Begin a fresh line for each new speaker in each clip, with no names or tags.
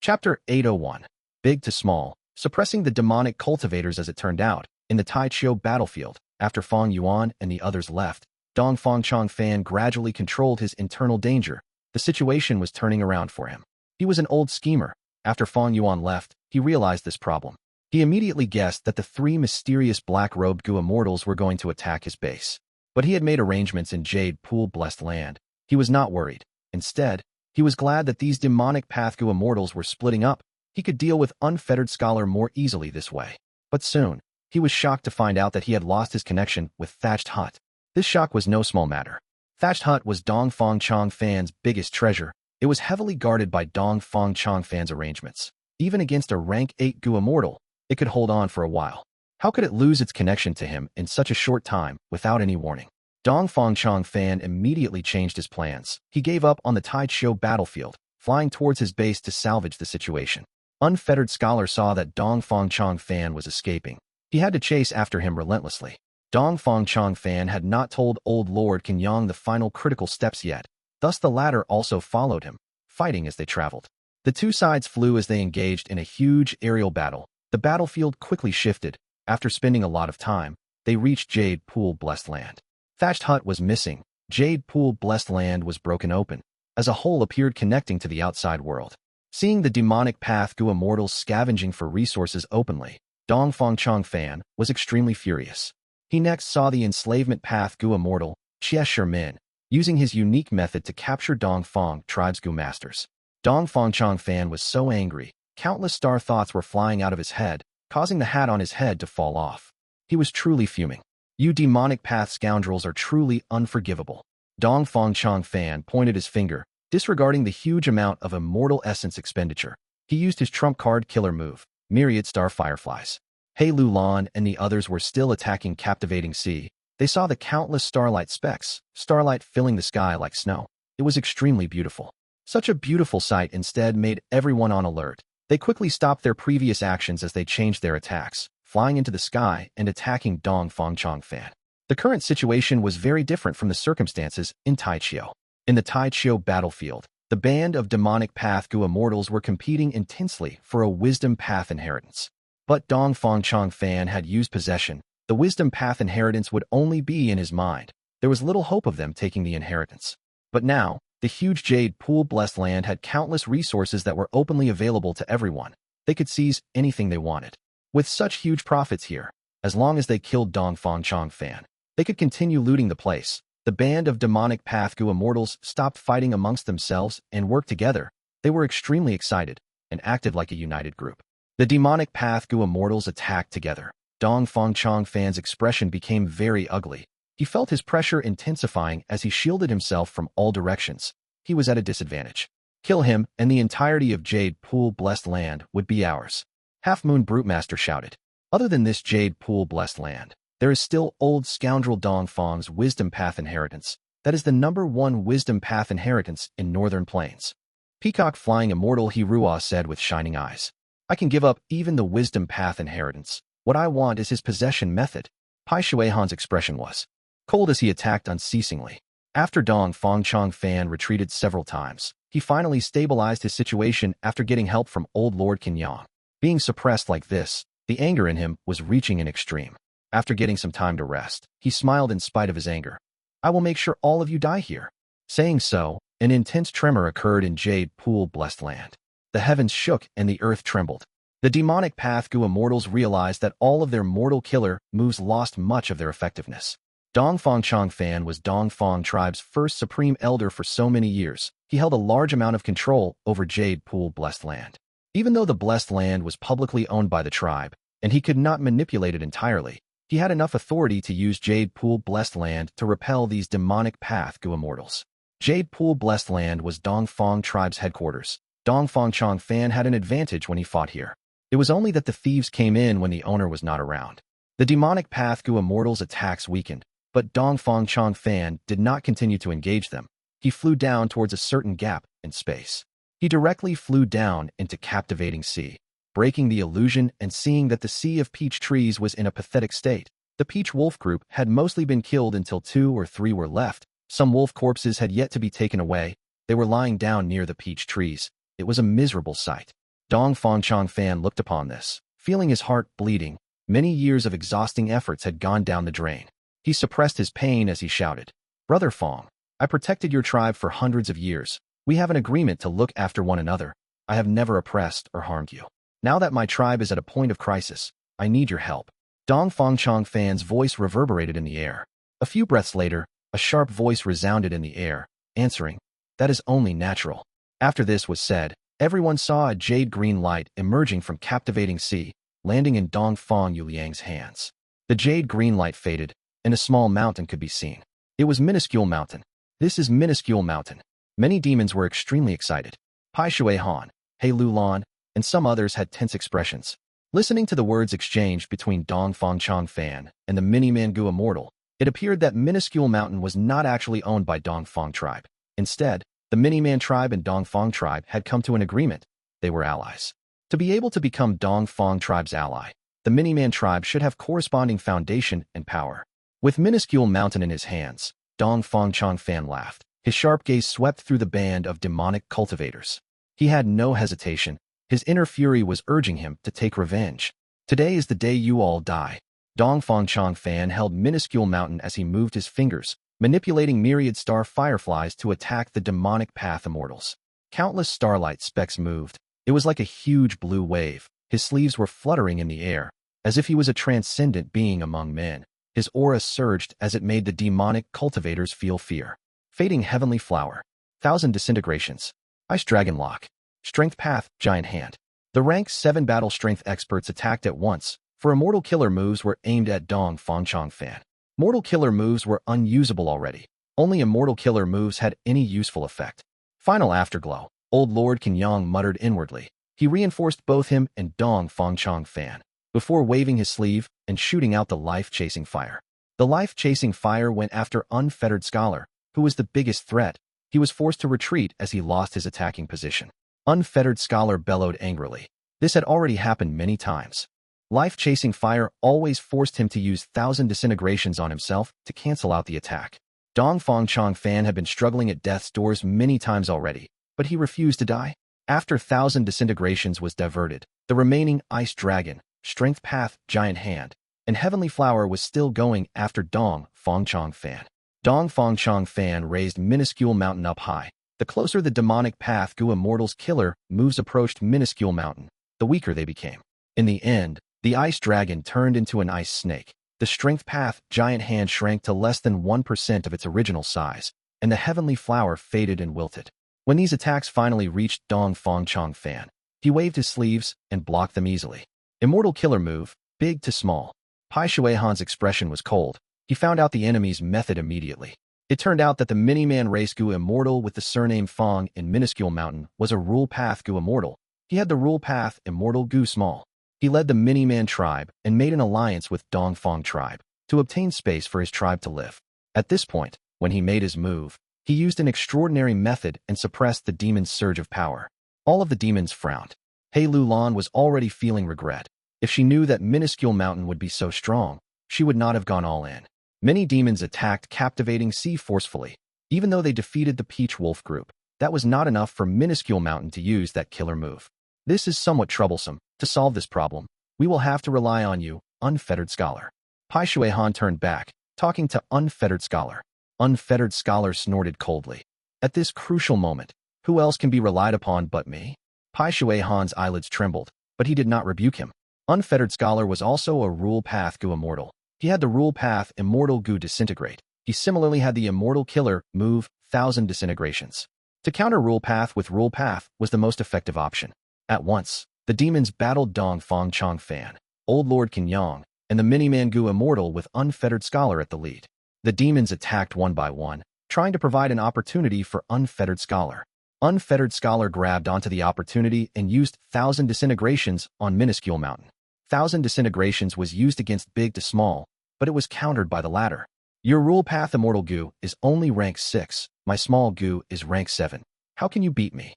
Chapter 801. Big to Small. Suppressing the demonic cultivators. As it turned out, in the Taichio battlefield, after Fang Yuan and the others left, Dongfang Changfan gradually controlled his internal danger. The situation was turning around for him. He was an old schemer. After Fang Yuan left, he realized this problem. He immediately guessed that the three mysterious black-robed Gu Immortals were going to attack his base. But he had made arrangements in Jade Pool-blessed land. He was not worried. Instead, he was glad that these demonic path Gu Immortals were splitting up. He could deal with Unfettered Scholar more easily this way. But soon, he was shocked to find out that he had lost his connection with Thatched Hut. This shock was no small matter. Thatched Hut was Dongfang Changfan's biggest treasure. It was heavily guarded by Dongfang Changfan's arrangements. Even against a rank 8 Gu Immortal, it could hold on for a while. How could it lose its connection to him in such a short time without any warning? Dongfang Changfan immediately changed his plans. He gave up on the Taichio battlefield, flying towards his base to salvage the situation. Unfettered Scholar saw that Dongfang Changfan was escaping. He had to chase after him relentlessly. Dongfang Changfan had not told old Lord Kenyang the final critical steps yet. Thus the latter also followed him, fighting as they traveled. The two sides flew as they engaged in a huge aerial battle. The battlefield quickly shifted. After spending a lot of time, they reached Jade Pool Blessed Land. Thatched Hut was missing. Jade Pool Blessed Land was broken open. As a whole appeared connecting to the outside world. Seeing the demonic path Gu Immortals scavenging for resources openly, Dongfang Changfan was extremely furious. He next saw the enslavement path Gu Immortal, Xie Shermin, using his unique method to capture Dongfang tribe's Gu masters. Dongfang Changfan was so angry, countless star thoughts were flying out of his head, causing the hat on his head to fall off. He was truly fuming. You demonic path scoundrels are truly unforgivable. Dongfang Changfan pointed his finger, disregarding the huge amount of immortal essence expenditure. He used his trump card killer move, Myriad Star Fireflies. He Lulan and the others were still attacking Captivating Sea. They saw the countless starlight specks, starlight filling the sky like snow. It was extremely beautiful. Such a beautiful sight instead made everyone on alert. They quickly stopped their previous actions as they changed their attacks, flying into the sky and attacking Dongfang Changfan. The current situation was very different from the circumstances in Taichio. In the Taichio battlefield, the band of demonic path Gu Immortals were competing intensely for a wisdom path inheritance. But Dongfang Changfan had used possession. The wisdom path inheritance would only be in his mind. There was little hope of them taking the inheritance. But now, the huge Jade Pool Blessed Land had countless resources that were openly available to everyone. They could seize anything they wanted. With such huge profits here, as long as they killed Dongfang Changfan, they could continue looting the place. The band of demonic path Gu Immortals stopped fighting amongst themselves and worked together. They were extremely excited and acted like a united group. The demonic path Gu Immortals attacked together. Dongfang Changfan's expression became very ugly. He felt his pressure intensifying as he shielded himself from all directions. He was at a disadvantage. Kill him, and the entirety of Jade Pool Blessed Land would be ours. Half Moon Brutemaster shouted. Other than this Jade Pool Blessed Land, there is still old scoundrel Dongfang's Wisdom Path inheritance. That is the #1 Wisdom Path inheritance in Northern Plains. Peacock Flying Immortal Hirua said with shining eyes. I can give up even the Wisdom Path inheritance. What I want is his possession method. Pai Shuihan's expression was cold as he attacked unceasingly. After Dongfang Changfan retreated several times, he finally stabilized his situation after getting help from old Lord Kenyang. Being suppressed like this, the anger in him was reaching an extreme. After getting some time to rest, he smiled in spite of his anger. I will make sure all of you die here. Saying so, an intense tremor occurred in Jade Pool Blessed Land. The heavens shook and the earth trembled. The demonic path Gu Immortals realized that all of their mortal killer moves lost much of their effectiveness. Dongfang Changfan was Dongfang tribe's first supreme elder for so many years. He held a large amount of control over Jade Pool Blessed Land. Even though the Blessed Land was publicly owned by the tribe, and he could not manipulate it entirely, he had enough authority to use Jade Pool Blessed Land to repel these demonic path Gu Immortals. Jade Pool Blessed Land was Dongfang tribe's headquarters. Dongfang Changfan had an advantage when he fought here. It was only that the thieves came in when the owner was not around. The demonic path Gu Immortals' attacks weakened, but Dongfang Changfan did not continue to engage them. He flew down towards a certain gap in space. He directly flew down into Captivating Sea, breaking the illusion and seeing that the Sea of Peach Trees was in a pathetic state. The Peach Wolf group had mostly been killed until 2 or 3 were left. Some wolf corpses had yet to be taken away. They were lying down near the peach trees. It was a miserable sight. Dong Fangchong Fan looked upon this, feeling his heart bleeding. Many years of exhausting efforts had gone down the drain. He suppressed his pain as he shouted, "Brother Fang, I protected your tribe for hundreds of years. We have an agreement to look after one another. I have never oppressed or harmed you. Now that my tribe is at a point of crisis, I need your help." Dong Fangchong Fan's voice reverberated in the air. A few breaths later, a sharp voice resounded in the air, answering, "That is only natural." After this was said, everyone saw a jade-green light emerging from Captivating Sea, landing in Dong Fang Yuliang's hands. The jade-green light faded, and a small mountain could be seen. It was Minuscule Mountain. "This is Minuscule Mountain." Many demons were extremely excited. Pai Shui Han, He Lu Lan, and some others had tense expressions. Listening to the words exchanged between Dong Fangchong Fan and the Moonlight Gu Immortal, it appeared that Minuscule Mountain was not actually owned by Dong Fang tribe. Instead, the Miniman tribe and Dong Fang tribe had come to an agreement. They were allies. To be able to become Dong Fang tribe's ally, the Miniman tribe should have corresponding foundation and power. With Minuscule Mountain in his hands, Dong Fangchong Fan laughed. His sharp gaze swept through the band of demonic cultivators. He had no hesitation. His inner fury was urging him to take revenge. "Today is the day you all die." Dong Fangchong Fan held Minuscule Mountain as he moved his fingers, manipulating myriad star fireflies to attack the demonic path Immortals. Countless starlight specks moved. It was like a huge blue wave. His sleeves were fluttering in the air, as if he was a transcendent being among men. His aura surged as it made the demonic cultivators feel fear. Fading Heavenly Flower. 1,000 Disintegrations. Ice Dragon Lock. Strength Path, Giant Hand. The rank 7 battle strength experts attacked at once, for Immortal killer moves were aimed at Dong Fangchong Fan. Mortal killer moves were unusable already. Only Immortal killer moves had any useful effect. Final Afterglow. Old Lord Kenyang muttered inwardly. He reinforced both him and Dong Fangchong Fan, before waving his sleeve and shooting out the life-chasing fire. The life-chasing fire went after Unfettered Scholar, who was the biggest threat. He was forced to retreat as he lost his attacking position. Unfettered Scholar bellowed angrily. This had already happened many times. Life-chasing fire always forced him to use 1,000 disintegrations on himself to cancel out the attack. Dong Fangchong Fan had been struggling at death's doors many times already, but he refused to die. After 1,000 disintegrations was diverted, the remaining Ice Dragon, Strength Path, Giant Hand, and Heavenly Flower was still going after Dong Fangchong Fan. Dong Fangchong Fan raised Minuscule Mountain up high. The closer the demonic path Gu Immortal's killer moves approached Minuscule Mountain, the weaker they became. In the end, the Ice Dragon turned into an ice snake. The Strength Path, Giant Hand shrank to less than 1% of its original size, and the Heavenly Flower faded and wilted. When these attacks finally reached Dong Fangchong Fan, he waved his sleeves and blocked them easily. Immortal killer move, big to small. Pai Shui Han's expression was cold. He found out the enemy's method immediately. It turned out that the Miniman race Gu Immortal with the surname Fang in Minuscule Mountain was a Rule Path Gu Immortal. He had the Rule Path Immortal Gu Small. He led the Miniman tribe and made an alliance with Dong Fang tribe to obtain space for his tribe to live. At this point, when he made his move, he used an extraordinary method and suppressed the demon's surge of power. All of the demons frowned. He Lu Lan was already feeling regret. If she knew that Minuscule Mountain would be so strong, she would not have gone all in. Many demons attacked Captivating Sea forcefully. Even though they defeated the Peach Wolf group, that was not enough for Minuscule Mountain to use that killer move. This is somewhat troublesome. To solve this problem, we will have to rely on you, Unfettered Scholar. Pai Shui Han turned back, talking to Unfettered Scholar. Unfettered Scholar snorted coldly. At this crucial moment, who else can be relied upon but me? Pai Shui Han's eyelids trembled, but he did not rebuke him. Unfettered Scholar was also a Rule Path Gu Immortal. He had the Rule Path Immortal Gu Disintegrate. He similarly had the Immortal Killer move 1,000 Disintegrations. To counter Rule Path with Rule Path was the most effective option. At once, the demons battled Dong Fangchong Fan, Old Lord Kenyang, and the Miniman Gu Immortal with Unfettered Scholar at the lead. The demons attacked one by one, trying to provide an opportunity for Unfettered Scholar. Unfettered Scholar grabbed onto the opportunity and used 1,000 Disintegrations on Minuscule Mountain. 1,000 Disintegrations was used against big to small, but it was countered by the latter. Your Rule Path Immortal Gu is only rank 6, my small Gu is rank 7. How can you beat me?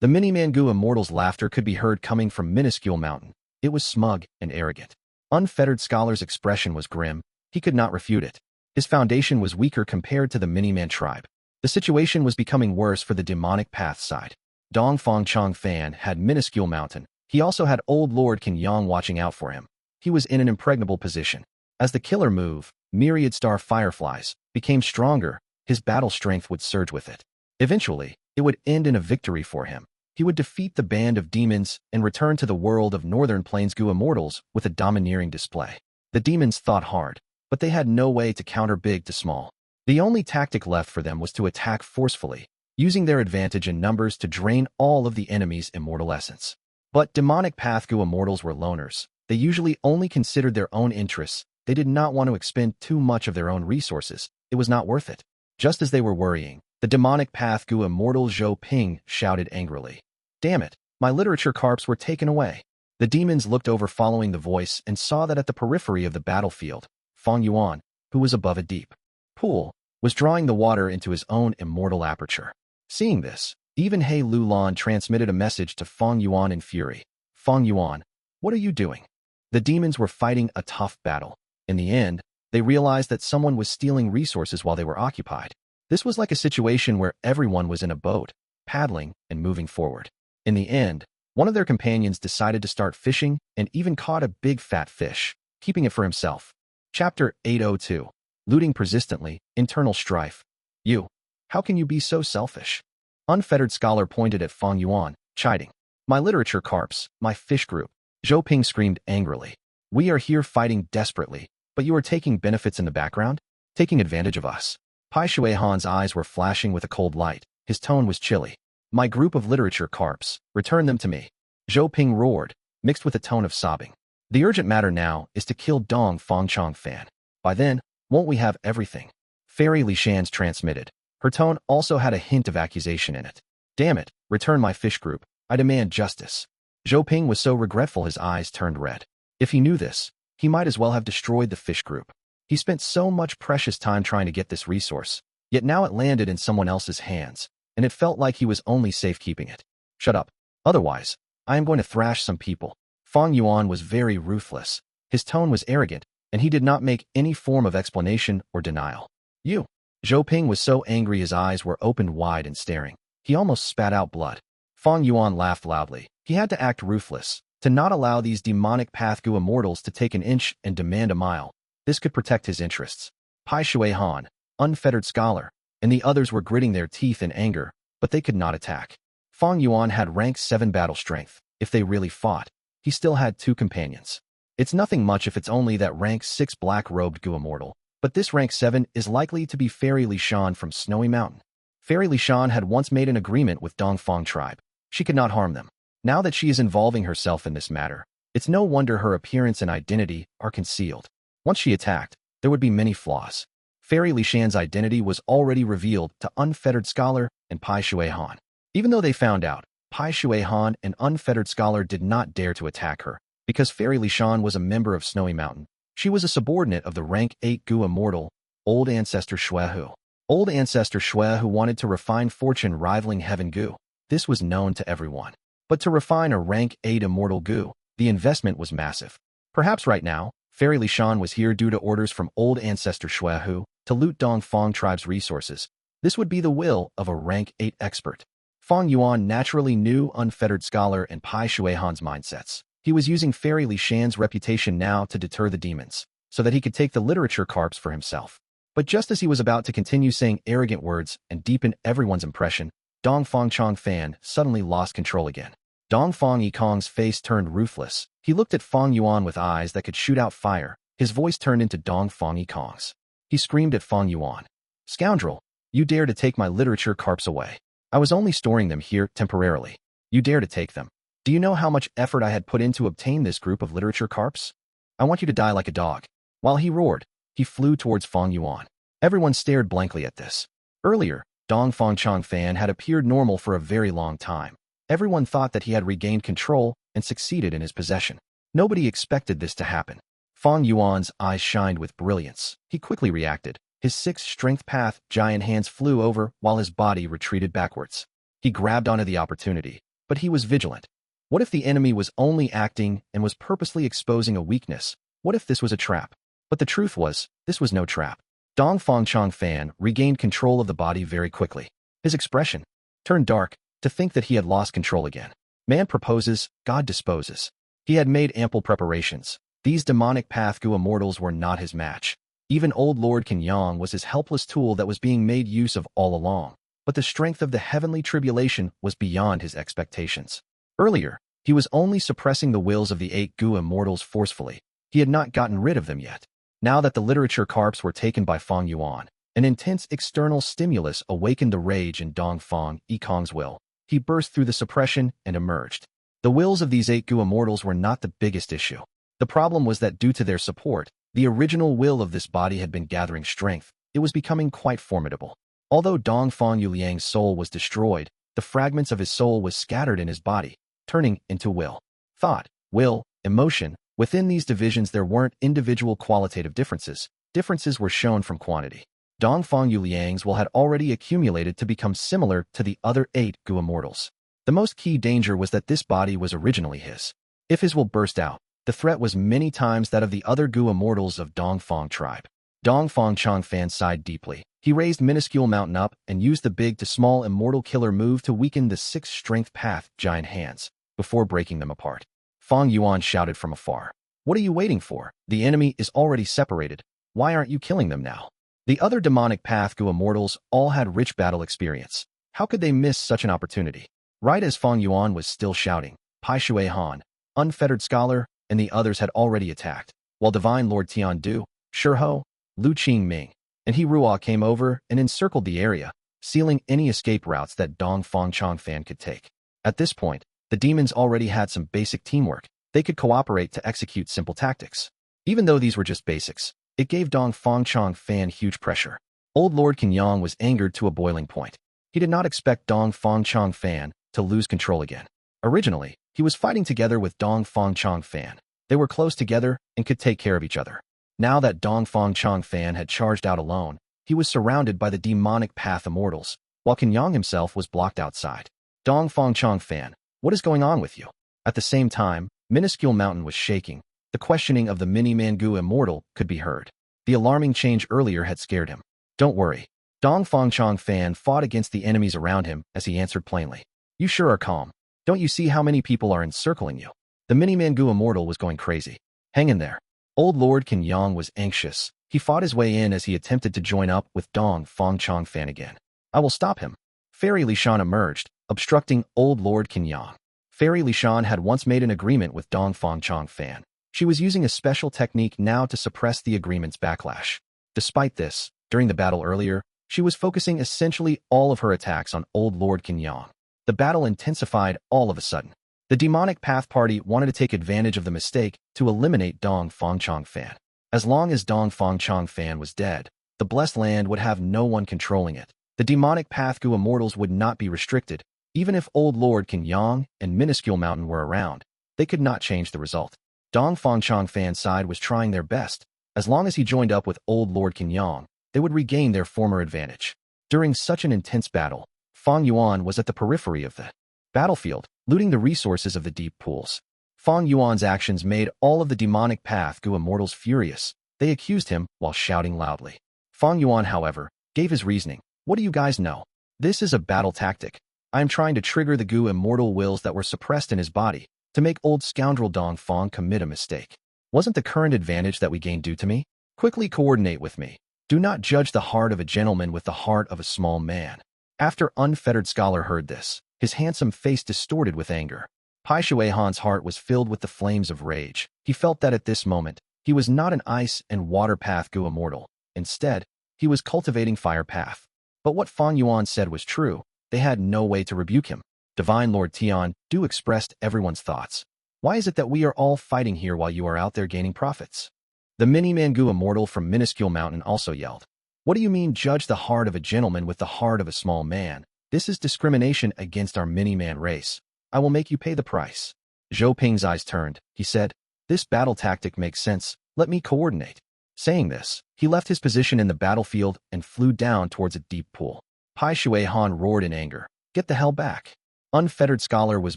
The Miniman Gu Immortal's laughter could be heard coming from Minuscule Mountain. It was smug and arrogant. Unfettered Scholar's expression was grim. He could not refute it. His foundation was weaker compared to the Miniman tribe. The situation was becoming worse for the demonic path side. Dong Fangchong Fan had Minuscule Mountain, He also had old Lord Qin Yang watching out for him. He was in an impregnable position. As the killer moved, myriad star fireflies became stronger. His battle strength would surge with it. Eventually, it would end in a victory for him. He would defeat the band of demons and return to the world of Northern Plains Gu Immortals with a domineering display. The demons thought hard, but they had no way to counter big to small. The only tactic left for them was to attack forcefully, using their advantage in numbers to drain all of the enemy's immortal essence. But demonic path Gu Immortals were loners. They usually only considered their own interests. They did not want to expend too much of their own resources. It was not worth it. Just as they were worrying, the demonic path Gu Immortal Zhou Ping shouted angrily. Damn it, my literature carps were taken away. The demons looked over following the voice and saw that at the periphery of the battlefield, Fang Yuan, who was above a deep pool, was drawing the water into his own immortal aperture. Seeing this, even He Lulan transmitted a message to Fang Yuan in fury. Fang Yuan, what are you doing? The demons were fighting a tough battle. In the end, they realized that someone was stealing resources while they were occupied. This was like a situation where everyone was in a boat, paddling and moving forward. In the end, one of their companions decided to start fishing and even caught a big fat fish, keeping it for himself. Chapter 802. Looting persistently, internal strife. You. How can you be so selfish? Unfettered Scholar pointed at Fang Yuan, chiding. My literature carps, my fish group. Zhou Ping screamed angrily. We are here fighting desperately, but you are taking benefits in the background? Taking advantage of us. Pai Shui Han's eyes were flashing with a cold light. His tone was chilly. My group of literature carps, return them to me. Zhou Ping roared, mixed with a tone of sobbing. The urgent matter now is to kill Dong Fangchong Fan. By then, won't we have everything? Fairy Li Shan's transmitted. Her tone also had a hint of accusation in it. Damn it, return my fish group. I demand justice. Zhou Ping was so regretful his eyes turned red. If he knew this, he might as well have destroyed the fish group. He spent so much precious time trying to get this resource, yet now it landed in someone else's hands, and it felt like he was only safe keeping it. Shut up. Otherwise, I am going to thrash some people. Fang Yuan was very ruthless. His tone was arrogant, and he did not make any form of explanation or denial. You. Zhou Ping was so angry his eyes were opened wide and staring. He almost spat out blood. Fang Yuan laughed loudly. He had to act ruthless, to not allow these demonic path Gu Immortals to take an inch and demand a mile. This could protect his interests. Pai Shui Han, Unfettered Scholar, and the others were gritting their teeth in anger, but they could not attack. Fang Yuan had rank 7 battle strength. If they really fought, he still had 2 companions. It's nothing much if it's only that rank 6 black-robed Gu Immortal, but this rank 7 is likely to be Fairy Li Shan from Snowy Mountain. Fairy Li Shan had once made an agreement with Dongfang tribe. She could not harm them. Now that she is involving herself in this matter, it's no wonder her appearance and identity are concealed. Once she attacked, there would be many flaws. Fairy Li Shan's identity was already revealed to Unfettered Scholar and Pai Shui Han. Even though they found out, Pai Shui Han and Unfettered Scholar did not dare to attack her, because Fairy Li Shan was a member of Snowy Mountain. She was a subordinate of the rank 8 Gu Immortal, Old Ancestor Shui. Old Ancestor Shui who wanted to refine fortune rivaling Heaven Gu. This was known to everyone. But to refine a rank 8 Immortal Gu, the investment was massive. Perhaps right now, Fairy Li Shan was here due to orders from Old Ancestor Shui to loot Dongfang tribe's resources. This would be the will of a rank 8 expert. Fang Yuan naturally knew Unfettered Scholar and Pai Shui Han's mindsets. He was using Fairy Li Shan's reputation now to deter the demons, so that he could take the literature carps for himself. But just as he was about to continue saying arrogant words and deepen everyone's impression, Dongfang Chong Fan suddenly lost control again. Dongfang Yikong's face turned ruthless. He looked at Fang Yuan with eyes that could shoot out fire. His voice turned into Dongfang Yikong's. He screamed at Fang Yuan. Scoundrel, you dare to take my literature carps away. I was only storing them here temporarily. You dare to take them. Do you know how much effort I had put in to obtain this group of literature carps? I want you to die like a dog. While he roared, he flew towards Fang Yuan. Everyone stared blankly at this. Earlier, Dongfang Chong Fan had appeared normal for a very long time. Everyone thought that he had regained control and succeeded in his possession. Nobody expected this to happen. Fang Yuan's eyes shined with brilliance. He quickly reacted. His 6 strength path giant hands flew over while his body retreated backwards. He grabbed onto the opportunity, but he was vigilant. What if the enemy was only acting and was purposely exposing a weakness? What if this was a trap? But the truth was, this was no trap. Dongfang Chong Fan regained control of the body very quickly. His expression turned dark to think that he had lost control again. Man proposes, God disposes. He had made ample preparations. These demonic Path Gu Immortals were not his match. Even old Lord Chang was his helpless tool that was being made use of all along. But the strength of the heavenly tribulation was beyond his expectations. Earlier, he was only suppressing the wills of the 8 Gu Immortals forcefully. He had not gotten rid of them yet. Now that the literature carps were taken by Fang Yuan, an intense external stimulus awakened the rage in Dong Fang Yikong's will. He burst through the suppression and emerged. The wills of these 8 Gu Immortals were not the biggest issue. The problem was that due to their support, the original will of this body had been gathering strength. It was becoming quite formidable. Although Dong Fang Yuliang's soul was destroyed, the fragments of his soul was scattered in his body, turning into will, thought, will, emotion. Within these divisions there weren't individual qualitative differences. Differences were shown from quantity. Dong Fang Yuliang's will had already accumulated to become similar to the other 8 Gu Immortals. The most key danger was that this body was originally his. If his will burst out, the threat was many times that of the other Gu Immortals of Dong Fang tribe. Dong Fang Chang Fan sighed deeply. He raised minuscule mountain up and used the big to small immortal killer move to weaken the 6 strength path giant hands before breaking them apart. Fang Yuan shouted from afar. What are you waiting for? The enemy is already separated. Why aren't you killing them now? The other demonic Path Gu Immortals all had rich battle experience. How could they miss such an opportunity? Right as Fang Yuan was still shouting, Pai Shui Han, Unfettered Scholar, and the others had already attacked, while Divine Lord Tian Du, Shiho, Lu Qing Ming, and He Ruo came over and encircled the area, sealing any escape routes that Dong Fang Chang Fan could take. At this point, the demons already had some basic teamwork. They could cooperate to execute simple tactics. Even though these were just basics, it gave Dong Fang Chang Fan huge pressure. Old Lord Yang was angered to a boiling point. He did not expect Dong Fang Chang Fan to lose control again. Originally, he was fighting together with Dong Fang Chang Fan. They were close together and could take care of each other. Now that Dong Fang Chang Fan had charged out alone, he was surrounded by the demonic Path Immortals, while Yang himself was blocked outside. Dong Fang Chang Fan, what is going on with you? At the same time, Minuscule Mountain was shaking. The questioning of the Mini-Man Gu Immortal could be heard. The alarming change earlier had scared him. Don't worry. Dong Fang Chang Fan fought against the enemies around him as he answered plainly. You sure are calm. Don't you see how many people are encircling you? The Mini-Man Gu Immortal was going crazy. Hang in there. Old Lord Yang was anxious. He fought his way in as he attempted to join up with Dong Fang Chang Fan again. I will stop him. Fairy Lishan emerged, obstructing Old Lord Yang. Fairy Lishan had once made an agreement with Dong Fang Chang Fan. She was using a special technique now to suppress the agreement's backlash. Despite this, during the battle earlier, she was focusing essentially all of her attacks on Old Lord Yang. The battle intensified all of a sudden. The demonic Path Party wanted to take advantage of the mistake to eliminate Dong Fang Chang Fan. As long as Dong Fang Chang Fan was dead, the Blessed Land would have no one controlling it. The demonic Path Gu Immortals would not be restricted. Even if Old Lord Yang and Minuscule Mountain were around, they could not change the result. Dong Fang Chang Fan's side was trying their best. As long as he joined up with Old Lord Yang, they would regain their former advantage. During such an intense battle, Fang Yuan was at the periphery of the battlefield, looting the resources of the deep pools. Fang Yuan's actions made all of the demonic Path Gu Immortals furious. They accused him while shouting loudly. Fang Yuan, however, gave his reasoning. What do you guys know? This is a battle tactic. I am trying to trigger the Gu Immortal wills that were suppressed in his body to make old scoundrel Dong Fang commit a mistake. Wasn't the current advantage that we gained due to me? Quickly coordinate with me. Do not judge the heart of a gentleman with the heart of a small man. After Unfettered Scholar heard this, his handsome face distorted with anger. Pai Shui Han's heart was filled with the flames of rage. He felt that at this moment, he was not an ice and water Path Gu Immortal. Instead, he was cultivating fire path. But what Fang Yuan said was true. They had no way to rebuke him. Divine Lord Tian Du expressed everyone's thoughts. Why is it that we are all fighting here while you are out there gaining profits? The Mini-Man Gu Immortal from Minuscule Mountain also yelled. What do you mean judge the heart of a gentleman with the heart of a small man? This is discrimination against our Mini-Man race. I will make you pay the price. Zhou Ping's eyes turned. He said, this battle tactic makes sense. Let me coordinate. Saying this, he left his position in the battlefield and flew down towards a deep pool. Pai Shui Han roared in anger. Get the hell back. Unfettered Scholar was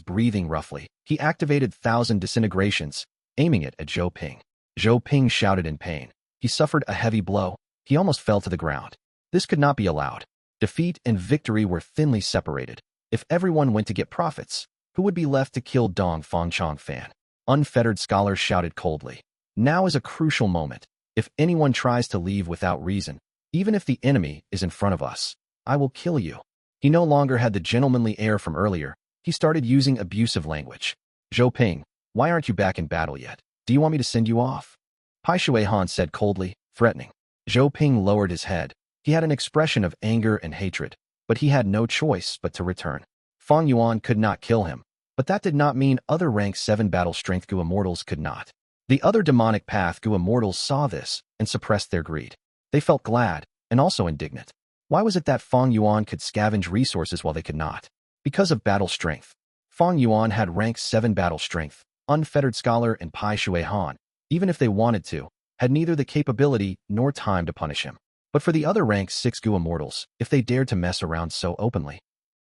breathing roughly. He activated 1,000 disintegrations, aiming it at Zhou Ping. Zhou Ping shouted in pain. He suffered a heavy blow. He almost fell to the ground. This could not be allowed. Defeat and victory were thinly separated. If everyone went to get profits, Who would be left to kill Dong Fangchong Fan? Unfettered Scholar shouted coldly. Now is a crucial moment. If anyone tries to leave without reason, even if the enemy is in front of us, I will kill you. He no longer had the gentlemanly air from earlier. He started using abusive language. Zhou Ping, why aren't you back in battle yet? Do you want me to send you off? Pai Shui Han said coldly, threatening. Zhou Ping lowered his head. He had an expression of anger and hatred, but he had no choice but to return. Fang Yuan could not kill him, but that did not mean other rank 7 battle strength Gu Immortals could not. The other demonic path Gu Immortals saw this and suppressed their greed. They felt glad and also indignant. Why was it that Fang Yuan could scavenge resources while they could not? Because of battle strength. Fang Yuan had rank 7 battle strength. Unfettered Scholar and Pai Shui Han, even if they wanted to, had neither the capability nor time to punish him. But for the other rank 6 Gu Immortals, if they dared to mess around so openly,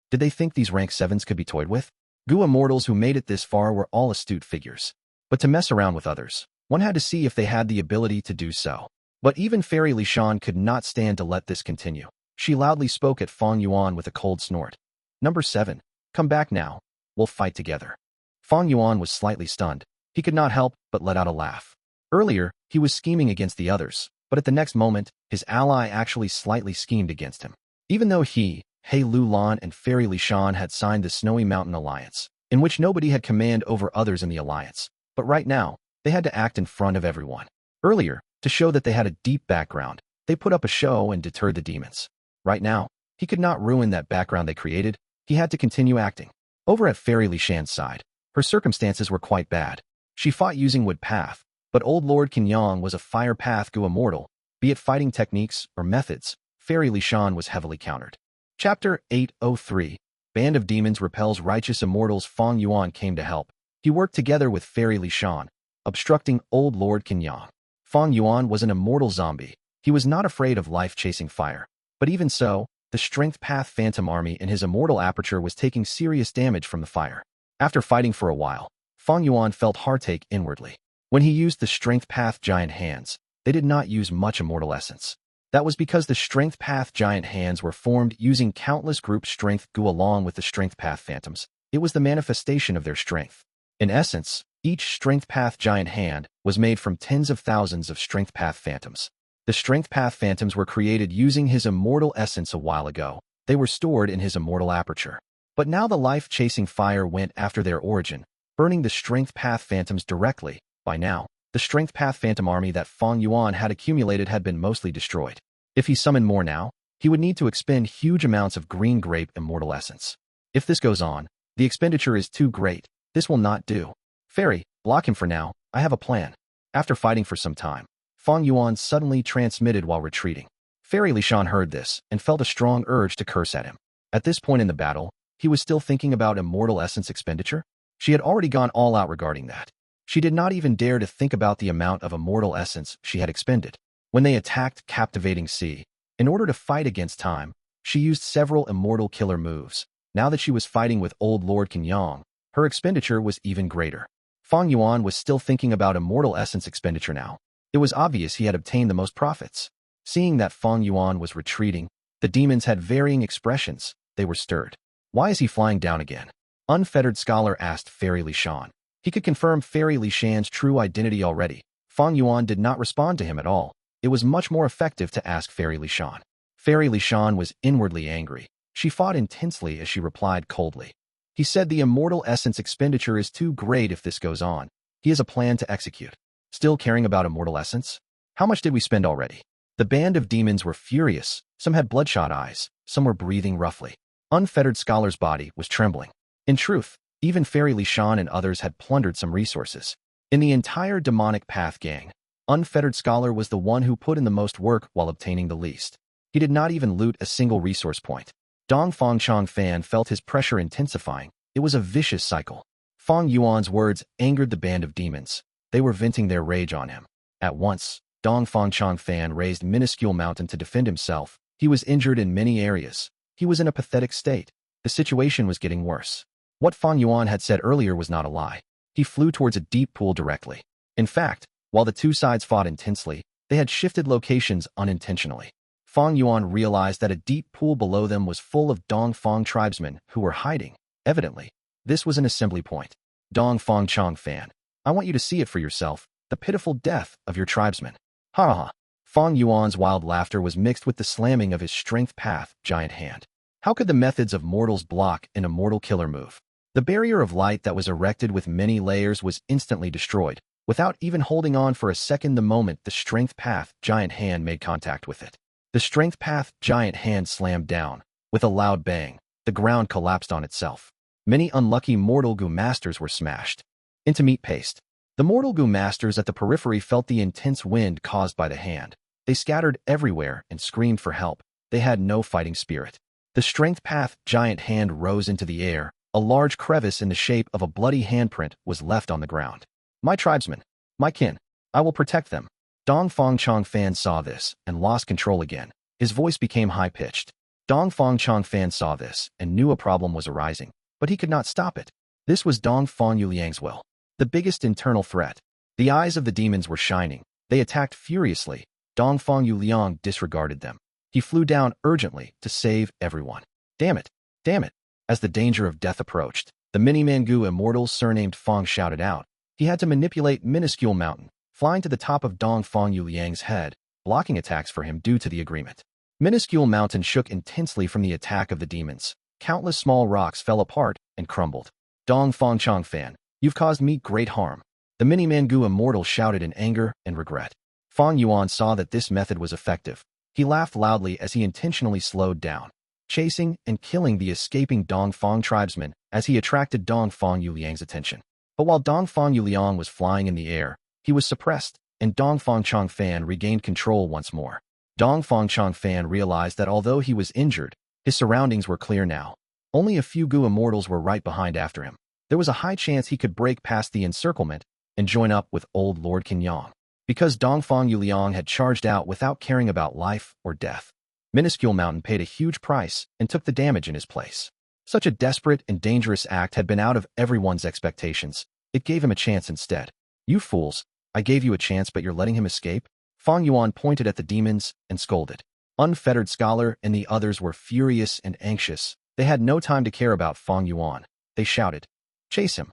did they think these rank 7s could be toyed with? Gu Immortals who made it this far were all astute figures. But to mess around with others, one had to see if they had the ability to do so. But even Fairy Lishan could not stand to let this continue. She loudly spoke at Fang Yuan with a cold snort. Number 7, come back now. We'll fight together. Fang Yuan was slightly stunned. He could not help but let out a laugh. Earlier, he was scheming against the others, but at the next moment, his ally actually slightly schemed against him. Even though he, He Lu Lan and Fairy Lishan had signed the Snowy Mountain Alliance, in which nobody had command over others in the alliance, but right now, they had to act in front of everyone. Earlier, to show that they had a deep background, they put up a show and deterred the demons. Right now, he could not ruin that background they created. He had to continue acting. Over at Fairy Lishan's side, her circumstances were quite bad. She fought using Wood Path, but Old Lord Kenyang was a Fire Path Gu Immortal. Be it fighting techniques or methods, Fairy Lishan was heavily countered. Chapter 803 Band of Demons repels righteous immortals. Fang Yuan came to help. He worked together with Fairy Lishan, obstructing Old Lord Kenyang. Fang Yuan was an immortal zombie. He was not afraid of life-chasing fire. But even so, the Strength Path Phantom Army in his immortal aperture was taking serious damage from the fire. After fighting for a while, Fang Yuan felt heartache inwardly. When he used the Strength Path Giant Hands, they did not use much immortal essence. That was because the Strength Path Giant Hands were formed using countless group strength Gu along with the Strength Path Phantoms. It was the manifestation of their strength. In essence, each Strength Path Giant Hand was made from tens of thousands of Strength Path Phantoms. The Strength Path Phantoms were created using his immortal essence a while ago. They were stored in his immortal aperture. But now the life-chasing fire went after their origin, burning the Strength Path Phantoms directly. By now, the Strength Path Phantom Army that Fang Yuan had accumulated had been mostly destroyed. If he summoned more now, he would need to expend huge amounts of green grape immortal essence. If this goes on, the expenditure is too great. This will not do. Fairy, block him for now. I have a plan. After fighting for some time, Fang Yuan suddenly transmitted while retreating. Fairy Lishan heard this and felt a strong urge to curse at him. At this point in the battle, he was still thinking about immortal essence expenditure. She had already gone all out regarding that. She did not even dare to think about the amount of immortal essence she had expended. When they attacked Captivating Sea, in order to fight against time, she used several immortal killer moves. Now that she was fighting with Old Lord Kenyang, her expenditure was even greater. Fang Yuan was still thinking about immortal essence expenditure now. It was obvious he had obtained the most profits. Seeing that Fang Yuan was retreating, the demons had varying expressions. They were stirred. Why is he flying down again? Unfettered Scholar asked Fairy Lishan. He could confirm Fairy Lishan's true identity already. Fang Yuan did not respond to him at all. It was much more effective to ask Fairy Lishan. Fairy Lishan was inwardly angry. She fought intensely as she replied coldly. He said the immortal essence expenditure is too great if this goes on. He has a plan to execute. Still caring about immortal essence? How much did we spend already? The band of demons were furious. Some had bloodshot eyes. Some were breathing roughly. Unfettered Scholar's body was trembling. In truth, even Fairy Lishan and others had plundered some resources. In the entire demonic path gang, Unfettered Scholar was the one who put in the most work while obtaining the least. He did not even loot a single resource point. Dong Fangchong Fan felt his pressure intensifying. It was a vicious cycle. Fang Yuan's words angered the band of demons. They were venting their rage on him. At once, Dong Fangchong Fan raised minuscule mountain to defend himself. He was injured in many areas. He was in a pathetic state. The situation was getting worse. What Fang Yuan had said earlier was not a lie. He flew towards a deep pool directly. In fact, while the two sides fought intensely, they had shifted locations unintentionally. Fang Yuan realized that a deep pool below them was full of Dong Fang tribesmen who were hiding. Evidently, This was an assembly point. Dong Fang Chong Fan. I want you to see it for yourself, the pitiful death of your tribesmen. Ha ha ha. Fang Yuan's wild laughter was mixed with the slamming of his strength path giant hand. How could the methods of mortals block an immortal killer move? The barrier of light that was erected with many layers was instantly destroyed, without even holding on for a second the moment the strength path giant hand made contact with it. The strength path giant hand slammed down. With a loud bang, the ground collapsed on itself. Many unlucky Mortal Gu masters were smashed into meat paste. The Mortal Gu masters at the periphery felt the intense wind caused by the hand. They scattered everywhere and screamed for help. They had no fighting spirit. The strength path giant hand rose into the air. A large crevice in the shape of a bloody handprint was left on the ground. My tribesmen, my kin, I will protect them. Dong Fang Chong Fan saw this and lost control again. His voice became high-pitched. Dong Fang Chong Fan saw this and knew a problem was arising, but he could not stop it. This was Dong Fang Yuliang's will, the biggest internal threat. The eyes of the demons were shining. They attacked furiously. Dong Fang Yuliang disregarded them. He flew down urgently to save everyone. Damn it! Damn it! As the danger of death approached, the Mini-Man Gu Immortals surnamed Fang shouted out. He had to manipulate Minuscule Mountain, flying to the top of Dong Fang Yuliang's head, blocking attacks for him due to the agreement. Minuscule Mountain shook intensely from the attack of the demons. Countless small rocks fell apart and crumbled. Dong Fang Chong Fan, you've caused me great harm. The Mini-Man Gu Immortal shouted in anger and regret. Fang Yuan saw that this method was effective. He laughed loudly as he intentionally slowed down, chasing and killing the escaping Dong Fang tribesmen as he attracted Dong Fang Yuliang's attention. But while Dong Fang Yuliang was flying in the air, he was suppressed, and Dong Fang Chong Fan regained control once more. Dong Fang Chong Fan realized that although he was injured, his surroundings were clear now. Only a few Gu Immortals were right behind after him. There was a high chance he could break past the encirclement and join up with old Lord Kenyang. Because Dong Fang Yuliang had charged out without caring about life or death. Minuscule Mountain paid a huge price and took the damage in his place. Such a desperate and dangerous act had been out of everyone's expectations. It gave him a chance instead. You fools, I gave you a chance but you're letting him escape? Fang Yuan pointed at the demons and scolded. Unfettered Scholar and the others were furious and anxious. They had no time to care about Fang Yuan. They shouted, "Chase him!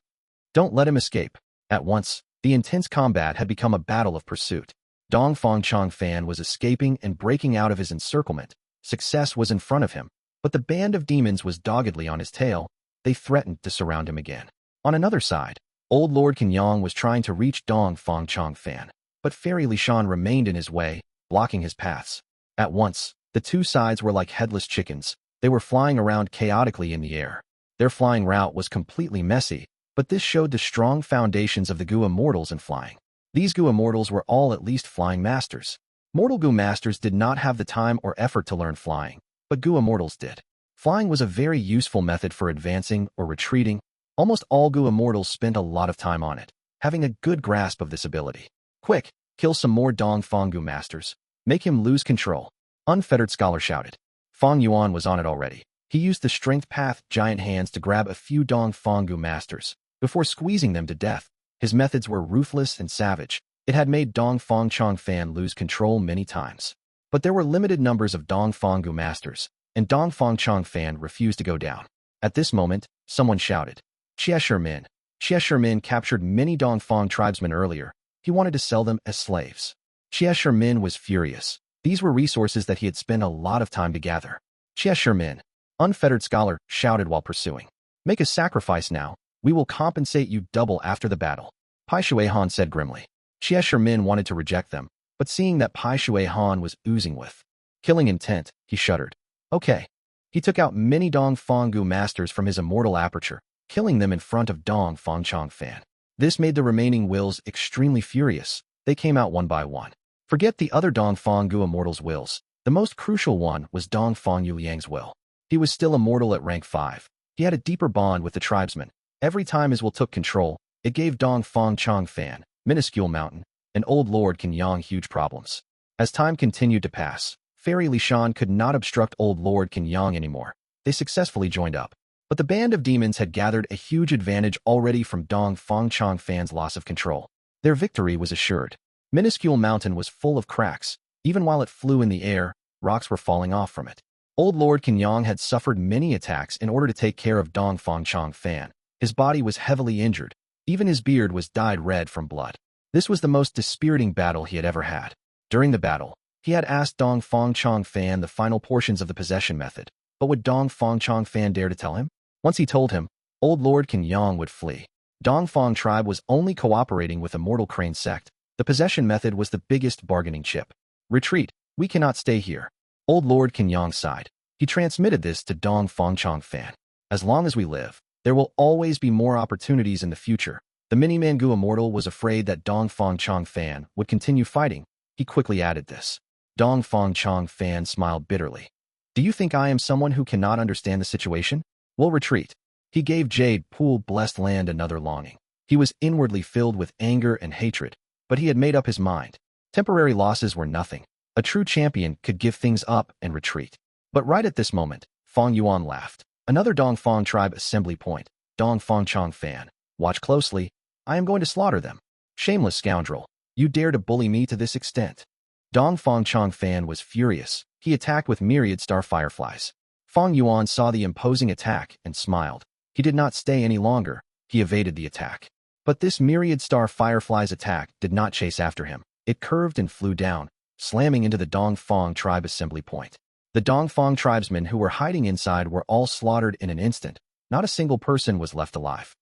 Don't let him escape!" At once, the intense combat had become a battle of pursuit. Dong Fang Chong Fan was escaping and breaking out of his encirclement. Success was in front of him, but the band of demons was doggedly on his tail. They threatened to surround him again. On another side, old Lord Kenyang was trying to reach Dong Fang Chong Fan, but Fairy Lishan remained in his way, blocking his paths. At once, the two sides were like headless chickens. They were flying around chaotically in the air. Their flying route was completely messy, but this showed the strong foundations of the Gu Immortals in flying. These Gu Immortals were all at least flying masters. Mortal Gu masters did not have the time or effort to learn flying, but Gu Immortals did. Flying was a very useful method for advancing or retreating. Almost all Gu Immortals spent a lot of time on it, having a good grasp of this ability. Quick, kill some more Dong Fang Gu masters. Make him lose control. Unfettered Scholar shouted. Fang Yuan was on it already. He used the strength path giant hands to grab a few Dong Fang Gu masters, before squeezing them to death. His methods were ruthless and savage. It had made Dong Fang Chong Fan lose control many times. But there were limited numbers of Dong Fang Gu masters, and Dong Fang Chong Fan refused to go down. At this moment, someone shouted, "Cheshire Min." Cheshire Min captured many Dong Fang tribesmen earlier. He wanted to sell them as slaves. Cheshire Min was furious. These were resources that he had spent a lot of time to gather. Cheshire Min, Unfettered Scholar, shouted while pursuing. "Make a sacrifice now. We will compensate you double after the battle," Pai Shui Han said grimly. Cheshire Min wanted to reject them, but seeing that Pai Shui Han was oozing with killing intent, he shuddered. Okay. He took out many Dong Fang Gu masters from his immortal aperture, killing them in front of Dong Fang Chong Fan. This made the remaining wills extremely furious. They came out one by one. Forget the other Dong Fang Gu Immortals' wills. The most crucial one was Dong Fang Yuliang's will. He was still immortal at rank 5. He had a deeper bond with the tribesmen. Every time his will took control, it gave Dong Fang Chong Fan, Minuscule Mountain, and Old Lord Kenyang huge problems. As time continued to pass, Fairy Lishan could not obstruct Old Lord Kenyang anymore. They successfully joined up. But the band of demons had gathered a huge advantage already from Dong Fang Chong Fan's loss of control. Their victory was assured. Minuscule Mountain was full of cracks. Even while it flew in the air, rocks were falling off from it. Old Lord Kenyang had suffered many attacks in order to take care of Dong Fang Chong Fan, His body was heavily injured. Even his beard was dyed red from blood. This was the most dispiriting battle he had ever had. During the battle, he had asked Dong Fang Chong Fan the final portions of the possession method, but would Dong Fang Chong Fan dare to tell him? Once he told him, Old Lord Kan Yang would flee. Dong Fang tribe was only cooperating with Immortal Crane sect. The possession method was the biggest bargaining chip. Retreat, we cannot stay here. Old Lord Kan Yang sighed. He transmitted this to Dong Fang Chong Fan. As long as we live, there will always be more opportunities in the future. The Mini-Man Gu Immortal was afraid that Dong Fang Chong Fan would continue fighting. He quickly added this. Dong Fang Chong Fan smiled bitterly. Do you think I am someone who cannot understand the situation? We'll retreat. He gave Jade Pool Blessed Land another longing. He was inwardly filled with anger and hatred, but he had made up his mind. Temporary losses were nothing. A true champion could give things up and retreat. But right at this moment, Fang Yuan laughed. Another Dong Fang tribe assembly point. Dong Fang Chong Fan. Watch closely. I am going to slaughter them. Shameless scoundrel. You dare to bully me to this extent. Dong Fang Chong Fan was furious. He attacked with myriad star fireflies. Fang Yuan saw the imposing attack and smiled. He did not stay any longer. He evaded the attack. But this myriad star fireflies attack did not chase after him. It curved and flew down, slamming into the Dong Fang tribe assembly point. The Dong Fang tribesmen who were hiding inside were all slaughtered in an instant. Not a single person was left alive.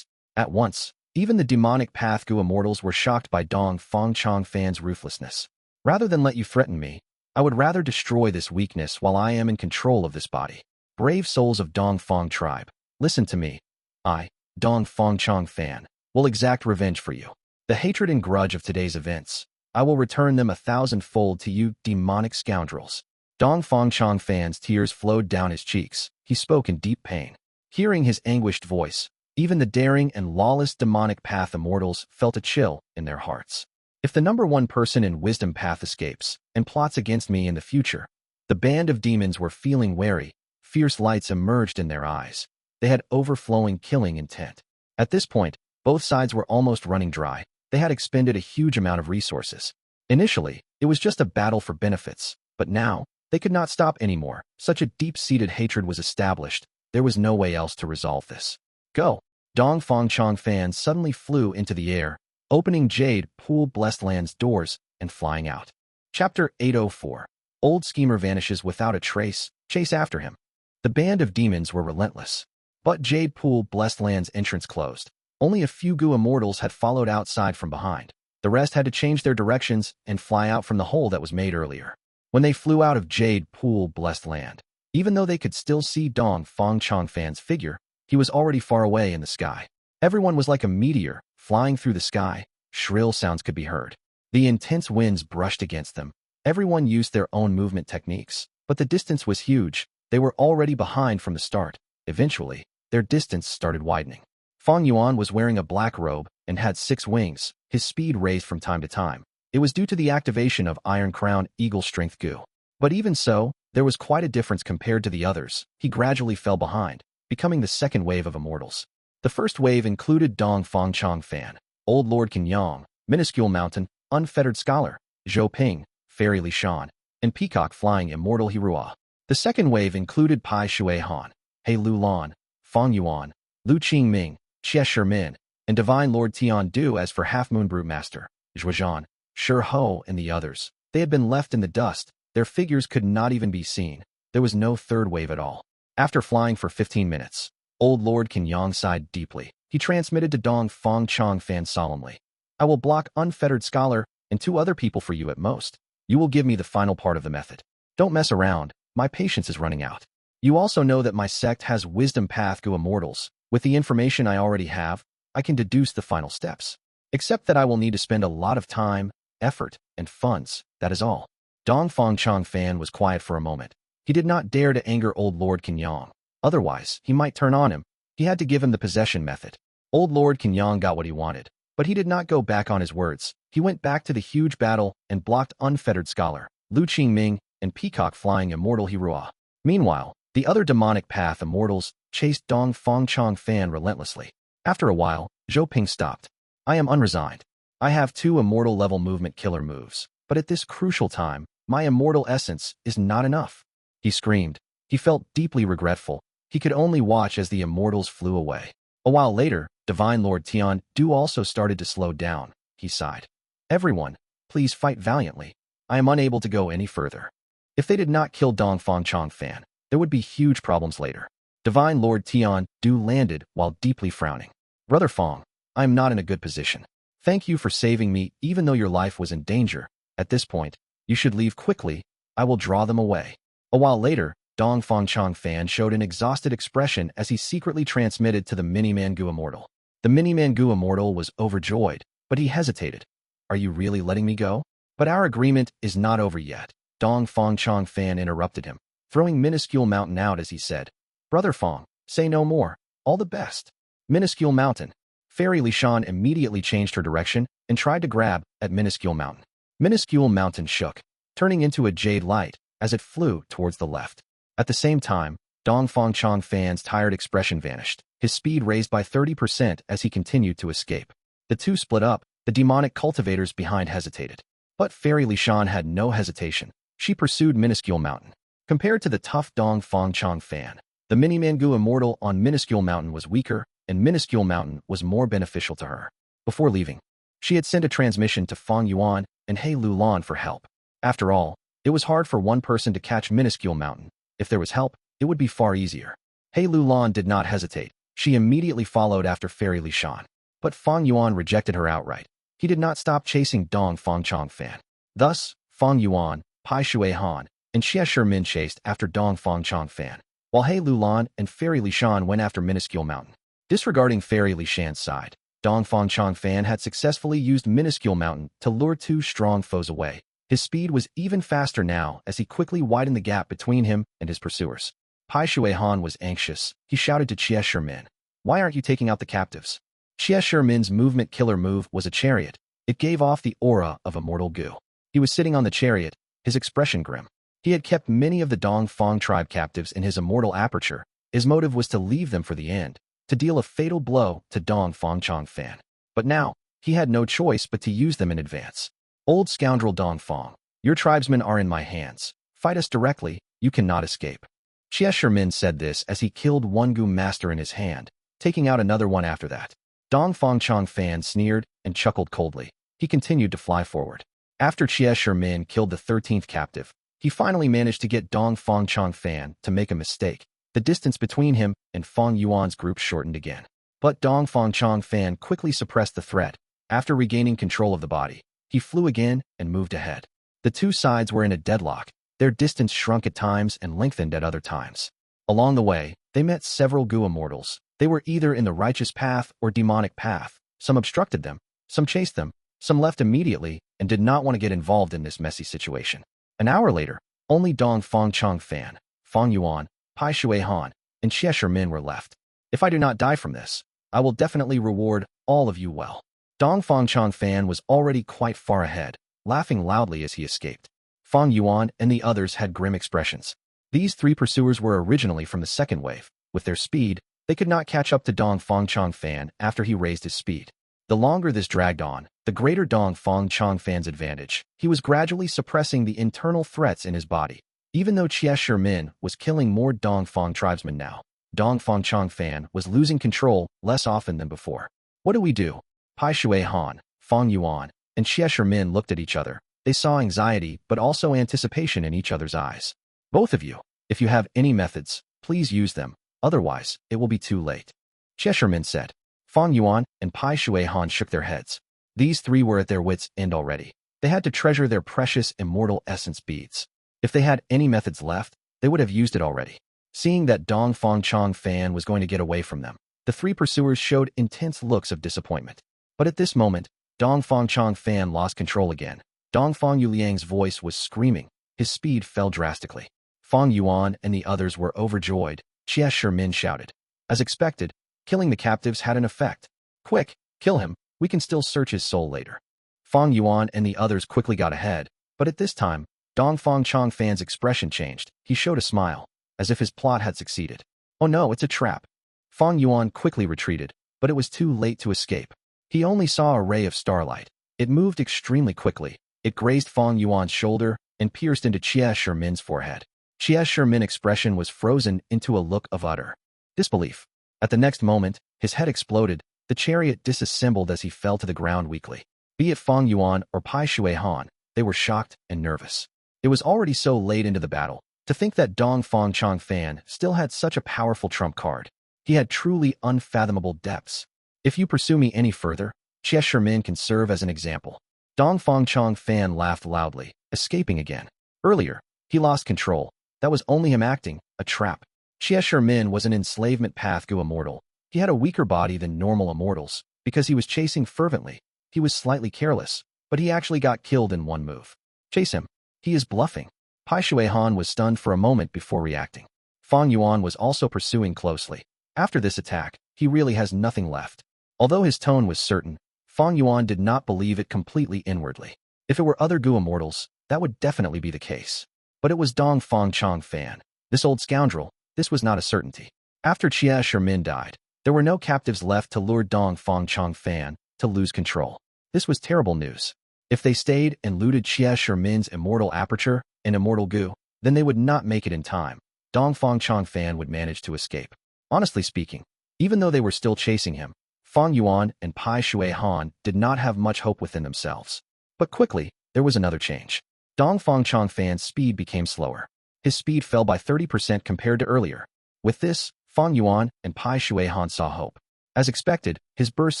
At once, even the demonic Path Gu Immortals were shocked by Dong Fang Chong Fan's ruthlessness. Rather than let you threaten me, I would rather destroy this weakness while I am in control of this body. Brave souls of Dong Fang tribe, listen to me. I, Dong Fang Chong Fan, will exact revenge for you. The hatred and grudge of today's events, I will return them 1,000-fold to you, demonic scoundrels. Dong Fang Chong Fan's tears flowed down his cheeks. He spoke in deep pain. Hearing his anguished voice, even the daring and lawless demonic path immortals felt a chill in their hearts. If the number one person in Wisdom Path escapes and plots against me in the future, the band of demons were feeling wary. Fierce lights emerged in their eyes. They had overflowing killing intent. At this point, both sides were almost running dry. They had expended a huge amount of resources. Initially, it was just a battle for benefits, but now, they could not stop anymore. Such a deep-seated hatred was established. There was no way else to resolve this. Go! Dong Fang Chong Fan suddenly flew into the air, opening Jade Pool Blessed Land's doors and flying out. Chapter 804. Old Schemer vanishes without a trace. Chase after him. The band of demons were relentless. But Jade Pool Blessed Land's entrance closed. Only a few Gu Immortals had followed outside from behind. The rest had to change their directions and fly out from the hole that was made earlier. When they flew out of Jade Pool Blessed Land, even though they could still see Dong Fang Chong Fan's figure, he was already far away in the sky. Everyone was like a meteor, flying through the sky. Shrill sounds could be heard. The intense winds brushed against them. Everyone used their own movement techniques, but the distance was huge. They were already behind from the start. Eventually, their distance started widening. Fang Yuan was wearing a black robe and had 6 wings. His speed raised from time to time. It was due to the activation of Iron Crown Eagle Strength Gu. But even so, there was quite a difference compared to the others. He gradually fell behind, becoming the second wave of Immortals. The first wave included Dong Fang Chong Fan, Old Lord Kan Yang, Minuscule Mountain, Unfettered Scholar, Zhou Ping, Fairy Li Shan, and Peacock Flying Immortal Hirua. The second wave included Pai Shui Han, He Lu Lan, Fang Yuan, Lu Qing Ming, Xie Shermin, and Divine Lord Tian Du. As for Half Moon Brute Master, Zhuozhan, Shi Ho, and the others, they had been left in the dust. Their figures could not even be seen. There was no third wave at all. After flying for 15 minutes, Old Lord Kan Yang sighed deeply. He transmitted to Dong Fang Chong Fan solemnly. I will block Unfettered Scholar and 2 other people for you at most. You will give me the final part of the method. Don't mess around. My patience is running out. You also know that my sect has Wisdom Path Gu Immortals. With the information I already have, I can deduce the final steps. Except that I will need to spend a lot of time, effort, and funds. That is all. Dong Fang Chong Fan was quiet for a moment. He did not dare to anger Old Lord Kan Yang. Otherwise, he might turn on him. He had to give him the possession method. Old Lord Kan Yang got what he wanted, but he did not go back on his words. He went back to the huge battle and blocked Unfettered Scholar, Lu Qing Ming, and Peacock Flying Immortal Hirua. Meanwhile, the other demonic path Immortals chased Dong Fang Chong Fan relentlessly. After a while, Zhou Ping stopped. I am unresigned. I have 2 Immortal-level movement killer moves, but at this crucial time, my Immortal essence is not enough. He screamed. He felt deeply regretful. He could only watch as the Immortals flew away. A while later, Divine Lord Tian Du also started to slow down. He sighed. Everyone, please fight valiantly. I am unable to go any further. If they did not kill Dongfang Changfan, there would be huge problems later. Divine Lord Tian Du landed while deeply frowning. Brother Fang, I am not in a good position. Thank you for saving me even though your life was in danger. At this point, you should leave quickly. I will draw them away. A while later, Dongfang Changfan showed an exhausted expression as he secretly transmitted to the Mini-Man Gu Immortal. The Mini-Man Gu Immortal was overjoyed, but he hesitated. Are you really letting me go? But our agreement is not over yet. Dongfang Changfan interrupted him, throwing Minuscule Mountain out as he said, Brother Fang, say no more. All the best. Minuscule Mountain. Fairy Lishan immediately changed her direction and tried to grab at Minuscule Mountain. Minuscule Mountain shook, turning into a jade light as it flew towards the left. At the same time, Dongfang Changfan's tired expression vanished, his speed raised by 30% as he continued to escape. The two split up, the demonic cultivators behind hesitated. But Fairy Lishan had no hesitation. She pursued Minuscule Mountain. Compared to the tough Dongfang Changfan, the Mini-Man Gu Immortal on Minuscule Mountain was weaker, and Minuscule Mountain was more beneficial to her. Before leaving, she had sent a transmission to Fang Yuan and He Lulan for help. After all, it was hard for one person to catch Minuscule Mountain. If there was help, it would be far easier. He Lulan did not hesitate. She immediately followed after Fairy Lishan. But Fang Yuan rejected her outright. He did not stop chasing Dongfang Changfan. Thus, Fang Yuan, Pai Shui Han, and Xie Shimin chased after Dongfang Changfan, while He Lulan and Fairy Lishan went after Minuscule Mountain. Disregarding Fairy Lishan's side, Dongfang Changfan had successfully used Minuscule Mountain to lure two strong foes away. His speed was even faster now as he quickly widened the gap between him and his pursuers. Pai Shui Han was anxious. He shouted to Xie Shimin, Why aren't you taking out the captives? Xie Shimin's movement killer move was a chariot. It gave off the aura of Immortal Gu. He was sitting on the chariot, his expression grim. He had kept many of the Dongfang tribe captives in his immortal aperture. His motive was to leave them for the end, to deal a fatal blow to Dongfang Changfan. But now, he had no choice but to use them in advance. Old scoundrel Dongfang, your tribesmen are in my hands. Fight us directly, you cannot escape. Xie Shimin said this as he killed one Gu master in his hand, taking out another one after that. Dongfang Changfan sneered and chuckled coldly. He continued to fly forward. After Xie Shimin killed the 13th captive, he finally managed to get Dongfang Changfan to make a mistake. The distance between him and Fang Yuan's group shortened again. But Dongfang Changfan quickly suppressed the threat. After regaining control of the body, he flew again and moved ahead. The two sides were in a deadlock. Their distance shrunk at times and lengthened at other times. Along the way, they met several Gu Immortals. They were either in the righteous path or demonic path. Some obstructed them, some chased them, some left immediately and did not want to get involved in this messy situation. An hour later, only Dongfang Changfan, Fang Yuan, Pai Shui Han, and Xie Shimin were left. If I do not die from this, I will definitely reward all of you well. Dongfang Changfan was already quite far ahead, laughing loudly as he escaped. Fang Yuan and the others had grim expressions. These three pursuers were originally from the second wave. With their speed, they could not catch up to Dongfang Changfan after he raised his speed. The longer this dragged on, the greater Dongfang Changfan's advantage. He was gradually suppressing the internal threats in his body. Even though Xie Shimin was killing more Dongfang tribesmen now, Dongfang Changfan was losing control less often than before. What do we do? Pai Shui Han, Fang Yuan, and Xie Shimin looked at each other. They saw anxiety but also anticipation in each other's eyes. Both of you, if you have any methods, please use them, otherwise it will be too late. Xie Shimin said. Fang Yuan and Pai Shui Han shook their heads. These three were at their wits' end already. They had to treasure their precious immortal essence beads. If they had any methods left, they would have used it already. Seeing that Dongfang Changfan was going to get away from them, the three pursuers showed intense looks of disappointment. But at this moment, Dongfang Changfan lost control again. Dongfang Yuliang's voice was screaming. His speed fell drastically. Fang Yuan and the others were overjoyed. Xie Shimin shouted. As expected, killing the captives had an effect. Quick, kill him. We can still search his soul later. Fang Yuan and the others quickly got ahead, but at this time, Dongfang Changfan's expression changed. He showed a smile, as if his plot had succeeded. Oh no, it's a trap. Fang Yuan quickly retreated, but it was too late to escape. He only saw a ray of starlight. It moved extremely quickly. It grazed Fang Yuan's shoulder and pierced into Xie Shimin's forehead. Xie Shimin's expression was frozen into a look of utter disbelief. At the next moment, his head exploded, the chariot disassembled as he fell to the ground weakly. Be it Fang Yuan or Pai Shui Han, they were shocked and nervous. It was already so late into the battle. To think that Dong Fang Chang Fan still had such a powerful trump card. He had truly unfathomable depths. If you pursue me any further, Xie Shimin can serve as an example. Dong Fang Chang Fan laughed loudly, escaping again. Earlier, he lost control. That was only him acting, a trap. Xie Shimin was an enslavement path Gu immortal. He had a weaker body than normal immortals, because he was chasing fervently. He was slightly careless, but he actually got killed in one move. Chase him. He is bluffing. Pai Shui Han was stunned for a moment before reacting. Fang Yuan was also pursuing closely. After this attack, he really has nothing left. Although his tone was certain, Fang Yuan did not believe it completely inwardly. If it were other Gu immortals, that would definitely be the case. But it was Dong Fang Chang Fan. This old scoundrel, this was not a certainty. After Xie Shimin died, there were no captives left to lure Dong Fang Chang Fan to lose control. This was terrible news. If they stayed and looted Xie Shimin's immortal aperture and Immortal Gu, then they would not make it in time. Dong Fang Chang Fan would manage to escape. Honestly speaking, even though they were still chasing him, Fang Yuan and Pai Shui Han did not have much hope within themselves. But quickly, there was another change. Dong Fang Chang Fan's speed became slower. His speed fell by 30% compared to earlier. With this, Fang Yuan and Pai Shui Han saw hope. As expected, his burst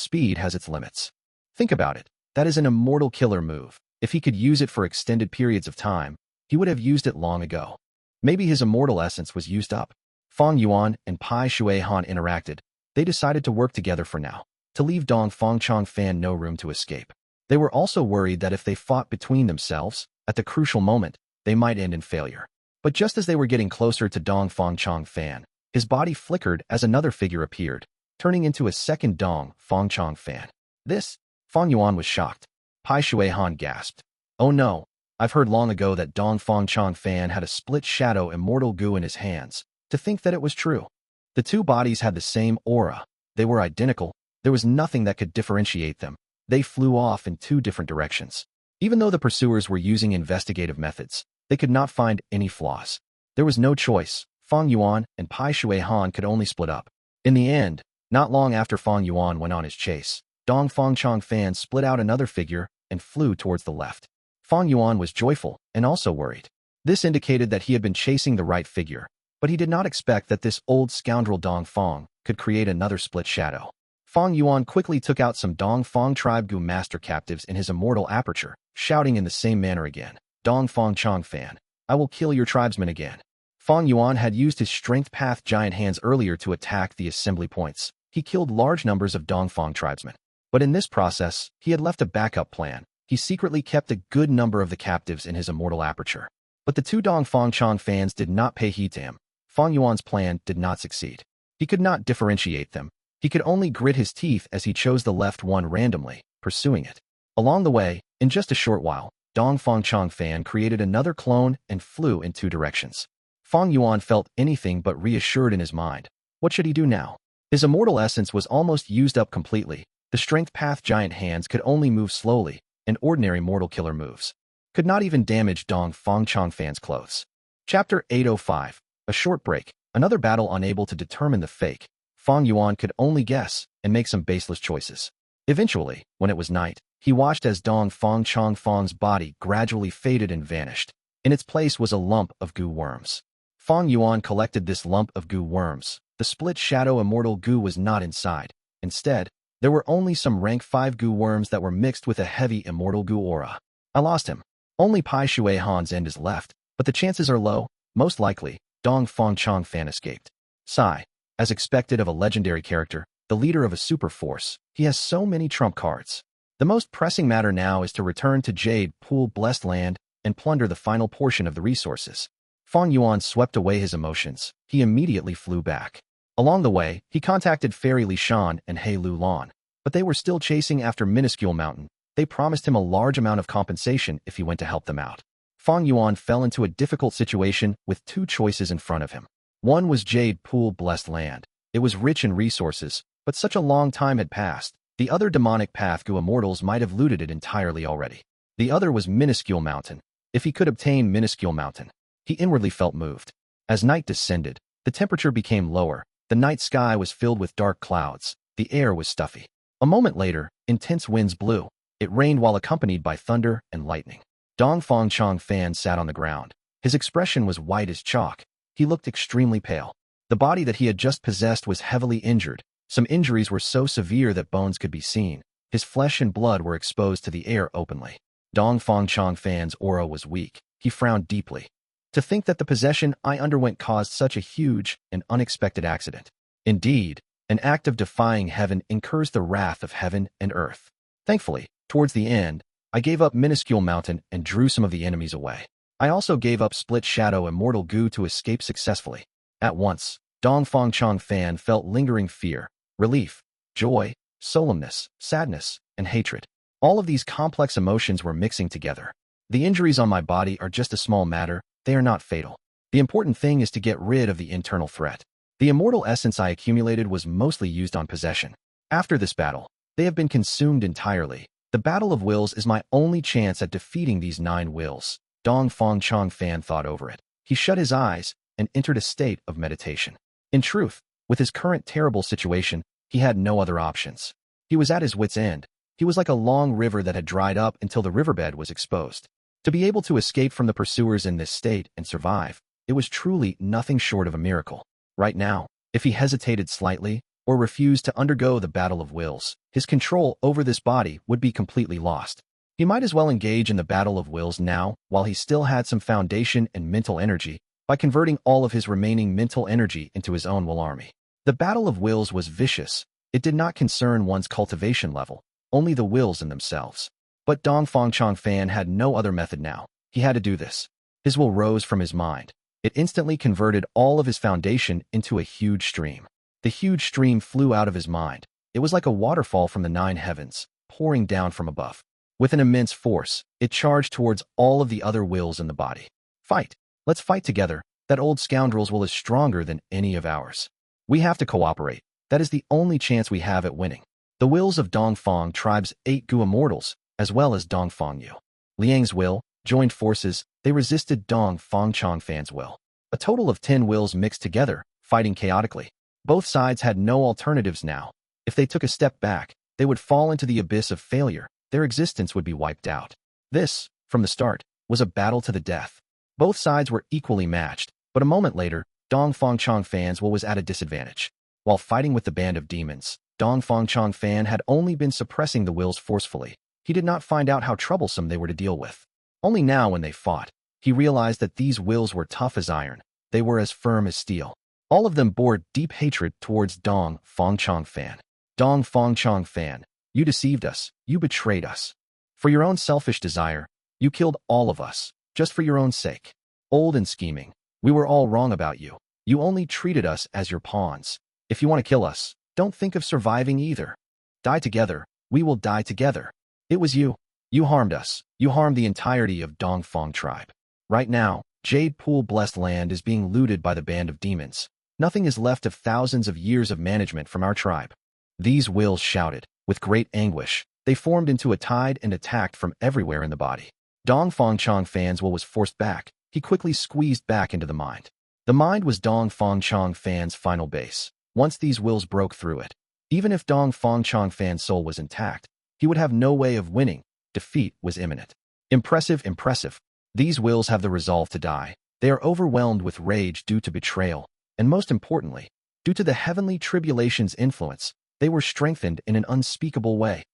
speed has its limits. Think about it. That is an immortal killer move. If he could use it for extended periods of time, he would have used it long ago. Maybe his immortal essence was used up. Fang Yuan and Pai Shui Han interacted. They decided to work together for now, to leave Dong Fang Chang Fan no room to escape. They were also worried that if they fought between themselves, at the crucial moment, they might end in failure. But just as they were getting closer to Dong Fang Chang Fan, his body flickered as another figure appeared, turning into a second Dong Fang Chang Fan. This, Fang Yuan was shocked. Pai Shui Han gasped. Oh no, I've heard long ago that Dong Fang Chang Fan had a split shadow Immortal Gu in his hands. To think that it was true. The two bodies had the same aura. They were identical. There was nothing that could differentiate them. They flew off in two different directions. Even though the pursuers were using investigative methods, they could not find any flaws. There was no choice. Fang Yuan and Pai Shui Han could only split up. In the end, not long after Fang Yuan went on his chase, Dong Fang Chang Fan split out another figure and flew towards the left. Fang Yuan was joyful and also worried. This indicated that he had been chasing the right figure, but he did not expect that this old scoundrel Dong Fang could create another split shadow. Fang Yuan quickly took out some Dong Fang Tribe Gu master captives in his immortal aperture, shouting in the same manner again, Dong Fang Chang Fan, I will kill your tribesmen again. Fang Yuan had used his strength path giant hands earlier to attack the assembly points. He killed large numbers of Dong Fang tribesmen. But in this process, he had left a backup plan. He secretly kept a good number of the captives in his immortal aperture. But the two Dong Fang Chang fans did not pay heed to him. Fang Yuan's plan did not succeed. He could not differentiate them. He could only grit his teeth as he chose the left one randomly, pursuing it. Along the way, in just a short while, Dong Fang Chang Fan created another clone and flew in two directions. Fang Yuan felt anything but reassured in his mind. What should he do now? His immortal essence was almost used up completely. The strength path giant hands could only move slowly, and ordinary mortal killer moves could not even damage Dong Fang Chang Fan's clothes. Chapter 805. A short break. Another battle unable to determine the fake. Fang Yuan could only guess and make some baseless choices. Eventually, when it was night, he watched as Dong Fang Chang Fang's body gradually faded and vanished. In its place was a lump of Gu worms. Fang Yuan collected this lump of Gu worms. The split shadow Immortal Gu was not inside. Instead, there were only some rank 5 Gu worms that were mixed with a heavy Immortal Gu aura. I lost him. Only Pai Shui Han's end is left, but the chances are low. Most likely, Dong Fang Chang Fan escaped. Sigh. As expected of a legendary character, the leader of a super force, he has so many trump cards. The most pressing matter now is to return to Jade Pool Blessed Land and plunder the final portion of the resources. Fang Yuan swept away his emotions. He immediately flew back. Along the way, he contacted Fairy Li Shan and He Lu Lan, but they were still chasing after Minuscule Mountain. They promised him a large amount of compensation if he went to help them out. Fang Yuan fell into a difficult situation with two choices in front of him. One was Jade Pool Blessed Land. It was rich in resources, but such a long time had passed. The other demonic path Gu Immortals might have looted it entirely already. The other was Minuscule Mountain. If he could obtain Minuscule Mountain, he inwardly felt moved. As night descended, the temperature became lower. The night sky was filled with dark clouds. The air was stuffy. A moment later, intense winds blew. It rained while accompanied by thunder and lightning. Dongfang Changfan sat on the ground. His expression was white as chalk. He looked extremely pale. The body that he had just possessed was heavily injured. Some injuries were so severe that bones could be seen. His flesh and blood were exposed to the air openly. Dongfang Changfan's aura was weak. He frowned deeply. To think that the possession I underwent caused such a huge and unexpected accident. Indeed, an act of defying heaven incurs the wrath of heaven and earth. Thankfully, towards the end, I gave up Minuscule Mountain and drew some of the enemies away. I also gave up Split Shadow Immortal Gu to escape successfully. At once, Dongfang Changfan felt lingering fear, relief, joy, solemnness, sadness, and hatred. All of these complex emotions were mixing together. The injuries on my body are just a small matter. They are not fatal. The important thing is to get rid of the internal threat. The immortal essence I accumulated was mostly used on possession. After this battle, they have been consumed entirely. The battle of wills is my only chance at defeating these 9 wills. Dongfang Changfan thought over it. He shut his eyes and entered a state of meditation. In truth, with his current terrible situation, he had no other options. He was at his wit's end. He was like a long river that had dried up until the riverbed was exposed. To be able to escape from the pursuers in this state and survive, it was truly nothing short of a miracle. Right now, if he hesitated slightly or refused to undergo the battle of wills, his control over this body would be completely lost. He might as well engage in the battle of wills now while he still had some foundation and mental energy by converting all of his remaining mental energy into his own will army. The battle of wills was vicious. It did not concern one's cultivation level, only the wills in themselves. But Dongfang Changfan had no other method now. He had to do this. His will rose from his mind. It instantly converted all of his foundation into a huge stream. The huge stream flew out of his mind. It was like a waterfall from the 9 heavens, pouring down from above. With an immense force, it charged towards all of the other wills in the body. Fight! Let's fight together. That old scoundrel's will is stronger than any of ours. We have to cooperate. That is the only chance we have at winning. The wills of Dongfang tribe's 8 Gu Immortals, as well as Dongfang Yu Liang's will, joined forces. They resisted Dongfang Changfan's will. A total of 10 wills mixed together, fighting chaotically. Both sides had no alternatives now. If they took a step back, they would fall into the abyss of failure. Their existence would be wiped out. This, from the start, was a battle to the death. Both sides were equally matched, but a moment later, Dongfang Changfan's will was at a disadvantage. While fighting with the band of demons, Dongfang Changfan had only been suppressing the wills forcefully. He did not find out how troublesome they were to deal with. Only now when they fought, he realized that these wills were tough as iron. They were as firm as steel. All of them bore deep hatred towards Dongfang Changfan. Dongfang Changfan, you deceived us. You betrayed us. For your own selfish desire, you killed all of us, just for your own sake. Old and scheming, we were all wrong about you. You only treated us as your pawns. If you want to kill us, don't think of surviving either. Die together, we will die together. It was you. You harmed us. You harmed the entirety of Dongfang tribe. Right now, Jade Pool Blessed Land is being looted by the band of demons. Nothing is left of thousands of years of management from our tribe. These wills shouted. With great anguish, they formed into a tide and attacked from everywhere in the body. Dongfang Changfan's will was forced back. He quickly squeezed back into the mind. The mind was Dongfang Changfan's final base. Once these wills broke through it, even if Dongfang Changfan's soul was intact, he would have no way of winning. Defeat was imminent. Impressive, impressive. These wills have the resolve to die. They are overwhelmed with rage due to betrayal, and most importantly, due to the heavenly tribulation's influence, they were strengthened in an unspeakable way.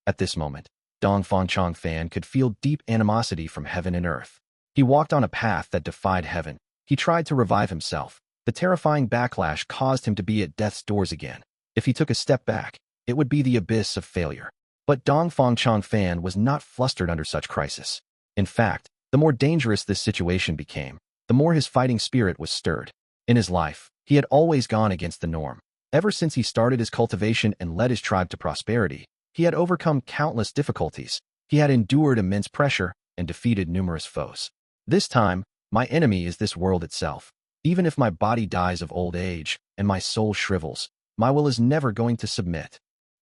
At this moment, Dongfang Changfan could feel deep animosity from heaven and earth. He walked on a path that defied heaven. He tried to revive himself. The terrifying backlash caused him to be at death's doors again. If he took a step back, it would be the abyss of failure. But Dongfang Changfan was not flustered under such crisis. In fact, the more dangerous this situation became, the more his fighting spirit was stirred. In his life, he had always gone against the norm. Ever since he started his cultivation and led his tribe to prosperity, he had overcome countless difficulties. He had endured immense pressure and defeated numerous foes. This time, my enemy is this world itself. Even if my body dies of old age and my soul shrivels, my will is never going to submit.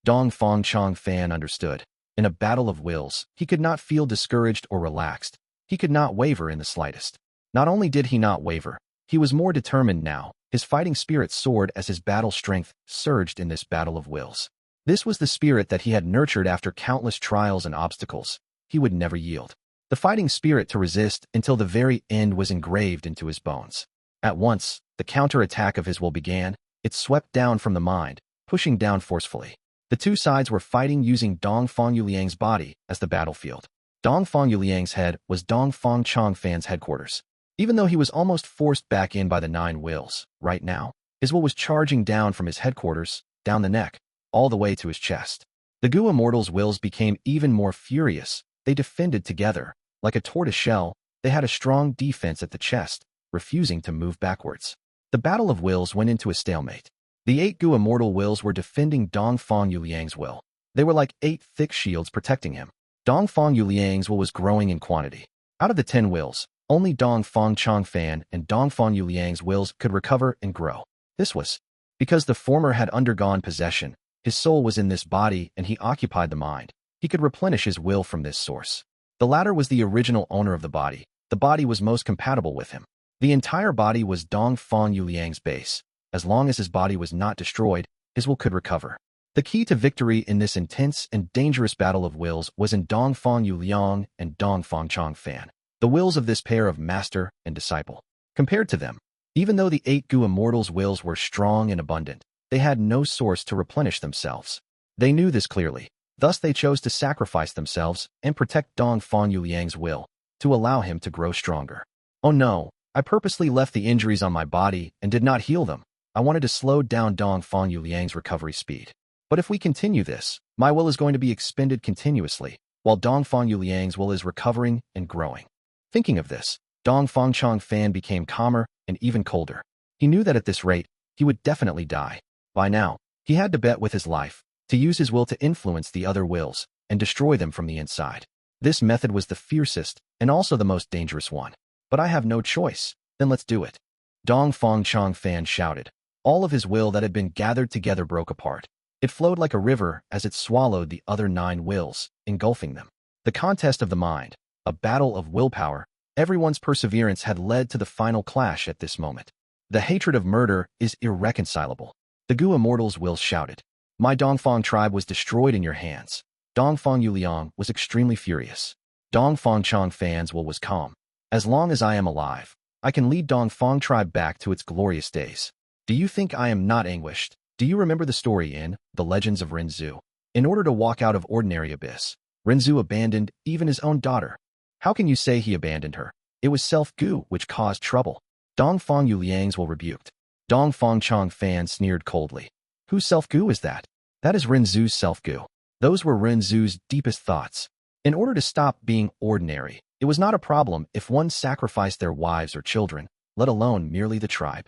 Dongfang Changfan understood. In a battle of wills, he could not feel discouraged or relaxed. He could not waver in the slightest. Not only did he not waver, He was more determined now. His fighting spirit soared as his battle strength surged in this battle of wills. This was the spirit that he had nurtured after countless trials and obstacles. He would never yield. The fighting spirit to resist until the very end was engraved into his bones. At once, the counterattack of his will began. It swept down from the mind, pushing down forcefully. The two sides were fighting using Dong Fang Yuliang's body as the battlefield. Dong Fang Yuliang's head was Dong Fang Chang Fan's headquarters. Even though he was almost forced back in by the 9 wills, right now, his will was charging down from his headquarters, down the neck, all the way to his chest. The Gu Immortals' wills became even more furious. They defended together. Like a tortoise shell, they had a strong defense at the chest, refusing to move backwards. The battle of wills went into a stalemate. The 8 Gu Immortal wills were defending Dong Fang Yuliang's will. They were like 8 thick shields protecting him. Dong Fang Yuliang's will was growing in quantity. Out of the 10 wills, only Dong Fang Chang Fan and Dong Fang Yuliang's wills could recover and grow. This was because the former had undergone possession. His soul was in this body and he occupied the mind. He could replenish his will from this source. The latter was the original owner of the body. The body was most compatible with him. The entire body was Dong Fang Yuliang's base. As long as his body was not destroyed, his will could recover. The key to victory in this intense and dangerous battle of wills was in Dong Fang Yuliang and Dong Fang Chang Fan. The wills of this pair of master and disciple. Compared to them, even though the 8 Gu Immortals' wills were strong and abundant, they had no source to replenish themselves. They knew this clearly. Thus they chose to sacrifice themselves and protect Dong Fang Yuliang's will, to allow him to grow stronger. Oh no, I purposely left the injuries on my body and did not heal them. I wanted to slow down Dong Fang Yuliang's recovery speed. But if we continue this, my will is going to be expended continuously, while Dong Fang Yuliang's will is recovering and growing. Thinking of this, Dong Fang Chang Fan became calmer and even colder. He knew that at this rate, he would definitely die. By now, he had to bet with his life, to use his will to influence the other wills and destroy them from the inside. This method was the fiercest and also the most dangerous one. But I have no choice, then let's do it. Dong Fang Chang Fan shouted. All of his will that had been gathered together broke apart. It flowed like a river as it swallowed the other 9 wills, engulfing them. The contest of the mind, a battle of willpower, everyone's perseverance had led to the final clash at this moment. The hatred of murder is irreconcilable. The Gu Immortals' wills shouted. My Dongfang tribe was destroyed in your hands. Dongfang Yuliang was extremely furious. Dongfang Chang Fan's will was calm. As long as I am alive, I can lead Dongfang tribe back to its glorious days. Do you think I am not anguished? Do you remember the story in The Legends of Zhou? In order to walk out of ordinary abyss, Zhou abandoned even his own daughter. How can you say he abandoned her? It was self-Gu which caused trouble. Dongfang Yuliang's will rebuked. Dongfang Chang Fan sneered coldly. Whose self-Gu is that? That is Zhou's self-Gu. Those were Zhou's deepest thoughts. In order to stop being ordinary, it was not a problem if one sacrificed their wives or children, let alone merely the tribe.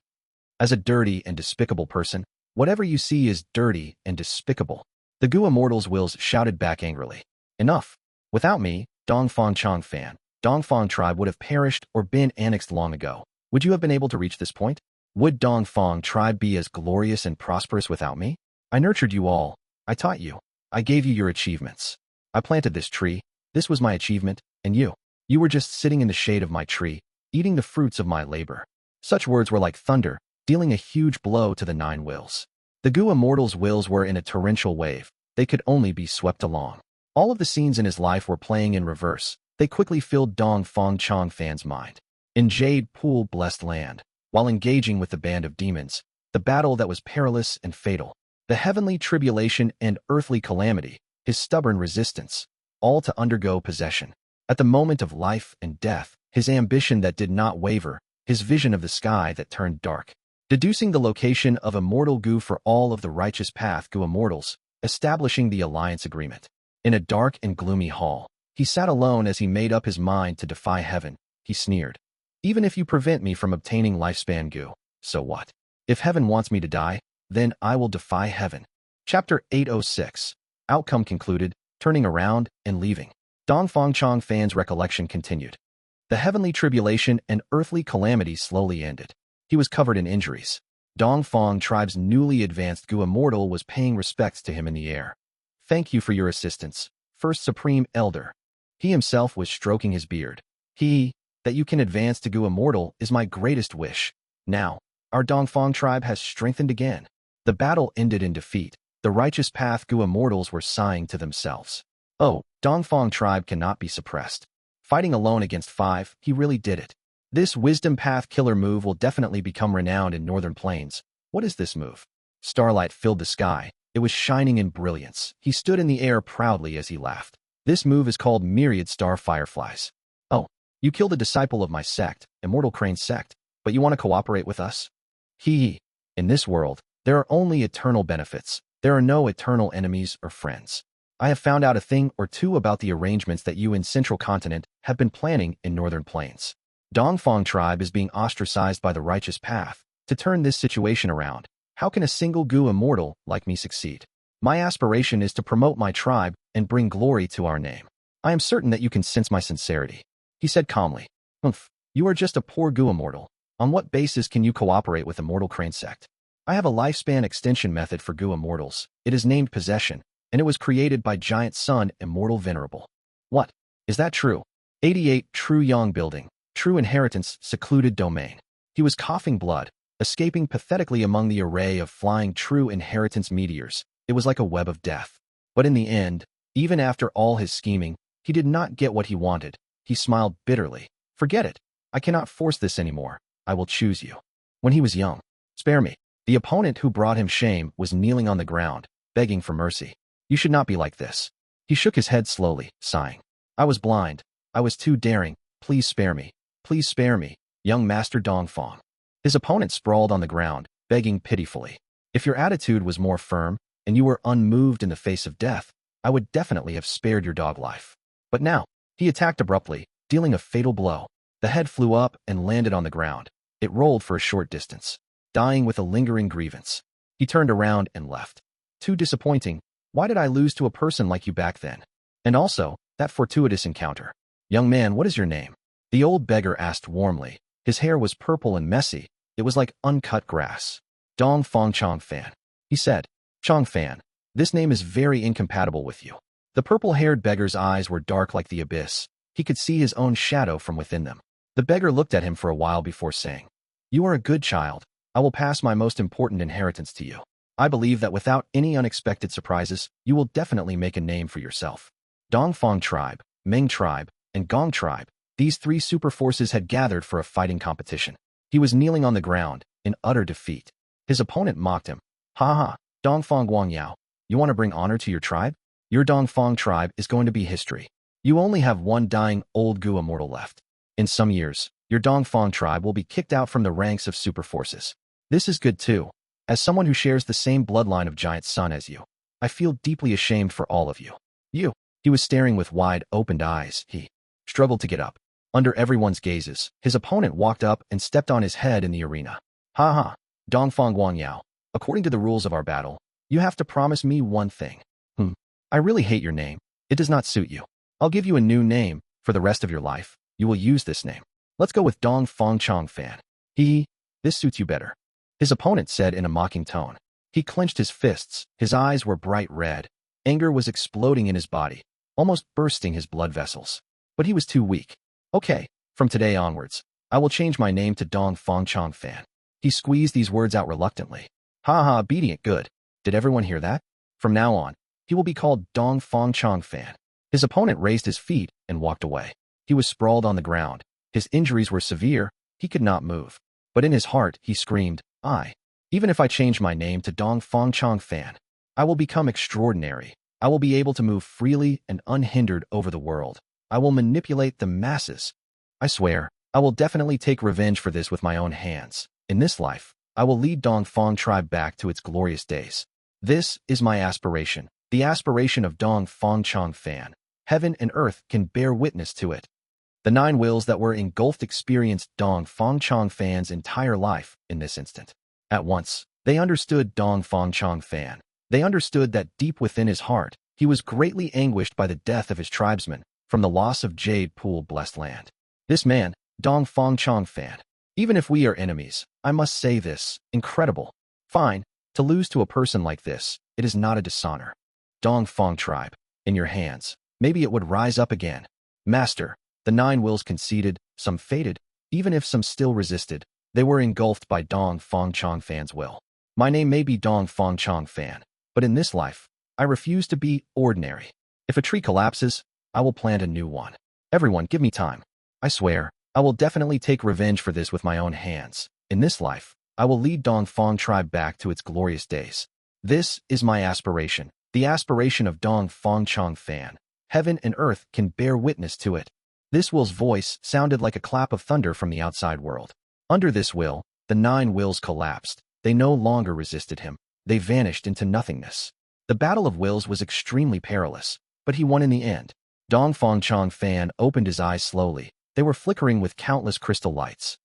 As a dirty and despicable person, whatever you see is dirty and despicable. The Gu Immortals' wills shouted back angrily. Enough. Without me, Dongfang Chang Fan, Dongfang tribe would have perished or been annexed long ago. Would you have been able to reach this point? Would Dongfang tribe be as glorious and prosperous without me? I nurtured you all. I taught you. I gave you your achievements. I planted this tree. This was my achievement, and you. You were just sitting in the shade of my tree, eating the fruits of my labor. Such words were like thunder, dealing a huge blow to the 9 wills. The Gu Immortals' wills were in a torrential wave. They could only be swept along. All of the scenes in his life were playing in reverse. They quickly filled Dongfang Chang Fan's mind. In Jade Pool Blessed Land, while engaging with the band of demons, the battle that was perilous and fatal, the heavenly tribulation and earthly calamity, his stubborn resistance, all to undergo possession. At the moment of life and death, his ambition that did not waver, his vision of the sky that turned dark. Deducing the location of Immortal Gu for all of the righteous path Gu Immortals, establishing the alliance agreement. In a dark and gloomy hall, he sat alone as he made up his mind to defy heaven. He sneered. Even if you prevent me from obtaining lifespan Gu, so what? If heaven wants me to die, then I will defy heaven. Chapter 806. Outcome concluded, turning around and leaving. Dongfang Chang Fan's recollection continued. The heavenly tribulation and earthly calamity slowly ended. He was covered in injuries. Dongfang tribe's newly advanced Gu Immortal was paying respects to him in the air. Thank you for your assistance, First Supreme Elder. He himself was stroking his beard. That you can advance to Gu Immortal is my greatest wish. Now, our Dongfang tribe has strengthened again. The battle ended in defeat. The righteous path Gu Immortals were sighing to themselves. Oh, Dongfang tribe cannot be suppressed. Fighting alone against 5, he really did it. This wisdom path killer move will definitely become renowned in Northern Plains. What is this move? Starlight filled the sky. It was shining in brilliance. He stood in the air proudly as he laughed. This move is called Myriad Star Fireflies. Oh, you killed a disciple of my sect, Immortal Crane's sect, but you want to cooperate with us? Hee. In this world, there are only eternal benefits. There are no eternal enemies or friends. I have found out a thing or two about the arrangements that you in Central Continent have been planning in Northern Plains. Dongfang tribe is being ostracized by the righteous path. To turn this situation around, how can a single Gu Immortal like me succeed? My aspiration is to promote my tribe and bring glory to our name. I am certain that you can sense my sincerity. He said calmly. You are just a poor Gu Immortal. On what basis can you cooperate with Immortal Crane sect? I have a lifespan extension method for Gu Immortals. It is named Possession, and it was created by Giant Sun Immortal Venerable. What? Is that true? 88 True Yang Building. True Inheritance, Secluded Domain. He was coughing blood, escaping pathetically among the array of flying True Inheritance meteors. It was like a web of death. But in the end, even after all his scheming, he did not get what he wanted. He smiled bitterly. Forget it. I cannot force this anymore. I will choose you. When he was young, spare me. The opponent who brought him shame was kneeling on the ground, begging for mercy. You should not be like this. He shook his head slowly, sighing. I was blind. I was too daring. Please spare me. Please spare me, young Master Dongfang. His opponent sprawled on the ground, begging pitifully. If your attitude was more firm, and you were unmoved in the face of death, I would definitely have spared your dog life. But now, he attacked abruptly, dealing a fatal blow. The head flew up and landed on the ground. It rolled for a short distance, dying with a lingering grievance. He turned around and left. Too disappointing. Why did I lose to a person like you back then? And also, that fortuitous encounter. Young man, what is your name? The old beggar asked warmly. His hair was purple and messy. It was like uncut grass. Dongfang Chang Fan. He said. Chang Fan, this name is very incompatible with you. The purple-haired beggar's eyes were dark like the abyss. He could see his own shadow from within them. The beggar looked at him for a while before saying, You are a good child. I will pass my most important inheritance to you. I believe that without any unexpected surprises, you will definitely make a name for yourself. Dongfang tribe, Ming tribe, and Gong tribe, these 3 super forces had gathered for a fighting competition. He was kneeling on the ground, in utter defeat. His opponent mocked him. Ha ha, Dongfang Guangyao, you want to bring honor to your tribe? Your Dongfang tribe is going to be history. You only have one dying old Gu Immortal left. In some years, your Dongfang tribe will be kicked out from the ranks of super forces. This is good too. As someone who shares the same bloodline of Giant Sun as you, I feel deeply ashamed for all of you. He was staring with wide-opened eyes. He struggled to get up. Under everyone's gazes, his opponent walked up and stepped on his head in the arena. Ha ha, Dongfang Guangyao, according to the rules of our battle, you have to promise me one thing. I really hate your name. It does not suit you. I'll give you a new name. For the rest of your life, you will use this name. Let's go with Dongfang Chang Fan. This suits you better. His opponent said in a mocking tone. He clenched his fists. His eyes were bright red. Anger was exploding in his body, almost bursting his blood vessels. But he was too weak. Okay, from today onwards, I will change my name to Dongfang Chang Fan. He squeezed these words out reluctantly. Ha ha, obedient, good. Did everyone hear that? From now on, he will be called Dongfang Chang Fan. His opponent raised his feet and walked away. He was sprawled on the ground. His injuries were severe. He could not move. But in his heart, he screamed, Even if I change my name to Dongfang Chang Fan, I will become extraordinary. I will be able to move freely and unhindered over the world. I will manipulate the masses. I swear, I will definitely take revenge for this with my own hands. In this life, I will lead Dongfang tribe back to its glorious days. This is my aspiration, the aspiration of Dongfang Chang Fan. Heaven and earth can bear witness to it. The 9 wills that were engulfed experienced Dongfang Chang Fan's entire life in this instant. At once, they understood Dongfang Chang Fan. They understood that deep within his heart, he was greatly anguished by the death of his tribesmen from the loss of Jade Pool blessed land. This man, Dongfang Chang Fan. Even if we are enemies, I must say this, incredible. Fine, to lose to a person like this, it is not a dishonor. Dongfang tribe, in your hands. Maybe it would rise up again. Master, the 9 wills conceded, some faded, even if some still resisted. They were engulfed by Dong Fang Chong Fan's will. My name may be Dong Fang Chong Fan, but in this life, I refuse to be ordinary. If a tree collapses, I will plant a new one. Everyone, give me time. I swear, I will definitely take revenge for this with my own hands. In this life, I will lead Dong Fang tribe back to its glorious days. This is my aspiration, the aspiration of Dong Fang Chong Fan. Heaven and earth can bear witness to it. This will's voice sounded like a clap of thunder from the outside world. Under this will, the 9 wills collapsed. They no longer resisted him. They vanished into nothingness. The battle of wills was extremely perilous, but he won in the end. Dong Fang Chong Fan opened his eyes slowly. They were flickering with countless crystal lights.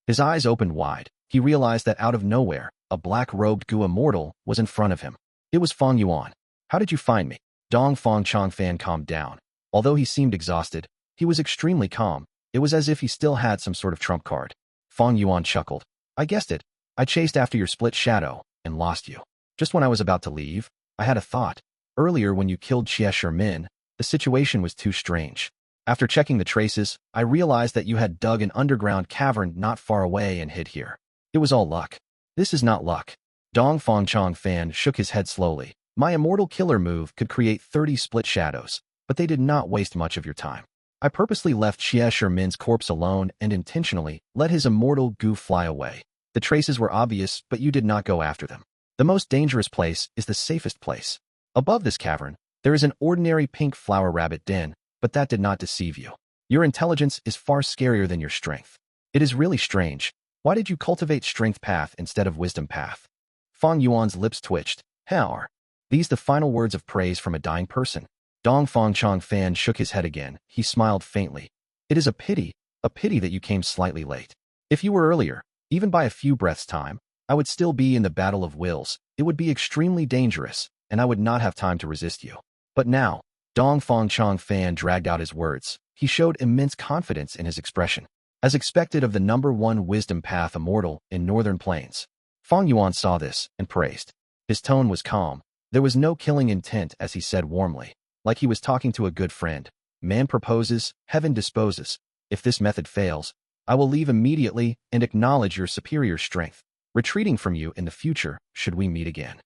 His eyes opened wide. He realized that out of nowhere, a black-robed Gu Immortal was in front of him. It was Fang Yuan. How did you find me? Dong Fang Chong Fan calmed down. Although he seemed exhausted, he was extremely calm. It was as if he still had some sort of trump card. Fang Yuan chuckled. I guessed it. I chased after your split shadow and lost you. Just when I was about to leave, I had a thought. Earlier when you killed Xie Min, the situation was too strange. After checking the traces, I realized that you had dug an underground cavern not far away and hid here. It was all luck. This is not luck. Dong Fang Chong Fan shook his head slowly. My immortal killer move could create 30 split shadows, but they did not waste much of your time. I purposely left Xie Min's corpse alone and intentionally let his immortal Gu fly away. The traces were obvious, but you did not go after them. The most dangerous place is the safest place. Above this cavern, there is an ordinary pink flower rabbit den, but that did not deceive you. Your intelligence is far scarier than your strength. It is really strange. Why did you cultivate strength path instead of wisdom path? Fang Yuan's lips twitched. How are these the final words of praise from a dying person? Dong Fang Chong Fan shook his head again. He smiled faintly. It is a pity that you came slightly late. If you were earlier, even by a few breaths' time, I would still be in the battle of wills. It would be extremely dangerous, and I would not have time to resist you. But now, Dong Fang Chong Fan dragged out his words. He showed immense confidence in his expression. As expected of the #1 wisdom path immortal in Northern Plains. Fang Yuan saw this and praised. His tone was calm. There was no killing intent as he said warmly, like he was talking to a good friend. Man proposes, heaven disposes. If this method fails, I will leave immediately and acknowledge your superior strength, retreating from you in the future should we meet again.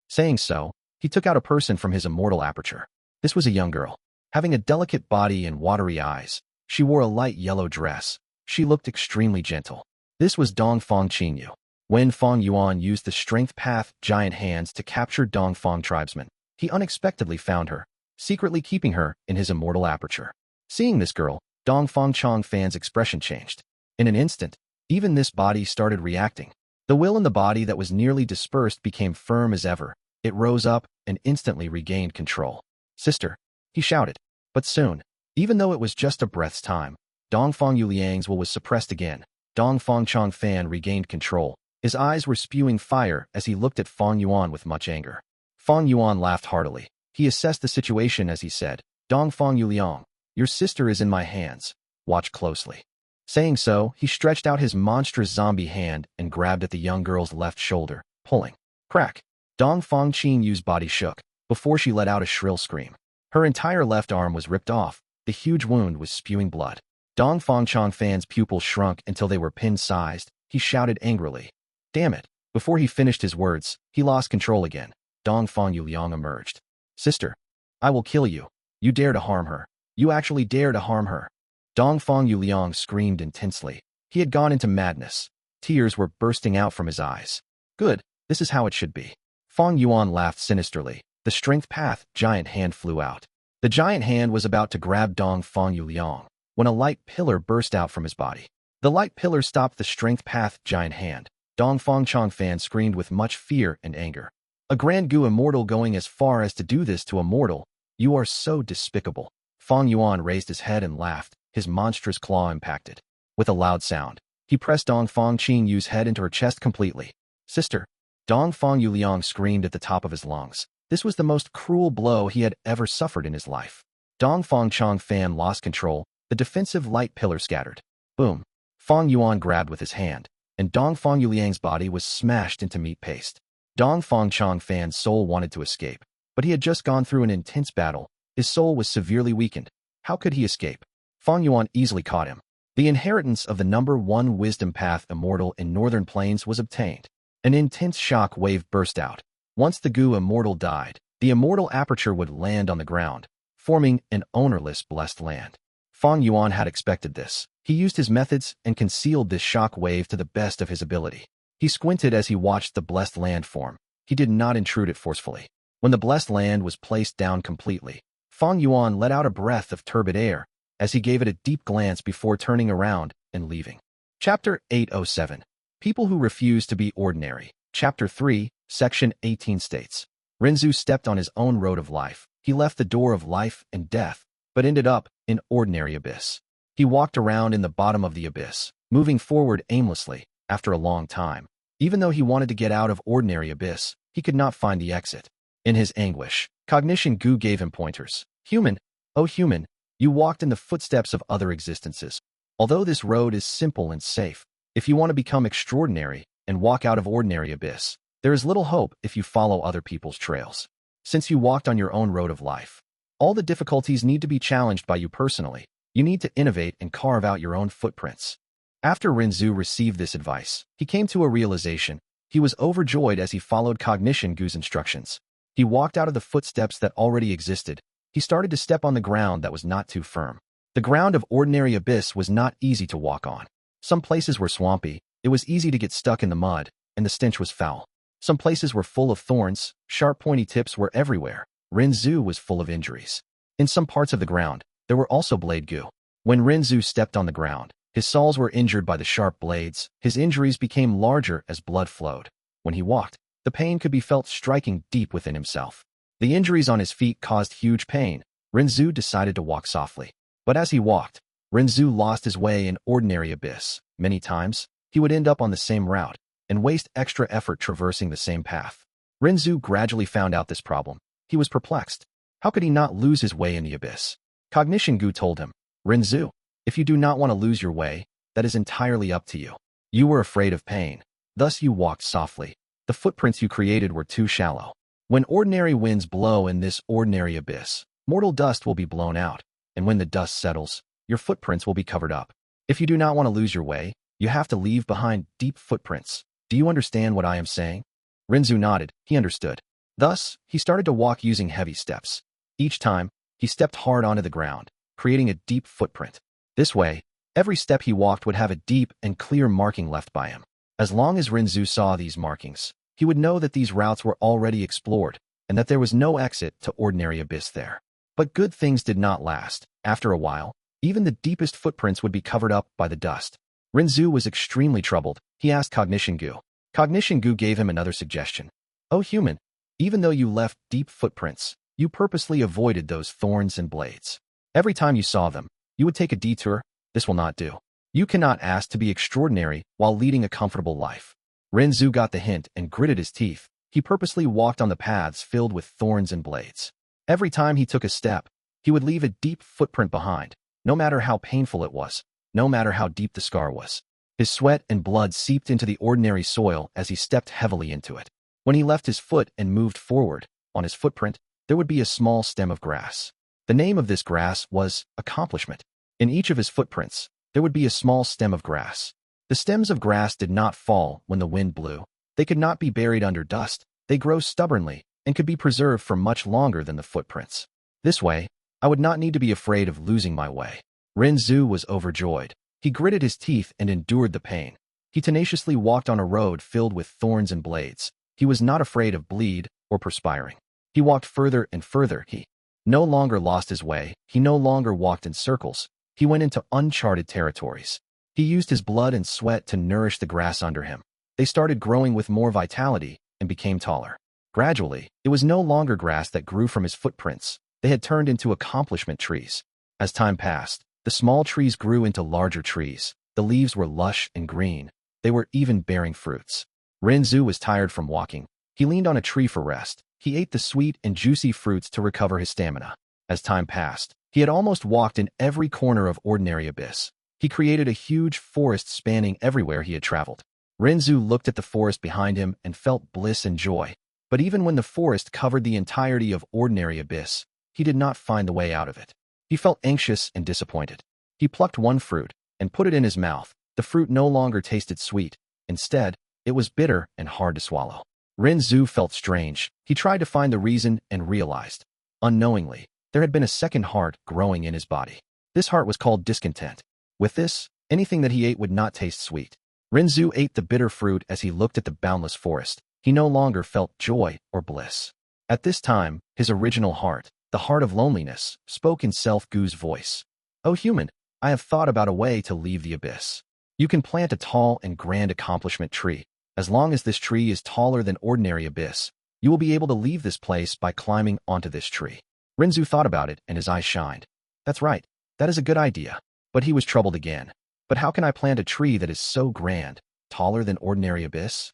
Saying so, he took out a person from his immortal aperture. This was a young girl, having a delicate body and watery eyes. She wore a light yellow dress. She looked extremely gentle. This was Dong Fang Qingyu. When Fang Yuan used the strength path giant hands to capture Dong Fang tribesmen, he unexpectedly found her, secretly keeping her in his immortal aperture. Seeing this girl, Dong Fang Chong Fan's expression changed. In an instant, even this body started reacting. The will in the body that was nearly dispersed became firm as ever. It rose up and instantly regained control. Sister, he shouted. But soon, even though it was just a breath's time, Dong Fang Yuliang's will was suppressed again. Dong Fang Chong Fan regained control. His eyes were spewing fire as he looked at Fang Yuan with much anger. Fang Yuan laughed heartily. He assessed the situation as he said, Dong Fang Yuliang, your sister is in my hands. Watch closely. Saying so, he stretched out his monstrous zombie hand and grabbed at the young girl's left shoulder, pulling. Crack! Dong Fang Qinyu's body shook, before she let out a shrill scream. Her entire left arm was ripped off. The huge wound was spewing blood. Dong Fang Chong Fan's pupils shrunk until they were pin-sized. He shouted angrily. Damn it! Before he finished his words, he lost control again. Dong Fang Yuliang emerged. Sister, I will kill you. You dare to harm her. You actually dare to harm her. Dong Fang Yuliang screamed intensely. He had gone into madness. Tears were bursting out from his eyes. Good, this is how it should be. Fang Yuan laughed sinisterly. The strength path giant hand flew out. The giant hand was about to grab Dong Fang Yuliang when a light pillar burst out from his body. The light pillar stopped the strength path giant hand. Dong Fang Chong Fan screamed with much fear and anger. A Grand Gu Immortal going as far as to do this to a mortal? You are so despicable. Fang Yuan raised his head and laughed, his monstrous claw impacted. With a loud sound, he pressed Dong Fang Qinyu's head into her chest completely. Sister! Dong Fang Yuliang screamed at the top of his lungs. This was the most cruel blow he had ever suffered in his life. Dong Fang Chong Fan lost control. The defensive light pillar scattered. Boom! Fang Yuan grabbed with his hand, and Dong Fang Yuliang's body was smashed into meat paste. Dong Fang Chong Fan's soul wanted to escape, but he had just gone through an intense battle. His soul was severely weakened. How could he escape? Fang Yuan easily caught him. The inheritance of the #1 wisdom path Immortal in Northern Plains was obtained. An intense shock wave burst out. Once the Gu Immortal died, the Immortal aperture would land on the ground, forming an ownerless blessed land. Fang Yuan had expected this. He used his methods and concealed this shock wave to the best of his ability. He squinted as he watched the blessed land form. He did not intrude it forcefully. When the blessed land was placed down completely, Fang Yuan let out a breath of turbid air as he gave it a deep glance before turning around and leaving. Chapter 807. People who refuse to be ordinary. Chapter 3, Section 18 states. Zhou stepped on his own road of life. He left the door of life and death, but ended up in ordinary abyss. He walked around in the bottom of the abyss, moving forward aimlessly after a long time. Even though he wanted to get out of ordinary abyss, he could not find the exit. In his anguish, Commotion Gu gave him pointers. Human, oh human, you walked in the footsteps of other existences. Although this road is simple and safe, if you want to become extraordinary and walk out of ordinary abyss, there is little hope if you follow other people's trails. Since you walked on your own road of life, all the difficulties need to be challenged by you personally. You need to innovate and carve out your own footprints. After Zhou received this advice, he came to a realization. He was overjoyed as he followed Commotion Gu's instructions. He walked out of the footsteps that already existed. He started to step on the ground that was not too firm. The ground of ordinary abyss was not easy to walk on. Some places were swampy. It was easy to get stuck in the mud, and the stench was foul. Some places were full of thorns. Sharp pointy tips were everywhere. Zhou was full of injuries. In some parts of the ground, there were also blade Gu. When Zhou stepped on the ground, his soles were injured by the sharp blades. His injuries became larger as blood flowed. When he walked, the pain could be felt striking deep within himself. The injuries on his feet caused huge pain. Zhou decided to walk softly. But as he walked, Zhou lost his way in ordinary abyss. Many times, he would end up on the same route and waste extra effort traversing the same path. Zhou gradually found out this problem. He was perplexed. How could he not lose his way in the abyss? Commotion Gu told him, Zhou, if you do not want to lose your way, that is entirely up to you. You were afraid of pain. Thus you walked softly. The footprints you created were too shallow. When ordinary winds blow in this ordinary abyss, mortal dust will be blown out, and when the dust settles, your footprints will be covered up. If you do not want to lose your way, you have to leave behind deep footprints. Do you understand what I am saying? Zhou nodded. He understood. Thus, he started to walk using heavy steps. Each time, he stepped hard onto the ground, creating a deep footprint. This way, every step he walked would have a deep and clear marking left by him. As long as Zhou saw these markings, he would know that these routes were already explored and that there was no exit to ordinary abyss there. But good things did not last. After a while, even the deepest footprints would be covered up by the dust. Zhou was extremely troubled. He asked Commotion Gu. Commotion Gu gave him another suggestion. Oh human, even though you left deep footprints, you purposely avoided those thorns and blades. Every time you saw them, you would take a detour. This will not do. You cannot ask to be extraordinary while leading a comfortable life. Zhou got the hint and gritted his teeth. He purposely walked on the paths filled with thorns and blades. Every time he took a step, he would leave a deep footprint behind, no matter how painful it was, no matter how deep the scar was. His sweat and blood seeped into the ordinary soil as he stepped heavily into it. When he left his foot and moved forward, on his footprint, there would be a small stem of grass. The name of this grass was accomplishment. In each of his footprints, there would be a small stem of grass. The stems of grass did not fall when the wind blew. They could not be buried under dust. They grow stubbornly and could be preserved for much longer than the footprints. This way, I would not need to be afraid of losing my way. Zhou was overjoyed. He gritted his teeth and endured the pain. He tenaciously walked on a road filled with thorns and blades. He was not afraid of bleed or perspiring. He walked further and further. He no longer lost his way. He no longer walked in circles. He went into uncharted territories. He used his blood and sweat to nourish the grass under him. They started growing with more vitality and became taller. Gradually, it was no longer grass that grew from his footprints. They had turned into accomplishment trees. As time passed, the small trees grew into larger trees. The leaves were lush and green. They were even bearing fruits. Zhou was tired from walking. He leaned on a tree for rest. He ate the sweet and juicy fruits to recover his stamina. As time passed, he had almost walked in every corner of ordinary abyss. He created a huge forest spanning everywhere he had traveled. Zhou looked at the forest behind him and felt bliss and joy. But even when the forest covered the entirety of ordinary abyss, he did not find the way out of it. He felt anxious and disappointed. He plucked one fruit. and put it in his mouth. The fruit no longer tasted sweet. Instead, it was bitter and hard to swallow. Zhou felt strange. He tried to find the reason and realized, unknowingly, there had been a second heart growing in his body. This heart was called discontent. With this, anything that he ate would not taste sweet. Zhou ate the bitter fruit as he looked at the boundless forest. He no longer felt joy or bliss. At this time, his original heart, the heart of loneliness, spoke in Gu's voice. "O human, I have thought about a way to leave the abyss. You can plant a tall and grand accomplishment tree. As long as this tree is taller than ordinary abyss, you will be able to leave this place by climbing onto this tree." Zhou thought about it and his eyes shined. "That's right. That is a good idea." But he was troubled again. "But how can I plant a tree that is so grand, taller than ordinary abyss?"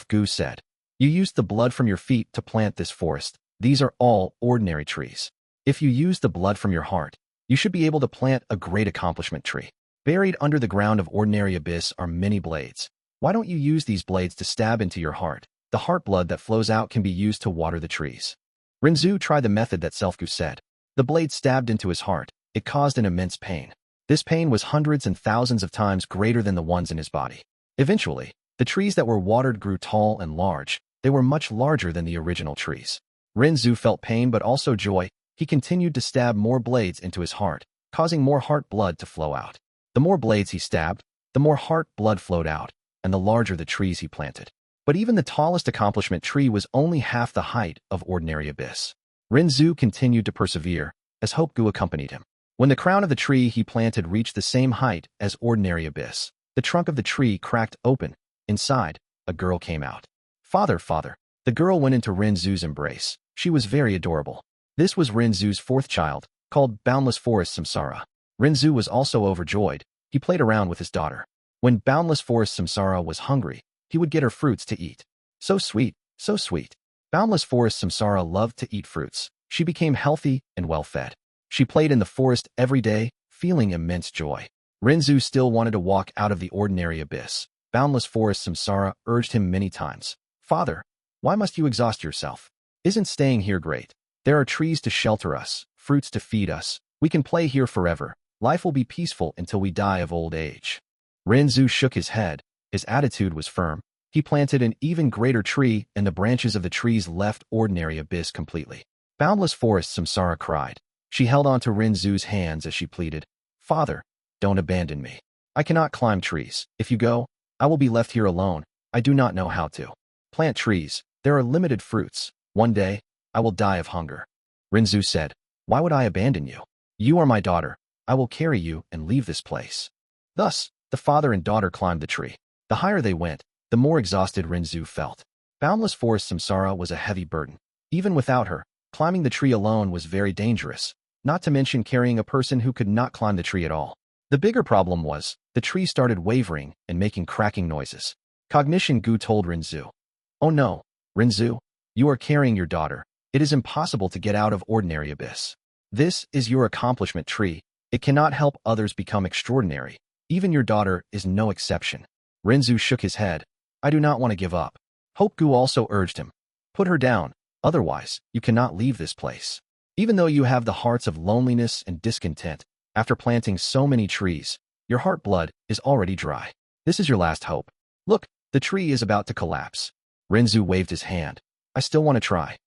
Gu said, "You used the blood from your feet to plant this forest. These are all ordinary trees. If you use the blood from your heart, you should be able to plant a great accomplishment tree. Buried under the ground of ordinary abyss are many blades. Why don't you use these blades to stab into your heart? The heart blood that flows out can be used to water the trees." Zhou tried the method that Gu said. The blade stabbed into his heart. It caused an immense pain. This pain was hundreds and thousands of times greater than the ones in his body. Eventually, the trees that were watered grew tall and large. They were much larger than the original trees. Zhou felt pain but also joy. He continued to stab more blades into his heart, causing more heart blood to flow out. The more blades he stabbed, the more heart blood flowed out, and the larger the trees he planted. But even the tallest accomplishment tree was only half the height of ordinary abyss. Zhou continued to persevere, as Gu accompanied him. When the crown of the tree he planted reached the same height as ordinary abyss, the trunk of the tree cracked open. Inside, a girl came out. "Father, father." The girl went into Zhou's embrace. She was very adorable. This was Zhou's fourth child, called Boundless Forest Samsara. Zhou was also overjoyed. He played around with his daughter. When Boundless Forest Samsara was hungry, he would get her fruits to eat. So sweet, so sweet. Boundless Forest Samsara loved to eat fruits. She became healthy and well-fed. She played in the forest every day, feeling immense joy. Zhou still wanted to walk out of the ordinary abyss. Boundless Forest Samsara urged him many times. "Father, why must you exhaust yourself? Isn't staying here great? There are trees to shelter us, fruits to feed us. We can play here forever. Life will be peaceful until we die of old age." Zhou shook his head. His attitude was firm. He planted an even greater tree, and the branches of the trees left ordinary abyss completely. Boundless Forest Samsara cried. She held on to Zhou's hands as she pleaded, "Father, don't abandon me. I cannot climb trees. If you go, I will be left here alone. I do not know how to plant trees. There are limited fruits. One day, I will die of hunger." Zhou said, "Why would I abandon you? You are my daughter. I will carry you and leave this place." Thus, the father and daughter climbed the tree. The higher they went, the more exhausted Zhou felt. Boundless Forest Samsara was a heavy burden. Even without her, climbing the tree alone was very dangerous, not to mention carrying a person who could not climb the tree at all. The bigger problem was, the tree started wavering and making cracking noises. Commotion Gu told Zhou, "Oh no, Zhou, you are carrying your daughter. It is impossible to get out of ordinary abyss. This is your accomplishment tree. It cannot help others become extraordinary. Even your daughter is no exception." Zhou shook his head. "I do not want to give up." Gu also urged him, "Put her down, otherwise, you cannot leave this place. Even though you have the hearts of loneliness and discontent, after planting so many trees, your heart blood is already dry. This is your last hope. Look, the tree is about to collapse." Zhou waved his hand. "I still want to try."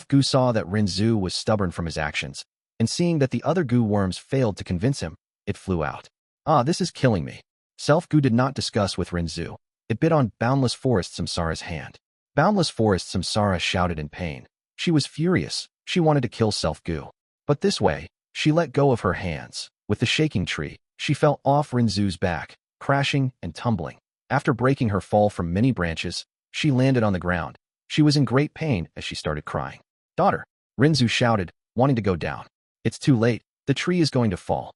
Gu saw that Zhou was stubborn from his actions, and seeing that the other Gu worms failed to convince him, it flew out. "Ah, this is killing me." Gu did not discuss with Zhou. It bit on Boundless Forest Samsara's hand. Boundless Forest Samsara shouted in pain. She was furious. She wanted to kill Gu. But this way, she let go of her hands. With the shaking tree, she fell off Zhou's back, crashing and tumbling. After breaking her fall from many branches, she landed on the ground. She was in great pain as she started crying. "Daughter," Zhou shouted, wanting to go down. "It's too late. The tree is going to fall."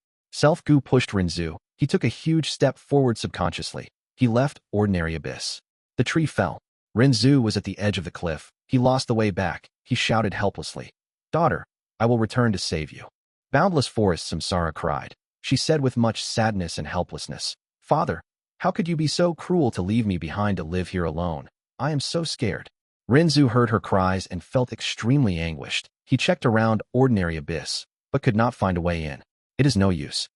Gu pushed Zhou. He took a huge step forward subconsciously. He left ordinary abyss. The tree fell. Zhou was at the edge of the cliff. He lost the way back. He shouted helplessly, "Daughter, I will return to save you." Boundless Forest Samsara cried. She said with much sadness and helplessness, "Father, how could you be so cruel to leave me behind to live here alone? I am so scared." Zhou heard her cries and felt extremely anguished. He checked around ordinary abyss, but could not find a way in. "It is no use."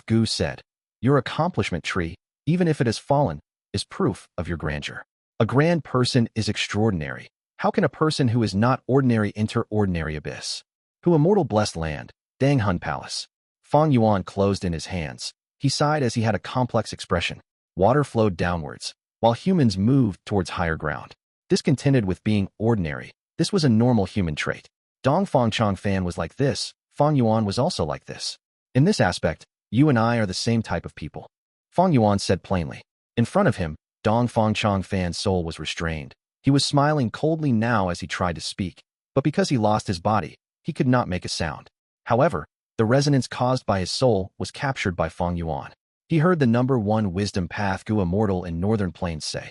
Gu said, Your accomplishment tree, even if it has fallen, is proof of your grandeur. A grand person is extraordinary. How can a person who is not ordinary enter ordinary abyss? Who immortal blessed land, Dang Hun Palace. Fang Yuan closed in his hands. He sighed as he had a complex expression. Water flowed downwards, while humans moved towards higher ground. Discontented with being ordinary, this was a normal human trait. Dong Fang Chong Fan was like this, Fang Yuan was also like this. In this aspect, you and I are the same type of people. Fang Yuan said plainly. In front of him, Dong Fang Chong Fan's soul was restrained. He was smiling coldly now as he tried to speak, but because he lost his body, he could not make a sound. However, the resonance caused by his soul was captured by Fang Yuan. He heard the number 1 wisdom path Gu Immortal in Northern Plains say,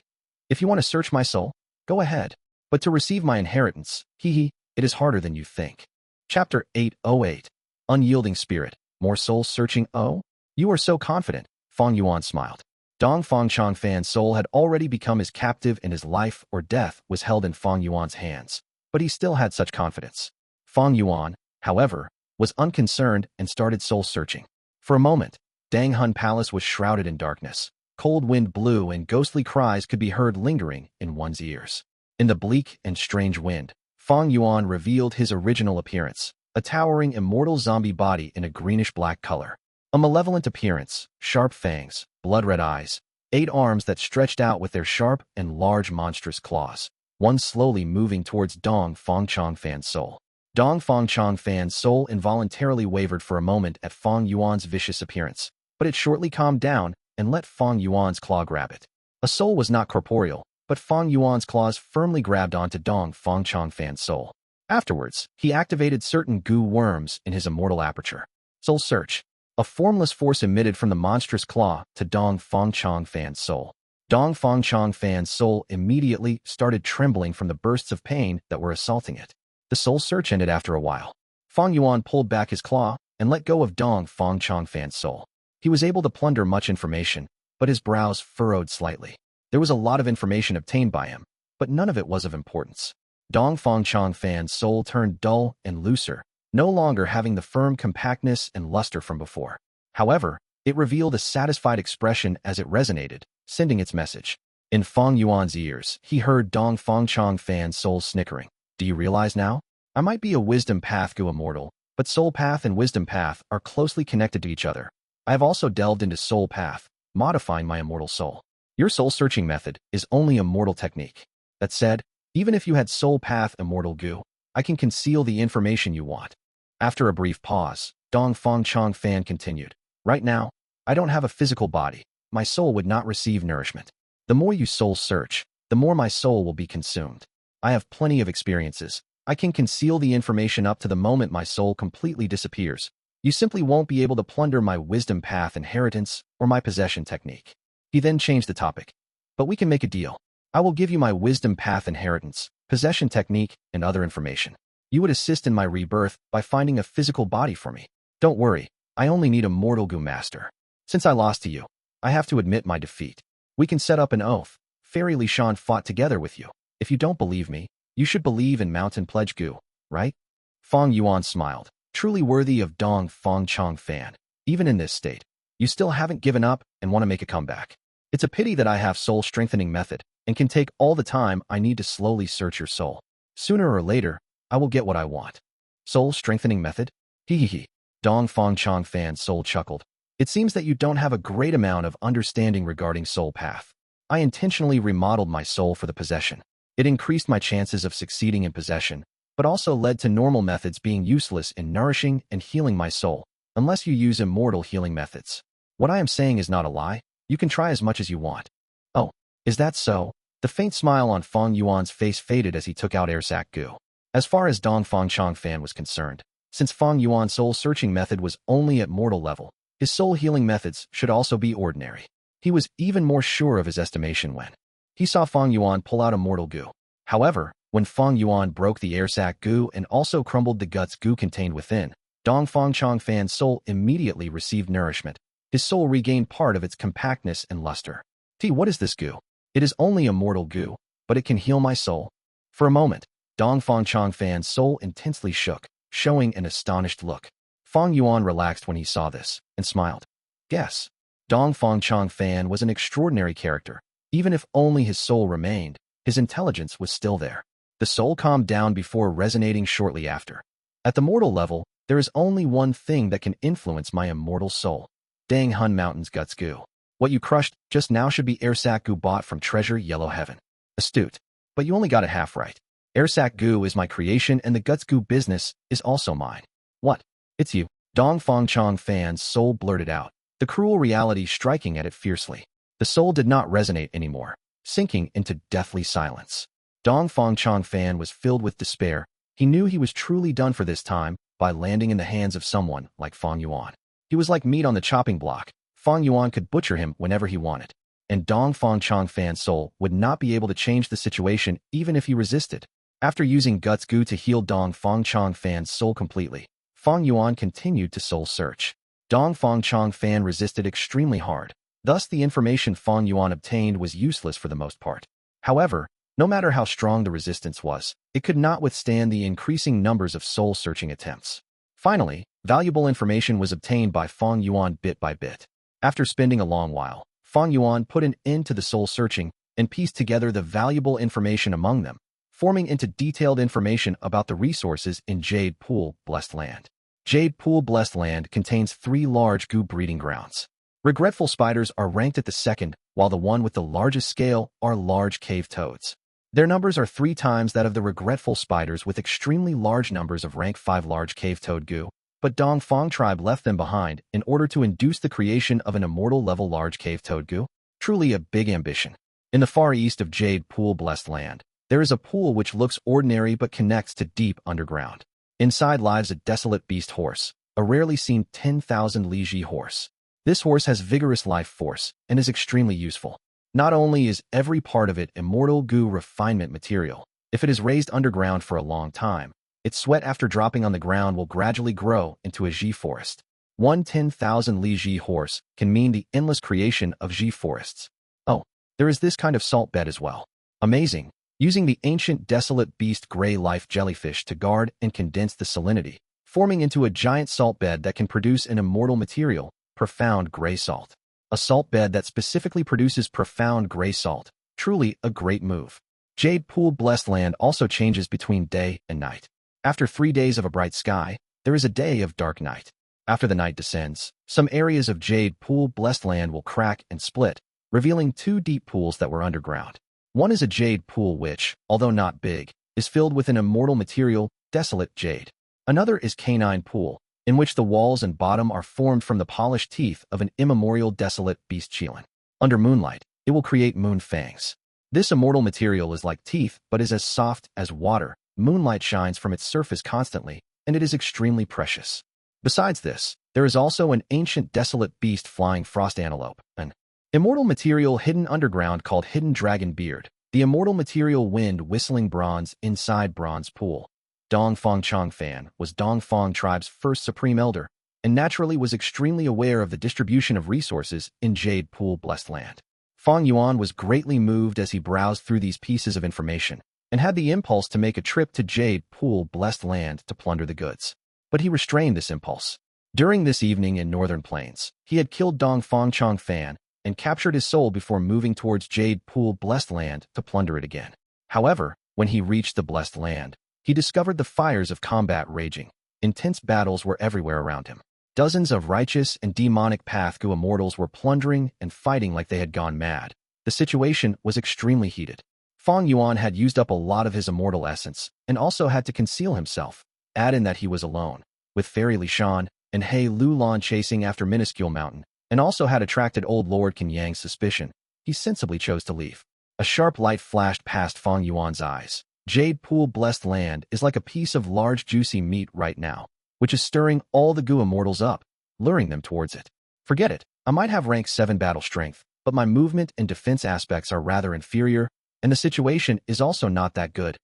"If you want to search my soul, go ahead. But to receive my inheritance, it is harder than you think." Chapter 808. Unyielding Spirit. More soul searching. Oh, you are so confident, Fang Yuan smiled. Dong Fang Chong Fan's soul had already become his captive and his life or death was held in Fang Yuan's hands, but he still had such confidence. Fang Yuan, however, was unconcerned and started soul searching. For a moment, Dang Hun Palace was shrouded in darkness. Cold wind blew and ghostly cries could be heard lingering in one's ears. In the bleak and strange wind, Fang Yuan revealed his original appearance, a towering immortal zombie body in a greenish-black color. A malevolent appearance, sharp fangs, blood-red eyes, 8 arms that stretched out with their sharp and large monstrous claws, one slowly moving towards Dong Fang Chong Fan's soul. Dong Fang Chong Fan's soul involuntarily wavered for a moment at Fang Yuan's vicious appearance, but it shortly calmed down and let Fang Yuan's claw grab it. A soul was not corporeal, but Fang Yuan's claws firmly grabbed onto Dong Fang Chong Fan's soul. Afterwards, he activated certain Gu worms in his immortal aperture. Soul Search. A formless force emitted from the monstrous claw to Dong Fang Chong Fan's soul. Dong Fang Chong Fan's soul immediately started trembling from the bursts of pain that were assaulting it. The soul search ended after a while. Fang Yuan pulled back his claw and let go of Dong Fang Chong Fan's soul. He was able to plunder much information, but his brows furrowed slightly. There was a lot of information obtained by him, but none of it was of importance. Dong Fang Chong Fan's soul turned dull and looser, no longer having the firm compactness and luster from before. However, it revealed a satisfied expression as it resonated, sending its message. In Fang Yuan's ears, he heard Dong Fang Chong Fan's soul snickering. Do you realize now? I might be a wisdom path Gu Immortal, but soul path and wisdom path are closely connected to each other. I have also delved into soul path, modifying my immortal soul. Your soul searching method is only a mortal technique. That said, even if you had soul path immortal Gu, I can conceal the information you want. After a brief pause, Dong Fang Chong Fan continued. Right now, I don't have a physical body. My soul would not receive nourishment. The more you soul search, the more my soul will be consumed. I have plenty of experiences. I can conceal the information up to the moment my soul completely disappears. You simply won't be able to plunder my wisdom path inheritance or my possession technique. He then changed the topic. But we can make a deal. I will give you my wisdom path inheritance, possession technique, and other information. You would assist in my rebirth by finding a physical body for me. Don't worry, I only need a mortal Gu master. Since I lost to you, I have to admit my defeat. We can set up an oath. Fairy Li Shan fought together with you. If you don't believe me, you should believe in Mountain Pledge Gu, right? Fang Yuan smiled. Truly worthy of Dong Fang Chong Fan. Even in this state, you still haven't given up and want to make a comeback. It's a pity that I have soul strengthening method and can take all the time I need to slowly search your soul. Sooner or later, I will get what I want. Soul strengthening method? Hee. Dong Fang Chong Fan's soul chuckled. It seems that you don't have a great amount of understanding regarding soul path. I intentionally remodeled my soul for the possession. It increased my chances of succeeding in possession, but also led to normal methods being useless in nourishing and healing my soul, unless you use immortal healing methods. What I am saying is not a lie. You can try as much as you want. Oh, is that so? The faint smile on Fang Yuan's face faded as he took out Airsac Gu. As far as Dong Fang Chong Fan was concerned, since Fang Yuan's soul-searching method was only at mortal level, his soul-healing methods should also be ordinary. He was even more sure of his estimation when he saw Fang Yuan pull out Immortal Gu. However, when Fang Yuan broke the Airsac Gu and also crumbled the guts Gu contained within, Dong Fang Chong Fan's soul immediately received nourishment. His soul regained part of its compactness and luster. What is this Gu? It is only Immortal Gu, but it can heal my soul. For a moment, Dong Fang Chong Fan's soul intensely shook, showing an astonished look. Fang Yuan relaxed when he saw this, and smiled. Guess. Dongfang Changfan was an extraordinary character. Even if only his soul remained, his intelligence was still there. The soul calmed down before resonating shortly after. At the mortal level, there is only one thing that can influence my immortal soul. Dang Hun Mountain's Guts Gu. What you crushed just now should be Airsac Gu bought from Treasure Yellow Heaven. Astute. But you only got it half right. Airsac Gu is my creation and the Guts Gu business is also mine. What? It's you. Dongfang Changfan's soul blurted out, the cruel reality striking at it fiercely. The soul did not resonate anymore, sinking into deathly silence. Dongfang Changfan was filled with despair. He knew he was truly done for this time by landing in the hands of someone like Fang Yuan. He was like meat on the chopping block. Fang Yuan could butcher him whenever he wanted, and Dongfang Changfan's soul would not be able to change the situation even if he resisted. After using Guts Gu to heal Dongfang Changfan's soul completely, Fang Yuan continued to soul search. Dongfang Changfan resisted extremely hard. Thus, the information Fang Yuan obtained was useless for the most part. However, no matter how strong the resistance was, it could not withstand the increasing numbers of soul-searching attempts. Finally, valuable information was obtained by Fang Yuan bit by bit. After spending a long while, Fang Yuan put an end to the soul-searching and pieced together the valuable information among them, forming into detailed information about the resources in Jade Pool Blessed Land. Jade Pool Blessed Land contains 3 large Gu breeding grounds. Regretful spiders are ranked at the second, while the one with the largest scale are large cave toads. Their numbers are 3 times that of the regretful spiders with extremely large numbers of rank 5 large cave toad Gu, but Dongfang tribe left them behind in order to induce the creation of an immortal level large cave toad Gu. Truly a big ambition. In the far east of Jade Pool Blessed Land, there is a pool which looks ordinary but connects to deep underground. Inside lies a desolate beast horse, a rarely seen 10,000 Li Ji horse. This horse has vigorous life force and is extremely useful. Not only is every part of it immortal Gu refinement material, if it is raised underground for a long time, its sweat after dropping on the ground will gradually grow into a Ji forest. One 10,000 Li Ji horse can mean the endless creation of Ji forests. Oh, there is this kind of salt bed as well. Amazing. Using the ancient desolate beast gray life jellyfish to guard and condense the salinity, forming into a giant salt bed that can produce an immortal material, profound gray salt. A salt bed that specifically produces profound gray salt. Truly a great move. Jade Pool Blessed Land also changes between day and night. After 3 days of a bright sky, there is a day of dark night. After the night descends, some areas of Jade Pool Blessed Land will crack and split, revealing 2 deep pools that were underground. One is a jade pool which, although not big, is filled with an immortal material, desolate jade. Another is Canine Pool, in which the walls and bottom are formed from the polished teeth of an immemorial desolate beast Qilin. Under moonlight, it will create moon fangs. This immortal material is like teeth but is as soft as water. Moonlight shines from its surface constantly, and it is extremely precious. Besides this, there is also an ancient desolate beast flying frost antelope, an immortal material hidden underground called Hidden Dragon Beard, the immortal material wind whistling bronze inside Bronze Pool. Dongfang Changfan was Dongfang tribe's first supreme elder, and naturally was extremely aware of the distribution of resources in Jade Pool Blessed Land. Fang Yuan was greatly moved as he browsed through these pieces of information, and had the impulse to make a trip to Jade Pool Blessed Land to plunder the goods. But he restrained this impulse. During this evening in Northern Plains, he had killed Dongfang Changfan and captured his soul before moving towards Jade Pool Blessed Land to plunder it again. However, when he reached the Blessed Land, he discovered the fires of combat raging. Intense battles were everywhere around him. Dozens of righteous and demonic Path Gu Immortals were plundering and fighting like they had gone mad. The situation was extremely heated. Fang Yuan had used up a lot of his immortal essence and also had to conceal himself. Add in that he was alone, with Fairy Li Shan and He Lulan chasing after Minuscule Mountain, and also had attracted old Lord Qin Yang's suspicion. He sensibly chose to leave. A sharp light flashed past Fang Yuan's eyes. Jade Pool Blessed Land is like a piece of large juicy meat right now, which is stirring all the Gu Immortals up, luring them towards it. Forget it, I might have rank 7 battle strength, but my movement and defense aspects are rather inferior, and the situation is also not that good.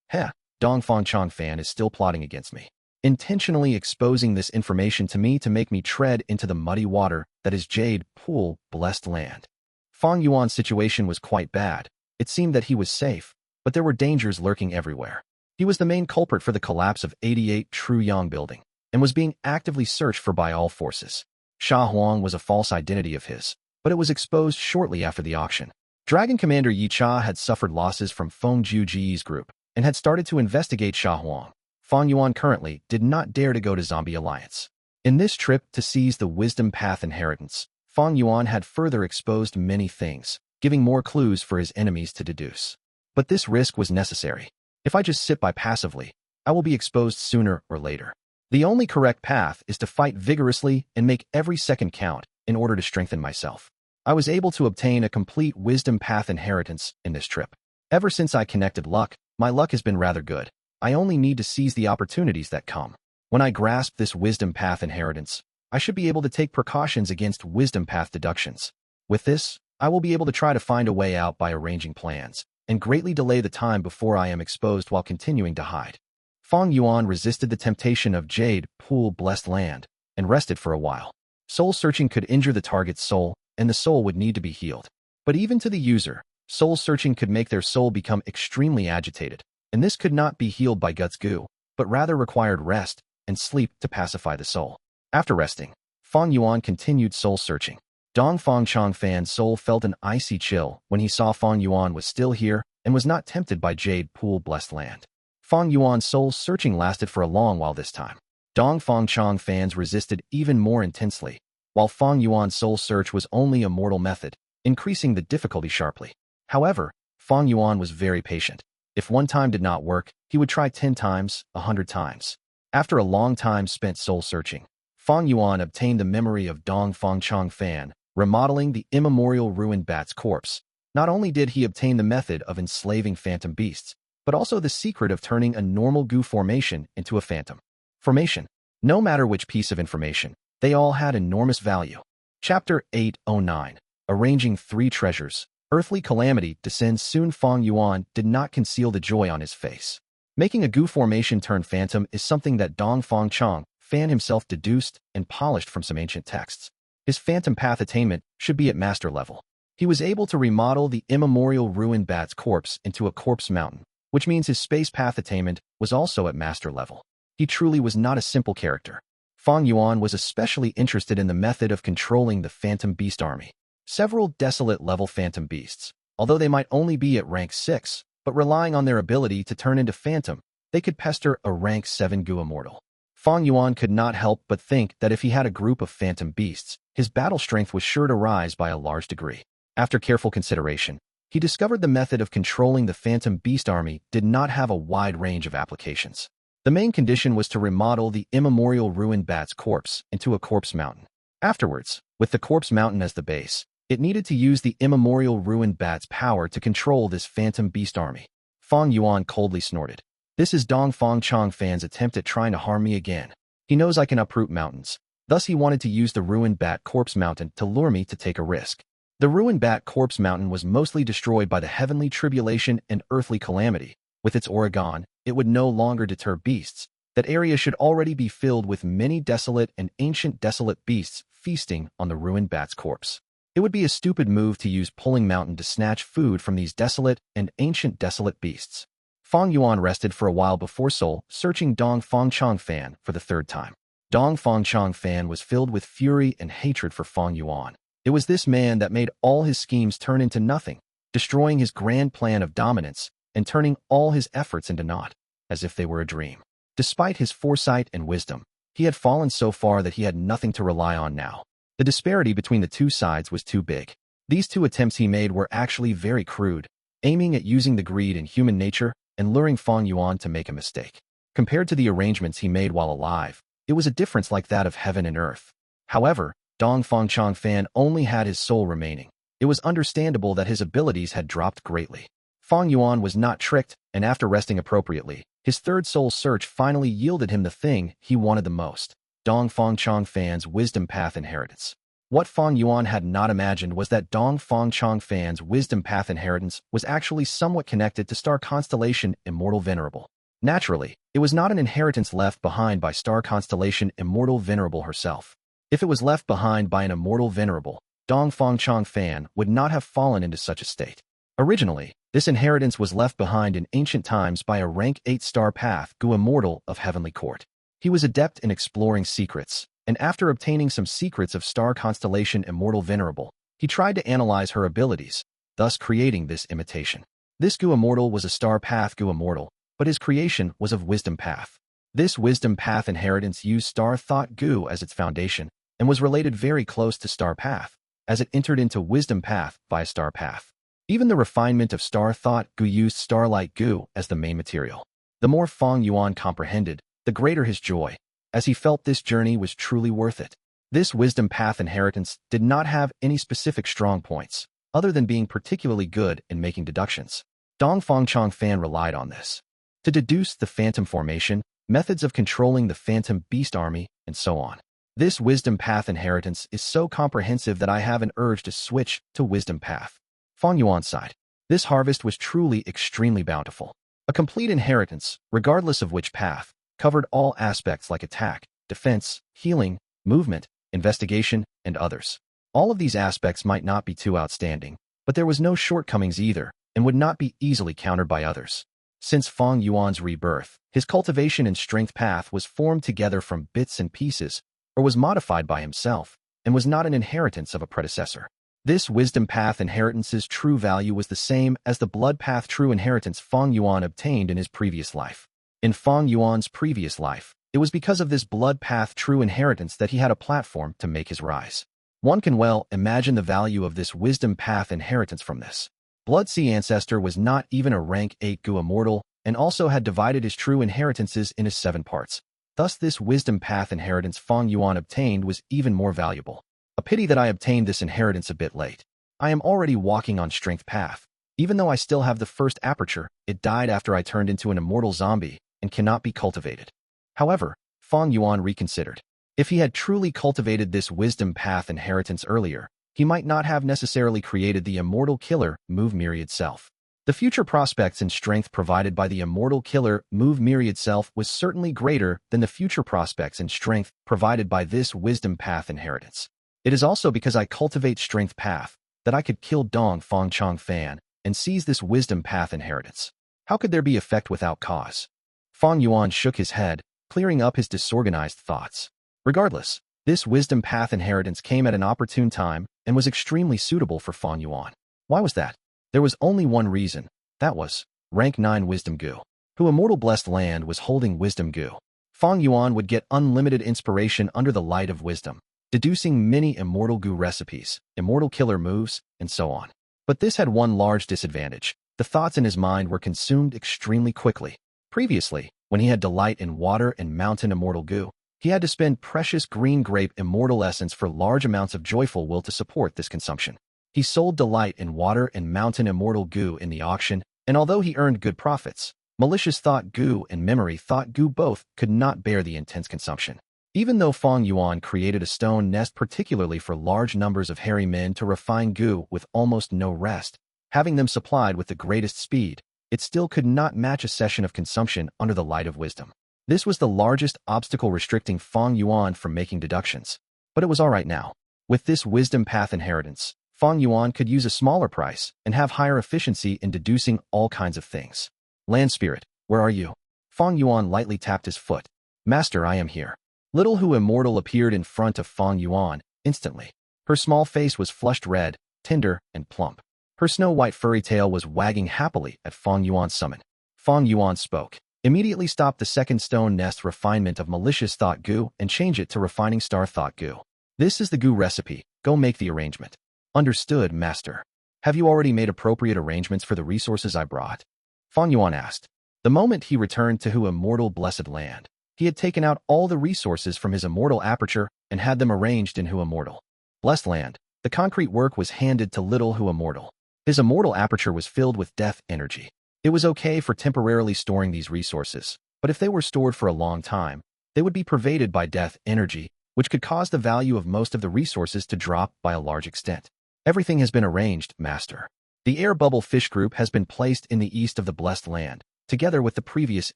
Heh, Dongfang Changfan is still plotting against me, intentionally exposing this information to me to make me tread into the muddy water that is Jade Pool Blessed Land. Fang Yuan's situation was quite bad. It seemed that he was safe, but there were dangers lurking everywhere. He was the main culprit for the collapse of 88 True Yang Building, and was being actively searched for by all forces. Sha Huang was a false identity of his, but it was exposed shortly after the auction. Dragon Commander Yi Cha had suffered losses from Feng Ji's group and had started to investigate Sha Huang. Fang Yuan currently did not dare to go to Zombie Alliance. In this trip to seize the Wisdom Path inheritance, Fang Yuan had further exposed many things, giving more clues for his enemies to deduce. But this risk was necessary. If I just sit by passively, I will be exposed sooner or later. The only correct path is to fight vigorously and make every second count in order to strengthen myself. I was able to obtain a complete Wisdom Path inheritance in this trip. Ever since I connected luck, my luck has been rather good. I only need to seize the opportunities that come. When I grasp this Wisdom Path inheritance, I should be able to take precautions against Wisdom Path deductions. With this, I will be able to try to find a way out by arranging plans, and greatly delay the time before I am exposed while continuing to hide. Fang Yuan resisted the temptation of Jade Pool Blessed Land, and rested for a while. Soul searching could injure the target's soul, and the soul would need to be healed. But even to the user, soul searching could make their soul become extremely agitated, and this could not be healed by Guts Gu, but rather required rest and sleep to pacify the soul. After resting, Fang Yuan continued soul searching. Dong Fangchang Fan's soul felt an icy chill when he saw Fang Yuan was still here and was not tempted by Jade Pool Blessed Land. Fang Yuan's soul searching lasted for a long while this time. Dong Fangchang Fans resisted even more intensely, while Fang Yuan's soul search was only a mortal method, increasing the difficulty sharply. However, Fang Yuan was very patient. If one time did not work, he would try 10 times, 100 times. After a long time spent soul searching, Fang Yuan obtained the memory of Dong Fangchang Fan, remodeling the immemorial ruined bat's corpse. Not only did he obtain the method of enslaving phantom beasts, but also the secret of turning a normal Gu formation into a phantom formation. No matter which piece of information, they all had enormous value. Chapter 809. Arranging Three Treasures. Earthly calamity descends soon. Fang Yuan did not conceal the joy on his face. Making a Gu formation turn phantom is something that Dong Fangchang Fan himself deduced and polished from some ancient texts. His phantom path attainment should be at master level. He was able to remodel the immemorial ruined bat's corpse into a corpse mountain, which means his space path attainment was also at master level. He truly was not a simple character. Fang Yuan was especially interested in the method of controlling the Phantom Beast army. Several desolate-level Phantom Beasts, although they might only be at rank 6, but relying on their ability to turn into Phantom, they could pester a rank 7 Gu Immortal. Fang Yuan could not help but think that if he had a group of Phantom Beasts, his battle strength was sure to rise by a large degree. After careful consideration, he discovered the method of controlling the Phantom Beast army did not have a wide range of applications. The main condition was to remodel the immemorial ruined bat's corpse into a corpse mountain. Afterwards, with the corpse mountain as the base, it needed to use the immemorial ruined bat's power to control this Phantom Beast army. Fang Yuan coldly snorted. This is Dong Fangchang Fan's attempt at trying to harm me again. He knows I can uproot mountains. Thus he wanted to use the ruined bat corpse mountain to lure me to take a risk. The ruined bat corpse mountain was mostly destroyed by the heavenly tribulation and earthly calamity. With its Oregon, it would no longer deter beasts. That area should already be filled with many desolate and ancient desolate beasts feasting on the ruined bat's corpse. It would be a stupid move to use Pulling Mountain to snatch food from these desolate and ancient desolate beasts. Fang Yuan rested for a while before soul searching Dong Fangchang Fan for the third time. Dong Fangchang Fan was filled with fury and hatred for Fang Yuan. It was this man that made all his schemes turn into nothing, destroying his grand plan of dominance and turning all his efforts into naught, as if they were a dream. Despite his foresight and wisdom, he had fallen so far that he had nothing to rely on now. The disparity between the two sides was too big. These two attempts he made were actually very crude, aiming at using the greed in human nature and luring Fang Yuan to make a mistake. Compared to the arrangements he made while alive, it was a difference like that of heaven and earth. However, Dong Fangchang Fan only had his soul remaining. It was understandable that his abilities had dropped greatly. Fang Yuan was not tricked, and after resting appropriately, his third soul search finally yielded him the thing he wanted the most, Dong Fangchang Fan's Wisdom Path inheritance. What Fang Yuan had not imagined was that Dong Fangchang Fan's Wisdom Path inheritance was actually somewhat connected to star constellation Immortal Venerable. Naturally, it was not an inheritance left behind by star constellation Immortal Venerable herself. If it was left behind by an Immortal Venerable, Dong Fangchang Fan would not have fallen into such a state. Originally, this inheritance was left behind in ancient times by a rank 8 star path Gu Immortal of Heavenly Court. He was adept in exploring secrets, and after obtaining some secrets of star constellation Immortal Venerable, he tried to analyze her abilities, thus creating this imitation. This Gu Immortal was a Star Path Gu Immortal, but his creation was of Wisdom Path. This Wisdom Path inheritance used Star Thought Gu as its foundation, and was related very close to Star Path, as it entered into Wisdom Path via Star Path. Even the refinement of Star Thought Gu used Starlight Gu as the main material. The more Fang Yuan comprehended, the greater his joy, as he felt this journey was truly worth it. This Wisdom Path inheritance did not have any specific strong points, other than being particularly good in making deductions. Dongfang Chang Fan relied on this to deduce the Phantom Formation, methods of controlling the Phantom Beast Army, and so on. This Wisdom Path inheritance is so comprehensive that I have an urge to switch to Wisdom Path. Fang Yuan sighed. This harvest was truly extremely bountiful. A complete inheritance, regardless of which path, covered all aspects like attack, defense, healing, movement, investigation, and others. All of these aspects might not be too outstanding, but there was no shortcomings either, and would not be easily countered by others. Since Fang Yuan's rebirth, his cultivation and strength path was formed together from bits and pieces, or was modified by himself, and was not an inheritance of a predecessor. This Wisdom Path inheritance's true value was the same as the Blood Path true inheritance Fang Yuan obtained in his previous life. In Fang Yuan's previous life, it was because of this Blood Path true inheritance that he had a platform to make his rise. One can well imagine the value of this Wisdom Path inheritance from this. Blood Sea Ancestor was not even a rank 8 Gu Immortal, and also had divided his true inheritances into 7 parts. Thus this Wisdom Path inheritance Fang Yuan obtained was even more valuable. A pity that I obtained this inheritance a bit late. I am already walking on Strength Path. Even though I still have the first aperture, it died after I turned into an immortal zombie, and cannot be cultivated. However, Fang Yuan reconsidered. If he had truly cultivated this Wisdom Path inheritance earlier, he might not have necessarily created the Immortal Killer Move Myriad Self. The future prospects and strength provided by the Immortal Killer Move Myriad Self was certainly greater than the future prospects and strength provided by this Wisdom Path inheritance. It is also because I cultivate Strength Path that I could kill Dongfang Chang Fan and seize this Wisdom Path inheritance. How could there be effect without cause? Fang Yuan shook his head, clearing up his disorganized thoughts. Regardless, this Wisdom Path inheritance came at an opportune time and was extremely suitable for Fang Yuan. Why was that? There was only one reason. That was rank 9 Wisdom Gu. Who Immortal Blessed Land was holding Wisdom Gu. Fang Yuan would get unlimited inspiration under the light of wisdom, deducing many Immortal Gu recipes, Immortal Killer moves, and so on. But this had one large disadvantage. The thoughts in his mind were consumed extremely quickly. Previously, when he had delight in water and mountain Immortal Gu, he had to spend precious green grape Immortal Essence for large amounts of joyful will to support this consumption. He sold delight in water and mountain Immortal Gu in the auction, and although he earned good profits, Malicious Thought Gu and Memory Thought Gu both could not bear the intense consumption. Even though Fang Yuan created a stone nest particularly for large numbers of hairy men to refine Gu with almost no rest, having them supplied with the greatest speed, it still could not match a session of consumption under the light of wisdom. This was the largest obstacle restricting Fang Yuan from making deductions. But it was all right now. With this Wisdom Path inheritance, Fang Yuan could use a smaller price and have higher efficiency in deducing all kinds of things. Land Spirit, where are you? Fang Yuan lightly tapped his foot. Master, I am here. Little Hu Immortal appeared in front of Fang Yuan instantly. Her small face was flushed red, tender, and plump. Her snow-white furry tail was wagging happily at Fang Yuan's summon. Fang Yuan spoke. Immediately stop the second stone nest refinement of Malicious Thought Gu and change it to Refining Star Thought Gu. This is the Gu recipe. Go make the arrangement. Understood, Master. Have you already made appropriate arrangements for the resources I brought? Fang Yuan asked. The moment he returned to Hu Immortal Blessed Land, he had taken out all the resources from his Immortal Aperture and had them arranged in Hu Immortal Blessed Land. The concrete work was handed to Little Hu Immortal. His Immortal Aperture was filled with death energy. It was okay for temporarily storing these resources, but if they were stored for a long time, they would be pervaded by death energy, which could cause the value of most of the resources to drop by a large extent. Everything has been arranged, Master. The Air Bubble Fish Group has been placed in the east of the Blessed Land, together with the previous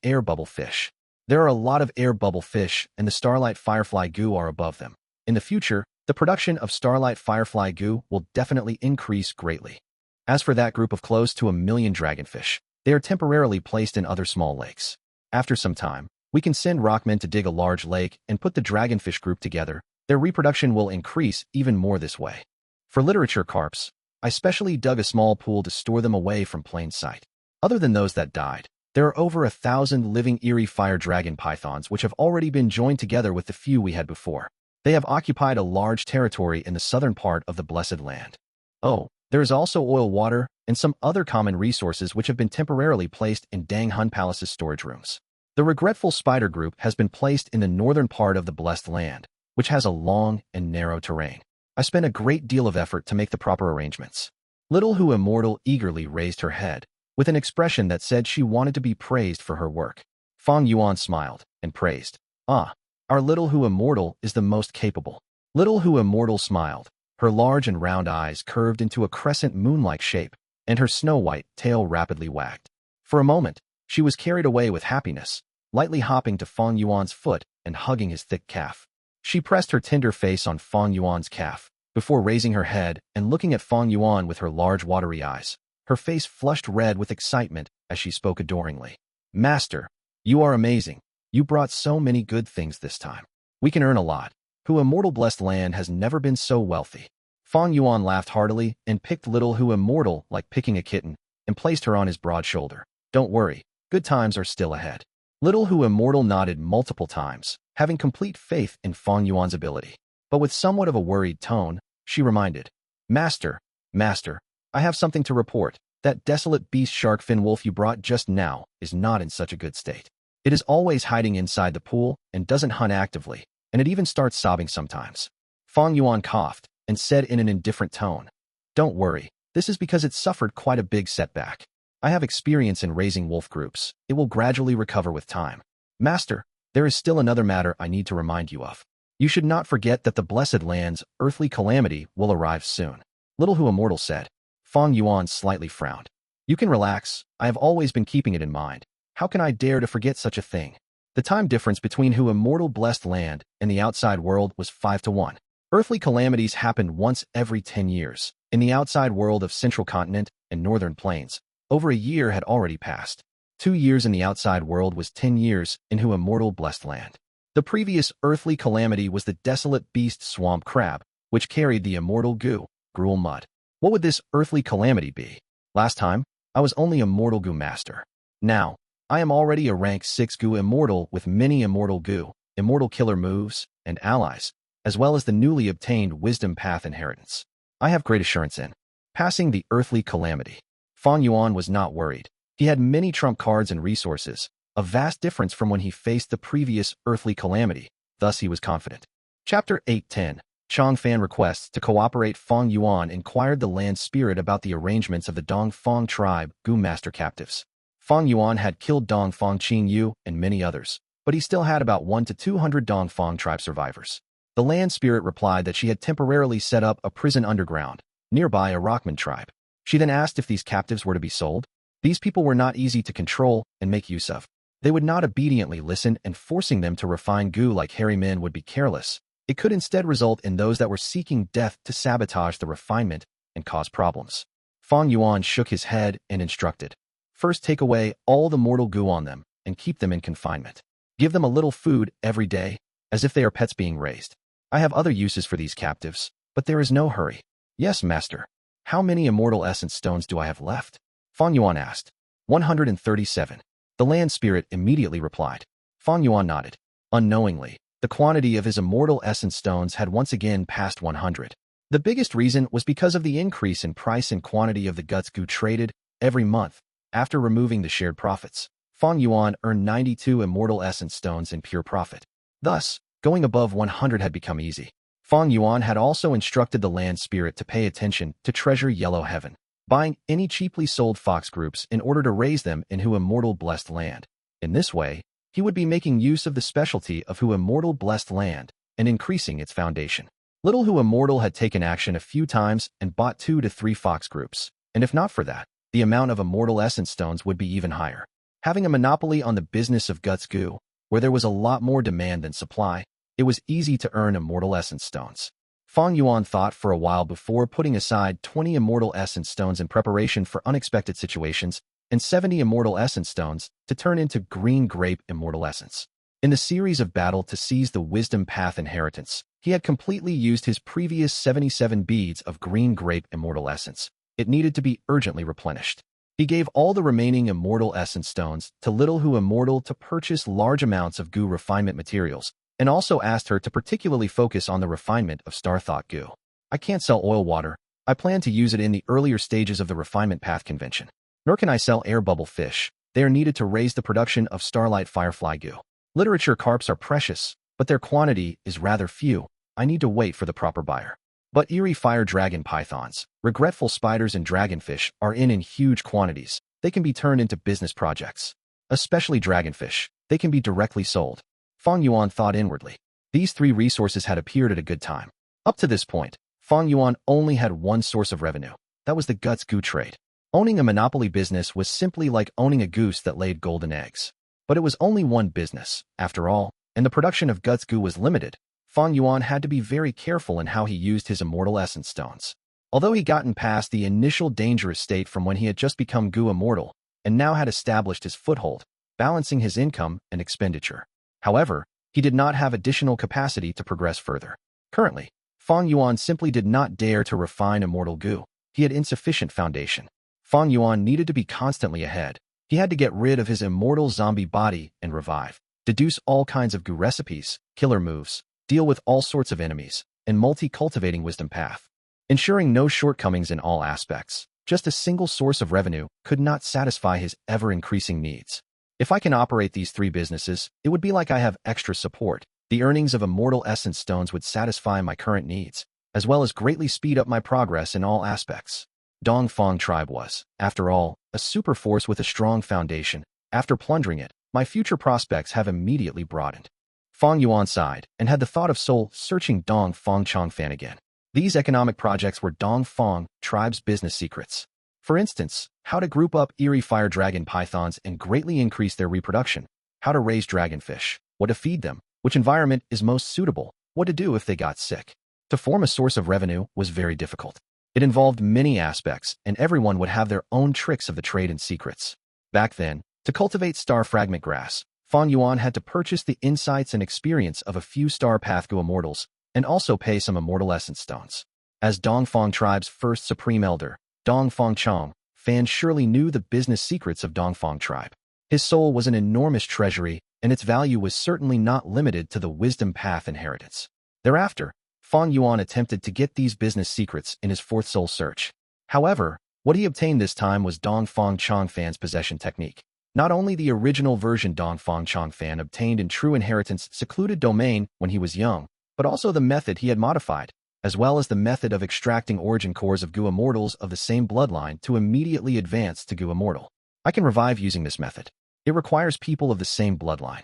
Air Bubble Fish. There are a lot of Air Bubble Fish, and the Starlight Firefly Gu are above them. In the future, the production of Starlight Firefly Gu will definitely increase greatly. As for that group of close to 1 million dragonfish, they are temporarily placed in other small lakes. After some time, We can send rockmen to dig a large lake and put the dragonfish group together. Their reproduction will increase even more this way. For literature carps, I specially dug a small pool to store them away from plain sight. Other than those that died, there are over 1,000 living eerie fire dragon pythons which have already been joined together with the few we had before. They have occupied a large territory in the southern part of the Blessed Land. Oh, there is also oil, water, and some other common resources which have been temporarily placed in Dang Hun Palace's storage rooms. The regretful spider group has been placed in the northern part of the Blessed Land, which has a long and narrow terrain. I spent a great deal of effort to make the proper arrangements. Little Hu Immortal eagerly raised her head, with an expression that said she wanted to be praised for her work. Fang Yuan smiled and praised. Ah, our Little Hu Immortal is the most capable. Little Hu Immortal smiled. Her large and round eyes curved into a crescent moon-like shape, and her snow-white tail rapidly wagged. For a moment, she was carried away with happiness, lightly hopping to Fang Yuan's foot and hugging his thick calf. She pressed her tender face on Fang Yuan's calf, before raising her head and looking at Fang Yuan with her large watery eyes. Her face flushed red with excitement as she spoke adoringly. Master, you are amazing. You brought so many good things this time. We can earn a lot. Hu Immortal Blessed Land has never been so wealthy. Fang Yuan laughed heartily and picked Little Hu Immortal like picking a kitten and placed her on his broad shoulder. Don't worry, good times are still ahead. Little Hu Immortal nodded multiple times, having complete faith in Fang Yuan's ability. But with somewhat of a worried tone, she reminded, Master, I have something to report. That desolate beast sharkfin wolf you brought just now is not in such a good state. It is always hiding inside the pool and doesn't hunt actively, and it even starts sobbing sometimes. Fang Yuan coughed and said in an indifferent tone, Don't worry, this is because it suffered quite a big setback. I have experience in raising wolf groups. It will gradually recover with time. Master, there is still another matter I need to remind you of. You should not forget that the Blessed Land's earthly calamity will arrive soon. Little Hu Immortal said. Fang Yuan slightly frowned. You can relax. I have always been keeping it in mind. How can I dare to forget such a thing? The time difference between Hu Immortal Blessed Land and the outside world was 5-1. Earthly calamities happened once every 10 years. In the outside world of Central Continent and Northern Plains, over a year had already passed. 2 years in the outside world was 10 years in Hu Immortal Blessed Land. The previous earthly calamity was the desolate beast swamp crab, which carried the Immortal Gu, gruel mud. What would this earthly calamity be? Last time, I was only Immortal Gu Master. Now, I am already a rank 6 Gu Immortal with many Immortal Gu, Immortal Killer moves, and allies, as well as the newly obtained Wisdom Path inheritance. I have great assurance in passing the earthly calamity. Fang Yuan was not worried. He had many trump cards and resources, a vast difference from when he faced the previous earthly calamity, thus he was confident. Chapter 8:10. Chang Fan requests to cooperate. Fang Yuan inquired the land spirit about the arrangements of the Dongfang tribe Gu master captives. Fang Yuan had killed Dongfang Qingyu and many others, but he still had about 100 to 200 Dongfang tribe survivors. The land spirit replied that she had temporarily set up a prison underground, nearby a Rockman tribe. She then asked if these captives were to be sold. These people were not easy to control and make use of. They would not obediently listen, and forcing them to refine Gu like hairy men would be careless. It could instead result in those that were seeking death to sabotage the refinement and cause problems. Fang Yuan shook his head and instructed. First, take away all the mortal Gu on them and keep them in confinement. Give them a little food every day, as if they are pets being raised. I have other uses for these captives, but there is no hurry. Yes, master. How many immortal essence stones do I have left? Fang Yuan asked. 137. The land spirit immediately replied. Fang Yuan nodded. Unknowingly, the quantity of his immortal essence stones had once again passed 100. The biggest reason was because of the increase in price and quantity of the guts Gu traded every month. After removing the shared profits, Fang Yuan earned 92 immortal essence stones in pure profit. Thus, going above 100 had become easy. Fang Yuan had also instructed the land spirit to pay attention to treasure Yellow Heaven, buying any cheaply sold fox groups in order to raise them in Hu Immortal Blessed Land. In this way, he would be making use of the specialty of Hu Immortal Blessed Land and increasing its foundation. Little Hu Immortal had taken action a few times and bought 2 to 3 fox groups, and if not for that, the amount of immortal essence stones would be even higher. Having a monopoly on the business of guts Gu, where there was a lot more demand than supply, it was easy to earn immortal essence stones. Fang Yuan thought for a while before putting aside 20 immortal essence stones in preparation for unexpected situations and 70 immortal essence stones to turn into green grape immortal essence. In the series of battle to seize the wisdom path inheritance, he had completely used his previous 77 beads of green grape immortal essence. It needed to be urgently replenished. He gave all the remaining immortal essence stones to Little Hu Immortal to purchase large amounts of Gu refinement materials, and also asked her to particularly focus on the refinement of Star Thought Gu. I can't sell oil water. I plan to use it in the earlier stages of the refinement path convention. Nor can I sell air bubble fish. They are needed to raise the production of Starlight Firefly Gu. Literature carps are precious, but their quantity is rather few. I need to wait for the proper buyer. But eerie fire dragon pythons, regretful spiders and dragonfish are in huge quantities. They can be turned into business projects. Especially dragonfish, they can be directly sold. Fang Yuan thought inwardly. These three resources had appeared at a good time. Up to this point, Fang Yuan only had one source of revenue. That was the Guts Gu trade. Owning a monopoly business was simply like owning a goose that laid golden eggs. But it was only one business, after all, and the production of Guts Gu was limited. Fang Yuan had to be very careful in how he used his immortal essence stones. Although he gotten past the initial dangerous state from when he had just become Gu Immortal, and now had established his foothold, balancing his income and expenditure. However, he did not have additional capacity to progress further. Currently, Fang Yuan simply did not dare to refine immortal Gu. He had insufficient foundation. Fang Yuan needed to be constantly ahead. He had to get rid of his immortal zombie body and revive, deduce all kinds of Gu recipes, killer moves, deal with all sorts of enemies, and multi-cultivating wisdom path. Ensuring no shortcomings in all aspects, just a single source of revenue could not satisfy his ever-increasing needs. If I can operate these three businesses, it would be like I have extra support. The earnings of immortal essence stones would satisfy my current needs, as well as greatly speed up my progress in all aspects. Dongfang tribe was, after all, a super force with a strong foundation. After plundering it, my future prospects have immediately broadened. Fang Yuan sighed and had the thought of soul-searching Dongfang Changfan again. These economic projects were Dongfang tribe's business secrets. For instance, how to group up eerie fire dragon pythons and greatly increase their reproduction, how to raise dragonfish, what to feed them, which environment is most suitable, what to do if they got sick. To form a source of revenue was very difficult. It involved many aspects, and everyone would have their own tricks of the trade and secrets. Back then, to cultivate star fragment grass, Fang Yuan had to purchase the insights and experience of a few star path Gu Immortals, and also pay some immortal essence stones. As Dongfang tribe's first supreme elder, Dongfang Chang, Fan surely knew the business secrets of Dongfang tribe. His soul was an enormous treasury, and its value was certainly not limited to the wisdom path inheritance. Thereafter, Fang Yuan attempted to get these business secrets in his fourth soul search. However, what he obtained this time was Dongfang Changfan's possession technique. Not only the original version Dongfang Changfan obtained in True Inheritance Secluded Domain when he was young, but also the method he had modified, as well as the method of extracting origin cores of Gu Immortals of the same bloodline to immediately advance to Gu Immortal. I can revive using this method. It requires people of the same bloodline.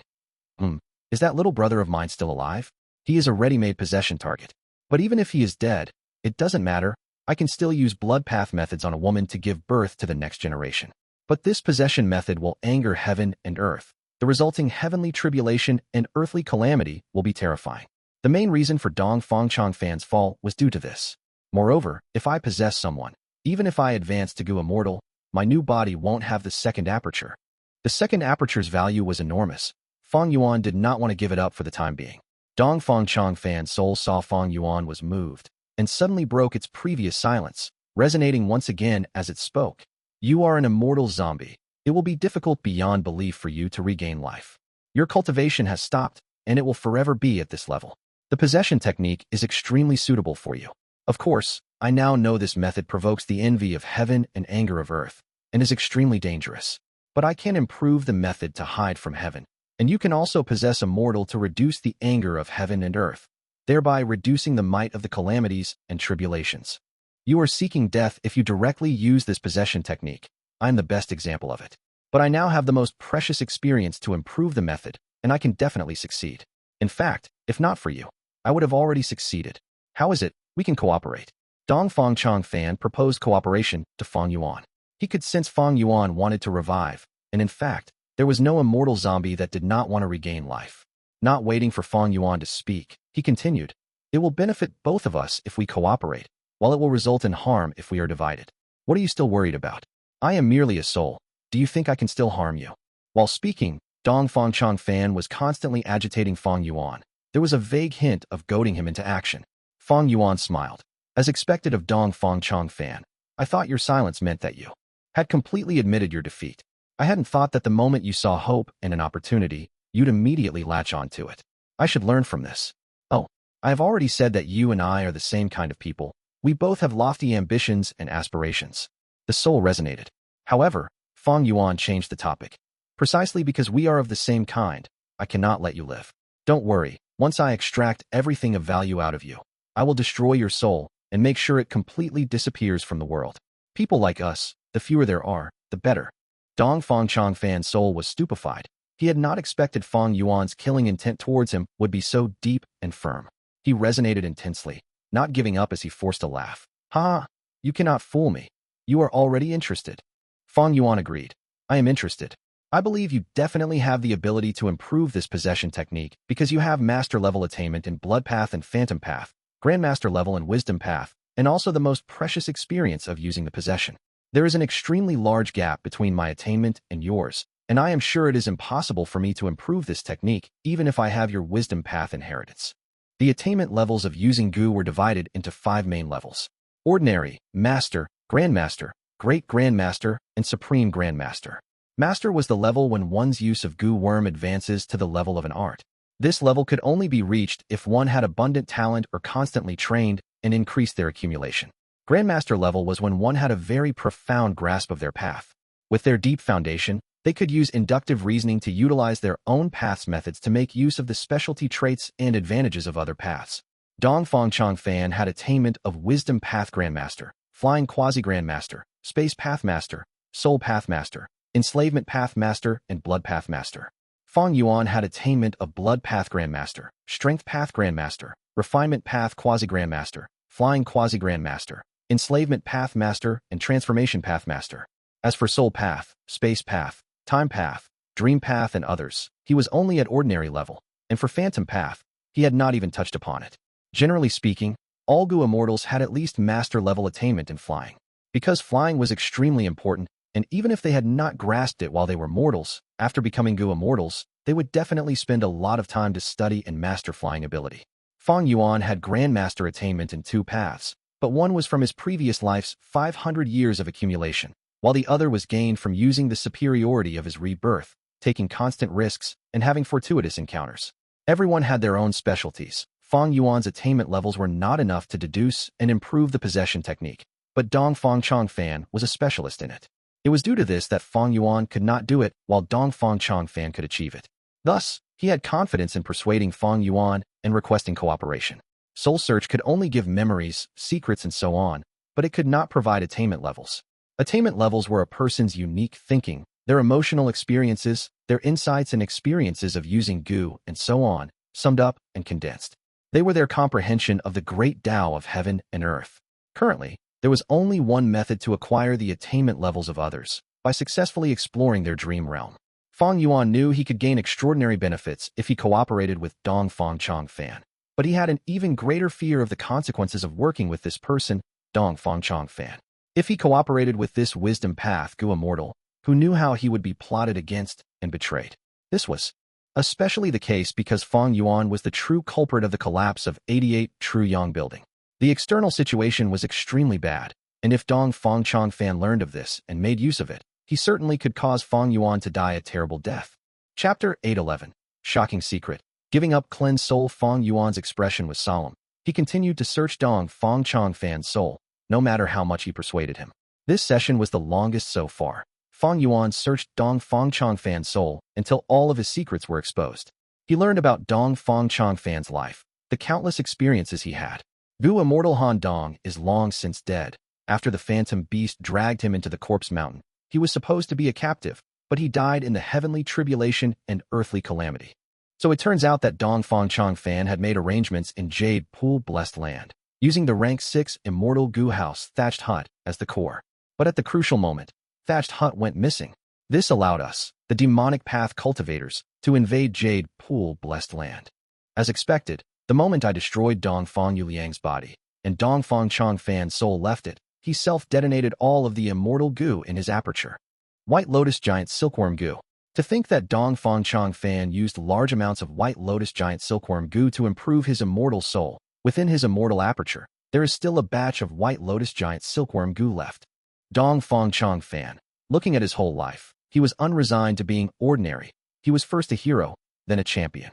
Is that little brother of mine still alive? He is a ready-made possession target. But even if he is dead, it doesn't matter. I can still use blood path methods on a woman to give birth to the next generation. But this possession method will anger heaven and earth. The resulting heavenly tribulation and earthly calamity will be terrifying. The main reason for Dongfang Changfan's fall was due to this. Moreover, if I possess someone, even if I advance to Gu Immortal, my new body won't have the second aperture. The second aperture's value was enormous. Fang Yuan did not want to give it up for the time being. Dongfang Changfan's soul saw Fang Yuan was moved, and suddenly broke its previous silence, resonating once again as it spoke. You are an immortal zombie. It will be difficult beyond belief for you to regain life. Your cultivation has stopped, and it will forever be at this level. The possession technique is extremely suitable for you. Of course, I now know this method provokes the envy of heaven and anger of earth, and is extremely dangerous. But I can improve the method to hide from heaven, and you can also possess Immortal to reduce the anger of heaven and earth, thereby reducing the might of the calamities and tribulations. You are seeking death if you directly use this possession technique. I'm the best example of it. But I now have the most precious experience to improve the method, and I can definitely succeed. In fact, if not for you, I would have already succeeded. How is it we can cooperate? Dongfang Changfan proposed cooperation to Fang Yuan. He could sense Fang Yuan wanted to revive, and in fact, there was no immortal zombie that did not want to regain life. Not waiting for Fang Yuan to speak, he continued, "It will benefit both of us if we cooperate, while it will result in harm if we are divided. What are you still worried about? I am merely a soul. Do you think I can still harm you?" While speaking, Dong Fangchong Fan was constantly agitating Fang Yuan. There was a vague hint of goading him into action. Fang Yuan smiled. As expected of Dong Fangchong Fan, I thought your silence meant that you had completely admitted your defeat. I hadn't thought that the moment you saw hope and an opportunity, you'd immediately latch on to it. I should learn from this. Oh, I have already said that you and I are the same kind of people. We both have lofty ambitions and aspirations. The soul resonated. However, Fang Yuan changed the topic. Precisely because we are of the same kind, I cannot let you live. Don't worry, once I extract everything of value out of you, I will destroy your soul and make sure it completely disappears from the world. People like us, the fewer there are, the better. Dong Fangchong Fan's soul was stupefied. He had not expected Fang Yuan's killing intent towards him would be so deep and firm. He resonated intensely, not giving up as he forced a laugh. Ha! You cannot fool me. You are already interested. Fang Yuan agreed. I am interested. I believe you definitely have the ability to improve this possession technique because you have master level attainment in Blood Path and Phantom Path, Grandmaster level and Wisdom Path, and also the most precious experience of using the possession. There is an extremely large gap between my attainment and yours, and I am sure it is impossible for me to improve this technique even if I have your Wisdom Path inheritance. The attainment levels of using Gu were divided into 5 main levels: Ordinary, Master, Grandmaster, Great Grandmaster, and Supreme Grandmaster. Master was the level when one's use of Gu Worm advances to the level of an art. This level could only be reached if one had abundant talent or constantly trained and increased their accumulation. Grandmaster level was when one had a very profound grasp of their path. With their deep foundation, they could use inductive reasoning to utilize their own path's methods to make use of the specialty traits and advantages of other paths. Dong Fangchong Fan had attainment of Wisdom Path Grandmaster, Flying Quasi-Grandmaster, Space Path Master, Soul Path Master, Enslavement Path Master, and Blood Path Master. Fang Yuan had attainment of Blood Path Grandmaster, Strength Path Grandmaster, Refinement Path Quasi-Grandmaster, Flying Quasi-Grandmaster, Enslavement Path Master, and Transformation Path Master. As for Soul Path, Space Path, Time Path, Dream Path, and others, he was only at ordinary level, and for Phantom Path, he had not even touched upon it. Generally speaking, all Gu Immortals had at least master level attainment in flying. Because flying was extremely important, and even if they had not grasped it while they were mortals, after becoming Gu Immortals, they would definitely spend a lot of time to study and master flying ability. Fang Yuan had Grandmaster attainment in 2 paths, but one was from his previous life's 500 years of accumulation, while the other was gained from using the superiority of his rebirth, taking constant risks, and having fortuitous encounters. Everyone had their own specialties. Fang Yuan's attainment levels were not enough to deduce and improve the possession technique, but Dong Fangchong Fan was a specialist in it. It was due to this that Fang Yuan could not do it while Dong Fangchong Fan could achieve it. Thus, he had confidence in persuading Fang Yuan and requesting cooperation. Soul Search could only give memories, secrets, and so on, but it could not provide attainment levels. Attainment levels were a person's unique thinking, their emotional experiences, their insights and experiences of using Gu, and so on, summed up and condensed. They were their comprehension of the great Tao of heaven and earth. Currently, there was only one method to acquire the attainment levels of others, by successfully exploring their dream realm. Fang Yuan knew he could gain extraordinary benefits if he cooperated with Dong Fangchong Fan, but he had an even greater fear of the consequences of working with this person, Dong Fangchong Fan. If he cooperated with this Wisdom Path Gu Immortal, who knew how he would be plotted against and betrayed. This was especially the case because Fang Yuan was the true culprit of the collapse of 88 True Yang Building. The external situation was extremely bad, and if Dong Fangchong Fan learned of this and made use of it, he certainly could cause Fang Yuan to die a terrible death. Chapter 811. Shocking Secret. Giving up cleansed soul. Fang Yuan's expression was solemn. He continued to search Dong Fangchong Fan's soul, no matter how much he persuaded him. This session was the longest so far. Fang Yuan searched Dong Fangchong Fan's soul until all of his secrets were exposed. He learned about Dong Fangchong Fan's life, the countless experiences he had. Gu Immortal Han Dong is long since dead. After the phantom beast dragged him into the corpse mountain, he was supposed to be a captive, but he died in the heavenly tribulation and earthly calamity. So it turns out that Dong Fangchong Fan had made arrangements in Jade Pool Blessed Land, using the rank 6 Immortal Gu House Thatched Hut as the core. But at the crucial moment, Thatched Hut went missing. This allowed us, the demonic path cultivators, to invade Jade Pool Blessed Land. As expected, the moment I destroyed Dong Fang Yuliang's body, and Dong Fangchong Fan's soul left it, he self-detonated all of the Immortal Gu in his aperture. White Lotus Giant Silkworm Gu. To think that Dong Fangchang Fan used large amounts of White Lotus Giant Silkworm Gu to improve his immortal soul. Within his immortal aperture, there is still a batch of White Lotus Giant Silkworm Gu left. Dong Fangchang Fan. Looking at his whole life, he was unresigned to being ordinary. He was first a hero, then a champion.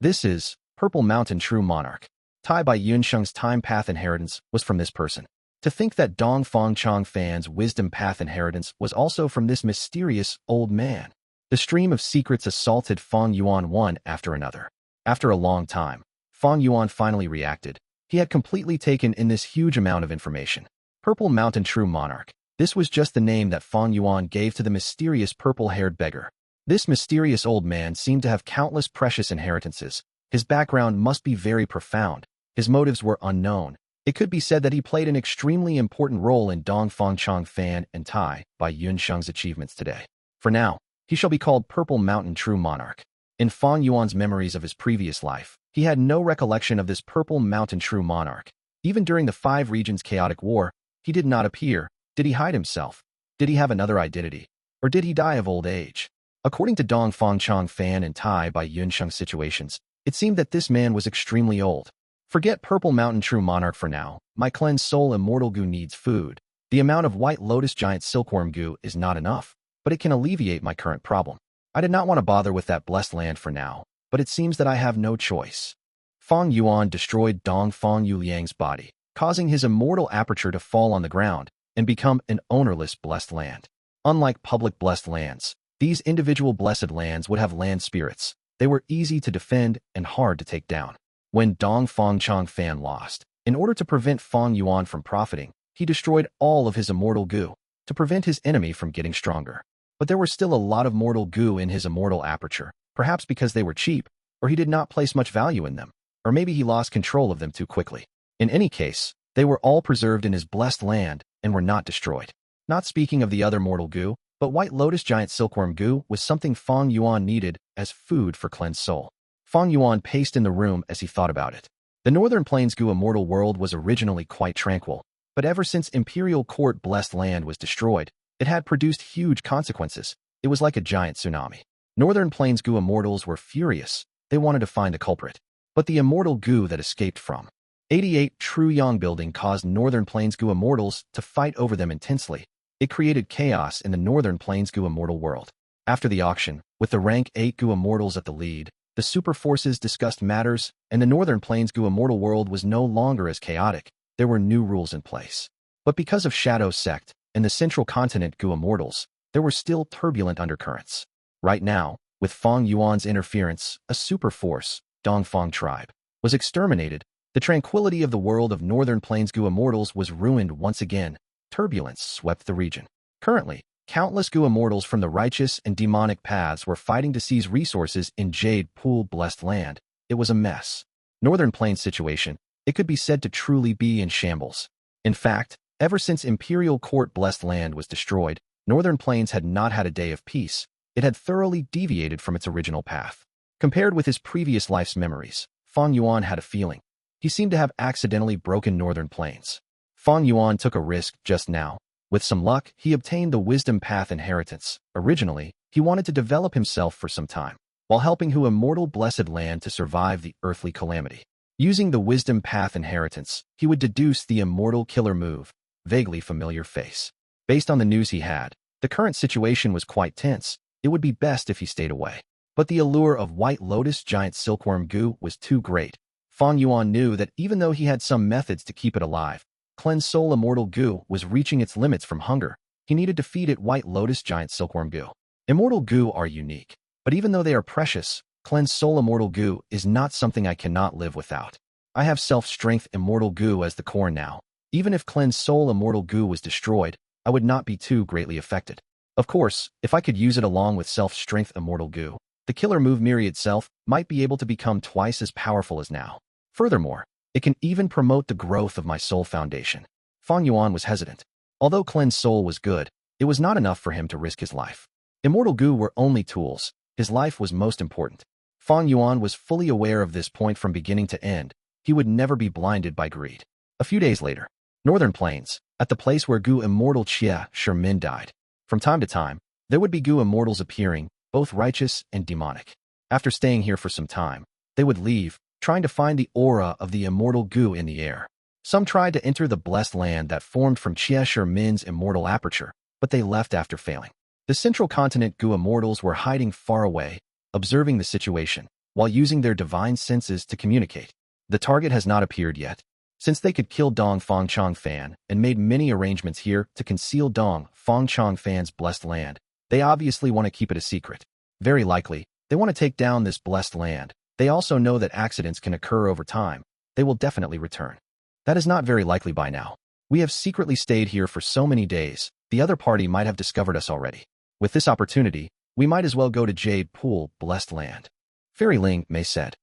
This is Purple Mountain True Monarch. Tai Bai Yunsheng's time path inheritance was from this person. To think that Dong Fangchang Fan's wisdom path inheritance was also from this mysterious old man. The stream of secrets assaulted Fang Yuan one after another. After a long time, Fang Yuan finally reacted. He had completely taken in this huge amount of information. Purple Mountain True Monarch. This was just the name that Fang Yuan gave to the mysterious purple-haired beggar. This mysterious old man seemed to have countless precious inheritances. His background must be very profound. His motives were unknown. It could be said that he played an extremely important role in Dong Fangchang Fan and Tai Bai Yunsheng's achievements today. For now, he shall be called Purple Mountain True Monarch. In Fang Yuan's memories of his previous life, he had no recollection of this Purple Mountain True Monarch. Even during the 5 regions chaotic war, he did not appear. Did he hide himself? Did he have another identity? Or did he die of old age? According to Dong Fangchang Fan and Tai Bai Yunsheng situations, it seemed that this man was extremely old. Forget Purple Mountain True Monarch for now. My cleansed soul Immortal Gu needs food. The amount of White Lotus Giant Silkworm Gu is not enough, but it can alleviate my current problem. I did not want to bother with that blessed land for now, but it seems that I have no choice. Fang Yuan destroyed Dong Fang Yuliang's body, causing his immortal aperture to fall on the ground and become an ownerless blessed land. Unlike public blessed lands, these individual blessed lands would have land spirits. They were easy to defend and hard to take down. When Dong Fangchang Fan lost, in order to prevent Fang Yuan from profiting, he destroyed all of his immortal Gu to prevent his enemy from getting stronger. But there were still a lot of mortal Gu in his immortal aperture, perhaps because they were cheap, or he did not place much value in them, or maybe he lost control of them too quickly. In any case, they were all preserved in his blessed land and were not destroyed. Not speaking of the other mortal Gu, but White Lotus Giant Silkworm Gu was something Fang Yuan needed as food for cleansed soul. Fang Yuan paced in the room as he thought about it. The Northern Plains Gu immortal world was originally quite tranquil, but ever since Imperial Court Blessed Land was destroyed, it had produced huge consequences. It was like a giant tsunami. Northern Plains Gu immortals were furious. They wanted to find the culprit. But the immortal Gu that escaped from 88 True Yang building caused Northern Plains Gu immortals to fight over them intensely. It created chaos in the Northern Plains Gu immortal world. After the auction, with the rank 8 Gu immortals at the lead, the super forces discussed matters, and the Northern Plains Gu immortal world was no longer as chaotic. There were new rules in place. But because of Shadow Sect and the Central Continent Gu immortals, there were still turbulent undercurrents. Right now, with Fang Yuan's interference, a super force, Dongfang tribe, was exterminated. The tranquility of the world of Northern Plains Gu immortals was ruined once again. Turbulence swept the region. Currently, countless Gu immortals from the righteous and demonic paths were fighting to seize resources in Jade Pool Blessed Land. It was a mess. Northern Plains situation, it could be said to truly be in shambles. In fact, ever since Imperial Court Blessed Land was destroyed, Northern Plains had not had a day of peace. It had thoroughly deviated from its original path. Compared with his previous life's memories, Fang Yuan had a feeling. He seemed to have accidentally broken Northern Plains. Fang Yuan took a risk just now. With some luck, he obtained the Wisdom Path inheritance. Originally, he wanted to develop himself for some time, while helping Hu Immortal Blessed Land to survive the earthly calamity. Using the Wisdom Path inheritance, he would deduce the Immortal Killer move, vaguely familiar face. Based on the news he had, the current situation was quite tense. It would be best if he stayed away. But the allure of White Lotus Giant Silkworm Gu was too great. Fang Yuan knew that even though he had some methods to keep it alive, Cleansed Soul Immortal Gu was reaching its limits from hunger. He needed to feed it White Lotus Giant Silkworm Gu. Immortal Gu are unique, but even though they are precious, Cleansed Soul Immortal Gu is not something I cannot live without. I have Self-Strength Immortal Gu as the core now. Even if Cleansed Soul Immortal Gu was destroyed, I would not be too greatly affected. Of course, if I could use it along with Self-Strength Immortal Gu, the killer move Miri itself might be able to become twice as powerful as now. Furthermore, it can even promote the growth of my soul foundation. Fang Yuan was hesitant. Although Cleansed Soul was good, it was not enough for him to risk his life. Immortal Gu were only tools. His life was most important. Fang Yuan was fully aware of this point from beginning to end. He would never be blinded by greed. A few days later, Northern Plains, at the place where Gu Immortal Chia Shermin died. From time to time, there would be Gu Immortals appearing, both righteous and demonic. After staying here for some time, they would leave, trying to find the aura of the immortal Gu in the air. Some tried to enter the blessed land that formed from Cheshire Min's immortal aperture, but they left after failing. The central continent Gu Immortals were hiding far away, observing the situation, while using their divine senses to communicate. The target has not appeared yet. Since they could kill Dong Fang Chong Fan and made many arrangements here to conceal Dong Fang Chong Fan's blessed land, they obviously want to keep it a secret. Very likely, they want to take down this blessed land. They also know that accidents can occur over time. They will definitely return. That is not very likely by now. We have secretly stayed here for so many days, the other party might have discovered us already. With this opportunity, we might as well go to Jade Pool, blessed land. Fairy Ling Mei said.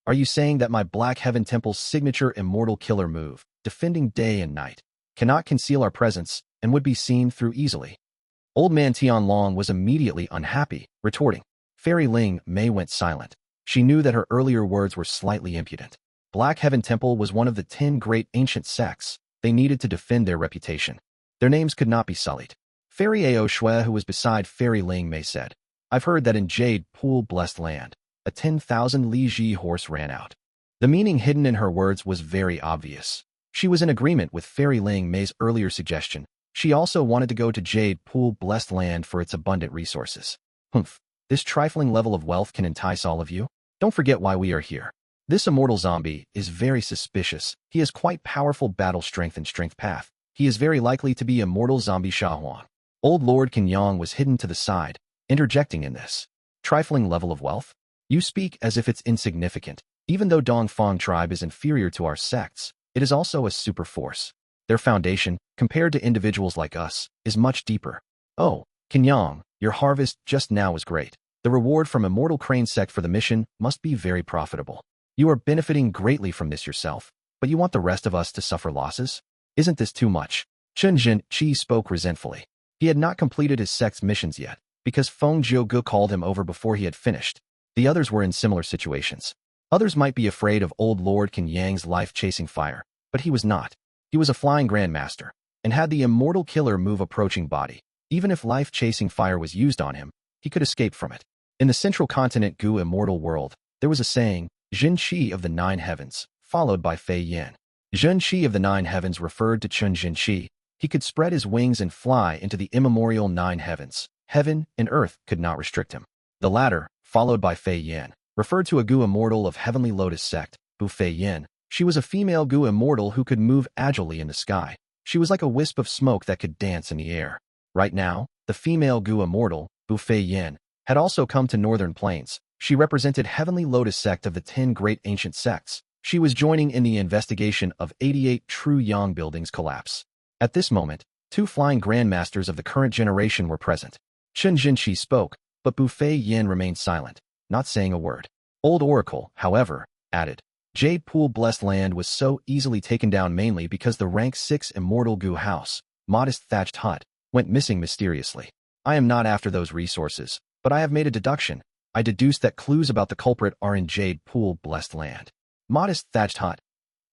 Are you saying that my Black Heaven Temple's signature immortal killer move, defending day and night, cannot conceal our presence and would be seen through easily? Old man Tianlong was immediately unhappy, retorting. Fairy Ling Mei went silent. She knew that her earlier words were slightly impudent. Black Heaven Temple was one of the 10 great ancient sects. They needed to defend their reputation. Their names could not be sullied. Fairy Ao Shui, who was beside Fairy Ling Mei, said, I've heard that in Jade Pool blessed land, a 10,000 Li Ji horse ran out. The meaning hidden in her words was very obvious. She was in agreement with Fairy Ling Mei's earlier suggestion. She also wanted to go to Jade Pool blessed land for its abundant resources. This trifling level of wealth can entice all of you? Don't forget why we are here. This immortal zombie is very suspicious. He has quite powerful battle strength and strength path. He is very likely to be immortal zombie Shahuan. Old Lord Kenyang was hidden to the side, interjecting in this. Trifling level of wealth? You speak as if it's insignificant. Even though Dongfang tribe is inferior to our sects, it is also a super force. Their foundation, compared to individuals like us, is much deeper. Oh, Kenyang, your harvest just now was great. The reward from Immortal Crane Sect for the mission must be very profitable. You are benefiting greatly from this yourself, but you want the rest of us to suffer losses? Isn't this too much? Chen Jin Chi spoke resentfully. He had not completed his sect's missions yet, because Feng Jiugu called him over before he had finished. The others were in similar situations. Others might be afraid of old Lord Kenyang's life-chasing fire, but he was not. He was a flying grandmaster, and had the immortal killer move approaching body. Even if life-chasing fire was used on him, he could escape from it. In the central continent Gu immortal world, there was a saying, Jin Qi of the Nine Heavens, followed by Fei Yan. Jin Qi of the Nine Heavens referred to Chun Jin Qi. He could spread his wings and fly into the immemorial 9 heavens. Heaven and earth could not restrict him. The latter, followed by Fei Yan, referred to a Gu immortal of Heavenly Lotus sect, Bu Fei Yan. She was a female Gu immortal who could move agilely in the sky. She was like a wisp of smoke that could dance in the air. Right now, the female Gu immortal, Bu Fei Yan, had also come to Northern Plains. She represented Heavenly Lotus sect of the 10 great ancient sects. She was joining in the investigation of 88 True Yang buildings' collapse. At this moment, 2 flying grandmasters of the current generation were present. Chen Jinqi spoke, but Bu Fei Yan remained silent, not saying a word. Old Oracle, however, added, Jade Pool blessed land was so easily taken down mainly because the rank 6 immortal Gu house, modest thatched hut, went missing mysteriously. I am not after those resources, but I have made a deduction. I deduced that clues about the culprit are in Jade Pool blessed land. Modest thatched hut.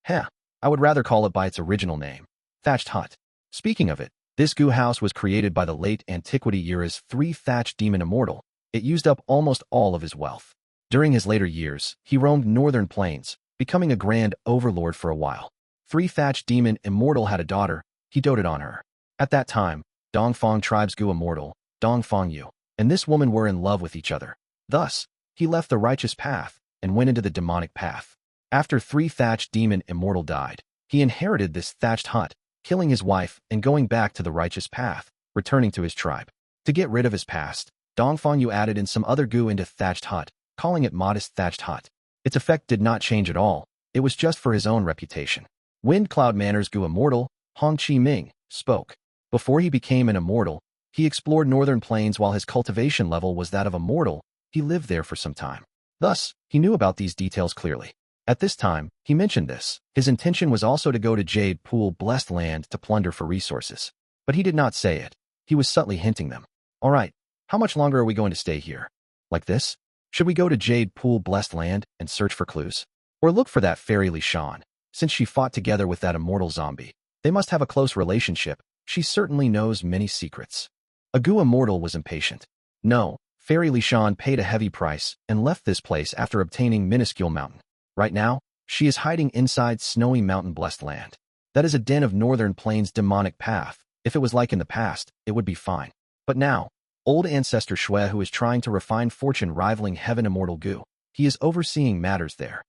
I would rather call it by its original name, thatched hut. Speaking of it, this Gu house was created by the late antiquity era's 3 thatched demon immortal. It used up almost all of his wealth. During his later years, he roamed Northern Plains, becoming a grand overlord for a while. 3 thatched demon immortal had a daughter. He doted on her. At that time, Dongfang tribe's Gu immortal, Dongfang Yu, and this woman were in love with each other. Thus, he left the righteous path and went into the demonic path. After 3 thatched demon immortal died, he inherited this thatched hut, killing his wife and going back to the righteous path, returning to his tribe. To get rid of his past, Dongfang Yu added in some other Gu into thatched hut, calling it modest thatched hut. Its effect did not change at all. It was just for his own reputation. Wind Cloud Manor's Gu immortal, Hong Chi Ming, spoke. Before he became an immortal, he explored Northern Plains while his cultivation level was that of immortal. He lived there for some time. Thus, he knew about these details clearly. At this time, he mentioned this. His intention was also to go to Jade Pool blessed land to plunder for resources. But he did not say it. He was subtly hinting them. All right, how much longer are we going to stay here? Like this? Should we go to Jade Pool blessed land and search for clues? Or look for that fairy Li Shan? Since she fought together with that immortal zombie, they must have a close relationship. She certainly knows many secrets. A Gu immortal was impatient. No, Fairy Lishan paid a heavy price and left this place after obtaining Minuscule Mountain. Right now, she is hiding inside Snowy Mountain Blessed Land. That is a den of Northern Plains demonic path. If it was like in the past, it would be fine. But now, old ancestor Shui, who is trying to refine fortune rivaling heaven Immortal Gu, he is overseeing matters there.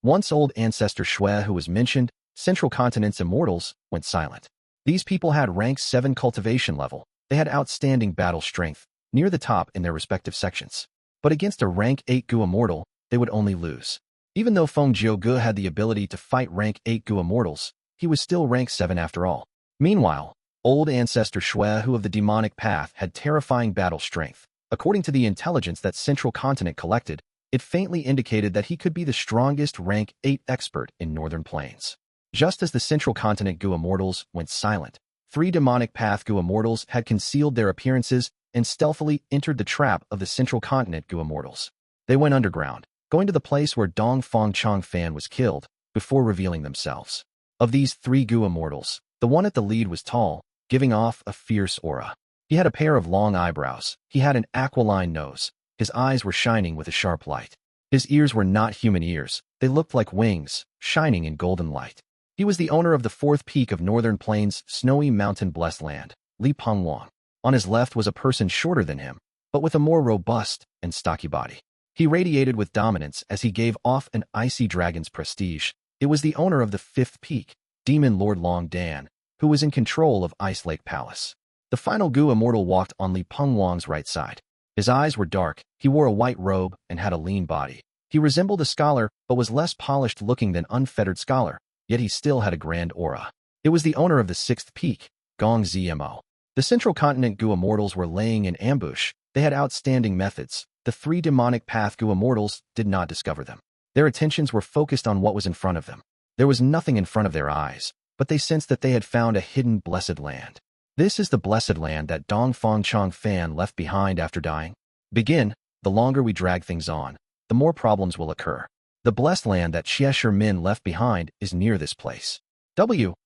Once old ancestor Shui, who was mentioned, Central Continent's Immortals, went silent. These people had rank 7 cultivation level. They had outstanding battle strength, near the top in their respective sections. But against a rank 8 Gu Immortal, they would only lose. Even though Feng Gu had the ability to fight rank 8 Gu Immortals, he was still rank 7 after all. Meanwhile, old ancestor Shui, who of the demonic path, had terrifying battle strength. According to the intelligence that Central Continent collected, it faintly indicated that he could be the strongest rank 8 expert in Northern Plains. Just as the Central Continent Gu Immortals went silent, 3 demonic path Gu Immortals had concealed their appearances and stealthily entered the trap of the Central Continent Gu Immortals. They went underground, going to the place where Dong Fang Chang Fan was killed, before revealing themselves. Of these 3 Gu Immortals, the one at the lead was tall, giving off a fierce aura. He had a pair of long eyebrows. He had an aquiline nose. His eyes were shining with a sharp light. His ears were not human ears. They looked like wings, shining in golden light. He was the owner of the 4th peak of Northern Plains' Snowy Mountain Blessed Land, Li Pengwang. On his left was a person shorter than him, but with a more robust and stocky body. He radiated with dominance as he gave off an icy dragon's prestige. It was the owner of the 5th peak, Demon Lord Long Dan, who was in control of Ice Lake Palace. The final Gu Immortal walked on Li Pengwang's right side. His eyes were dark, he wore a white robe and had a lean body. He resembled a scholar but was less polished looking than unfettered scholar, yet he still had a grand aura. It was the owner of the 6th peak, Gong Zmo. The Central Continent Gu Immortals were laying in ambush. They had outstanding methods. The 3 demonic path Gu Immortals did not discover them. Their attentions were focused on what was in front of them. There was nothing in front of their eyes, but they sensed that they had found a hidden blessed land. This is the blessed land that Dong Fang Chang Fan left behind after dying. Begin, the longer we drag things on, the more problems will occur. The blessed land that Xie Min left behind is near this place.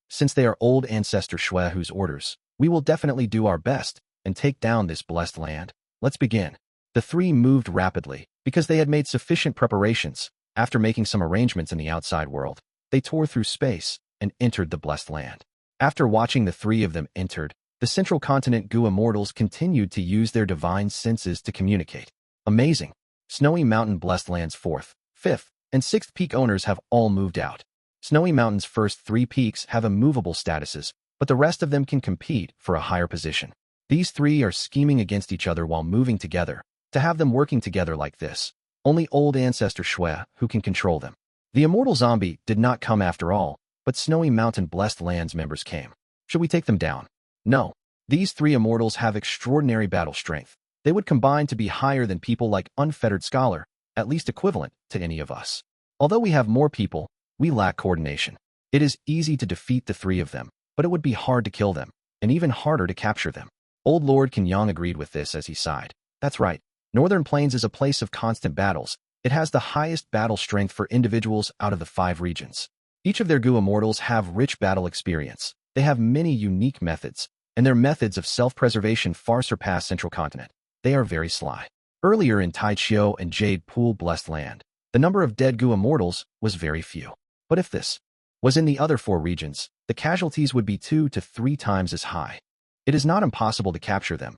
Since they are old ancestor Shui whose orders, we will definitely do our best and take down this blessed land. Let's begin. The 3 moved rapidly because they had made sufficient preparations. After making some arrangements in the outside world, they tore through space and entered the blessed land. After watching the 3 of them entered, the Central Continent Gu Immortals continued to use their divine senses to communicate. Amazing. Snowy Mountain Blessed Land's 4th, 5th, and 6th peak owners have all moved out. Snowy Mountain's first 3 peaks have immovable statuses, but the rest of them can compete for a higher position. These 3 are scheming against each other while moving together. To have them working together like this, only old ancestor Shui who can control them. The Immortal Zombie did not come after all, but Snowy Mountain Blessed Lands members came. Should we take them down? No. These 3 Immortals have extraordinary battle strength. They would combine to be higher than people like Unfettered Scholar, at least equivalent to any of us. Although we have more people, we lack coordination. It is easy to defeat the 3 of them, but it would be hard to kill them, and even harder to capture them. Old Lord Kenyang agreed with this as he sighed. That's right. Northern Plains is a place of constant battles. It has the highest battle strength for individuals out of the 5 regions. Each of their Gu Immortals have rich battle experience. They have many unique methods, and their methods of self-preservation far surpass Central Continent. They are very sly. Earlier in Taichio and Jade Pool Blessed Land, the number of dead Gu Immortals was very few. But if this was in the other 4 regions, the casualties would be 2 to 3 times as high. It is not impossible to capture them.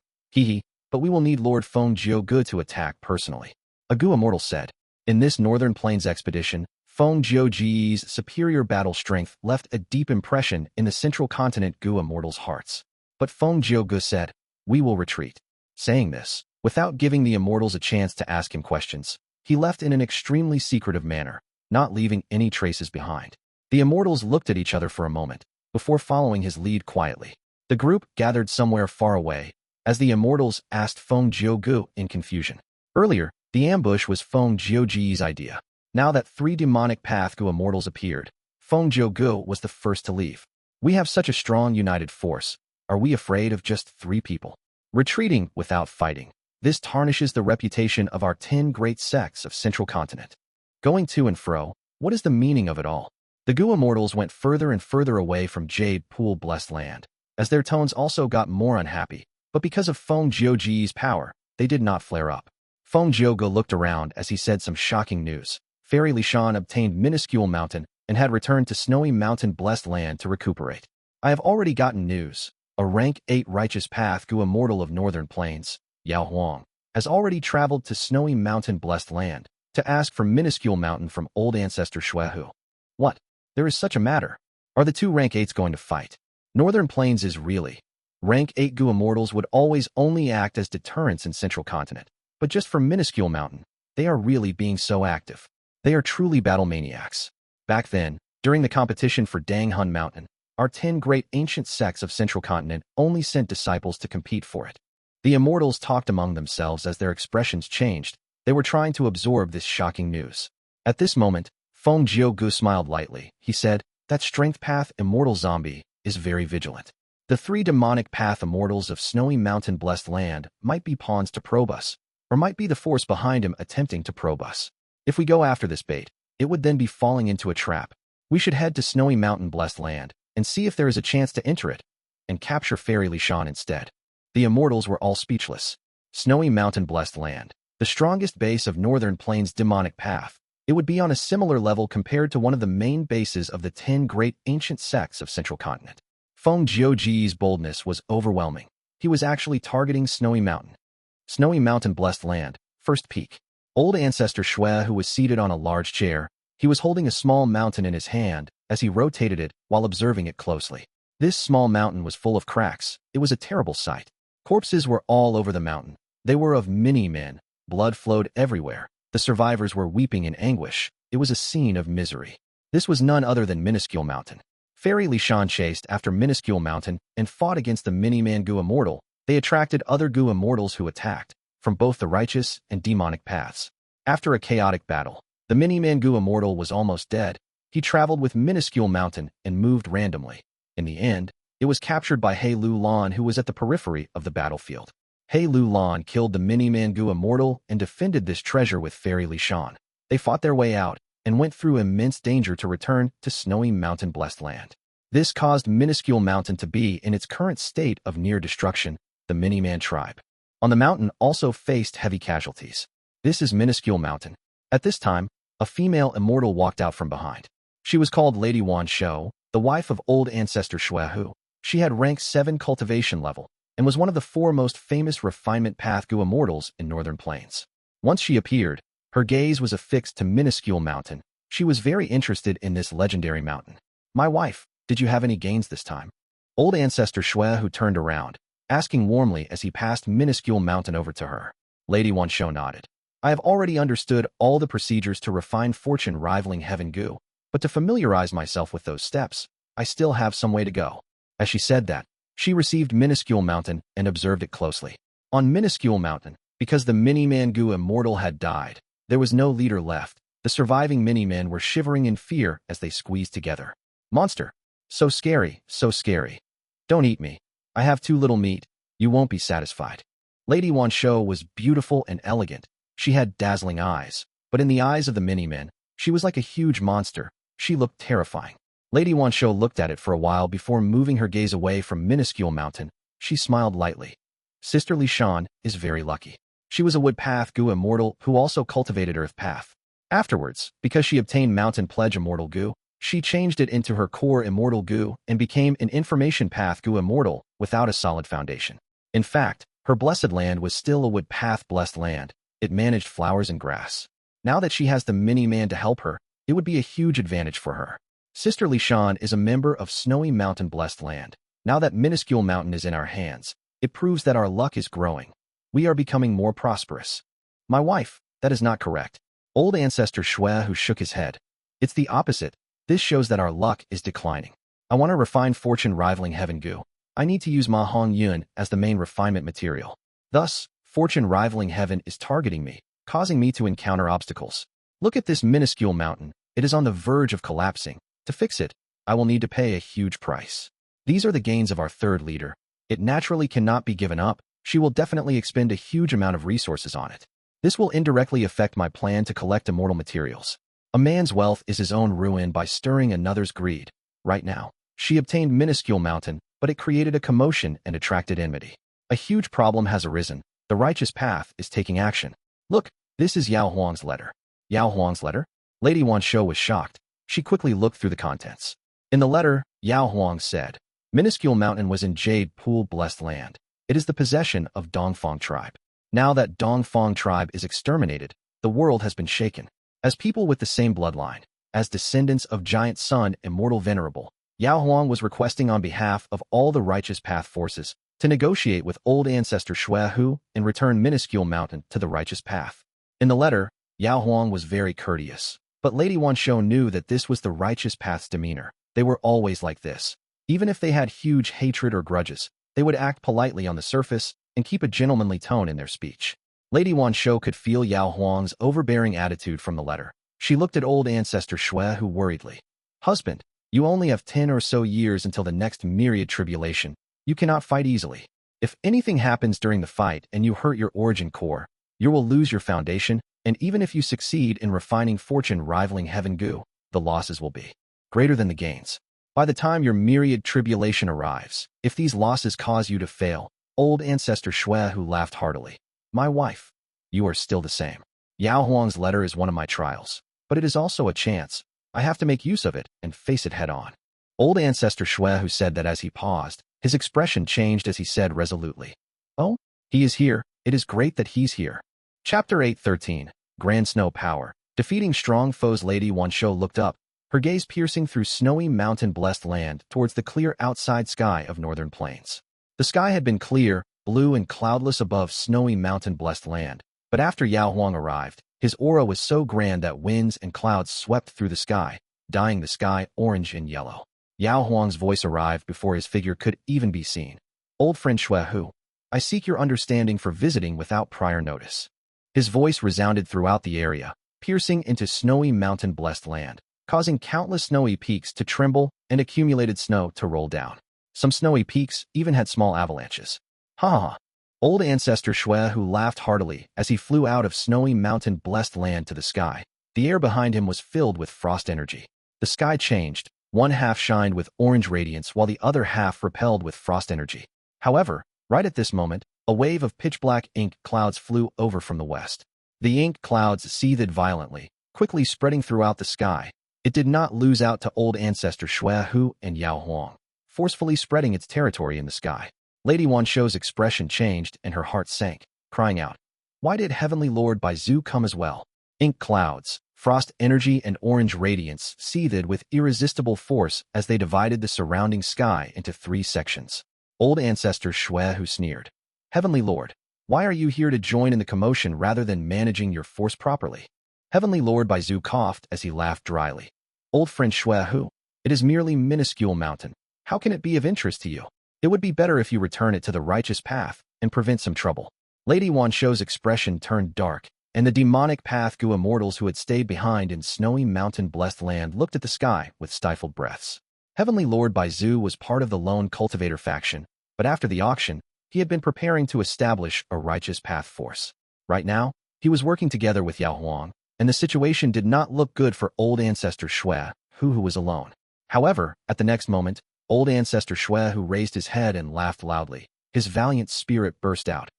But we will need Lord Feng Gu to attack personally. A Gu Immortal said. In this Northern Plains expedition, Feng Gu's superior battle strength left a deep impression in the Central Continent Gu Immortals' hearts. But Feng Gu said, we will retreat. Saying this, without giving the Immortals a chance to ask him questions, he left in an extremely secretive manner, not leaving any traces behind. The Immortals looked at each other for a moment, before following his lead quietly. The group gathered somewhere far away, as the Immortals asked Feng Gu in confusion. Earlier, the ambush was Feng Gu's idea. Now that 3 demonic path Gu Immortals appeared, Feng Gu was the first to leave. We have such a strong united force. Are we afraid of just 3 people? Retreating without fighting. This tarnishes the reputation of our 10 great sects of Central Continent. Going to and fro, what is the meaning of it all? The Gu Immortals went further and further away from Jade Pool Blessed Land, as their tones also got more unhappy. But because of Feng Gu's power, they did not flare up. Feng Yuan looked around as he said some shocking news. Fairy Lishan obtained Minuscule Mountain and had returned to Snowy Mountain Blessed Land to recuperate. I have already gotten news. A rank 8 righteous path Gu Immortal of Northern Plains, Yao Huang, has already traveled to Snowy Mountain Blessed Land to ask for Minuscule Mountain from old ancestor Shuehu. What? There is such a matter. Are the two rank 8s going to fight? Northern Plains is really. Rank 8 Gu Immortals would always only act as deterrents in Central Continent, but just for Minuscule Mountain, they are really being so active. They are truly battle maniacs. Back then, during the competition for Dang Hun Mountain, our 10 great ancient sects of Central Continent only sent disciples to compete for it. The Immortals talked among themselves as their expressions changed. They were trying to absorb this shocking news. At this moment, Feng Yuan smiled lightly. He said, that strength path Immortal Zombie is very vigilant. The 3 demonic path Immortals of Snowy Mountain Blessed Land might be pawns to probe us, or might be the force behind him attempting to probe us. If we go after this bait, it would then be falling into a trap. We should head to Snowy Mountain Blessed Land and see if there is a chance to enter it, and capture Fairy Lishan instead. The Immortals were all speechless. Snowy Mountain Blessed Land, the strongest base of Northern Plains demonic path. It would be on a similar level compared to one of the main bases of the 10 great ancient sects of Central Continent. Feng Yuan's boldness was overwhelming. He was actually targeting Snowy Mountain. Snowy Mountain Blessed Land, first peak. Old ancestor Shui, who was seated on a large chair, he was holding a small mountain in his hand as he rotated it while observing it closely. This small mountain was full of cracks. It was a terrible sight. Corpses were all over the mountain. They were of many men. Blood flowed everywhere. The survivors were weeping in anguish. It was a scene of misery. This was none other than Minuscule Mountain. Fairy Lishan chased after Minuscule Mountain and fought against the Mini-Man Gu Immortal. They attracted other Gu Immortals who attacked, from both the righteous and demonic paths. After a chaotic battle, the Mini-Man Gu Immortal was almost dead. He traveled with Minuscule Mountain and moved randomly. In the end, it was captured by He Lu Lan, who was at the periphery of the battlefield. He Lu Lan killed the Mini-Man Gu Immortal and defended this treasure with Fairy Lishan. They fought their way out and went through immense danger to return to Snowy Mountain Blessed Land. This caused Minuscule Mountain to be in its current state of near destruction. The Mini-Man tribe on the mountain also faced heavy casualties. This is Minuscule Mountain. At this time, a female immortal walked out from behind. She was called Lady Wan Shou, the wife of old ancestor Shuehu. She had rank 7 cultivation level and was one of the 4 most famous refinement path Gu Immortals in Northern Plains. Once she appeared, her gaze was affixed to Minuscule Mountain. She was very interested in this legendary mountain. My wife, did you have any gains this time? Old ancestor Shuehu turned around, asking warmly as he passed Minuscule Mountain over to her. Lady Wan Shou nodded. I have already understood all the procedures to refine fortune rivaling Heaven Gu, but to familiarize myself with those steps, I still have some way to go. As she said that, she received Minuscule Mountain and observed it closely. On Minuscule Mountain, because the Mini-Man Gu Immortal had died, there was no leader left. The surviving Mini-Men were shivering in fear as they squeezed together. Monster! So scary, so scary. Don't eat me. I have too little meat. You won't be satisfied. Lady Wan Shou was beautiful and elegant. She had dazzling eyes, but in the eyes of the Mini-Men, she was like a huge monster. She looked terrifying. Lady Wan Shou looked at it for a while before moving her gaze away from Minuscule Mountain. She smiled lightly. Sister Lishan is very lucky. She was a wood path Gu Immortal who also cultivated earth path. Afterwards, because she obtained Mountain Pledge Immortal Gu, she changed it into her core Immortal Gu and became an information path Gu Immortal without a solid foundation. In fact, her blessed land was still a wood path blessed land. It managed flowers and grass. Now that she has the Mini-Man to help her, it would be a huge advantage for her. Sister Lishan is a member of Snowy Mountain Blessed Land. Now that Minuscule Mountain is in our hands, it proves that our luck is growing. We are becoming more prosperous. My wife, that is not correct. Old ancestor Shuehu shook his head. It's the opposite. This shows that our luck is declining. I want to refine fortune rivaling Heaven Gu. I need to use Ma Hong Yun as the main refinement material. Thus, fortune rivaling heaven is targeting me, causing me to encounter obstacles. Look at this Minuscule Mountain. It is on the verge of collapsing. To fix it, I will need to pay a huge price. These are the gains of our third leader. It naturally cannot be given up. She will definitely expend a huge amount of resources on it. This will indirectly affect my plan to collect immortal materials. A man's wealth is his own ruin by stirring another's greed. Right now, she obtained Minuscule Mountain, but it created a commotion and attracted enmity. A huge problem has arisen. The righteous path is taking action. Look, this is Yao Huang's letter. Yao Huang's letter? Lady Wanshou was shocked. She quickly looked through the contents. In the letter, Yao Huang said, Minuscule mountain was in Jade Pool blessed land. It is the possession of Dongfang tribe. Now that Dongfang tribe is exterminated, the world has been shaken. As people with the same bloodline, as descendants of Giant Sun Immortal Venerable, Yao Huang was requesting on behalf of all the righteous path forces to negotiate with old ancestor Shui Hu and return Minuscule Mountain to the righteous path. In the letter, Yao Huang was very courteous, but Lady Wanshou knew that this was the righteous path's demeanor. They were always like this. Even if they had huge hatred or grudges, they would act politely on the surface and keep a gentlemanly tone in their speech. Lady Wanshou could feel Yao Huang's overbearing attitude from the letter. She looked at old ancestor Shui Hu worriedly. Husband, you only have 10 or so years until the next myriad tribulation. You cannot fight easily. If anything happens during the fight and you hurt your origin core, you will lose your foundation, and even if you succeed in refining fortune rivaling heaven Gu, the losses will be greater than the gains. By the time your myriad tribulation arrives, if these losses cause you to fail, old ancestor Shui Hu laughed heartily. My wife, you are still the same. Yao Huang's letter is one of my trials, but it is also a chance. I have to make use of it and face it head on. Old ancestor Shui Hu said that as he paused, his expression changed as he said resolutely, Oh, he is here. It is great that he's here. Chapter 8:13, Grand Snow Power. Defeating strong foes. Lady Wanshou looked up, her gaze piercing through snowy mountain-blessed land towards the clear outside sky of northern plains. The sky had been clear, blue and cloudless above snowy mountain-blessed land, but after Yao Huang arrived, his aura was so grand that winds and clouds swept through the sky, dyeing the sky orange and yellow. Yao Huang's voice arrived before his figure could even be seen. Old friend Shui Hu, I seek your understanding for visiting without prior notice. His voice resounded throughout the area, piercing into snowy mountain-blessed land, causing countless snowy peaks to tremble and accumulated snow to roll down. Some snowy peaks even had small avalanches. Ha ha! Old ancestor Shui Hu laughed heartily as he flew out of snowy mountain-blessed land to the sky. The air behind him was filled with frost energy. The sky changed. One half shined with orange radiance while the other half repelled with frost energy. However, right at this moment, a wave of pitch-black ink clouds flew over from the west. The ink clouds seethed violently, quickly spreading throughout the sky. It did not lose out to old ancestor Shui Hu and Yao Huang, forcefully spreading its territory in the sky. Lady Wanshou's expression changed and her heart sank, crying out, Why did Heavenly Lord Bai Zhou come as well? Ink clouds, frost energy and orange radiance seethed with irresistible force as they divided the surrounding sky into 3 sections. Old ancestor Shui Hu sneered. Heavenly Lord, why are you here to join in the commotion rather than managing your force properly? Heavenly Lord Bai Zhou coughed as he laughed dryly. Old friend Shui Hu, it is merely minuscule mountain. How can it be of interest to you? It would be better if you return it to the righteous path and prevent some trouble. Lady Wanshou's expression turned dark, and the demonic path Gu Immortals who had stayed behind in snowy mountain-blessed land looked at the sky with stifled breaths. Heavenly Lord Bai Zhou was part of the lone cultivator faction, but after the auction, he had been preparing to establish a righteous path force. Right now, he was working together with Yao Huang, and the situation did not look good for old ancestor Shui Hu, who was alone. However, at the next moment, old ancestor Shui Hu raised his head and laughed loudly. His valiant spirit burst out.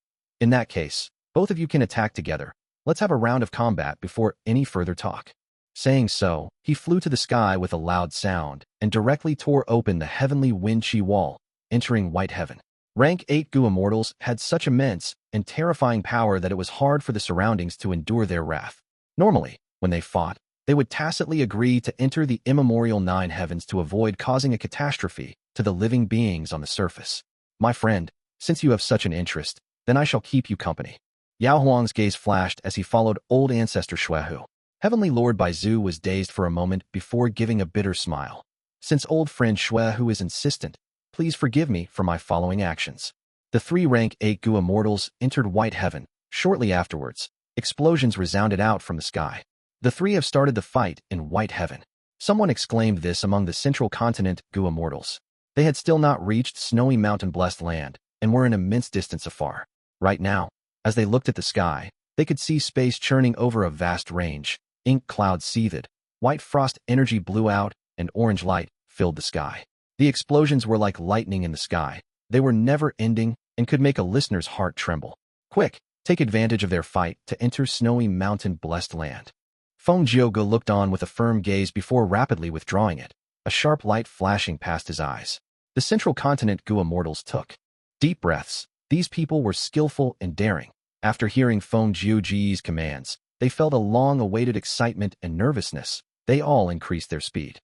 In that case, both of you can attack together. Let's have a round of combat before any further talk. Saying so, he flew to the sky with a loud sound and directly tore open the heavenly wind chi wall, entering white heaven. Rank 8 Gu Immortals had such immense and terrifying power that it was hard for the surroundings to endure their wrath. Normally, when they fought, they would tacitly agree to enter the immemorial 9 heavens to avoid causing a catastrophe to the living beings on the surface. My friend, since you have such an interest, then I shall keep you company. Yao Huang's gaze flashed as he followed old ancestor Shui Hu. Heavenly Lord Bai Zhou was dazed for a moment before giving a bitter smile. Since old friend Shui Hu is insistent, please forgive me for my following actions. The 3 rank 8 Gu Immortals entered white heaven. Shortly afterwards, explosions resounded out from the sky. The 3 have started the fight in white heaven. Someone exclaimed this among the central continent Gu Immortals. They had still not reached snowy mountain-blessed land and were an immense distance afar. Right now, as they looked at the sky, they could see space churning over a vast range. Ink clouds seethed, white frost energy blew out, and orange light filled the sky. The explosions were like lightning in the sky. They were never ending and could make a listener's heart tremble. Quick, take advantage of their fight to enter snowy mountain-blessed land. Fang Yuan looked on with a firm gaze before rapidly withdrawing it, a sharp light flashing past his eyes. The central continent Gu Immortals took deep breaths. These people were skillful and daring. After hearing Fang Yuan's commands, they felt a long-awaited excitement and nervousness. They all increased their speed.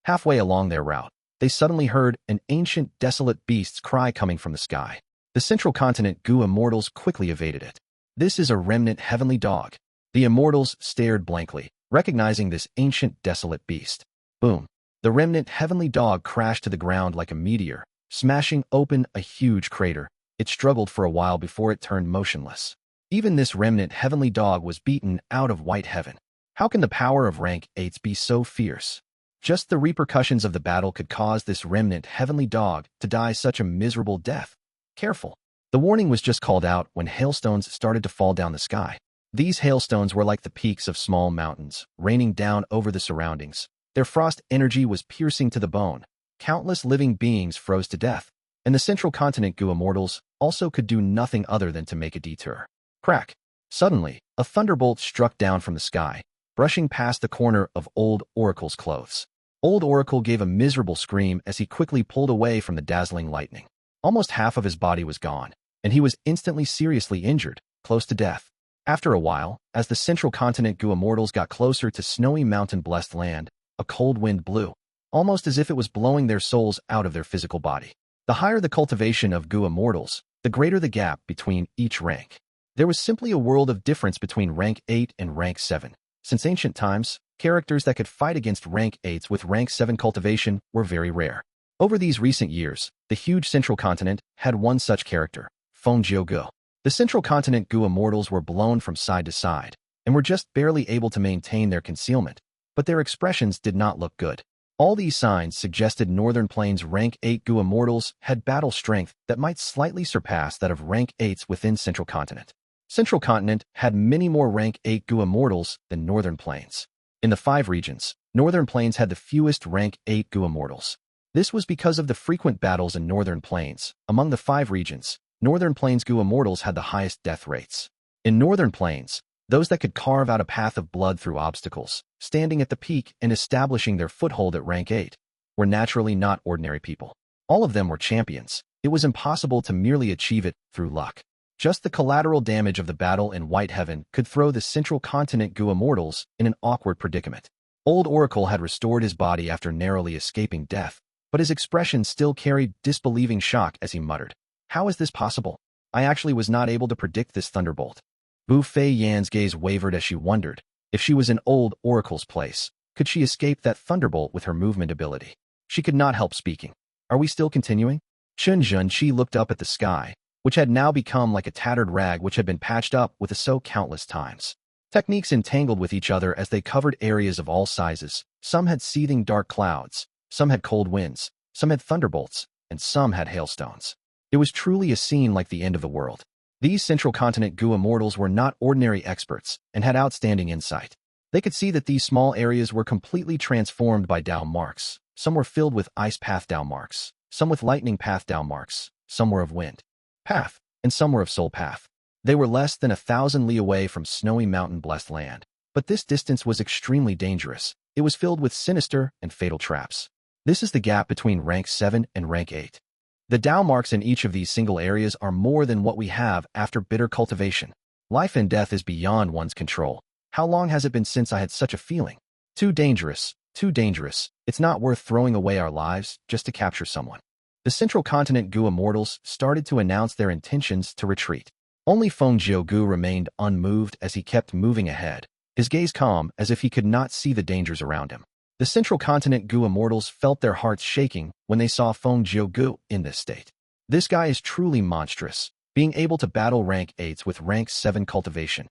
Halfway along their route, they suddenly heard an ancient, desolate beast's cry coming from the sky. The central continent Gu Immortals quickly evaded it. This is a remnant heavenly dog. The Immortals stared blankly, recognizing this ancient, desolate beast. Boom! The remnant heavenly dog crashed to the ground like a meteor, smashing open a huge crater. It struggled for a while before it turned motionless. Even this remnant heavenly dog was beaten out of white heaven. How can the power of rank 8s be so fierce? Just the repercussions of the battle could cause this remnant heavenly dog to die such a miserable death. Careful. The warning was just called out when hailstones started to fall down the sky. These hailstones were like the peaks of small mountains, raining down over the surroundings. Their frost energy was piercing to the bone. Countless living beings froze to death, and the central continent Gu Immortals also could do nothing other than to make a detour. Crack! Suddenly, a thunderbolt struck down from the sky, brushing past the corner of Old Oracle's clothes. Old Oracle gave a miserable scream as he quickly pulled away from the dazzling lightning. Almost half of his body was gone, and he was instantly seriously injured, close to death. After a while, as the central continent Gu Immortals got closer to snowy mountain-blessed land, a cold wind blew, almost as if it was blowing their souls out of their physical body. The higher the cultivation of Gu Immortals, the greater the gap between each rank. There was simply a world of difference between rank 8 and rank 7. Since ancient times, characters that could fight against rank 8s with rank 7 cultivation were very rare. Over these recent years, the huge central continent had one such character, Fang Yuan. The central continent Gu Immortals were blown from side to side, and were just barely able to maintain their concealment, but their expressions did not look good. All these signs suggested Northern Plains rank 8 Gu Immortals had battle strength that might slightly surpass that of rank 8s within Central Continent. Central Continent had many more rank 8 Gu Immortals than Northern Plains. In the 5 regions, Northern Plains had the fewest rank 8 Gu Immortals. This was because of the frequent battles in Northern Plains. Among the 5 regions, Northern Plains Gu Immortals had the highest death rates. In Northern Plains, those that could carve out a path of blood through obstacles, standing at the peak and establishing their foothold at rank 8, were naturally not ordinary people. All of them were champions. It was impossible to merely achieve it through luck. Just the collateral damage of the battle in White Heaven could throw the central continent Gu Immortals in an awkward predicament. Old Oracle had restored his body after narrowly escaping death, but his expression still carried disbelieving shock as he muttered, "How is this possible? I actually was not able to predict this thunderbolt." Bu Fei Yan's gaze wavered as she wondered, if she was in Old Oracle's place, could she escape that thunderbolt with her movement ability? She could not help speaking. "Are we still continuing?" Chen Zhenqi looked up at the sky, which had now become like a tattered rag which had been patched up with a sew countless times. Techniques entangled with each other as they covered areas of all sizes. Some had seething dark clouds, some had cold winds, some had thunderbolts, and some had hailstones. It was truly a scene like the end of the world. These Central Continent Gu Immortals were not ordinary experts and had outstanding insight. They could see that these small areas were completely transformed by Dao marks. Some were filled with ice path Dao marks, some with lightning path Dao marks, some were of wind path, and some were of soul path. They were less than 1,000 li away from snowy mountain-blessed land, but this distance was extremely dangerous. It was filled with sinister and fatal traps. This is the gap between rank 7 and rank 8. The Dao marks in each of these single areas are more than what we have after bitter cultivation. Life and death is beyond one's control. How long has it been since I had such a feeling? Too dangerous, too dangerous. It's not worth throwing away our lives just to capture someone. The Central Continent Gu Immortals started to announce their intentions to retreat. Only Fang Yuan remained unmoved as he kept moving ahead, his gaze calm as if he could not see the dangers around him. The Central Continent Gu Immortals felt their hearts shaking when they saw Fang Yuan in this state. This guy is truly monstrous, being able to battle rank 8s with rank 7 cultivation.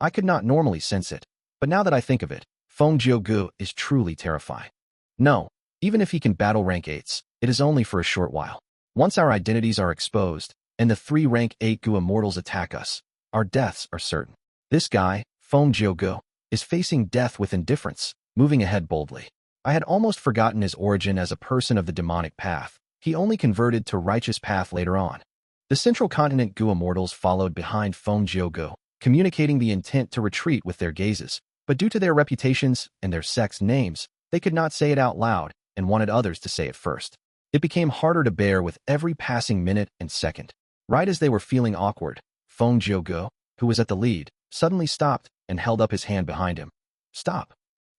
I could not normally sense it, but now that I think of it, Fang Yuan is truly terrifying. No, even if he can battle rank 8s, it is only for a short while. Once our identities are exposed, and the 3 rank 8 Gu Immortals attack us, our deaths are certain. This guy, Fang Yuan, is facing death with indifference, moving ahead boldly. I had almost forgotten his origin as a person of the demonic path. He only converted to righteous path later on. The Central Continent Gu Immortals followed behind Fang Yuan, communicating the intent to retreat with their gazes, but due to their reputations and their sect's names, they could not say it out loud and wanted others to say it first. It became harder to bear with every passing minute and second. Right as they were feeling awkward, Fang Yuan, who was at the lead, suddenly stopped and held up his hand behind him. Stop.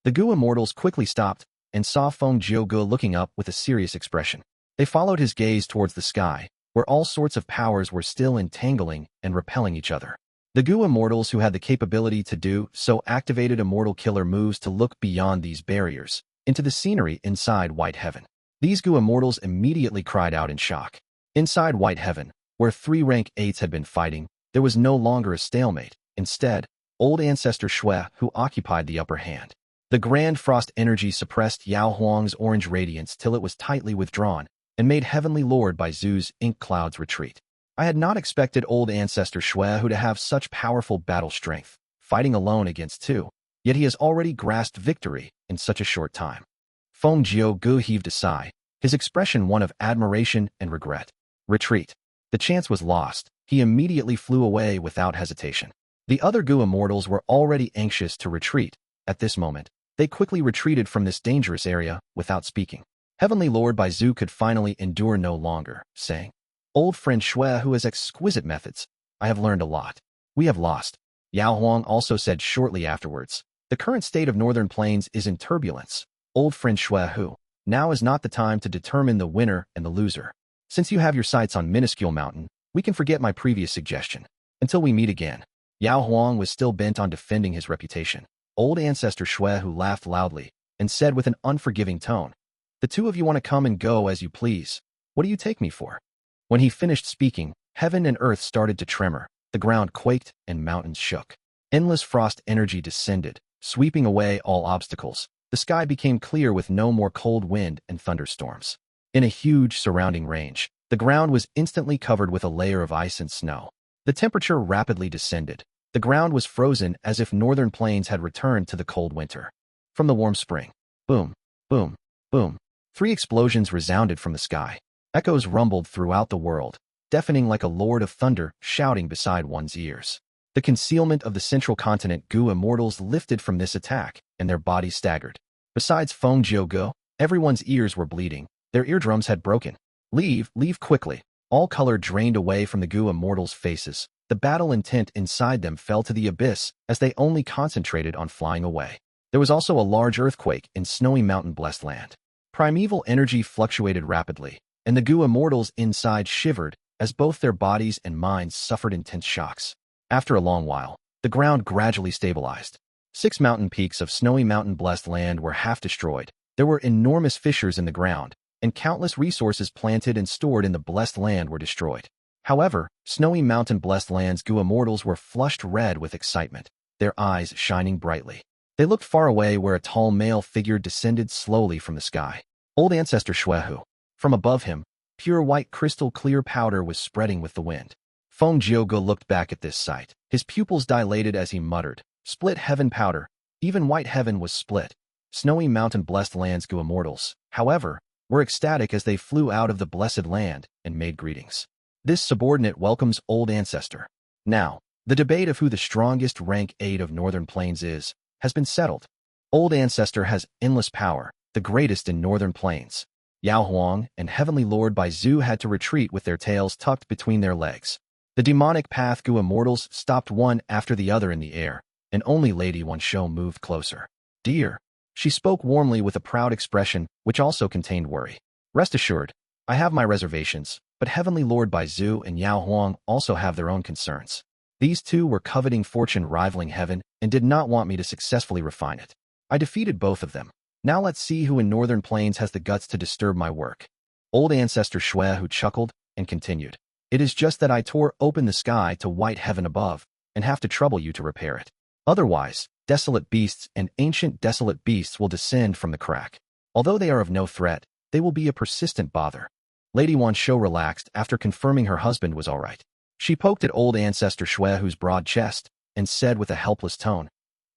The Gu Immortals quickly stopped and saw Fang Yuan looking up with a serious expression. They followed his gaze towards the sky, where all sorts of powers were still entangling and repelling each other. The Gu Immortals who had the capability to do so activated immortal killer moves to look beyond these barriers, into the scenery inside White Heaven. These Gu Immortals immediately cried out in shock. Inside White Heaven, where 3 rank 8s had been fighting, there was no longer a stalemate. Instead, old ancestor Shui who occupied the upper hand. The Grand Frost energy suppressed Yao Huang's orange radiance till it was tightly withdrawn and made Heavenly Lord by Zhou's ink clouds retreat. I had not expected old ancestor Shui to have such powerful battle strength, fighting alone against 2, yet he has already grasped victory in such a short time. Fang Yuan heaved a sigh, his expression one of admiration and regret. Retreat. The chance was lost. He immediately flew away without hesitation. The other Gu Immortals were already anxious to retreat. At this moment, they quickly retreated from this dangerous area without speaking. Heavenly Lord by Zhou could finally endure no longer, saying, Old friend Shui who has exquisite methods. I have learned a lot. We have lost. Yao Huang also said shortly afterwards, the current state of Northern Plains is in turbulence. Old friend Shui who, now is not the time to determine the winner and the loser. Since you have your sights on Minuscule Mountain, we can forget my previous suggestion. Until we meet again. Yao Huang was still bent on defending his reputation. Old ancestor Shui who laughed loudly and said with an unforgiving tone, The 2 of you want to come and go as you please. What do you take me for? When he finished speaking, heaven and earth started to tremor, the ground quaked and mountains shook. Endless frost energy descended, sweeping away all obstacles. The sky became clear with no more cold wind and thunderstorms. In a huge surrounding range, the ground was instantly covered with a layer of ice and snow. The temperature rapidly descended. The ground was frozen as if Northern Plains had returned to the cold winter. From the warm spring, boom, boom, boom, 3 explosions resounded from the sky. Echoes rumbled throughout the world, deafening like a lord of thunder shouting beside one's ears. The concealment of the Central Continent Gu Immortals lifted from this attack, and their bodies staggered. Besides Fang Yuan, everyone's ears were bleeding. Their eardrums had broken. Leave quickly. All color drained away from the Gu Immortals' faces. The battle intent inside them fell to the abyss as they only concentrated on flying away. There was also a large earthquake in snowy mountain-blessed land. Primeval energy fluctuated rapidly, and the Gu Immortals inside shivered as both their bodies and minds suffered intense shocks. After a long while, the ground gradually stabilized. 6 mountain peaks of snowy mountain-blessed land were half destroyed. There were enormous fissures in the ground, and countless resources planted and stored in the blessed land were destroyed. However, snowy mountain-blessed land's Gu Immortals were flushed red with excitement, their eyes shining brightly. They looked far away where a tall male figure descended slowly from the sky. Old ancestor Shui who. From above him, pure white crystal-clear powder was spreading with the wind. Fang Yuan looked back at this sight. His pupils dilated as he muttered, Split heaven powder. Even White Heaven was split. Snowy mountain-blessed land's Gu Immortals, however, were ecstatic as they flew out of the blessed land and made greetings. This subordinate welcomes old ancestor. Now, the debate of who the strongest rank 8 of Northern Plains is, has been settled. Old ancestor has endless power, the greatest in Northern Plains. Yao Huang and Heavenly Lord by Zhou had to retreat with their tails tucked between their legs. The demonic path Gu Immortals stopped one after the other in the air, and only Lady Wanshou moved closer. Dear. She spoke warmly with a proud expression, which also contained worry. Rest assured, I have my reservations, but Heavenly Lord by Zhou and Yao Huang also have their own concerns. These 2 were coveting fortune rivaling heaven and did not want me to successfully refine it. I defeated both of them. Now let's see who in Northern Plains has the guts to disturb my work. Old ancestor Shui who chuckled and continued. It is just that I tore open the sky to White Heaven above and have to trouble you to repair it. Otherwise, desolate beasts and ancient desolate beasts will descend from the crack. Although they are of no threat, they will be a persistent bother. Lady Wanshou relaxed after confirming her husband was all right. She poked at old ancestor Shui who's broad chest and said with a helpless tone,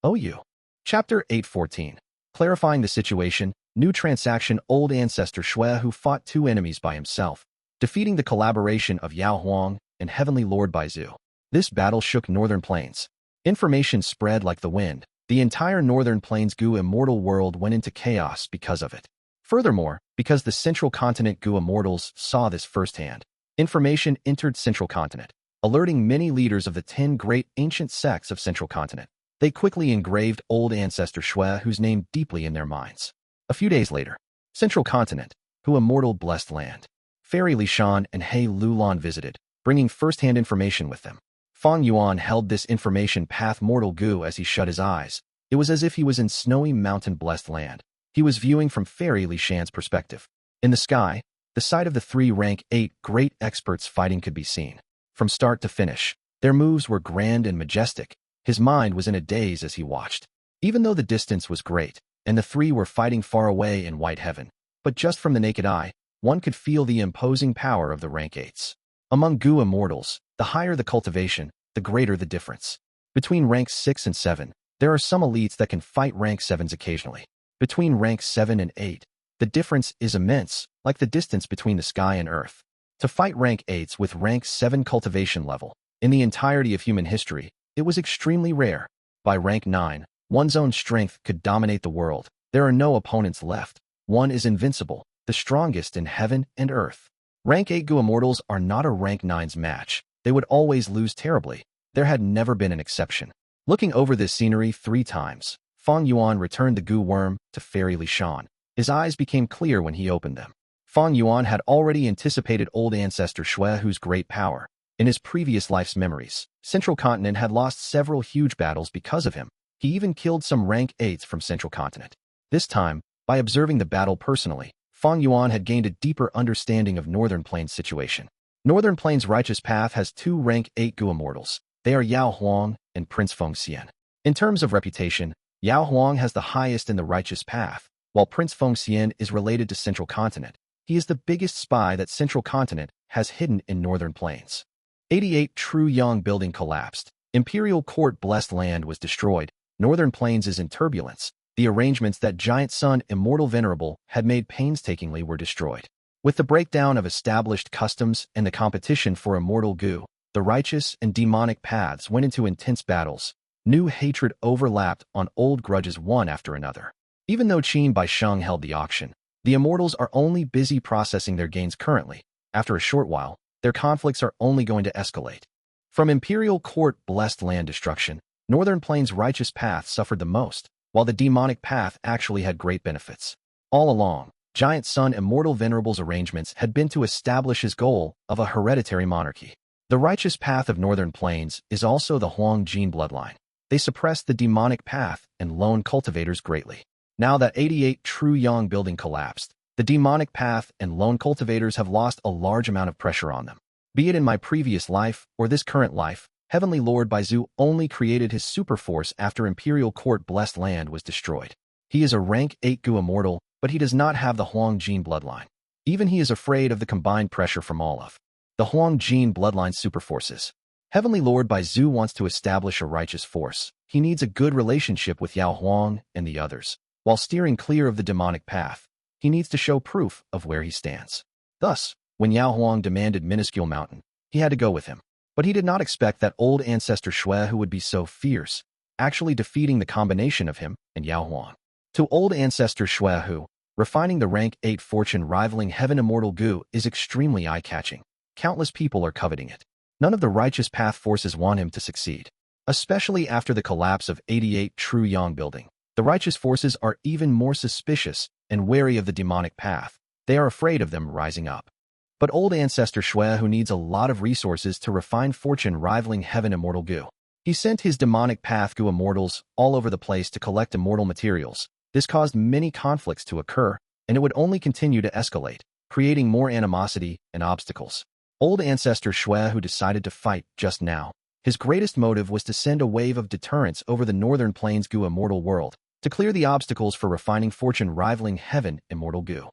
Oh you. Chapter 8:14. Clarifying the situation, new transaction. Old ancestor Shui who fought 2 enemies by himself, defeating the collaboration of Yao Huang and Heavenly Lord Baizu. This battle shook Northern Plains. Information spread like the wind. The entire Northern Plains Gu immortal world went into chaos because of it. Furthermore, because the Central Continent Gu Immortals saw this firsthand, information entered Central Continent, alerting many leaders of the 10 great ancient sects of Central Continent. They quickly engraved old ancestor Shui, whose name deeply in their minds. A few days later, Central Continent, Gu Immortal blessed land. Fairy Li Shan and He Lulan visited, bringing first-hand information with them. Fang Yuan held this information path Mortal Gu as he shut his eyes. It was as if he was in snowy mountain-blessed land. He was viewing from Fairy Li Shan's perspective. In the sky, the sight of the 3 rank 8 great experts fighting could be seen. From start to finish, their moves were grand and majestic. His mind was in a daze as he watched. Even though the distance was great, and the 3 were fighting far away in white heaven, but just from the naked eye, one could feel the imposing power of the rank 8s. Among Gu Immortals, the higher the cultivation, the greater the difference. Between ranks 6 and 7, there are some elites that can fight rank 7s occasionally. Between ranks 7 and 8, the difference is immense, like the distance between the sky and earth. To fight rank 8s with rank 7 cultivation level, in the entirety of human history, it was extremely rare. By rank 9, one's own strength could dominate the world. There are no opponents left. One is invincible, the strongest in heaven and earth. Rank 8 Gu Immortals are not a rank 9's match. They would always lose terribly. There had never been an exception. Looking over this scenery 3 times, Fang Yuan returned the Gu worm to Fairy Li Shan. His eyes became clear when he opened them. Fang Yuan had already anticipated old ancestor Shui, whose great power. In his previous life's memories, Central Continent had lost several huge battles because of him. He even killed some rank 8s from Central Continent. This time, by observing the battle personally, Fang Yuan had gained a deeper understanding of Northern Plains' situation. Northern Plains' righteous path has 2 rank 8 Gu Immortals. They are Yao Huang and Prince Fengxian. In terms of reputation, Yao Huang has the highest in the righteous path, while Prince Fengxian is related to Central Continent. He is the biggest spy that Central Continent has hidden in Northern Plains. 88 True Yang building collapsed. Imperial Court blessed land was destroyed. Northern Plains is in turbulence. The arrangements that Giant Sun Immortal Venerable had made painstakingly were destroyed. With the breakdown of established customs and the competition for Immortal Gu, the righteous and demonic paths went into intense battles. New hatred overlapped on old grudges one after another. Even though Qin Bai Sheng held the auction, the Immortals are only busy processing their gains currently. After a short while, their conflicts are only going to escalate. From Imperial Court blessed land destruction, Northern Plains' righteous path suffered the most, while the demonic path actually had great benefits. All along, Giant Sun Immortal Venerable's arrangements had been to establish his goal of a hereditary monarchy. The righteous path of Northern Plains is also the Huang Jin bloodline. They suppressed the demonic path and lone cultivators greatly. Now that 88 True Yang building collapsed, the demonic path and lone cultivators have lost a large amount of pressure on them. Be it in my previous life or this current life, Heavenly Lord Baizu only created his super force after Imperial Court blessed land was destroyed. He is a rank 8 Gu Immortal, but he does not have the Huang Jin bloodline. Even he is afraid of the combined pressure from all of the Huang Jin bloodline super forces. Heavenly Lord Baizu wants to establish a righteous force. He needs a good relationship with Yao Huang and the others. While steering clear of the demonic path, he needs to show proof of where he stands. Thus, when Yao Huang demanded Minuscule Mountain, he had to go with him. But he did not expect that old ancestor Shui, who would be so fierce, actually defeating the combination of him and Yao Huang. To old ancestor Shui, who, refining the rank 8 fortune rivaling Heaven Immortal Gu, is extremely eye-catching. Countless people are coveting it. None of the righteous path forces want him to succeed. Especially after the collapse of 88 True Yang building, the righteous forces are even more suspicious and wary of the demonic path. They are afraid of them rising up. But old ancestor Shui, who needs a lot of resources to refine fortune rivaling Heaven Immortal Gu, he sent his demonic path Gu Immortals all over the place to collect immortal materials. This caused many conflicts to occur, and it would only continue to escalate, creating more animosity and obstacles. Old ancestor Shui, who decided to fight just now, his greatest motive was to send a wave of deterrence over the Northern Plains Gu Immortal world, to clear the obstacles for refining fortune rivaling Heaven Immortal Gu.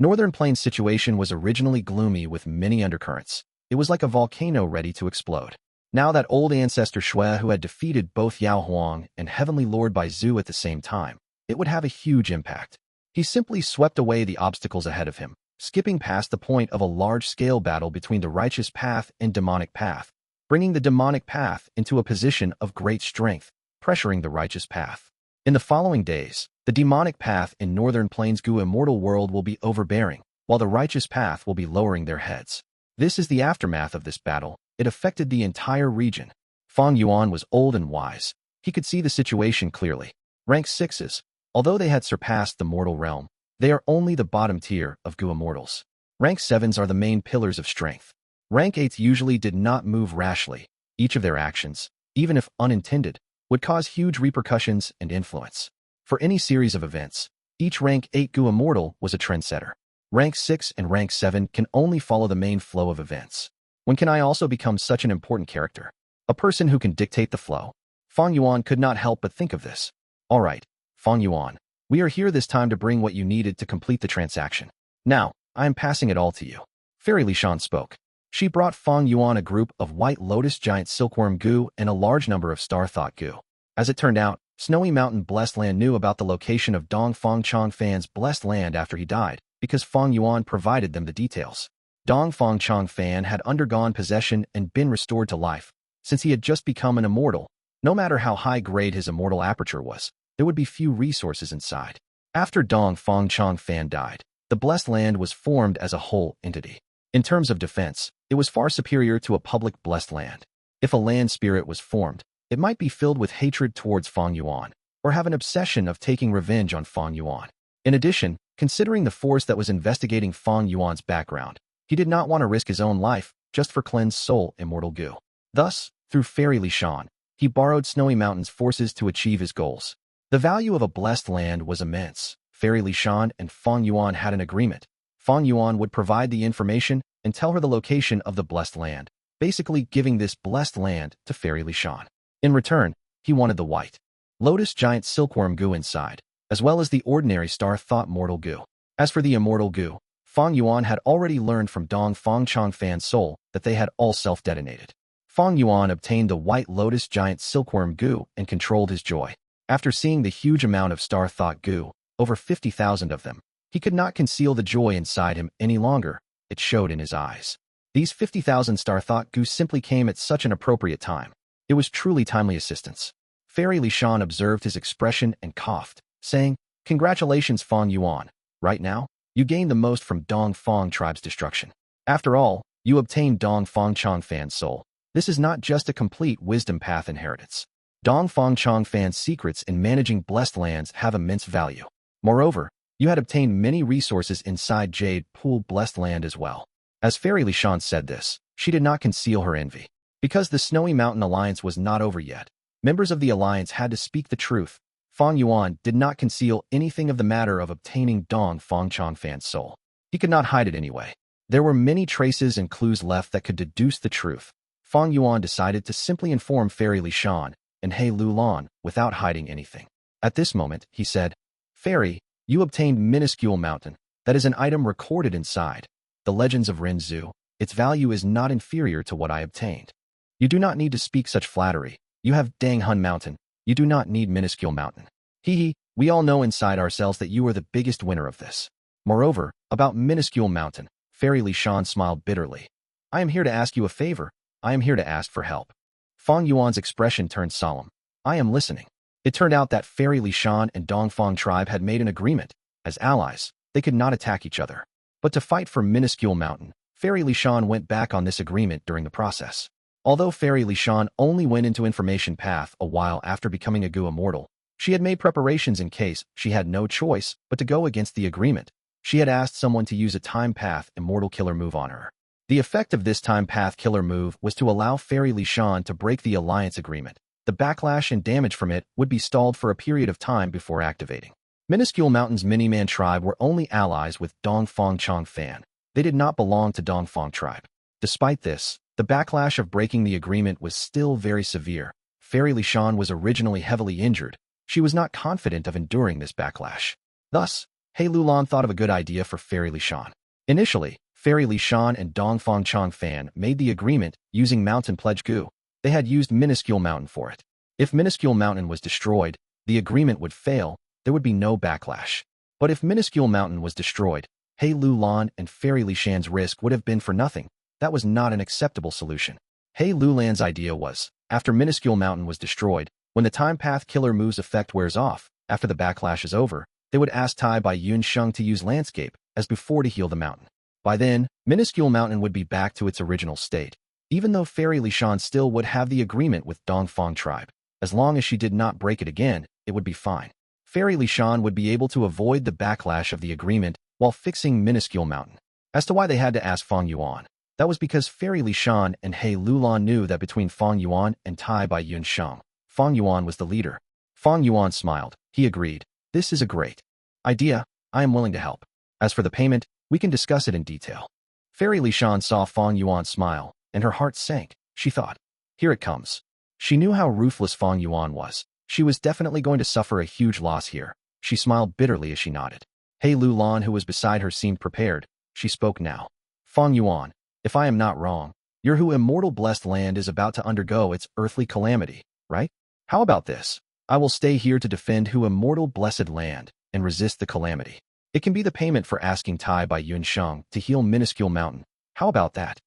Northern Plains' situation was originally gloomy with many undercurrents. It was like a volcano ready to explode. Now that old ancestor Shui, who had defeated both Yao Huang and Heavenly Lord Baizu at the same time, it would have a huge impact. He simply swept away the obstacles ahead of him, skipping past the point of a large-scale battle between the righteous path and demonic path, bringing the demonic path into a position of great strength, pressuring the righteous path. In the following days, the demonic path in Northern Plains Gu Immortal world will be overbearing, while the righteous path will be lowering their heads. This is the aftermath of this battle. It affected the entire region. Fang Yuan was old and wise. He could see the situation clearly. Rank 6s, although they had surpassed the mortal realm, they are only the bottom tier of Gu Immortals. Rank 7s are the main pillars of strength. Rank 8s usually did not move rashly. Each of their actions, even if unintended, would cause huge repercussions and influence. For any series of events, each Rank 8 Gu Immortal was a trendsetter. Rank 6 and Rank 7 can only follow the main flow of events. When can I also become such an important character? A person who can dictate the flow? Fang Yuan could not help but think of this. All right, Fang Yuan, we are here this time to bring what you needed to complete the transaction. Now, I am passing it all to you. Fairy Lishan spoke. She brought Fang Yuan a group of White Lotus Giant Silkworm Gu and a large number of Star Thought Gu. As it turned out, Snowy Mountain Blessed Land knew about the location of Dong Fang Chang Fan's Blessed Land after he died, because Fang Yuan provided them the details. Dong Fang Chang Fan had undergone possession and been restored to life. Since he had just become an immortal, no matter how high-grade his immortal aperture was, there would be few resources inside. After Dong Fang Chang Fan died, the Blessed Land was formed as a whole entity. In terms of defense, it was far superior to a public Blessed Land. If a land spirit was formed, it might be filled with hatred towards Fang Yuan, or have an obsession of taking revenge on Fang Yuan. In addition, considering the force that was investigating Fang Yuan's background, he did not want to risk his own life just for cleanse soul Immortal Gu. Thus, through Fairy Lishan, he borrowed Snowy Mountain's forces to achieve his goals. The value of a blessed land was immense. Fairy Lishan and Fang Yuan had an agreement. Fang Yuan would provide the information and tell her the location of the blessed land, basically giving this blessed land to Fairy Lishan. In return, he wanted the White Lotus Giant Silkworm Gu inside, as well as the ordinary Star Thought Mortal Gu. As for the Immortal Gu, Fang Yuan had already learned from Dong Fang Chang Fan's soul that they had all self-detonated. Fang Yuan obtained the White Lotus Giant Silkworm Gu and controlled his joy. After seeing the huge amount of Star Thought Gu, over 50,000 of them, he could not conceal the joy inside him any longer. It showed in his eyes. These 50,000 Star Thought Gu simply came at such an appropriate time. It was truly timely assistance. Fairy Lishan observed his expression and coughed, saying, "Congratulations, Fang Yuan. Right now, you gained the most from Dong Fang tribe's destruction. After all, you obtained Dong Fang Chang Fan's soul. This is not just a complete wisdom path inheritance. Dong Fang Chang Fan's secrets in managing blessed lands have immense value. Moreover, you had obtained many resources inside Jade Pool Blessed Land as well." As Fairy Lishan said this, she did not conceal her envy. Because the Snowy Mountain Alliance was not over yet, members of the Alliance had to speak the truth. Fang Yuan did not conceal anything of the matter of obtaining Dong Fang Chang Fan's soul. He could not hide it anyway. There were many traces and clues left that could deduce the truth. Fang Yuan decided to simply inform Fairy Lishan and He Lulan without hiding anything. At this moment, he said, "Fairy, you obtained Minuscule Mountain. That is an item recorded inside the Legends of Renzu. Its value is not inferior to what I obtained. You do not need to speak such flattery. You have Dang Hun Mountain. You do not need Minuscule Mountain. We all know inside ourselves that you are the biggest winner of this. Moreover, about Minuscule Mountain," Fairy Lishan smiled bitterly. "I am here to ask you a favor. I am here to ask for help." Fang Yuan's expression turned solemn. "I am listening." It turned out that Fairy Lishan and Dongfang tribe had made an agreement. As allies, they could not attack each other. But to fight for Minuscule Mountain, Fairy Lishan went back on this agreement during the process. Although Fairy Lishan only went into Information Path a while after becoming a Gu Immortal, she had made preparations in case she had no choice but to go against the agreement. She had asked someone to use a Time Path Immortal Killer move on her. The effect of this Time Path Killer move was to allow Fairy Lishan to break the alliance agreement. The backlash and damage from it would be stalled for a period of time before activating. Minuscule Mountain's Miniman tribe were only allies with Dongfang Chang Fan. They did not belong to Dongfang tribe. Despite this, the backlash of breaking the agreement was still very severe. Fairy Lishan was originally heavily injured. She was not confident of enduring this backlash. Thus, He Lulan thought of a good idea for Fairy Lishan. Initially, Fairy Lishan and Dongfang Chang Fan made the agreement using Mountain Pledge Gu. They had used Minuscule Mountain for it. If Minuscule Mountain was destroyed, the agreement would fail. There would be no backlash. But if Minuscule Mountain was destroyed, He Lulan and Fairy Lishan's risk would have been for nothing. That was not an acceptable solution. He Lulan's idea was, after Minuscule Mountain was destroyed, when the Time Path Killer move's effect wears off, after the backlash is over, they would ask Tai Bai Yunsheng to use Landscape, as before, to heal the mountain. By then, Minuscule Mountain would be back to its original state, even though Fairy Lishan still would have the agreement with Dongfang tribe. As long as she did not break it again, it would be fine. Fairy Lishan would be able to avoid the backlash of the agreement while fixing Minuscule Mountain. As to why they had to ask Fang Yuan, that was because Fairy Lishan and He Lulan knew that between Fang Yuan and Tai Bai Yunsheng, Fang Yuan was the leader. Fang Yuan smiled. He agreed. This is a great idea. I am willing to help. As for the payment, we can discuss it in detail. Fairy Lishan saw Fang Yuan smile, and her heart sank. She thought, here it comes. She knew how ruthless Fang Yuan was. She was definitely going to suffer a huge loss here. She smiled bitterly as she nodded. He Lulan, who was beside her, seemed prepared. She spoke now. Fang Yuan, if I am not wrong, your Hu Immortal blessed land is about to undergo its earthly calamity, right? How about this? I will stay here to defend Hu Immortal blessed land and resist the calamity. It can be the payment for asking Tai Bai Yunsheng to heal Minuscule Mountain. How about that?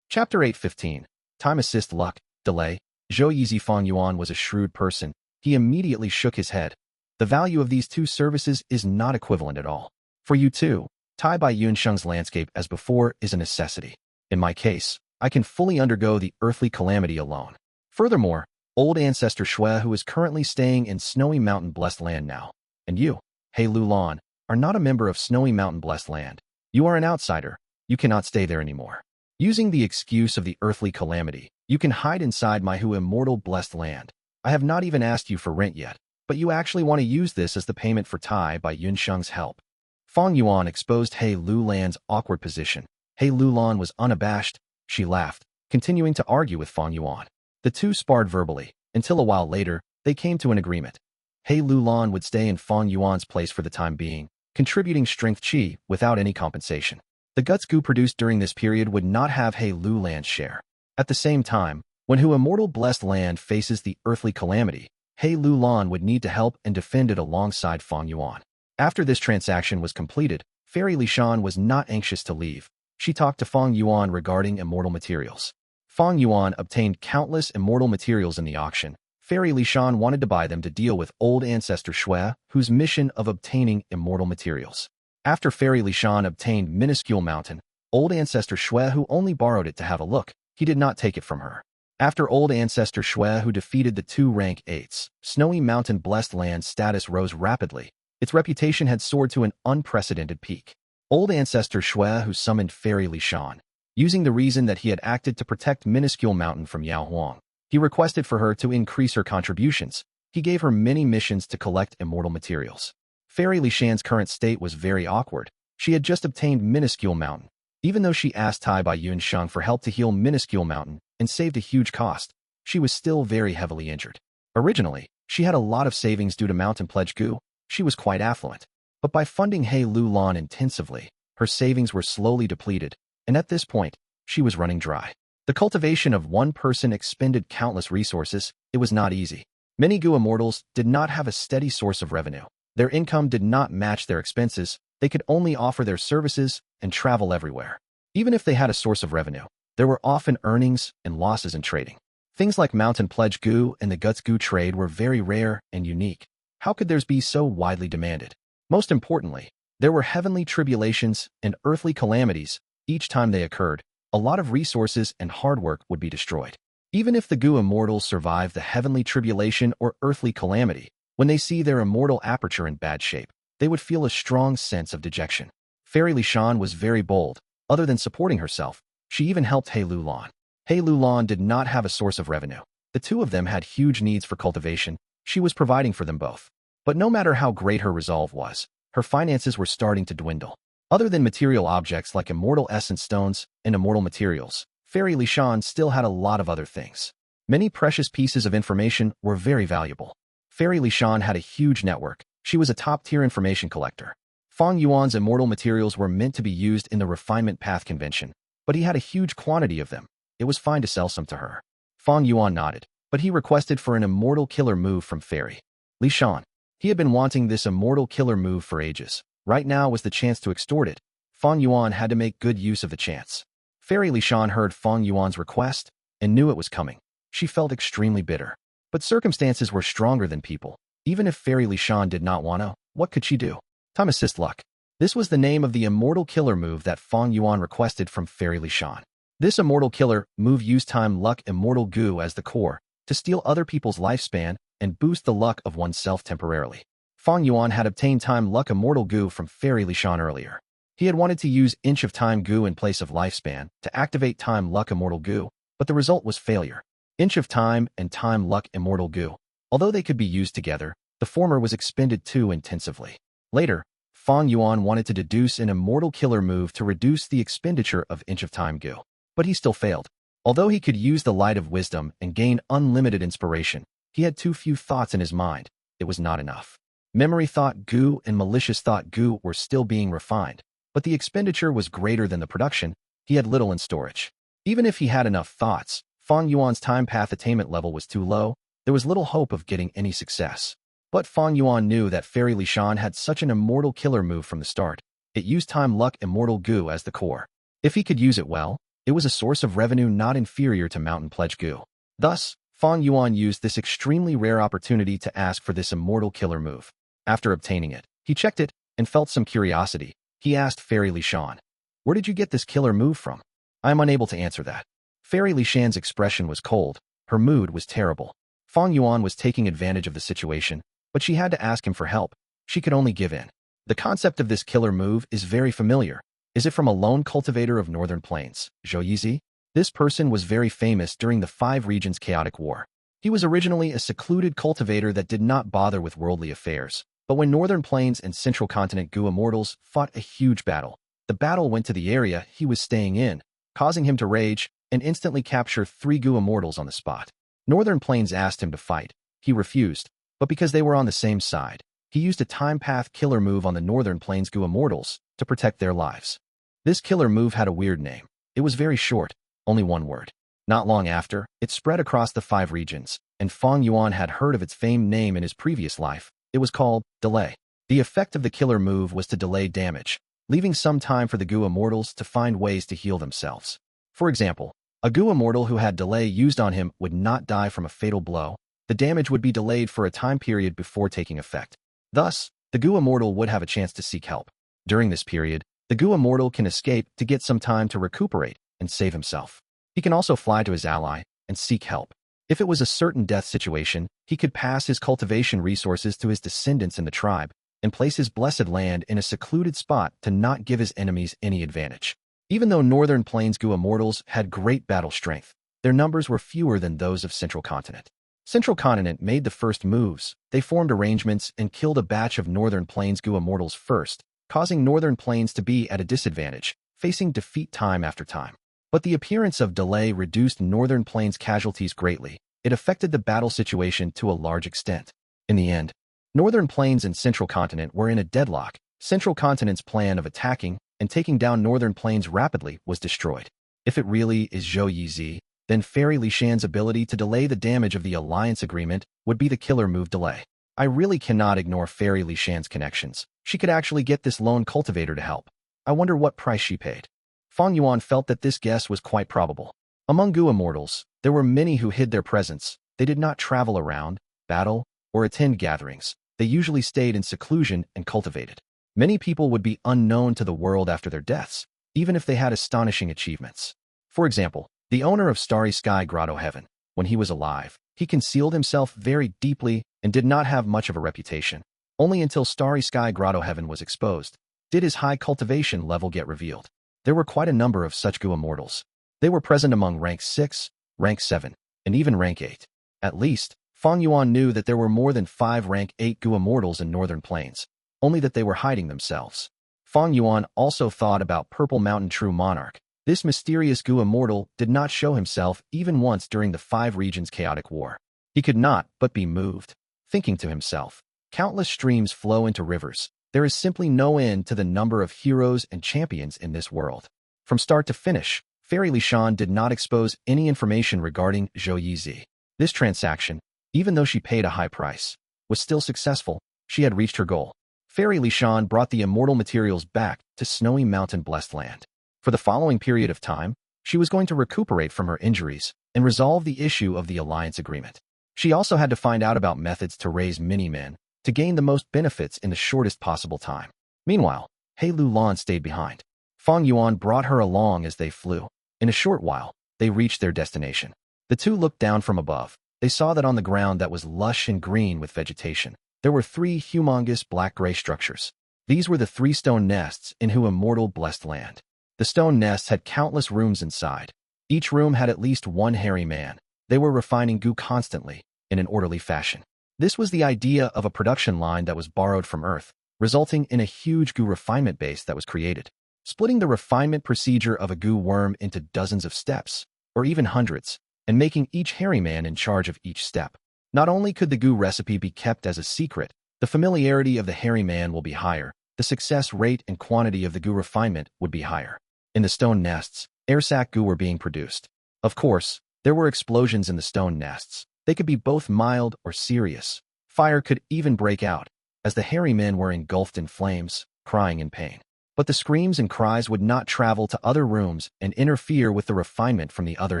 Chapter 8:15. Time assist luck, delay. Zhou Yizi. Fang Yuan was a shrewd person. He immediately shook his head. The value of these two services is not equivalent at all. For you too, Tai Bai Yunsheng's landscape as before is a necessity. In my case, I can fully undergo the earthly calamity alone. Furthermore, old ancestor Shui, who is currently staying in Snowy Mountain blessed land now, and you, He Lulan, are not a member of Snowy Mountain blessed land. You are an outsider. You cannot stay there anymore. Using the excuse of the earthly calamity, you can hide inside my Hu Immortal blessed land. I have not even asked you for rent yet, but you actually want to use this as the payment for Tai Bai Yunsheng's help. Fang Yuan exposed He Lulan's awkward position. He Lulan was unabashed. She laughed, continuing to argue with Fang Yuan. The two sparred verbally, until a while later, they came to an agreement. He Lulan would stay in Fang Yuan's place for the time being, contributing strength chi without any compensation. The guts Gu produced during this period would not have He Lulan's share. At the same time, when Hu Immortal blessed land faces the earthly calamity, He Lulan would need to help and defend it alongside Fang Yuan. After this transaction was completed, Fairy Lishan was not anxious to leave. She talked to Fang Yuan regarding immortal materials. Fang Yuan obtained countless immortal materials in the auction. Fairy Lishan wanted to buy them to deal with old ancestor Shui, whose mission of obtaining immortal materials. After Fairy Lishan obtained Minuscule Mountain, old ancestor Shui, who only borrowed it to have a look, he did not take it from her. After old ancestor Shui, who defeated the two rank 8s, Snowy Mountain blessed land status rose rapidly. Its reputation had soared to an unprecedented peak. Old ancestor Shui, who summoned Fairy Lishan, using the reason that he had acted to protect Minuscule Mountain from Yao Huang. He requested for her to increase her contributions. He gave her many missions to collect immortal materials. Fairy Lishan's current state was very awkward. She had just obtained Minuscule Mountain. Even though she asked Tai Bai Yunsheng for help to heal Minuscule Mountain and saved a huge cost, she was still very heavily injured. Originally, she had a lot of savings due to Mountain Pledge Gu. She was quite affluent. But by funding He Lulan intensively, her savings were slowly depleted, and at this point, she was running dry. The cultivation of one person expended countless resources. It was not easy. Many Gu Immortals did not have a steady source of revenue. Their income did not match their expenses. They could only offer their services and travel everywhere. Even if they had a source of revenue, there were often earnings and losses in trading. Things like Mountain Pledge Gu and the Guts Gu trade were very rare and unique. How could theirs be so widely demanded? Most importantly, there were heavenly tribulations and earthly calamities. Each time they occurred, a lot of resources and hard work would be destroyed. Even if the Gu Immortals survive the heavenly tribulation or earthly calamity, when they see their immortal aperture in bad shape, they would feel a strong sense of dejection. Fairy Lishan was very bold. Other than supporting herself, she even helped He Lulan. He Lulan did not have a source of revenue. The two of them had huge needs for cultivation. She was providing for them both. But no matter how great her resolve was, her finances were starting to dwindle. Other than material objects like immortal essence stones and immortal materials, Fairy Lishan still had a lot of other things. Many precious pieces of information were very valuable. Fairy Lishan had a huge network. She was a top-tier information collector. Fang Yuan's immortal materials were meant to be used in the refinement path convention, but he had a huge quantity of them. It was fine to sell some to her. Fang Yuan nodded, but he requested for an immortal killer move from Fairy Lishan. He had been wanting this immortal killer move for ages. Right now was the chance to extort it. Fang Yuan had to make good use of the chance. Fairy Lishan heard Fang Yuan's request and knew it was coming. She felt extremely bitter. But circumstances were stronger than people. Even if Fairy Lishan did not want to, what could she do? Time Assist Luck. This was the name of the Immortal Killer move that Fang Yuan requested from Fairy Lishan. This Immortal Killer move used Time Luck Immortal Gu as the core to steal other people's lifespan and boost the luck of oneself temporarily. Fang Yuan had obtained Time Luck Immortal Gu from Fairy Lishan earlier. He had wanted to use Inch of Time Gu in place of lifespan to activate Time Luck Immortal Gu, but the result was failure. Inch of Time and Time Luck Immortal Gu. Although they could be used together, the former was expended too intensively. Later, Fang Yuan wanted to deduce an Immortal Killer move to reduce the expenditure of Inch of Time Gu, but he still failed. Although he could use the Light of Wisdom and gain unlimited inspiration, he had too few thoughts in his mind. It was not enough. Memory Thought Gu and Malicious Thought Gu were still being refined, but the expenditure was greater than the production. He had little in storage. Even if he had enough thoughts, Fang Yuan's time path attainment level was too low. There was little hope of getting any success. But Fang Yuan knew that Fairy Lishan had such an Immortal Killer move from the start. It used Time Luck Immortal Gu as the core. If he could use it well, it was a source of revenue not inferior to Mountain Pledge Gu. Thus, Fang Yuan used this extremely rare opportunity to ask for this Immortal Killer move. After obtaining it, he checked it and felt some curiosity. He asked Fairy Lishan, "Where did you get this killer move from?" "I am unable to answer that." Fairy Lishan's expression was cold. Her mood was terrible. Fang Yuan was taking advantage of the situation, but she had to ask him for help. She could only give in. The concept of this killer move is very familiar. Is it from a lone cultivator of Northern Plains, Zhou Yizi? This person was very famous during the Five Regions Chaotic War. He was originally a secluded cultivator that did not bother with worldly affairs. But when Northern Plains and Central Continent Gu Immortals fought a huge battle, the battle went to the area he was staying in, causing him to rage and instantly capture 3 Gu Immortals on the spot. Northern Plains asked him to fight. He refused, but because they were on the same side, he used a Time Path Killer move on the Northern Plains Gu Immortals to protect their lives. This killer move had a weird name. It was very short, only one word. Not long after, it spread across the 5 regions, and Fang Yuan had heard of its famed name in his previous life. It was called Delay. The effect of the killer move was to delay damage, leaving some time for the Gu Immortals to find ways to heal themselves. For example, a Gu Immortal who had Delay used on him would not die from a fatal blow. The damage would be delayed for a time period before taking effect. Thus, the Gu Immortal would have a chance to seek help. During this period, the Gu Immortal can escape to get some time to recuperate and save himself. He can also fly to his ally and seek help. If it was a certain death situation, he could pass his cultivation resources to his descendants in the tribe and place his blessed land in a secluded spot to not give his enemies any advantage. Even though Northern Plains Gu Immortals had great battle strength, their numbers were fewer than those of Central Continent. Central Continent made the first moves. They formed arrangements and killed a batch of Northern Plains Gu Immortals first, causing Northern Plains to be at a disadvantage, facing defeat time after time. But the appearance of Delay reduced Northern Plains casualties greatly. It affected the battle situation to a large extent. In the end, Northern Plains and Central Continent were in a deadlock. Central Continent's plan of attacking and taking down Northern Plains rapidly was destroyed. If it really is Zhou Yizi, then Fairy Lishan's ability to delay the damage of the alliance agreement would be the killer move Delay. I really cannot ignore Fairy Lishan's connections. She could actually get this lone cultivator to help. I wonder what price she paid. Fang Yuan felt that this guess was quite probable. Among Gu Immortals, there were many who hid their presence. They did not travel around, battle, or attend gatherings. They usually stayed in seclusion and cultivated. Many people would be unknown to the world after their deaths, even if they had astonishing achievements. For example, the owner of Starry Sky Grotto Heaven, when he was alive, he concealed himself very deeply and did not have much of a reputation. Only until Starry Sky Grotto Heaven was exposed did his high cultivation level get revealed. There were quite a number of such Gu Immortals. They were present among rank 6, rank 7, and even rank 8. At least, Fang Yuan knew that there were more than 5 rank 8 Gu Immortals in Northern Plains, only that they were hiding themselves. Fang Yuan also thought about Purple Mountain True Monarch. This mysterious Gu Immortal did not show himself even once during the 5 Regions Chaotic War. He could not but be moved, thinking to himself, countless streams flow into rivers. There is simply no end to the number of heroes and champions in this world. From start to finish, Fairy Lishan did not expose any information regarding Zhou Yizi. This transaction, even though she paid a high price, was still successful. She had reached her goal. Fairy Lishan brought the immortal materials back to snowy mountain-blessed land. For the following period of time, she was going to recuperate from her injuries and resolve the issue of the alliance agreement. She also had to find out about methods to raise mini-men to gain the most benefits in the shortest possible time. Meanwhile, He Lulan stayed behind. Fang Yuan brought her along as they flew. In a short while, they reached their destination. The two looked down from above. They saw that on the ground that was lush and green with vegetation, there were 3 humongous black-gray structures. These were the 3 stone nests in Hu Immortal blessed land. The stone nests had countless rooms inside. Each room had at least 1 hairy man. They were refining Gu constantly, in an orderly fashion. This was the idea of a production line that was borrowed from Earth, resulting in a huge Gu refinement base that was created. Splitting the refinement procedure of a Gu worm into dozens of steps, or even hundreds, and making each hairy man in charge of each step. Not only could the Gu recipe be kept as a secret, the familiarity of the hairy man will be higher, the success rate and quantity of the Gu refinement would be higher. In the stone nests, air sac Gu were being produced. Of course, there were explosions in the stone nests. They could be both mild or serious. Fire could even break out, as the hairy men were engulfed in flames, crying in pain. But the screams and cries would not travel to other rooms and interfere with the refinement from the other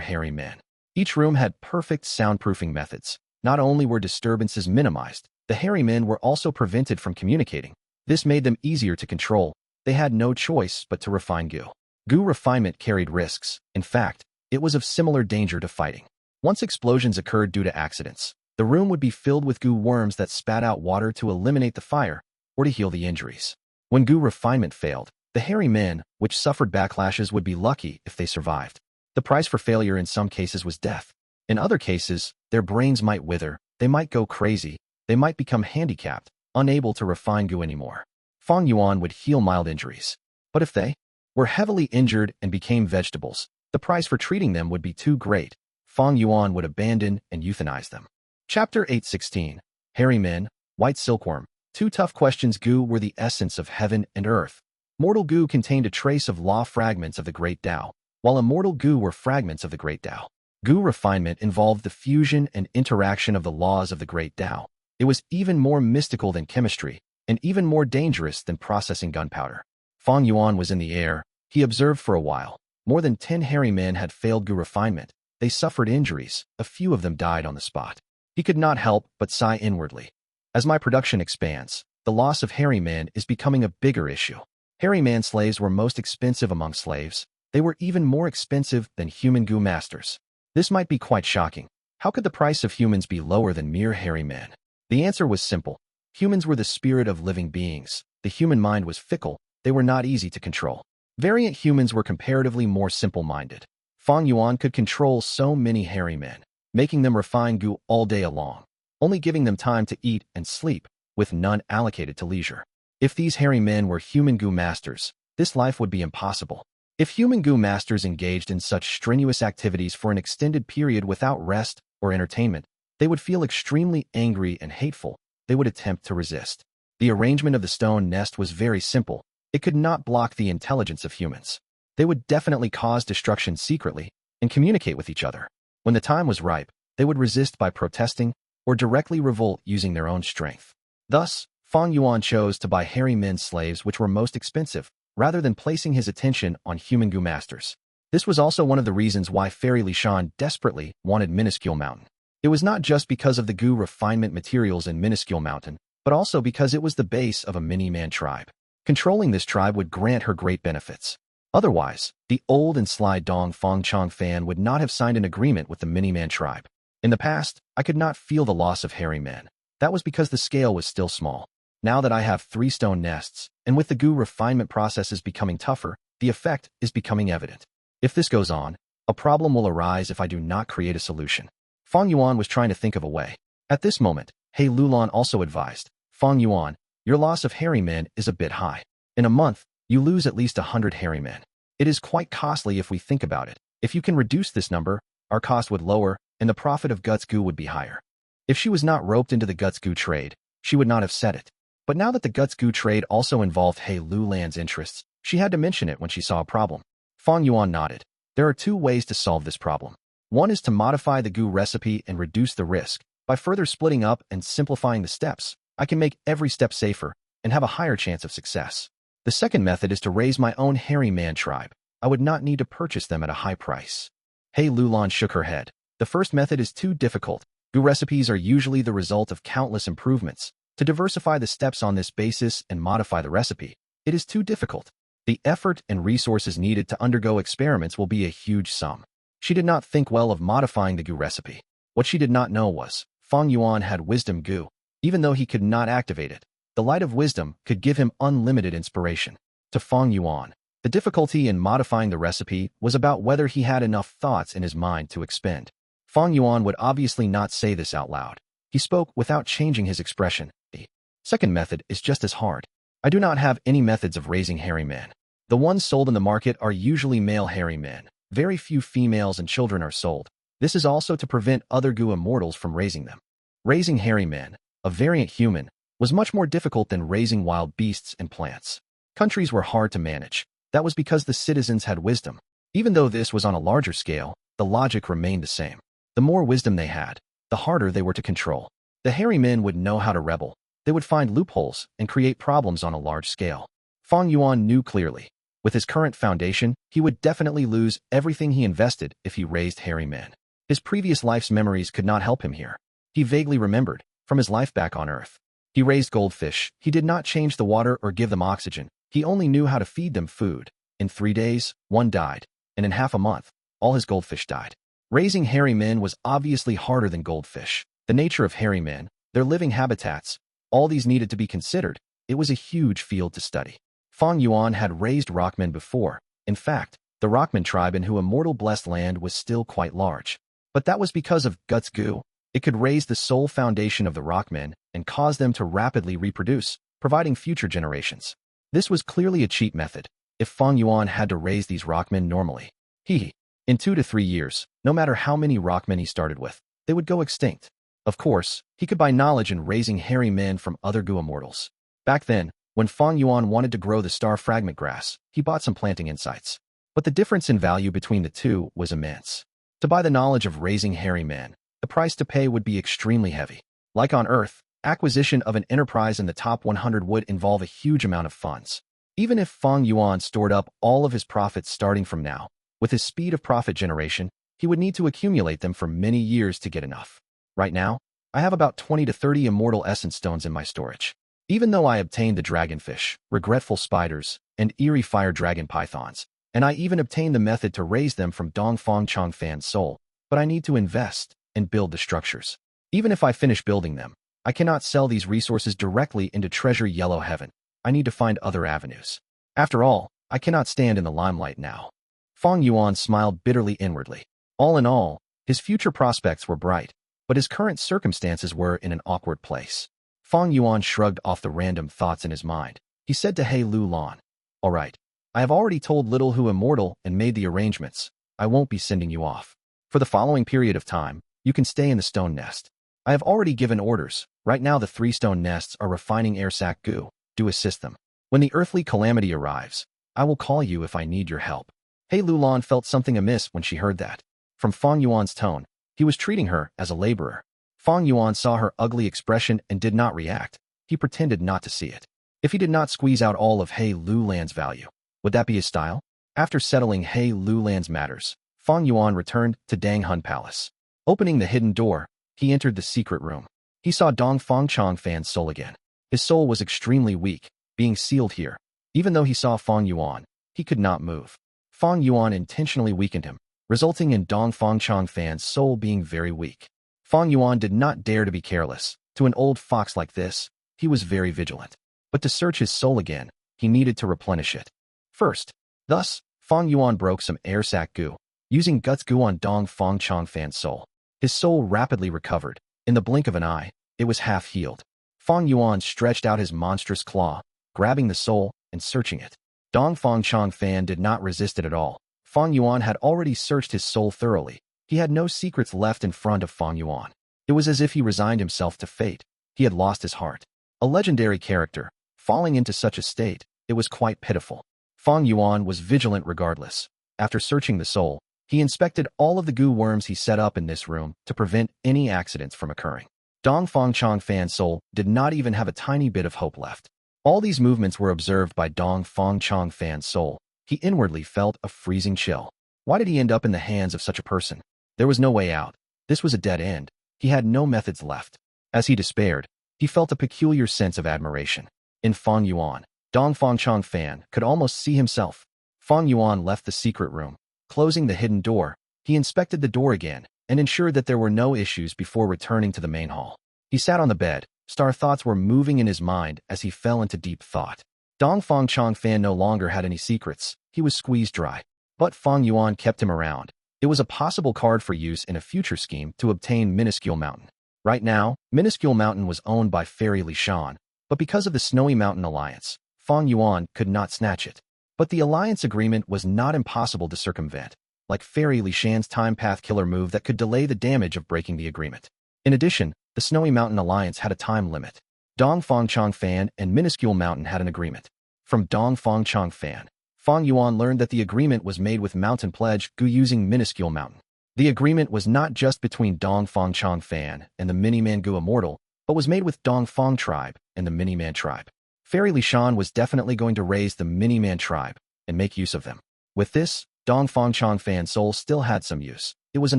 hairy men. Each room had perfect soundproofing methods. Not only were disturbances minimized, the hairy men were also prevented from communicating. This made them easier to control. They had no choice but to refine Gu. Gu refinement carried risks. In fact, it was of similar danger to fighting. Once explosions occurred due to accidents, the room would be filled with Gu worms that spat out water to eliminate the fire or to heal the injuries. When Gu refinement failed, the hairy men, which suffered backlashes, would be lucky if they survived. The price for failure in some cases was death. In other cases, their brains might wither, they might go crazy, they might become handicapped, unable to refine Gu anymore. Fang Yuan would heal mild injuries. But if they were heavily injured and became vegetables, the price for treating them would be too great. Fang Yuan would abandon and euthanize them. Chapter 816. Hairy Men, White Silkworm. 2 tough questions. Gu were the essence of heaven and earth. Mortal Gu contained a trace of law fragments of the Great Tao, while Immortal Gu were fragments of the Great Tao. Gu refinement involved the fusion and interaction of the laws of the Great Tao. It was even more mystical than chemistry, and even more dangerous than processing gunpowder. Fang Yuan was in the air. He observed for a while. More than 10 hairy men had failed Gu refinement. They suffered injuries. A few of them died on the spot. He could not help but sigh inwardly. As my production expands, the loss of hairy men is becoming a bigger issue. Hairy man slaves were most expensive among slaves. They were even more expensive than human Gu masters. This might be quite shocking. How could the price of humans be lower than mere hairy men? The answer was simple. Humans were the spirit of living beings. The human mind was fickle. They were not easy to control. Variant humans were comparatively more simple-minded. Fang Yuan could control so many hairy men, making them refine Gu all day long, only giving them time to eat and sleep, with none allocated to leisure. If these hairy men were human Gu masters, this life would be impossible. If human Gu masters engaged in such strenuous activities for an extended period without rest or entertainment, they would feel extremely angry and hateful. They would attempt to resist. The arrangement of the stone nest was very simple. It could not block the intelligence of humans. They would definitely cause destruction secretly and communicate with each other. When the time was ripe, they would resist by protesting or directly revolt using their own strength. Thus, Fang Yuan chose to buy hairy men slaves which were most expensive, rather than placing his attention on human Gu masters. This was also one of the reasons why Fairy Lishan desperately wanted Minuscule Mountain. It was not just because of the Gu refinement materials in Minuscule Mountain, but also because it was the base of a mini-man tribe. Controlling this tribe would grant her great benefits. Otherwise, the old and sly Dong Fong Chong fan would not have signed an agreement with the mini-man tribe. In the past, I could not feel the loss of hairy men. That was because the scale was still small. Now that I have 3 stone nests, and with the Gu refinement processes becoming tougher, the effect is becoming evident. If this goes on, a problem will arise if I do not create a solution. Fang Yuan was trying to think of a way. At this moment, He Lulan also advised, Fang Yuan, your loss of hairy men is a bit high. In a month, you lose at least 100 hairy men. It is quite costly if we think about it. If you can reduce this number, our cost would lower, and the profit of Guts Gu would be higher. If she was not roped into the Guts Gu trade, she would not have said it. But now that the Guts Gu trade also involved He Lulan's interests, she had to mention it when she saw a problem. Fang Yuan nodded. There are 2 ways to solve this problem. One is to modify the Gu recipe and reduce the risk. By further splitting up and simplifying the steps, I can make every step safer, and have a higher chance of success. The second method is to raise my own hairy man tribe. I would not need to purchase them at a high price. Hei Lulan shook her head. The first method is too difficult. Gu recipes are usually the result of countless improvements. To diversify the steps on this basis and modify the recipe, it is too difficult. The effort and resources needed to undergo experiments will be a huge sum. She did not think well of modifying the Gu recipe. What she did not know was, Fang Yuan had wisdom Gu. Even though he could not activate it, the light of wisdom could give him unlimited inspiration. To Fang Yuan, the difficulty in modifying the recipe was about whether he had enough thoughts in his mind to expend. Fang Yuan would obviously not say this out loud. He spoke without changing his expression. The second method is just as hard. I do not have any methods of raising hairy men. The ones sold in the market are usually male hairy men. Very few females and children are sold. This is also to prevent other Gu immortals from raising them. Raising hairy men, a variant human, was much more difficult than raising wild beasts and plants. Countries were hard to manage. That was because the citizens had wisdom. Even though this was on a larger scale, the logic remained the same. The more wisdom they had, the harder they were to control. The hairy men would know how to rebel. They would find loopholes and create problems on a large scale. Fang Yuan knew clearly. With his current foundation, he would definitely lose everything he invested if he raised hairy men. His previous life's memories could not help him here. He vaguely remembered, from his life back on Earth. He raised goldfish. He did not change the water or give them oxygen. He only knew how to feed them food. In 3 days, one died, and in half a month, all his goldfish died. Raising hairy men was obviously harder than goldfish. The nature of hairy men, their living habitats, all these needed to be considered. It was a huge field to study. Fang Yuan had raised rockmen before. In fact, the rockman tribe in whose immortal blessed land was still quite large. But that was because of Guts Gu. It could raise the soul foundation of the rockmen and cause them to rapidly reproduce, providing future generations. This was clearly a cheap method. If Fang Yuan had to raise these rockmen normally, in 2 to 3 years, no matter how many rockmen he started with, they would go extinct. Of course, he could buy knowledge in raising hairy men from other Gu immortals. Back then, when Fang Yuan wanted to grow the star fragment grass, he bought some planting insights. But the difference in value between the two was immense. To buy the knowledge of raising hairy men, the price to pay would be extremely heavy. Like on Earth, acquisition of an enterprise in the top 100 would involve a huge amount of funds. Even if Fang Yuan stored up all of his profits starting from now, with his speed of profit generation, he would need to accumulate them for many years to get enough. Right now, I have about 20 to 30 immortal essence stones in my storage. Even though I obtained the dragonfish, regretful spiders, and eerie fire dragon pythons, and I even obtained the method to raise them from Dongfang Changfan's soul, but I need to invest and build the structures. Even if I finish building them, I cannot sell these resources directly into Treasure Yellow Heaven. I need to find other avenues. After all, I cannot stand in the limelight now. Fang Yuan smiled bitterly inwardly. All in all, his future prospects were bright, but his current circumstances were in an awkward place. Fang Yuan shrugged off the random thoughts in his mind. He said to Hei Lulan, "All right, I have already told Little Who Immortal and made the arrangements. I won't be sending you off. For the following period of time, you can stay in the stone nest. I have already given orders. Right now the 3 stone nests are refining air sac Gu. Do assist them. When the earthly calamity arrives, I will call you if I need your help." Hei Lulan felt something amiss when she heard that. From Fang Yuan's tone, he was treating her as a laborer. Fang Yuan saw her ugly expression and did not react. He pretended not to see it. If he did not squeeze out all of Hei Lulan's value, would that be his style? After settling Hei Lulan's matters, Fang Yuan returned to Dang Hun Palace. Opening the hidden door, he entered the secret room. He saw Dongfang Changfan's soul again. His soul was extremely weak, being sealed here. Even though he saw Fang Yuan, he could not move. Fang Yuan intentionally weakened him, resulting in Dongfang Changfan's soul being very weak. Fang Yuan did not dare to be careless. To an old fox like this, he was very vigilant. But to search his soul again, he needed to replenish it. First, thus, Fang Yuan broke some air sac Gu, using Guts Gu on Dongfang Changfan's soul. His soul rapidly recovered. In the blink of an eye, it was half healed. Fang Yuan stretched out his monstrous claw, grabbing the soul and searching it. Dongfang Changfan did not resist it at all. Fang Yuan had already searched his soul thoroughly. He had no secrets left in front of Fang Yuan. It was as if he resigned himself to fate. He had lost his heart. A legendary character, falling into such a state, it was quite pitiful. Fang Yuan was vigilant regardless. After searching the soul, he inspected all of the Gu worms he set up in this room to prevent any accidents from occurring. Dongfang Changfan's soul did not even have a tiny bit of hope left. All these movements were observed by Dong Fang Chong Fan's soul. He inwardly felt a freezing chill. Why did he end up in the hands of such a person? There was no way out. This was a dead end. He had no methods left. As he despaired, he felt a peculiar sense of admiration. In Fang Yuan, Dong Fang Chong Fan could almost see himself. Fang Yuan left the secret room. Closing the hidden door, he inspected the door again and ensured that there were no issues before returning to the main hall. He sat on the bed. Star thoughts were moving in his mind as he fell into deep thought. Dong Fang Chong Fan no longer had any secrets. He was squeezed dry. But Fang Yuan kept him around. It was a possible card for use in a future scheme to obtain Minuscule Mountain. Right now, Minuscule Mountain was owned by Fairy Li Shan, but because of the Snowy Mountain Alliance, Fang Yuan could not snatch it. But the alliance agreement was not impossible to circumvent, like Fairy Li Shan's Time Path Killer move that could delay the damage of breaking the agreement. In addition, the Snowy Mountain Alliance had a time limit. Dong Fang Chong Fan and Minuscule Mountain had an agreement. From Dong Fang Chong Fan, Fang Yuan learned that the agreement was made with Mountain Pledge Gu using Minuscule Mountain. The agreement was not just between Dong Fang Chong Fan and the Miniman Gu Immortal, but was made with Dong Fang Tribe and the Miniman Tribe. Fairy Li Shan was definitely going to raise the Miniman Tribe and make use of them. With this, Dong Fang Chong Fan's soul still had some use. It was an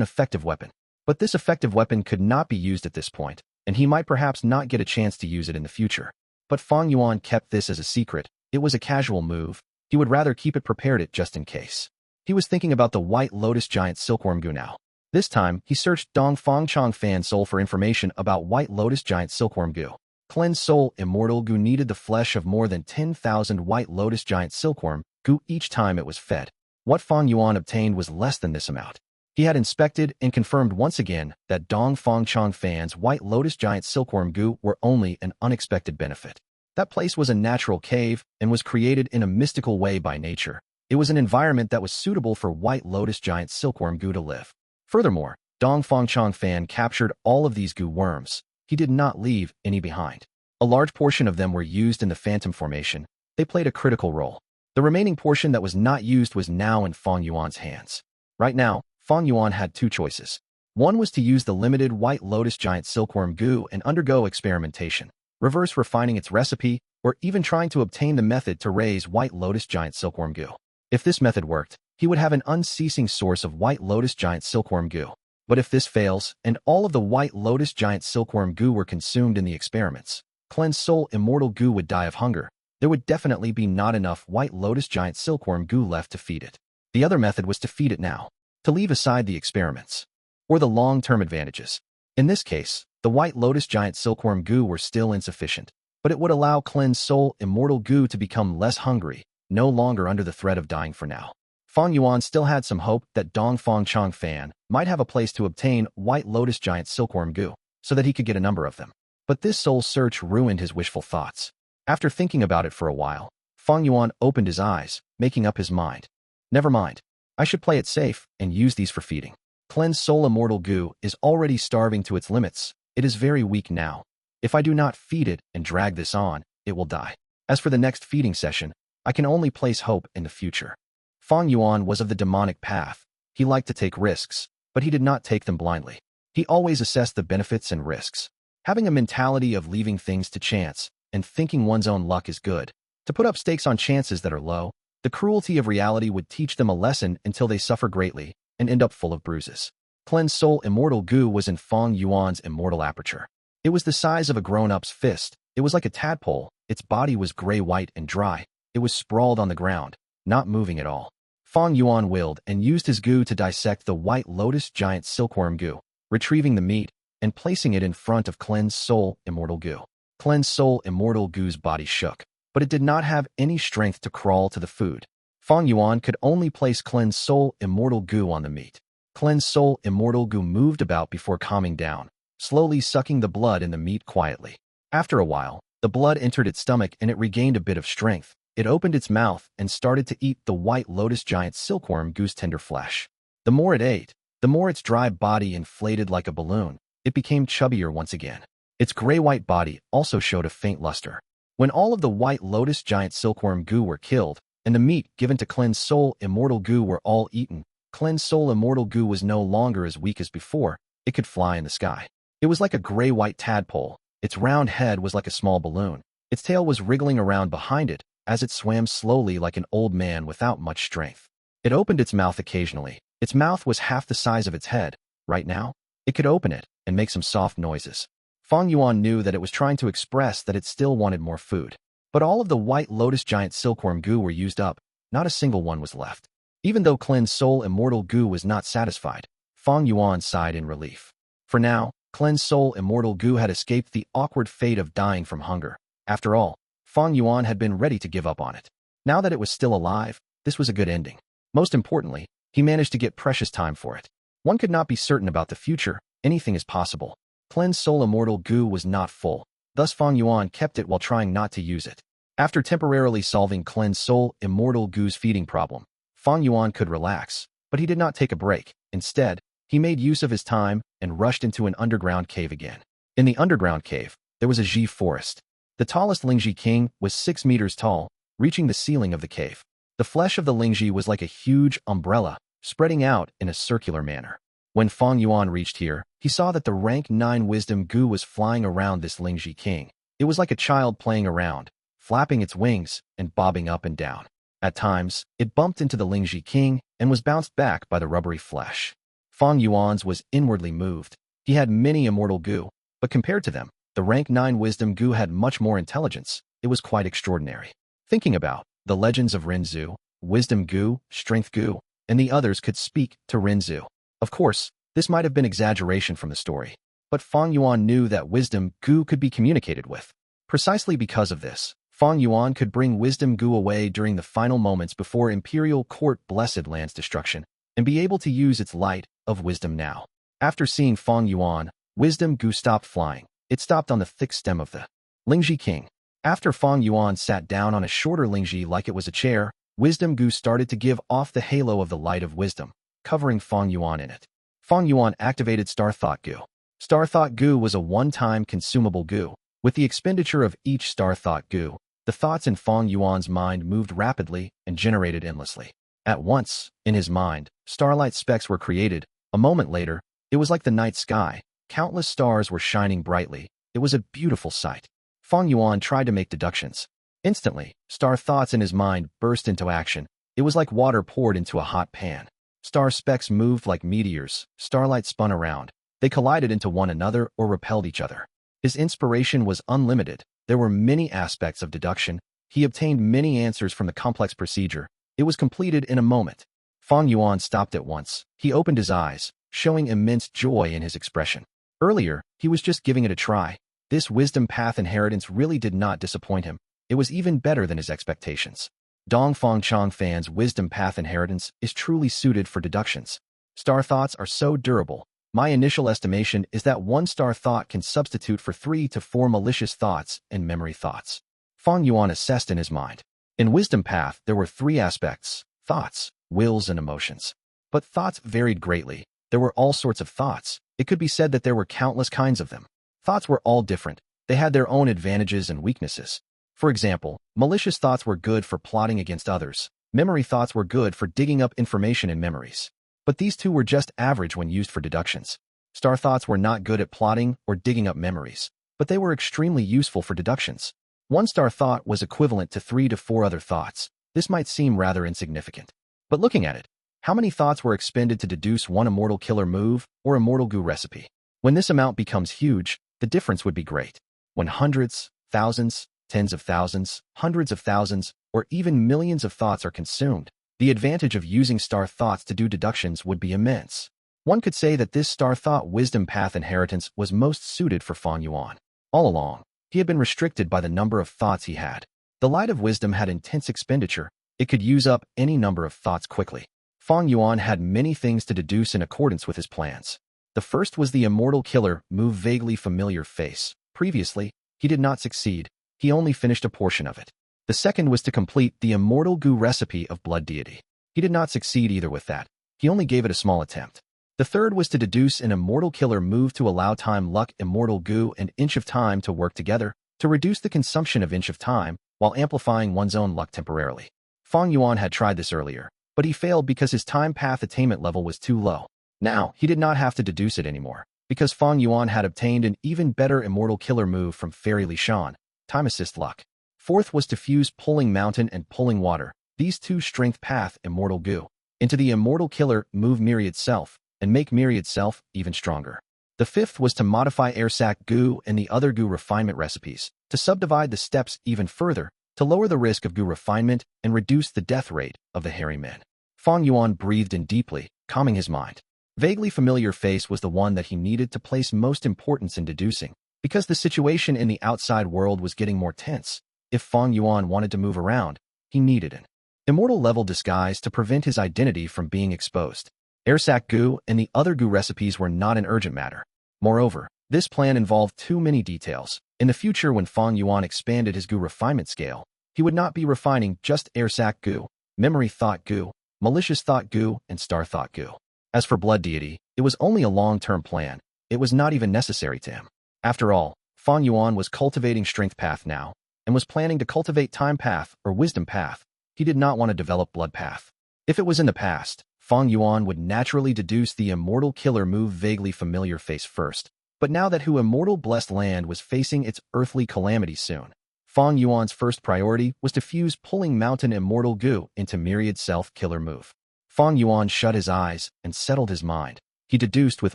effective weapon. But this effective weapon could not be used at this point, and he might perhaps not get a chance to use it in the future. But Fang Yuan kept this as a secret. It was a casual move. He would rather keep it prepared just in case. He was thinking about the White Lotus Giant Silkworm Gu now. This time, he searched Dong Fang Chong Fan's soul for information about White Lotus Giant Silkworm Gu. Cleanse Soul Immortal Gu needed the flesh of more than 10,000 White Lotus Giant Silkworm Gu each time it was fed. What Fang Yuan obtained was less than this amount. He had inspected and confirmed once again that Dong Fang Chong Fan's White Lotus Giant Silkworm Gu were only an unexpected benefit. That place was a natural cave and was created in a mystical way by nature. It was an environment that was suitable for White Lotus Giant Silkworm Gu to live. Furthermore, Dong Fang Chong Fan captured all of these Gu worms. He did not leave any behind. A large portion of them were used in the Phantom Formation. They played a critical role. The remaining portion that was not used was now in Fang Yuan's hands. Right now, Fang Yuan had two choices. One was to use the limited White Lotus Giant Silkworm Gu and undergo experimentation, reverse refining its recipe, or even trying to obtain the method to raise White Lotus Giant Silkworm Gu. If this method worked, he would have an unceasing source of White Lotus Giant Silkworm Gu. But if this fails, and all of the White Lotus Giant Silkworm Gu were consumed in the experiments, Cleanse Soul Immortal Gu would die of hunger. There would definitely be not enough White Lotus Giant Silkworm Gu left to feed it. The other method was to feed it now, to leave aside the experiments, or the long-term advantages. In this case, the White Lotus Giant Silkworm Gu were still insufficient, but it would allow Cleanse Soul Immortal Gu to become less hungry, no longer under the threat of dying for now. Fang Yuan still had some hope that Dong Fang Chong Fan might have a place to obtain White Lotus Giant Silkworm Gu, so that he could get a number of them. But this soul search ruined his wishful thoughts. After thinking about it for a while, Fang Yuan opened his eyes, making up his mind. Never mind. I should play it safe and use these for feeding. Cleanse Soul Immortal Gu is already starving to its limits. It is very weak now. If I do not feed it and drag this on, it will die. As for the next feeding session, I can only place hope in the future. Fang Yuan was of the demonic path. He liked to take risks, but he did not take them blindly. He always assessed the benefits and risks. Having a mentality of leaving things to chance and thinking one's own luck is good. To put up stakes on chances that are low, the cruelty of reality would teach them a lesson until they suffer greatly and end up full of bruises. Cleanse Soul Immortal Gu was in Fang Yuan's immortal aperture. It was the size of a grown-up's fist. It was like a tadpole. Its body was gray-white and dry. It was sprawled on the ground, not moving at all. Fang Yuan willed and used his Gu to dissect the White Lotus Giant Silkworm Gu, retrieving the meat and placing it in front of Cleanse Soul Immortal Gu. Cleanse Soul Immortal Gu's body shook, but it did not have any strength to crawl to the food. Fang Yuan could only place Cleanse Soul Immortal Gu on the meat. Cleanse Soul Immortal Gu moved about before calming down, slowly sucking the blood in the meat quietly. After a while, the blood entered its stomach and it regained a bit of strength. It opened its mouth and started to eat the White Lotus Giant Silkworm Gu's tender flesh. The more it ate, the more its dry body inflated like a balloon. It became chubbier once again. Its gray-white body also showed a faint luster. When all of the White Lotus Giant Silkworm Gu were killed, and the meat given to Cleanse Soul Immortal Gu were all eaten, Cleanse Soul Immortal Gu was no longer as weak as before. It could fly in the sky. It was like a gray-white tadpole. Its round head was like a small balloon. Its tail was wriggling around behind it as it swam slowly like an old man without much strength. It opened its mouth occasionally. Its mouth was half the size of its head. Right now, it could open it and make some soft noises. Fang Yuan knew that it was trying to express that it still wanted more food. But all of the white lotus giant Silkworm Gu were used up. Not a single one was left. Even though Cleanse Soul Immortal Gu was not satisfied, Fang Yuan sighed in relief. For now, Cleanse Soul Immortal Gu had escaped the awkward fate of dying from hunger. After all, Fang Yuan had been ready to give up on it. Now that it was still alive, this was a good ending. Most importantly, he managed to get precious time for it. One could not be certain about the future. Anything is possible. Cleanse Soul Immortal Gu was not full. Thus Fang Yuan kept it while trying not to use it. After temporarily solving Cleanse Soul Immortal Gu's feeding problem, Fang Yuan could relax, but he did not take a break. Instead, he made use of his time and rushed into an underground cave again. In the underground cave, there was a Zhi forest. The tallest Lingzhi king was 6 meters tall, reaching the ceiling of the cave. The flesh of the Lingzhi was like a huge umbrella, spreading out in a circular manner. When Fang Yuan reached here, he saw that the rank 9 Wisdom Gu was flying around this Lingzhi king. It was like a child playing around, flapping its wings and bobbing up and down. At times, it bumped into the Lingzhi king and was bounced back by the rubbery flesh. Fang Yuan's was inwardly moved. He had many Immortal Gu, but compared to them, the rank 9 Wisdom Gu had much more intelligence. It was quite extraordinary. Thinking about the legends of Rinzhu, Wisdom Gu, Strength Gu, and the others could speak to Rinzhu. Of course, this might have been exaggeration from the story, but Fang Yuan knew that Wisdom Gu could be communicated with. Precisely because of this, Fang Yuan could bring Wisdom Gu away during the final moments before Imperial Court Blessed Land's destruction, and be able to use its light of wisdom now. After seeing Fang Yuan, Wisdom Gu stopped flying. It stopped on the thick stem of the Lingzhi king. After Fang Yuan sat down on a shorter Lingzhi like it was a chair, Wisdom Gu started to give off the halo of the light of wisdom, covering Fang Yuan in it. Fang Yuan activated Star Thought Gu. Star Thought Gu was a one-time consumable Gu. With the expenditure of each Star Thought Gu, the thoughts in Fang Yuan's mind moved rapidly and generated endlessly. At once, in his mind, starlight specks were created. A moment later, it was like the night sky. Countless stars were shining brightly. It was a beautiful sight. Fang Yuan tried to make deductions. Instantly, star thoughts in his mind burst into action. It was like water poured into a hot pan. Star specks moved like meteors. Starlight spun around. They collided into one another or repelled each other. His inspiration was unlimited. There were many aspects of deduction. He obtained many answers from the complex procedure. It was completed in a moment. Fang Yuan stopped at once. He opened his eyes, showing immense joy in his expression. Earlier, he was just giving it a try. This wisdom path inheritance really did not disappoint him. It was even better than his expectations. Dongfang Chang Fan's wisdom path inheritance is truly suited for deductions. Star thoughts are so durable. My initial estimation is that one star thought can substitute for 3 to 4 malicious thoughts and memory thoughts. Fang Yuan assessed in his mind. In wisdom path, there were 3 aspects: thoughts, wills, and emotions. But thoughts varied greatly. There were all sorts of thoughts. It could be said that there were countless kinds of them. Thoughts were all different. They had their own advantages and weaknesses. For example, malicious thoughts were good for plotting against others. Memory thoughts were good for digging up information in memories. But these two were just average when used for deductions. Star thoughts were not good at plotting or digging up memories, but they were extremely useful for deductions. One star thought was equivalent to 3 to 4 other thoughts. This might seem rather insignificant. But looking at it, how many thoughts were expended to deduce one Immortal Killer move or Immortal Gu recipe? When this amount becomes huge, the difference would be great. When hundreds, thousands, tens of thousands, hundreds of thousands, or even millions of thoughts are consumed, the advantage of using star thoughts to do deductions would be immense. One could say that this star thought wisdom path inheritance was most suited for Fang Yuan. All along, he had been restricted by the number of thoughts he had. The light of wisdom had intense expenditure. It could use up any number of thoughts quickly. Fang Yuan had many things to deduce in accordance with his plans. The first was the Immortal Killer move vaguely familiar face. Previously, he did not succeed. He only finished a portion of it. The second was to complete the Immortal Gu recipe of Blood Deity. He did not succeed either with that. He only gave it a small attempt. The third was to deduce an Immortal Killer move to allow Time Luck Immortal Gu and Inch of Time to work together to reduce the consumption of Inch of Time while amplifying one's own luck temporarily. Fang Yuan had tried this earlier, but he failed because his time path attainment level was too low. Now, he did not have to deduce it anymore, because Fang Yuan had obtained an even better Immortal Killer move from Fairy Li Shan. time assist luck. Fourth was to fuse pulling mountain and pulling water, these two strength path Immortal Gu, into the Immortal Killer move Myriad Self, and make Myriad Self even stronger. The fifth was to modify Airsac Gu and the other Gu refinement recipes, to subdivide the steps even further, to lower the risk of Gu refinement and reduce the death rate of the hairy men. Fang Yuan breathed in deeply, calming his mind. Vaguely familiar face was the one that he needed to place most importance in deducing, because the situation in the outside world was getting more tense. If Fang Yuan wanted to move around, he needed an Immortal-level disguise to prevent his identity from being exposed. Airsac Gu and the other Gu recipes were not an urgent matter. Moreover, this plan involved too many details. In the future, when Fang Yuan expanded his Gu refinement scale, he would not be refining just Airsac Gu, Memory Thought Gu, Malicious Thought Gu, and Star Thought Gu. As for Blood Deity, it was only a long-term plan. It was not even necessary to him. After all, Fang Yuan was cultivating Strength Path now, and was planning to cultivate Time Path or Wisdom Path. He did not want to develop Blood Path. If it was in the past, Fang Yuan would naturally deduce the Immortal Killer move Vaguely Familiar face first. But now that Hu Immortal Blessed Land was facing its earthly calamity soon, Fang Yuan's first priority was to fuse Pulling Mountain Immortal Gu into Myriad Self Killer move. Fang Yuan shut his eyes and settled his mind. He deduced with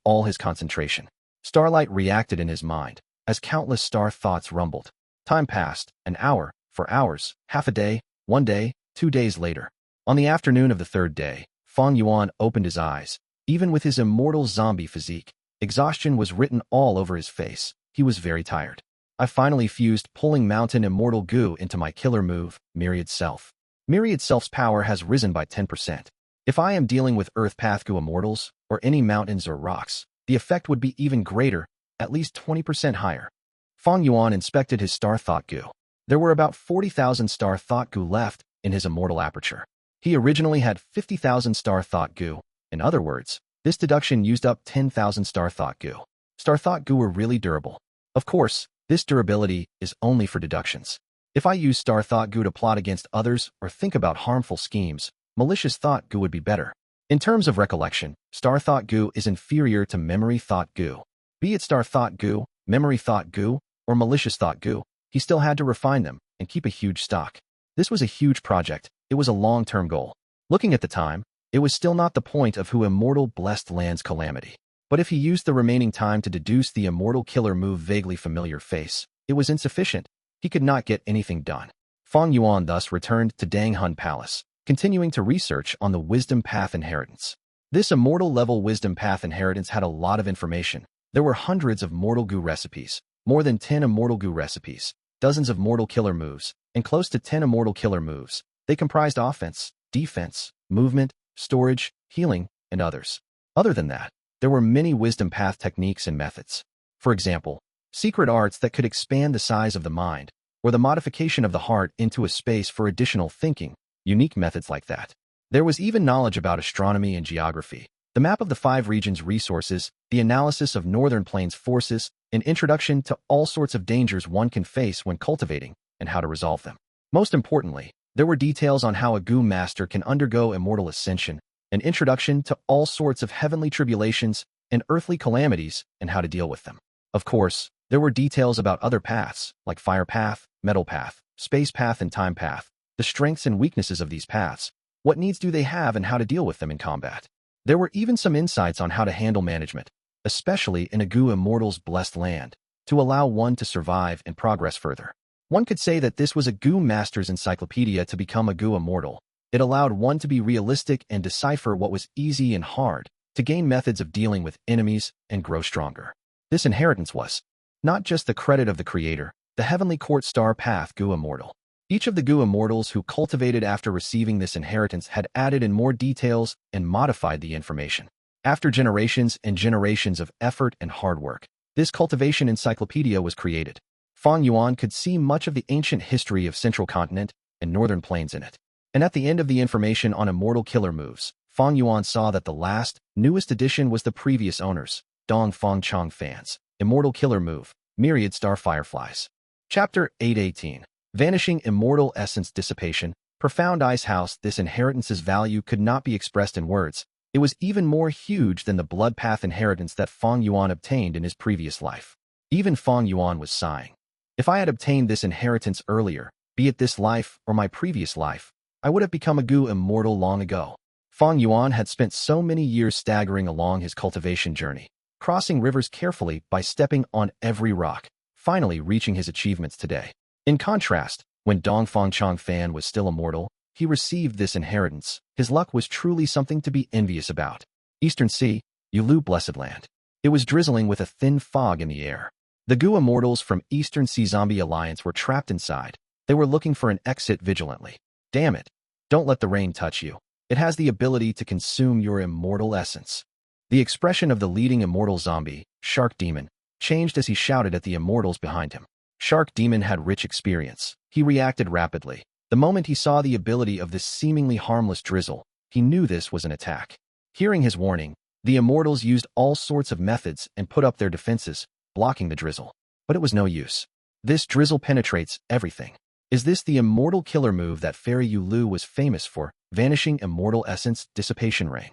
all his concentration. Starlight reacted in his mind, as countless star thoughts rumbled. Time passed, an hour, 4 hours, half a day, 1 day, 2 days later. On the afternoon of the third day, Fang Yuan opened his eyes. Even with his immortal zombie physique, exhaustion was written all over his face. He was very tired. I finally fused Pulling Mountain Immortal Gu into my killer move, Myriad Self. Myriad Self's power has risen by 10%. If I am dealing with Earth Path Gu Immortals, or any mountains or rocks, the effect would be even greater, at least 20% higher. Fang Yuan inspected his Star Thought Gu. There were about 40,000 Star Thought Gu left in his immortal aperture. He originally had 50,000 Star Thought Gu. In other words, this deduction used up 10,000 Star Thought Gu. Star Thought Gu were really durable. Of course, this durability is only for deductions. If I use Star Thought Gu to plot against others or think about harmful schemes, Malicious Thought Gu would be better. In terms of recollection, Star Thought Gu is inferior to Memory Thought Gu. Be it Star Thought Gu, Memory Thought Gu, or Malicious Thought Gu, he still had to refine them and keep a huge stock. This was a huge project. It was a long-term goal. Looking at the time, it was still not the point of Hu Immortal Blessed Land's calamity. But if he used the remaining time to deduce the Immortal Killer move Vaguely Familiar face, it was insufficient. He could not get anything done. Fang Yuan thus returned to Danghun Palace, continuing to research on the Wisdom Path inheritance. This Immortal-level Wisdom Path inheritance had a lot of information. There were hundreds of Mortal Gu recipes, more than 10 Immortal Gu recipes, dozens of Mortal Killer moves, and close to 10 Immortal Killer moves. They comprised offense, defense, movement, storage, healing, and others. Other than that, there were many Wisdom Path techniques and methods. For example, secret arts that could expand the size of the mind, or the modification of the heart into a space for additional thinking, unique methods like that. There was even knowledge about astronomy and geography, the map of the 5 regions' resources, the analysis of Northern Plains forces, an introduction to all sorts of dangers one can face when cultivating, and how to resolve them. Most importantly, there were details on how a Gu master can undergo immortal ascension, an introduction to all sorts of heavenly tribulations and earthly calamities and how to deal with them. Of course, there were details about other paths, like Fire Path, Metal Path, Space Path, and Time Path, the strengths and weaknesses of these paths, what needs do they have and how to deal with them in combat. There were even some insights on how to handle management, especially in a Gu Immortal's blessed land, to allow one to survive and progress further. One could say that this was a Gu master's encyclopedia to become a Gu Immortal. It allowed one to be realistic and decipher what was easy and hard, to gain methods of dealing with enemies and grow stronger. This inheritance was not just the credit of the creator, the Heavenly Court Star Path Gu Immortal. Each of the Gu Immortals who cultivated after receiving this inheritance had added in more details and modified the information. After generations and generations of effort and hard work, this cultivation encyclopedia was created. Fang Yuan could see much of the ancient history of Central Continent and Northern Plains in it. And at the end of the information on immortal killer moves, Fang Yuan saw that the last, newest edition was the previous owner's, Dong Fang Chang fans, Immortal Killer Move, Myriad Star Fireflies. Chapter 818. Vanishing Immortal Essence Dissipation, Profound Ice House. This inheritance's value could not be expressed in words. It was even more huge than the Blood Path inheritance that Fang Yuan obtained in his previous life. Even Fang Yuan was sighing. If I had obtained this inheritance earlier, be it this life or my previous life, I would have become a Gu immortal long ago. Fang Yuan had spent so many years staggering along his cultivation journey, crossing rivers carefully by stepping on every rock, finally reaching his achievements today. In contrast, when Dongfang Chang Fan was still immortal, he received this inheritance. His luck was truly something to be envious about. Eastern Sea, Yulu Blessed Land. It was drizzling with a thin fog in the air. The Gu Immortals from Eastern Sea Zombie Alliance were trapped inside. They were looking for an exit vigilantly. Damn it. Don't let the rain touch you. It has the ability to consume your immortal essence. The expression of the leading immortal zombie, Shark Demon, changed as he shouted at the immortals behind him. Shark Demon had rich experience. He reacted rapidly. The moment he saw the ability of this seemingly harmless drizzle, he knew this was an attack. Hearing his warning, the immortals used all sorts of methods and put up their defenses, blocking the drizzle. But it was no use. This drizzle penetrates everything. Is this the immortal killer move that Fairy Yulu was famous for? Vanishing Immortal Essence Dissipation Rain.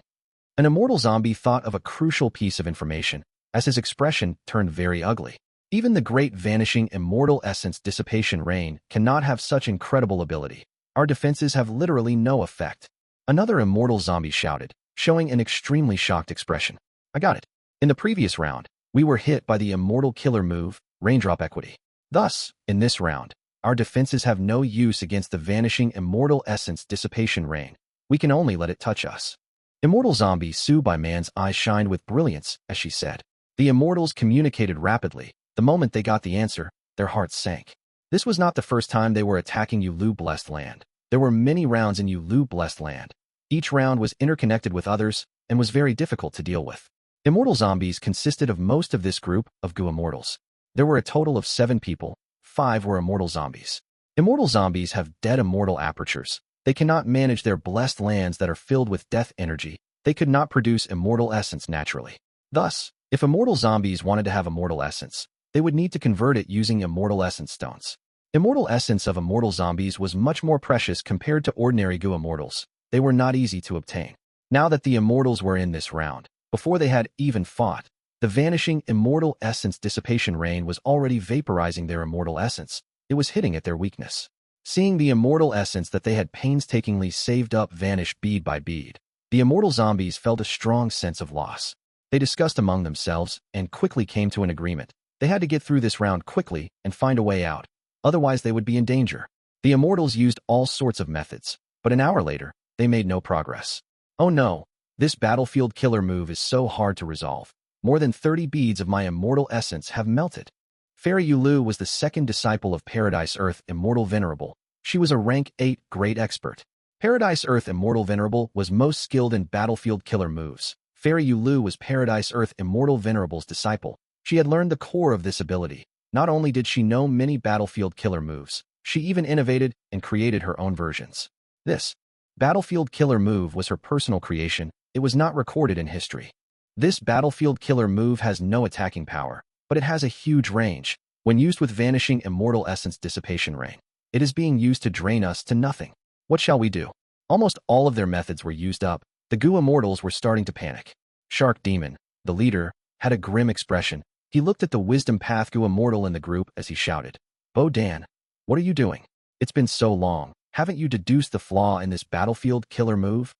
An immortal zombie thought of a crucial piece of information, as his expression turned very ugly. Even the great Vanishing Immortal Essence Dissipation Rain cannot have such incredible ability. Our defenses have literally no effect. Another immortal zombie shouted, showing an extremely shocked expression. I got it. In the previous round, we were hit by the immortal killer move, Raindrop Equity. Thus, in this round, our defenses have no use against the Vanishing Immortal Essence Dissipation Rain. We can only let it touch us. Immortal zombie Su Bai Man's eyes shined with brilliance as she said. The immortals communicated rapidly. The moment they got the answer, their hearts sank. This was not the first time they were attacking Yulu Blessed Land. There were many rounds in Yulu Blessed Land. Each round was interconnected with others and was very difficult to deal with. Immortal zombies consisted of most of this group of Gu Immortals. There were a total of 7 people. 5 were immortal zombies. Immortal zombies have dead immortal apertures. They cannot manage their blessed lands that are filled with death energy. They could not produce immortal essence naturally. Thus, if immortal zombies wanted to have immortal essence, they would need to convert it using immortal essence stones. Immortal essence of immortal zombies was much more precious compared to ordinary Gu Immortals. They were not easy to obtain. Now that the immortals were in this round, before they had even fought, the Vanishing Immortal Essence Dissipation Rain was already vaporizing their immortal essence. It was hitting at their weakness. Seeing the immortal essence that they had painstakingly saved up vanish bead by bead, the immortal zombies felt a strong sense of loss. They discussed among themselves and quickly came to an agreement. They had to get through this round quickly and find a way out. Otherwise, they would be in danger. The immortals used all sorts of methods, but an hour later, they made no progress. Oh no, this battlefield killer move is so hard to resolve. More than 30 beads of my immortal essence have melted. Fairy Yulu was the second disciple of Paradise Earth Immortal Venerable. She was a rank 8 great expert. Paradise Earth Immortal Venerable was most skilled in battlefield killer moves. Fairy Yulu was Paradise Earth Immortal Venerable's disciple. She had learned the core of this ability. Not only did she know many battlefield killer moves, she even innovated and created her own versions. This battlefield killer move was her personal creation. It was not recorded in history. This battlefield killer move has no attacking power, but it has a huge range. When used with Vanishing Immortal Essence Dissipation Rain, it is being used to drain us to nothing. What shall we do? Almost all of their methods were used up. The Gu Immortals were starting to panic. Shark Demon, the leader, had a grim expression. He looked at the Wisdom Path Gu Immortal in the group as he shouted, Bo Dan, what are you doing? It's been so long. Haven't you deduced the flaw in this battlefield killer move?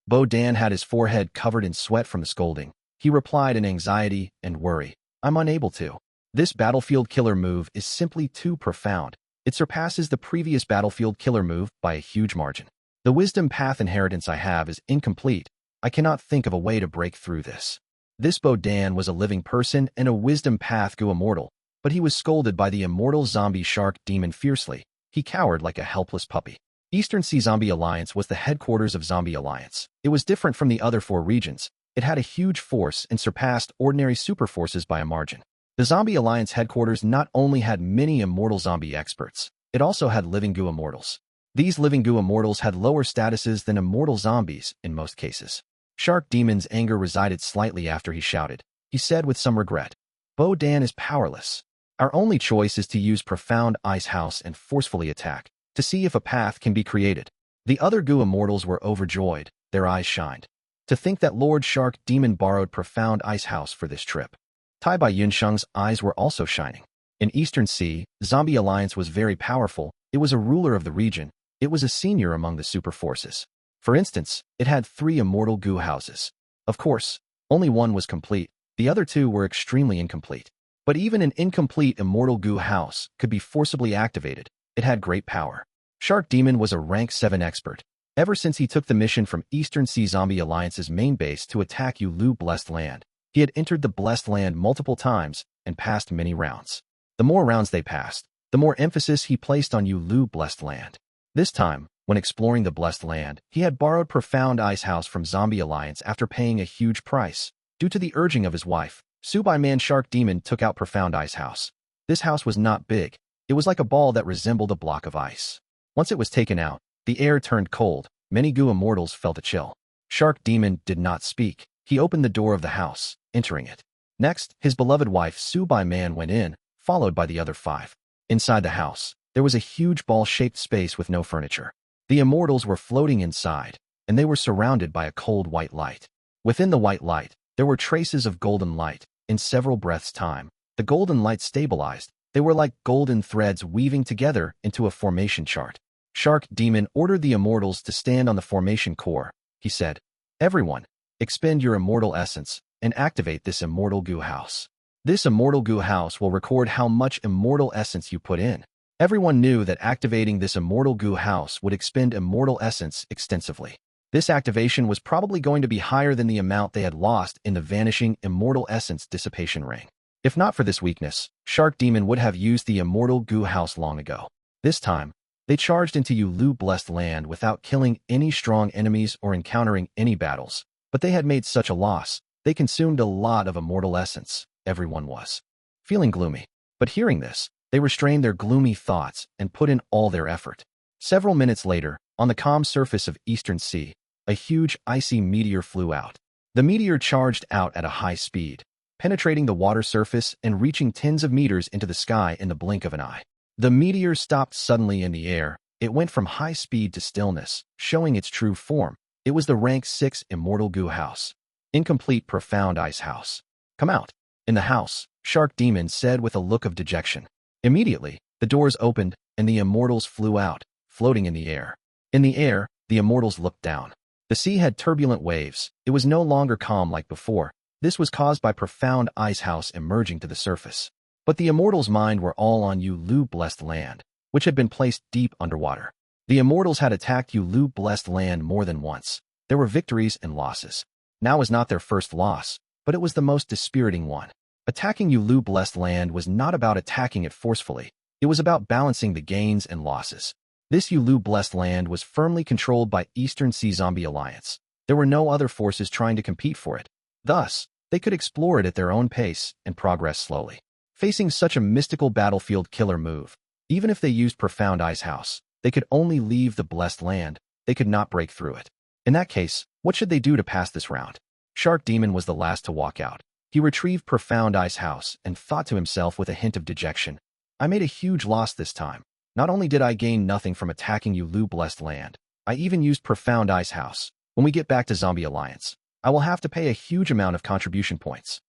Bo Dan had his forehead covered in sweat from the scolding. He replied in anxiety and worry, I'm unable to. This battlefield killer move is simply too profound. It surpasses the previous battlefield killer move by a huge margin. The Wisdom Path inheritance I have is incomplete. I cannot think of a way to break through this. This Bo Dan was a living person and a Wisdom Path Gu Immortal, but he was scolded by the immortal zombie Shark Demon fiercely. He cowered like a helpless puppy. Eastern Sea Zombie Alliance was the headquarters of Zombie Alliance. It was different from the other 4 regions. It had a huge force and surpassed ordinary super forces by a margin. The Zombie Alliance headquarters not only had many immortal zombie experts, it also had living Gu Immortals. These living Gu Immortals had lower statuses than immortal zombies in most cases. Shark Demon's anger resided slightly after he shouted. He said with some regret, Bo Dan is powerless. Our only choice is to use Profound Ice House and forcefully attack, to see if a path can be created. The other Gu Immortals were overjoyed. Their eyes shined. To think that Lord Shark Demon borrowed Profound Ice House for this trip. Tai Bai Yunsheng's eyes were also shining. In Eastern Sea, Zombie Alliance was very powerful. It was a ruler of the region. It was a senior among the super forces. For instance, it had 3 Immortal Gu houses. Of course, only one was complete. The other 2 were extremely incomplete. But even an incomplete Immortal Gu house could be forcibly activated. It had great power. Shark Demon was a rank 7 expert. Ever since he took the mission from Eastern Sea Zombie Alliance's main base to attack Yulu Blessed Land, he had entered the Blessed Land multiple times and passed many rounds. The more rounds they passed, the more emphasis he placed on Yulu Blessed Land. This time, when exploring the Blessed Land, he had borrowed Profound Ice House from Zombie Alliance after paying a huge price. Due to the urging of his wife, Subai-Man Shark Demon took out Profound Ice House. This house was not big. It was like a ball that resembled a block of ice. Once it was taken out, the air turned cold. Many Gu Immortals felt a chill. Shark Demon did not speak. He opened the door of the house, entering it. Next, his beloved wife Subai-Man went in, followed by the other 5. Inside the house, there was a huge ball-shaped space with no furniture. The Immortals were floating inside, and they were surrounded by a cold white light. Within the white light, there were traces of golden light. In several breaths' time, the golden light stabilized. They were like golden threads weaving together into a formation chart. Shark Demon ordered the Immortals to stand on the formation core. He said, "Everyone, expend your immortal essence and activate this Immortal Gu house. This Immortal Gu house will record how much immortal essence you put in." Everyone knew that activating this Immortal Gu house would expend immortal essence extensively. This activation was probably going to be higher than the amount they had lost in the Vanishing Immortal Essence Dissipation Ring. If not for this weakness, Shark Demon would have used the Immortal Gu house long ago. This time, they charged into Yulu Blessed Land without killing any strong enemies or encountering any battles. But they had made such a loss. They consumed a lot of immortal essence. Everyone was feeling gloomy. But hearing this, they restrained their gloomy thoughts and put in all their effort. Several minutes later, on the calm surface of Eastern Sea, a huge icy meteor flew out. The meteor charged out at a high speed, penetrating the water surface and reaching tens of meters into the sky in the blink of an eye. The meteor stopped suddenly in the air. It went from high speed to stillness, showing its true form. It was the rank 6 Immortal Gu house. Incomplete Profound Ice House. "Come out." In the house, Shark Demon said with a look of dejection. Immediately, the doors opened, and the Immortals flew out, floating in the air. In the air, the Immortals looked down. The sea had turbulent waves. It was no longer calm like before. This was caused by Profound Ice House emerging to the surface. But the Immortals' mind were all on Yulu Blessed Land, which had been placed deep underwater. The Immortals had attacked Yulu Blessed Land more than once. There were victories and losses. Now was not their first loss, but it was the most dispiriting one. Attacking Yulu Blessed Land was not about attacking it forcefully. It was about balancing the gains and losses. This Yulu Blessed Land was firmly controlled by Eastern Sea Zombie Alliance. There were no other forces trying to compete for it. Thus, they could explore it at their own pace and progress slowly. Facing such a mystical battlefield killer move, even if they used Profound Ice House, they could only leave the Blessed Land. They could not break through it. In that case, what should they do to pass this round? Shark Demon was the last to walk out. He retrieved Profound Ice House and thought to himself with a hint of dejection, "I made a huge loss this time. Not only did I gain nothing from attacking Yulu Blessed Land, I even used Profound Ice House. When we get back to Zombie Alliance, I will have to pay a huge amount of contribution points."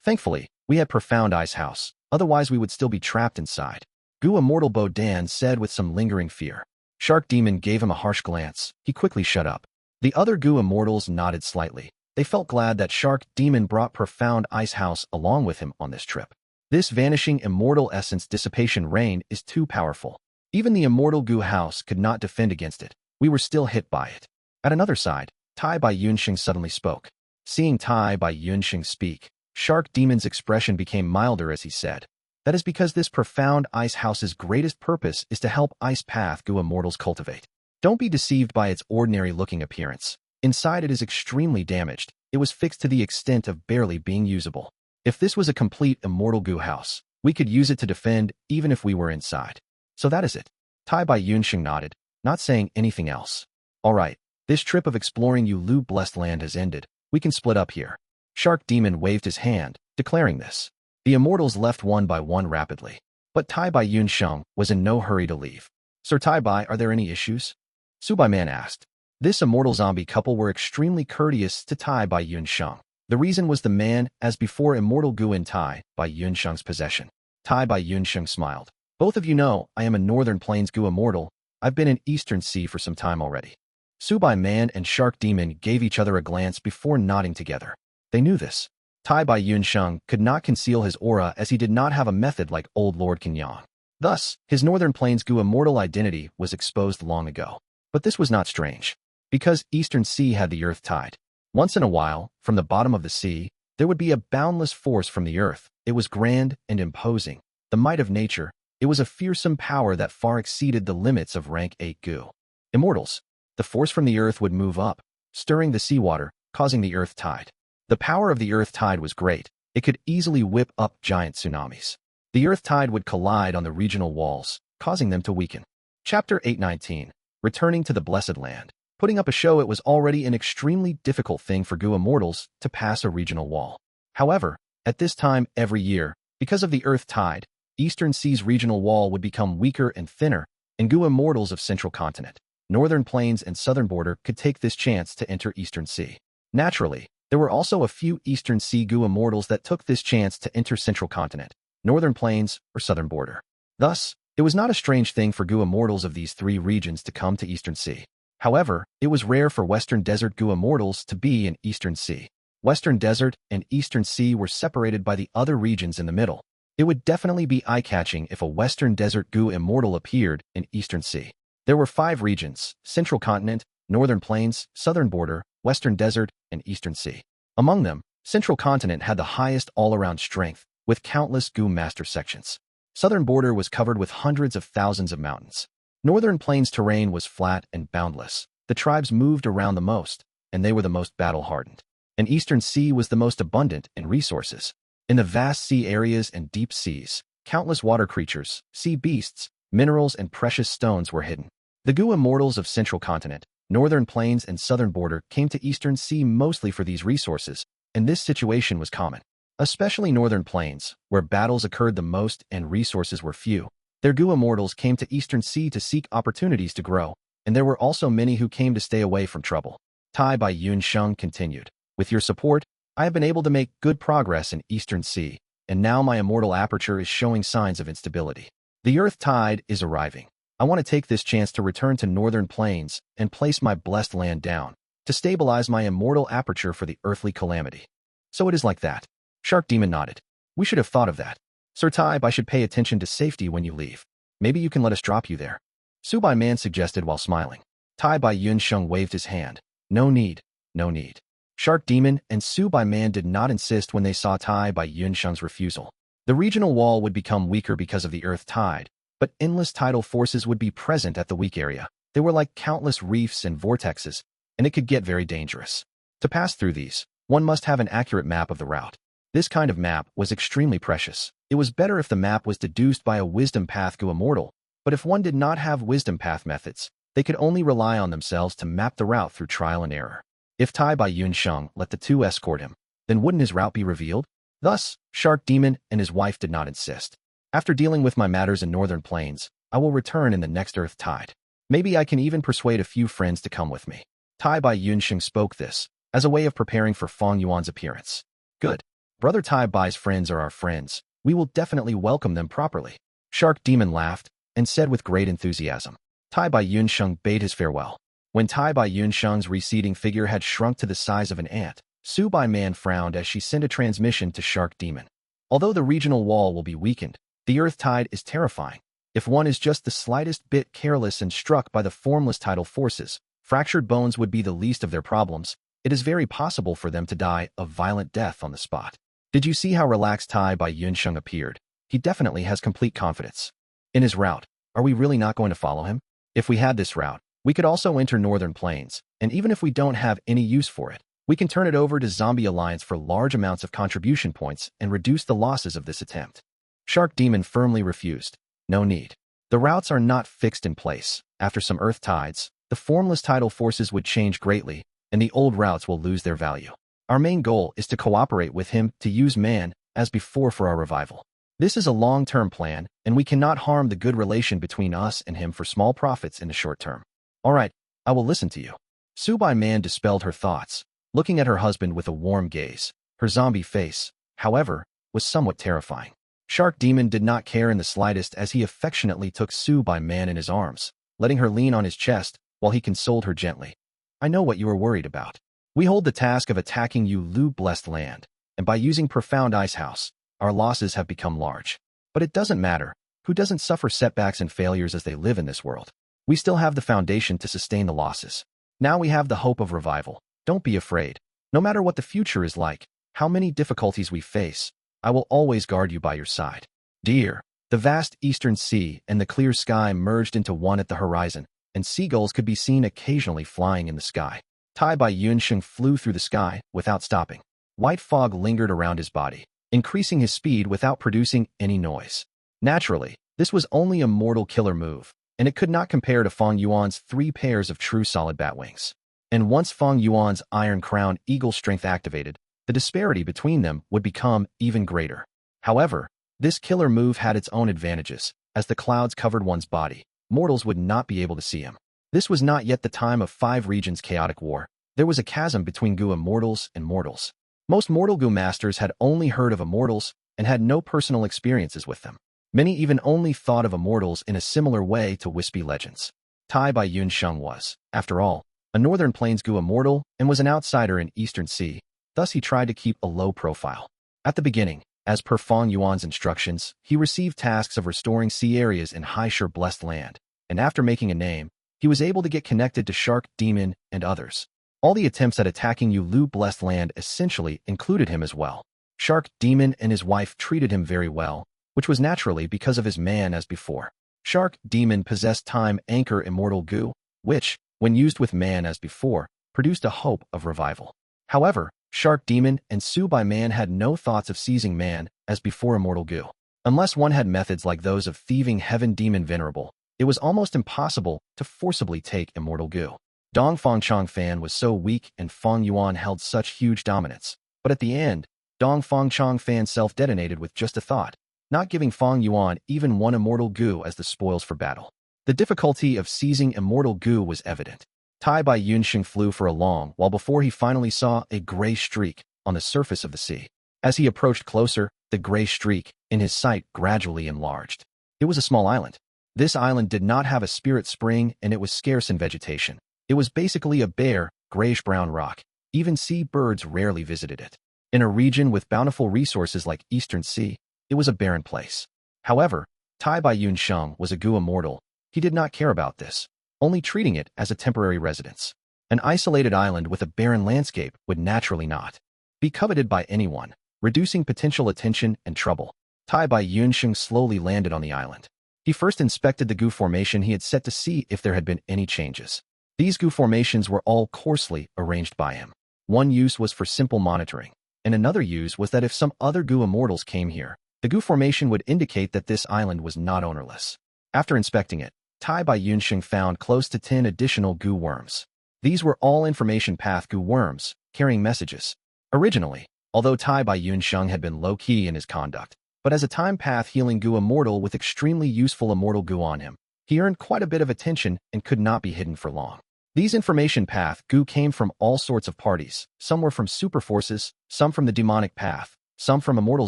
Thankfully, we had Profound Ice House. Otherwise, we would still be trapped inside. Gu Immortal Bodan said with some lingering fear. Shark Demon gave him a harsh glance. He quickly shut up. The other Gu Immortals nodded slightly. They felt glad that Shark Demon brought Profound Ice House along with him on this trip. This Vanishing Immortal Essence Dissipation Rain is too powerful. Even the Immortal Gu house could not defend against it. We were still hit by it. At another side, Tai Bai Yunxing suddenly spoke. Seeing Tai Bai Yunxing speak, Shark Demon's expression became milder as he said, "That is because this Profound Ice House's greatest purpose is to help Ice Path Gu Immortals cultivate. Don't be deceived by its ordinary-looking appearance. Inside it is extremely damaged. It was fixed to the extent of barely being usable. If this was a complete Immortal Gu house, we could use it to defend even if we were inside. So that is it." Tai Bai Yunxing nodded, not saying anything else. "All right, this trip of exploring Yulu Blessed Land has ended. We can split up here." Shark Demon waved his hand, declaring this. The Immortals left one by one rapidly. But Tai Bai Yunxing was in no hurry to leave. "Sir Tai Bai, are there any issues?" Subai-Man asked. This immortal zombie couple were extremely courteous to Tai Bai Yunxing. The reason was the man as before Immortal Gu in Tai Bai Yunxing's possession. Tai Bai Yunsheng smiled. Both of you know I am a Northern Plains Gu Immortal. I've been in Eastern Sea for some time already. Subai Man and Shark Demon gave each other a glance before nodding together. They knew this. Tai Bai Yunsheng could not conceal his aura as he did not have a method like old Lord Kenyan. Thus, his Northern Plains Gu Immortal identity was exposed long ago. But this was not strange. Because Eastern Sea had the earth tide. Once in a while, from the bottom of the sea, there would be a boundless force from the earth. It was grand and imposing. The might of nature. It was a fearsome power that far exceeded the limits of rank 8 Gu. Immortals. The force from the earth would move up, stirring the seawater, causing the earth tide. The power of the earth tide was great. It could easily whip up giant tsunamis. The earth tide would collide on the regional walls, causing them to weaken. Chapter 819. Returning to the Blessed Land. Putting up a show, it was already an extremely difficult thing for Gu Immortals to pass a regional wall. However, at this time every year, because of the earth tide, Eastern Sea's regional wall would become weaker and thinner, and Gu Immortals of Central Continent, Northern Plains and Southern Border could take this chance to enter Eastern Sea. Naturally, there were also a few Eastern Sea Gu Immortals that took this chance to enter Central Continent, Northern Plains, or Southern Border. Thus, it was not a strange thing for Gu Immortals of these three regions to come to Eastern Sea. However, it was rare for Western Desert Gu Immortals to be in Eastern Sea. Western Desert and Eastern Sea were separated by the other regions in the middle. It would definitely be eye-catching if a Western Desert Gu Immortal appeared in Eastern Sea. There were 5 regions: Central Continent, Northern Plains, Southern Border, Western Desert, and Eastern Sea. Among them, Central Continent had the highest all-around strength, with countless Gu master sections. Southern Border was covered with hundreds of thousands of mountains. Northern Plains terrain was flat and boundless. The tribes moved around the most, and they were the most battle-hardened. And Eastern Sea was the most abundant in resources. In the vast sea areas and deep seas, countless water creatures, sea beasts, minerals, and precious stones were hidden. The Gu Immortals of Central Continent, Northern Plains, and Southern Border came to Eastern Sea mostly for these resources, and this situation was common. Especially Northern Plains, where battles occurred the most and resources were few. Their Gu Immortals came to Eastern Sea to seek opportunities to grow, and there were also many who came to stay away from trouble. Tai Bai Yunsheng continued. With your support, I have been able to make good progress in Eastern Sea, and now my immortal aperture is showing signs of instability. The earth tide is arriving. I want to take this chance to return to Northern Plains and place my blessed land down, to stabilize my immortal aperture for the earthly calamity. So it is like that. Shark Demon nodded. We should have thought of that. Sir Tai Bai should pay attention to safety when you leave. Maybe you can let us drop you there. Subai Man suggested while smiling. Tai Bai Yunsheng waved his hand. No need, no need. Shark Demon and Subai Man did not insist when they saw Tai Bai Yunsheng's refusal. The regional wall would become weaker because of the earth tide, but endless tidal forces would be present at the weak area. They were like countless reefs and vortexes, and it could get very dangerous. To pass through these, one must have an accurate map of the route. This kind of map was extremely precious. It was better if the map was deduced by a wisdom path Gu Immortal, but if one did not have wisdom path methods, they could only rely on themselves to map the route through trial and error. If Tai Bai Yunsheng let the two escort him, then wouldn't his route be revealed? Thus, Shark Demon and his wife did not insist. After dealing with my matters in Northern Plains, I will return in the next earth tide. Maybe I can even persuade a few friends to come with me. Tai Bai Yunsheng spoke this as a way of preparing for Fang Yuan's appearance. Good. Brother Tai Bai's friends are our friends. We will definitely welcome them properly. Shark Demon laughed and said with great enthusiasm. Tai Bai Yunsheng bade his farewell. When Tai Bai Yunsheng's receding figure had shrunk to the size of an ant, Subai Man frowned as she sent a transmission to Shark Demon. Although the regional wall will be weakened, the earth tide is terrifying. If one is just the slightest bit careless and struck by the formless tidal forces, fractured bones would be the least of their problems. It is very possible for them to die a violent death on the spot. Did you see how relaxed Tai Bai Yunsheng appeared? He definitely has complete confidence. In his route, are we really not going to follow him? If we had this route, we could also enter Northern Plains, and even if we don't have any use for it, we can turn it over to Zombie Alliance for large amounts of contribution points and reduce the losses of this attempt. Shark Demon firmly refused. No need. The routes are not fixed in place. After some earth tides, the formless tidal forces would change greatly, and the old routes will lose their value. Our main goal is to cooperate with him to use man as before for our revival. This is a long-term plan, and we cannot harm the good relation between us and him for small profits in the short term. All right, I will listen to you. Subai Man dispelled her thoughts, looking at her husband with a warm gaze. Her zombie face, however, was somewhat terrifying. Shark Demon did not care in the slightest as he affectionately took Zhou by man in his arms, letting her lean on his chest while he consoled her gently. I know what you are worried about. We hold the task of attacking Lu blessed land, and by using Profound Ice House, our losses have become large. But it doesn't matter. Who doesn't suffer setbacks and failures as they live in this world? We still have the foundation to sustain the losses. Now we have the hope of revival. Don't be afraid. No matter what the future is like, how many difficulties we face, I will always guard you by your side. Dear, the vast eastern sea and the clear sky merged into one at the horizon, and seagulls could be seen occasionally flying in the sky. Tai Bai Yunsheng flew through the sky without stopping. White fog lingered around his body, increasing his speed without producing any noise. Naturally, this was only a mortal killer move, and it could not compare to Fang Yuan's 3 pairs of true solid bat wings. And once Fang Yuan's Iron Crown Eagle strength activated, the disparity between them would become even greater. However, this killer move had its own advantages. As the clouds covered one's body, mortals would not be able to see him. This was not yet the time of 5 regions' chaotic war. There was a chasm between Gu Immortals and mortals. Most mortal Gu masters had only heard of Immortals and had no personal experiences with them. Many even only thought of Immortals in a similar way to wispy legends. Tai Bai Yunsheng was, after all, a Northern Plains Gu Immortal and was an outsider in Eastern Sea, thus he tried to keep a low profile. At the beginning, as per Fang Yuan's instructions, he received tasks of restoring sea areas in Haishur Blessed Land, and after making a name, he was able to get connected to Shark Demon and others. All the attempts at attacking Lu Blessed Land essentially included him as well. Shark Demon and his wife treated him very well, which was naturally because of his man as before. Shark Demon possessed Time Anchor Immortal Gu, which, when used with man as before, produced a hope of revival. However, Shark Demon and Zhou by man had no thoughts of seizing man as before Immortal Gu. Unless one had methods like those of thieving Heaven Demon Venerable, it was almost impossible to forcibly take Immortal Gu. Dongfang Chang Fan was so weak and Fang Yuan held such huge dominance, but at the end, Dongfang Chang Fan self-detonated with just a thought, not giving Fang Yuan even one Immortal Gu as the spoils for battle. The difficulty of seizing Immortal Gu was evident. Tai Bai Yunsheng flew for a long while before he finally saw a gray streak on the surface of the sea. As he approached closer, the gray streak, in his sight, gradually enlarged. It was a small island. This island did not have a spirit spring and it was scarce in vegetation. It was basically a bare, grayish-brown rock. Even sea birds rarely visited it. In a region with bountiful resources like Eastern Sea, it was a barren place. However, Tai Bai Yunsheng was a Gu Immortal. He did not care about this, only treating it as a temporary residence. An isolated island with a barren landscape would naturally not be coveted by anyone, reducing potential attention and trouble. Tai Bai Yunsheng slowly landed on the island. He first inspected the Gu formation he had set to see if there had been any changes. These Gu formations were all coarsely arranged by him. One use was for simple monitoring, and another use was that if some other Gu Immortals came here, the Gu formation would indicate that this island was not ownerless. After inspecting it, Tai Bai Yunsheng found close to 10 additional Gu worms. These were all information path Gu worms, carrying messages. Originally, although Tai Bai Yunsheng had been low-key in his conduct, but as a time path healing Gu Immortal with extremely useful Immortal Gu on him, he earned quite a bit of attention and could not be hidden for long. These information path Gu came from all sorts of parties. Some were from super forces, some from the demonic path, some from immortal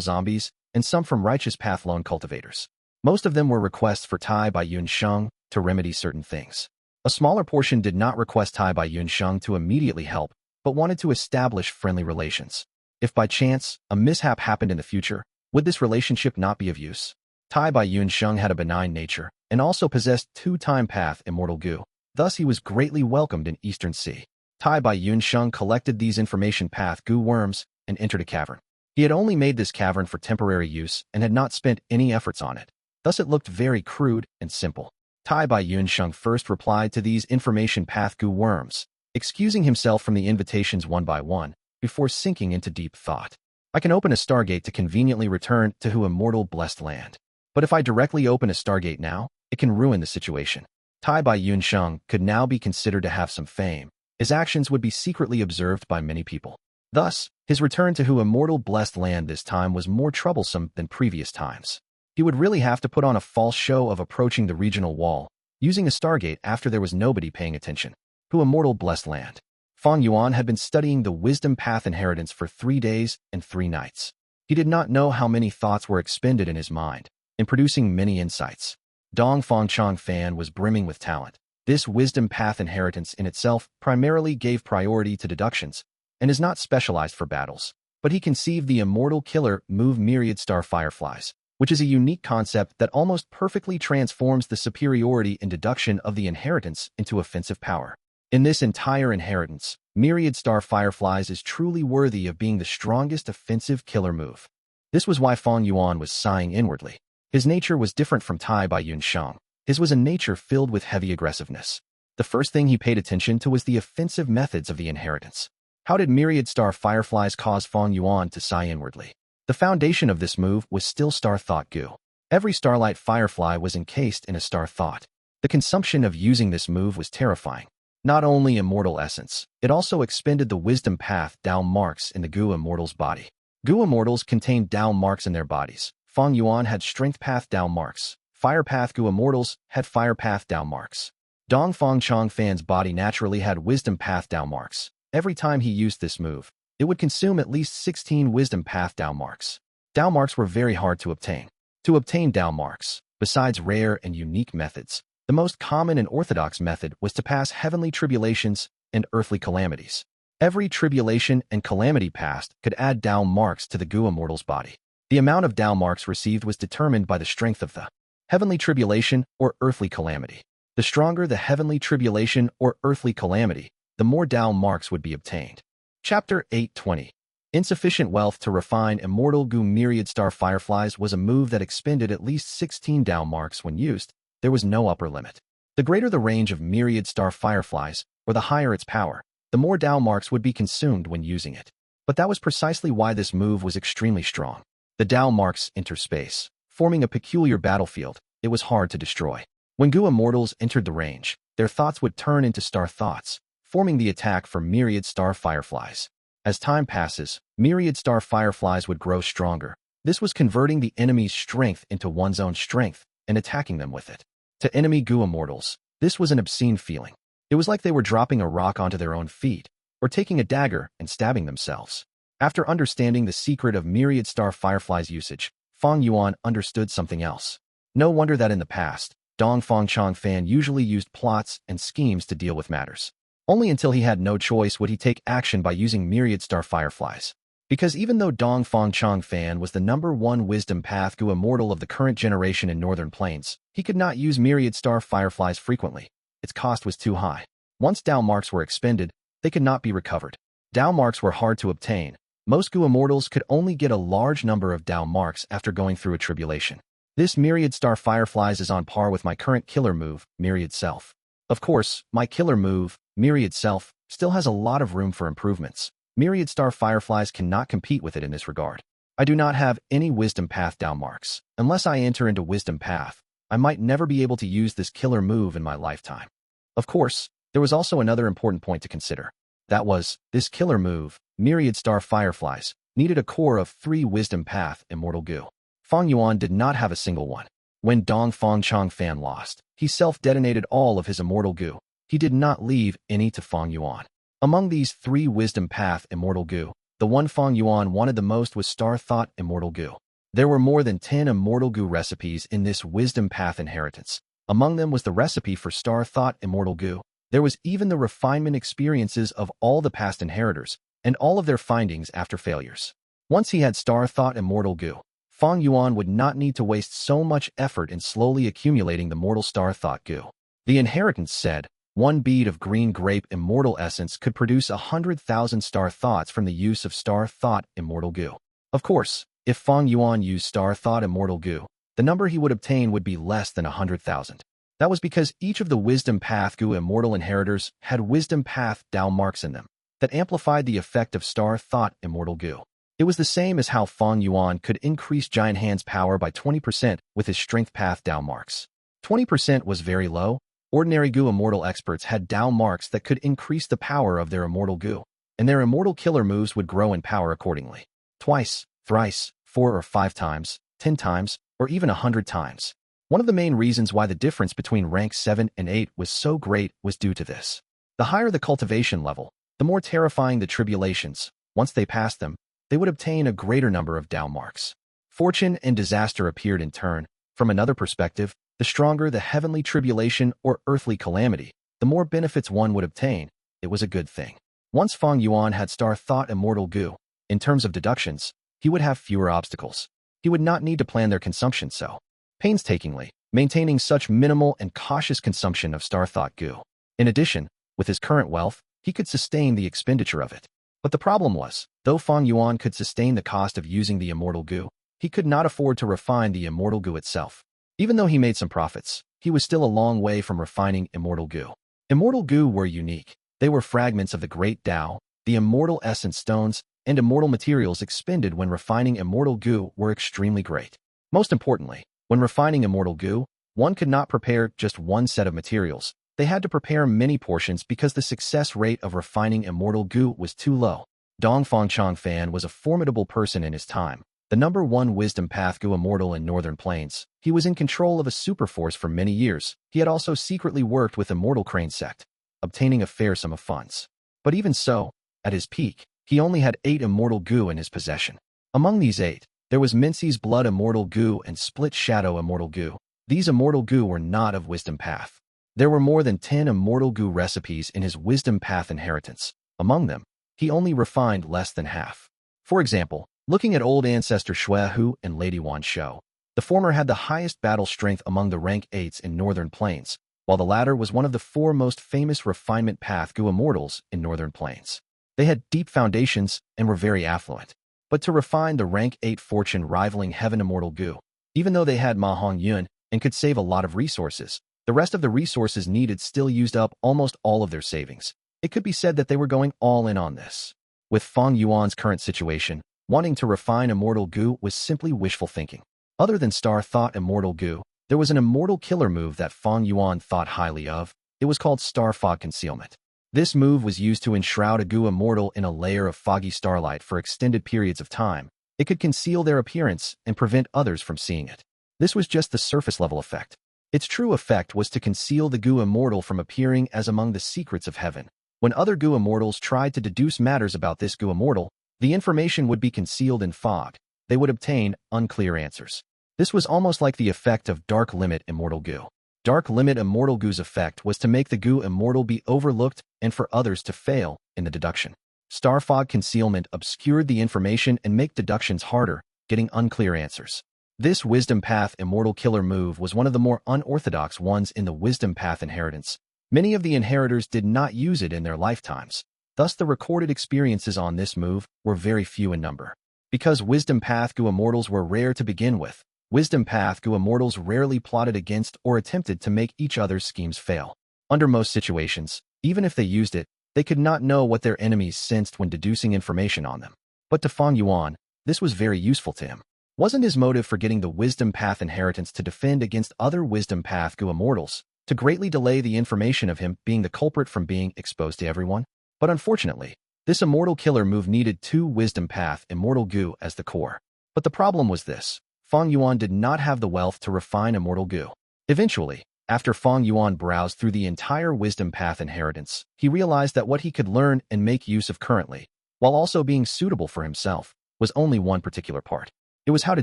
zombies, and some from righteous path lone cultivators. Most of them were requests for Tai Bai Yunsheng to remedy certain things. A smaller portion did not request Tai Bai Yunsheng to immediately help, but wanted to establish friendly relations. If by chance a mishap happened in the future, would this relationship not be of use? Tai Bai Yunsheng had a benign nature and also possessed 2 time path Immortal Gu. Thus he was greatly welcomed in Eastern Sea. Tai Bai Yunsheng collected these information path Gu worms and entered a cavern. He had only made this cavern for temporary use and had not spent any efforts on it. Thus it looked very crude and simple. Tai Bai Yunsheng first replied to these information path Gu worms, excusing himself from the invitations one by one, before sinking into deep thought. I can open a stargate to conveniently return to Hu Immortal Blessed Land. But if I directly open a stargate now, it can ruin the situation. Tai Bai Yunsheng could now be considered to have some fame. His actions would be secretly observed by many people. Thus, his return to Hu Immortal Blessed Land this time was more troublesome than previous times. He would really have to put on a false show of approaching the regional wall, using a stargate after there was nobody paying attention. Hu Immortal Blessed Land. Fang Yuan had been studying the Wisdom Path Inheritance for 3 days and 3 nights. He did not know how many thoughts were expended in his mind, in producing many insights. Dong Fangchong Fan was brimming with talent. This wisdom path inheritance in itself primarily gave priority to deductions, and is not specialized for battles. But he conceived the immortal killer move Myriad Star Fireflies, which is a unique concept that almost perfectly transforms the superiority in deduction of the inheritance into offensive power. In this entire inheritance, Myriad Star Fireflies is truly worthy of being the strongest offensive killer move. This was why Fang Yuan was sighing inwardly. His nature was different from Tai Bai Yunshang. His was a nature filled with heavy aggressiveness. The first thing he paid attention to was the offensive methods of the inheritance. How did Myriad Star Fireflies cause Fang Yuan to sigh inwardly? The foundation of this move was still Star Thought Gu. Every Starlight Firefly was encased in a Star Thought. The consumption of using this move was terrifying. Not only Immortal Essence, it also expended the Wisdom Path Dao marks in the Gu Immortals' body. Gu Immortals contained Dao marks in their bodies. Fang Yuan had Strength Path Dao marks. Fire Path Gu Immortals had Fire Path Dao marks. Dong Fangchong Fan's body naturally had Wisdom Path Dao marks. Every time he used this move, it would consume at least 16 Wisdom Path Dao marks. Dao marks were very hard to obtain. To obtain Dao marks, besides rare and unique methods, the most common and orthodox method was to pass heavenly tribulations and earthly calamities. Every tribulation and calamity passed could add Dao marks to the Gu Immortal's body. The amount of Dao marks received was determined by the strength of the heavenly tribulation or earthly calamity. The stronger the heavenly tribulation or earthly calamity, the more Dao marks would be obtained. Chapter 820. Insufficient wealth to refine Immortal Gu Myriad Star Fireflies was a move that expended at least 16 Dao marks when used. There was no upper limit. The greater the range of Myriad Star Fireflies, or the higher its power, the more Dao marks would be consumed when using it. But that was precisely why this move was extremely strong. The Dao marks enter space, forming a peculiar battlefield. It was hard to destroy. When Gu Immortals entered the range, their thoughts would turn into Star Thoughts, forming the attack for Myriad Star Fireflies. As time passes, Myriad Star Fireflies would grow stronger. This was converting the enemy's strength into one's own strength and attacking them with it. To enemy Gu Immortals, this was an obscene feeling. It was like they were dropping a rock onto their own feet, or taking a dagger and stabbing themselves. After understanding the secret of Myriad Star Fireflies' usage, Fang Yuan understood something else. No wonder that in the past, Dong Fangchong Fan usually used plots and schemes to deal with matters. Only until he had no choice would he take action by using Myriad Star Fireflies. Because even though Dong Fangchong Fan was the #1 Wisdom Path Gu Immortal of the current generation in Northern Plains, he could not use Myriad Star Fireflies frequently. Its cost was too high. Once Dao marks were expended, they could not be recovered. Dao marks were hard to obtain. Most Gu Immortals could only get a large number of Dao marks after going through a tribulation. This Myriad Star Fireflies is on par with my current killer move, Myriad Self. Of course, my killer move, Myriad Self, still has a lot of room for improvements. Myriad Star Fireflies cannot compete with it in this regard. I do not have any Wisdom Path Dao marks. Unless I enter into Wisdom Path, I might never be able to use this killer move in my lifetime. Of course, there was also another important point to consider. That was, this killer move, Myriad Star Fireflies, needed a core of 3 Wisdom Path Immortal Gu. Fang Yuan did not have a single one. When Dong Fangchong Fan lost, he self-detonated all of his Immortal Gu. He did not leave any to Fang Yuan. Among these 3 Wisdom Path Immortal Gu, the one Fang Yuan wanted the most was Star Thought Immortal Gu. There were more than 10 Immortal Gu recipes in this Wisdom Path inheritance. Among them was the recipe for Star Thought Immortal Gu. There was even the refinement experiences of all the past inheritors, and all of their findings after failures. Once he had Star Thought Immortal Gu, Fang Yuan would not need to waste so much effort in slowly accumulating the mortal Star Thought Gu. The inheritance said, 1 bead of green grape immortal essence could produce 100,000 Star Thoughts from the use of Star Thought Immortal Gu. Of course, if Fang Yuan used Star Thought Immortal Gu, the number he would obtain would be less than 100,000. That was because each of the Wisdom Path Gu Immortal inheritors had Wisdom Path Dao marks in them that amplified the effect of Star Thought Immortal Gu. It was the same as how Fang Yuan could increase Giant Hand's power by 20% with his Strength Path Dao marks. 20% was very low. Ordinary Gu Immortal experts had Dao marks that could increase the power of their Immortal Gu, and their Immortal killer moves would grow in power accordingly. Twice, thrice, 4 or 5 times, 10 times, or even 100 times. One of the main reasons why the difference between rank 7 and 8 was so great was due to this. The higher the cultivation level, the more terrifying the tribulations. Once they passed them, they would obtain a greater number of Dao marks. Fortune and disaster appeared in turn. From another perspective, the stronger the heavenly tribulation or earthly calamity, the more benefits one would obtain. It was a good thing. Once Fang Yuan had star thought Immortal Gu, in terms of deductions, he would have fewer obstacles. He would not need to plan their consumption so painstakingly, maintaining such minimal and cautious consumption of star thought Gu. In addition, with his current wealth, he could sustain the expenditure of it. But the problem was, though Fang Yuan could sustain the cost of using the Immortal Gu, he could not afford to refine the Immortal Gu itself. Even though he made some profits, he was still a long way from refining Immortal Gu. Immortal Gu were unique. They were fragments of the great Dao, the immortal essence stones, and immortal materials expended when refining Immortal Gu were extremely great. Most importantly, when refining Immortal Gu, one could not prepare just one set of materials. They had to prepare many portions because the success rate of refining Immortal Gu was too low. Dongfang Changfan was a formidable person in his time, the #1 wisdom path Gu immortal in Northern Plains. He was in control of a superforce for many years. He had also secretly worked with Immortal Crane sect, obtaining a fair sum of funds. But even so, at his peak, he only had 8 Immortal Gu in his possession. Among these 8, there was Mincy's Blood Immortal Gu and Split Shadow Immortal Gu. These Immortal Gu were not of Wisdom Path. There were more than 10 Immortal Gu recipes in his Wisdom Path inheritance. Among them, he only refined less than half. For example, looking at old ancestor Shui Hu and Lady Wan Shou, the former had the highest battle strength among the rank 8s in Northern Plains, while the latter was one of the 4 most famous refinement path Gu immortals in Northern Plains. They had deep foundations and were very affluent. But to refine the rank 8 fortune rivaling Heaven Immortal Gu, even though they had Ma Hong Yun and could save a lot of resources, the rest of the resources needed still used up almost all of their savings. It could be said that they were going all in on this. With Fang Yuan's current situation, wanting to refine Immortal Gu was simply wishful thinking. Other than Star Thought Immortal Gu, there was an immortal killer move that Fang Yuan thought highly of. It was called Star Fog Concealment. This move was used to enshroud a Gu immortal in a layer of foggy starlight for extended periods of time. It could conceal their appearance and prevent others from seeing it. This was just the surface-level effect. Its true effect was to conceal the Gu immortal from appearing as among the secrets of heaven. When other Gu immortals tried to deduce matters about this Gu immortal, the information would be concealed in fog. They would obtain unclear answers. This was almost like the effect of Dark Limit Immortal Gu. Dark Limit Immortal Gu's effect was to make the Gu immortal be overlooked and for others to fail in the deduction. Star Fog Concealment obscured the information and make deductions harder, getting unclear answers. This Wisdom Path Immortal Killer move was one of the more unorthodox ones in the Wisdom Path inheritance. Many of the inheritors did not use it in their lifetimes. Thus, the recorded experiences on this move were very few in number. Because Wisdom Path Gu immortals were rare to begin with, Wisdom Path Gu immortals rarely plotted against or attempted to make each other's schemes fail. Under most situations, even if they used it, they could not know what their enemies sensed when deducing information on them. But to Fang Yuan, this was very useful to him. Wasn't his motive for getting the Wisdom Path inheritance to defend against other Wisdom Path Gu immortals, to greatly delay the information of him being the culprit from being exposed to everyone? But unfortunately, this immortal killer move needed 2 Wisdom Path Immortal Gu as the core. But the problem was this: Fang Yuan did not have the wealth to refine Immortal Gu. Eventually, after Fang Yuan browsed through the entire Wisdom Path inheritance, he realized that what he could learn and make use of currently, while also being suitable for himself, was only one particular part. It was how to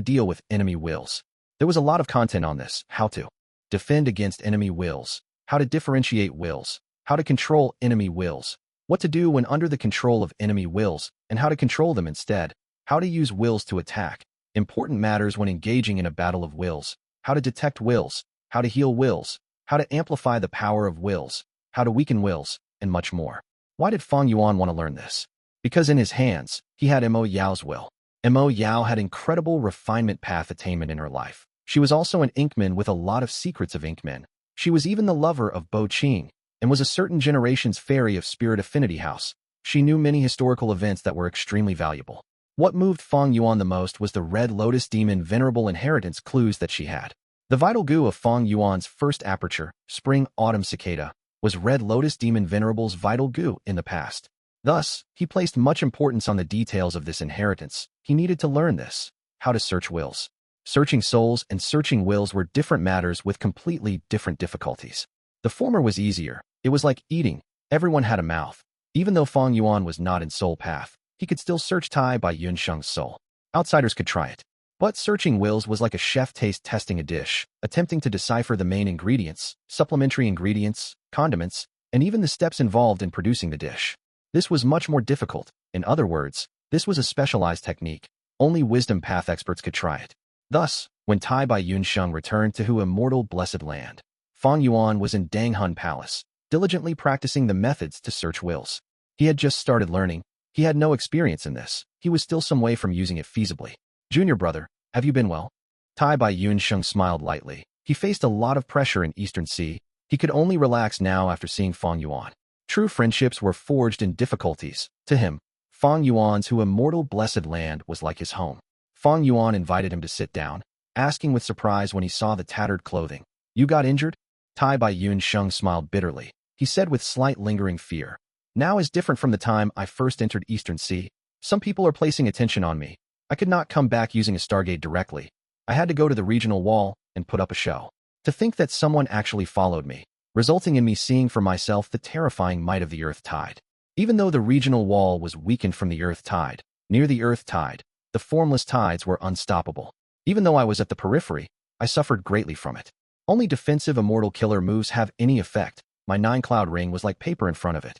deal with enemy wills. There was a lot of content on this: how to defend against enemy wills, how to differentiate wills, how to control enemy wills, what to do when under the control of enemy wills, and how to control them instead, how to use wills to attack, important matters when engaging in a battle of wills, how to detect wills, how to heal wills, how to amplify the power of wills, how to weaken wills, and much more. Why did Fang Yuan want to learn this? Because in his hands, he had Mo Yao's will. Mo Yao had incredible refinement path attainment in her life. She was also an Inkman with a lot of secrets of Inkmen. She was even the lover of Bo Qing, and was a certain generation's fairy of Spirit Affinity House. She knew many historical events that were extremely valuable. What moved Fang Yuan the most was the Red Lotus Demon Venerable Inheritance clues that she had. The vital Gu of Fang Yuan's first aperture, Spring Autumn Cicada, was Red Lotus Demon Venerable's vital Gu in the past. Thus, he placed much importance on the details of this inheritance. He needed to learn this: how to search wills. Searching souls and searching wills were different matters with completely different difficulties. The former was easier. It was like eating. Everyone had a mouth. Even though Fang Yuan was not in soul path, he could still search Tai Bai Yunsheng's soul. Outsiders could try it. But searching wills was like a chef taste testing a dish, attempting to decipher the main ingredients, supplementary ingredients, condiments, and even the steps involved in producing the dish. This was much more difficult. In other words, this was a specialized technique. Only wisdom path experts could try it. Thus, when Tai Bai Yunsheng returned to Hu Immortal Blessed Land, Fang Yuan was in Danghun Palace, diligently practicing the methods to search wills. He had just started learning. He had no experience in this. He was still some way from using it feasibly. Junior brother, have you been well? Tai Bai Yunsheng smiled lightly. He faced a lot of pressure in Eastern Sea. He could only relax now after seeing Fang Yuan. True friendships were forged in difficulties. To him, Fang Yuan's Hu Immortal Blessed Land was like his home. Fang Yuan invited him to sit down, asking with surprise when he saw the tattered clothing. You got injured? Tai Bai Yunsheng smiled bitterly. He said with slight lingering fear. Now is different from the time I first entered Eastern Sea. Some people are placing attention on me. I could not come back using a Stargate directly. I had to go to the regional wall and put up a show. To think that someone actually followed me, resulting in me seeing for myself the terrifying might of the Earth Tide. Even though the regional wall was weakened from the Earth Tide, near the Earth Tide, the formless tides were unstoppable. Even though I was at the periphery, I suffered greatly from it. Only defensive immortal killer moves have any effect. My 9-cloud ring was like paper in front of it.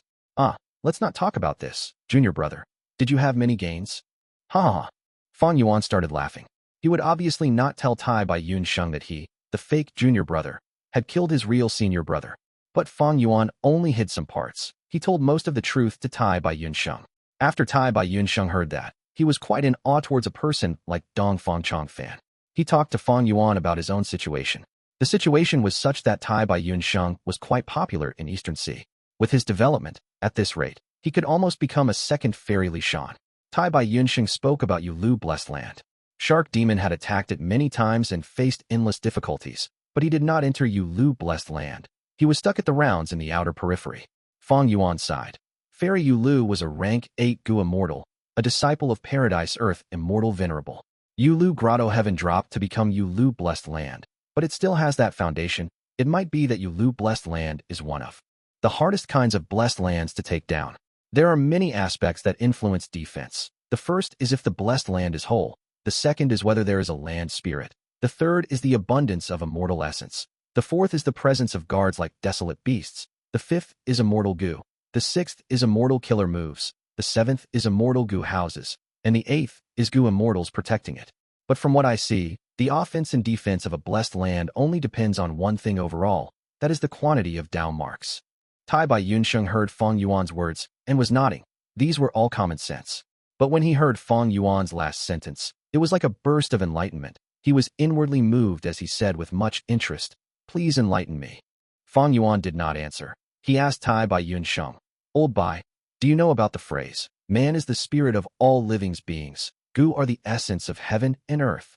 Let's not talk about this, junior brother. Did you have many gains? Ha ha ha. Fang Yuan started laughing. He would obviously not tell Tai Bai Yunsheng that he, the fake junior brother, had killed his real senior brother. But Fang Yuan only hid some parts. He told most of the truth to Tai Bai Yunsheng. After Tai Bai Yunsheng heard that, he was quite in awe towards a person like Dong Fangchong Fan. He talked to Fang Yuan about his own situation. The situation was such that Tai Bai Yunsheng was quite popular in Eastern Sea. With his development, at this rate, he could almost become a second Fairy Li Shan. Tai Bai Yunsheng spoke about Yulu Blessed Land. Shark Demon had attacked it many times and faced endless difficulties, but he did not enter Yulu Blessed Land. He was stuck at the rounds in the outer periphery. Fang Yuan sighed. Fairy Yulu was a rank 8 Gu Immortal, a disciple of Paradise Earth Immortal Venerable. Yulu Grotto Heaven dropped to become Yulu Blessed Land, but it still has that foundation. It might be that Yulu Blessed Land is one of the hardest kinds of blessed lands to take down. There are many aspects that influence defense. The first is if the blessed land is whole. The second is whether there is a land spirit. The third is the abundance of immortal essence. The fourth is the presence of guards like desolate beasts. The fifth is Immortal Gu. The sixth is Immortal Killer Moves. The seventh is Immortal Gu Houses. And the eighth is Gu Immortals protecting it. But from what I see, the offense and defense of a blessed land only depends on one thing overall. That is the quantity of Dao marks. Tai Bai Yunsheng heard Fang Yuan's words and was nodding. These were all common sense. But when he heard Fang Yuan's last sentence, it was like a burst of enlightenment. He was inwardly moved as he said with much interest, "Please enlighten me." Fang Yuan did not answer. He asked Tai Bai Yunsheng, "Old Bai, do you know about the phrase, man is the spirit of all living beings, Gu are the essence of heaven and earth?"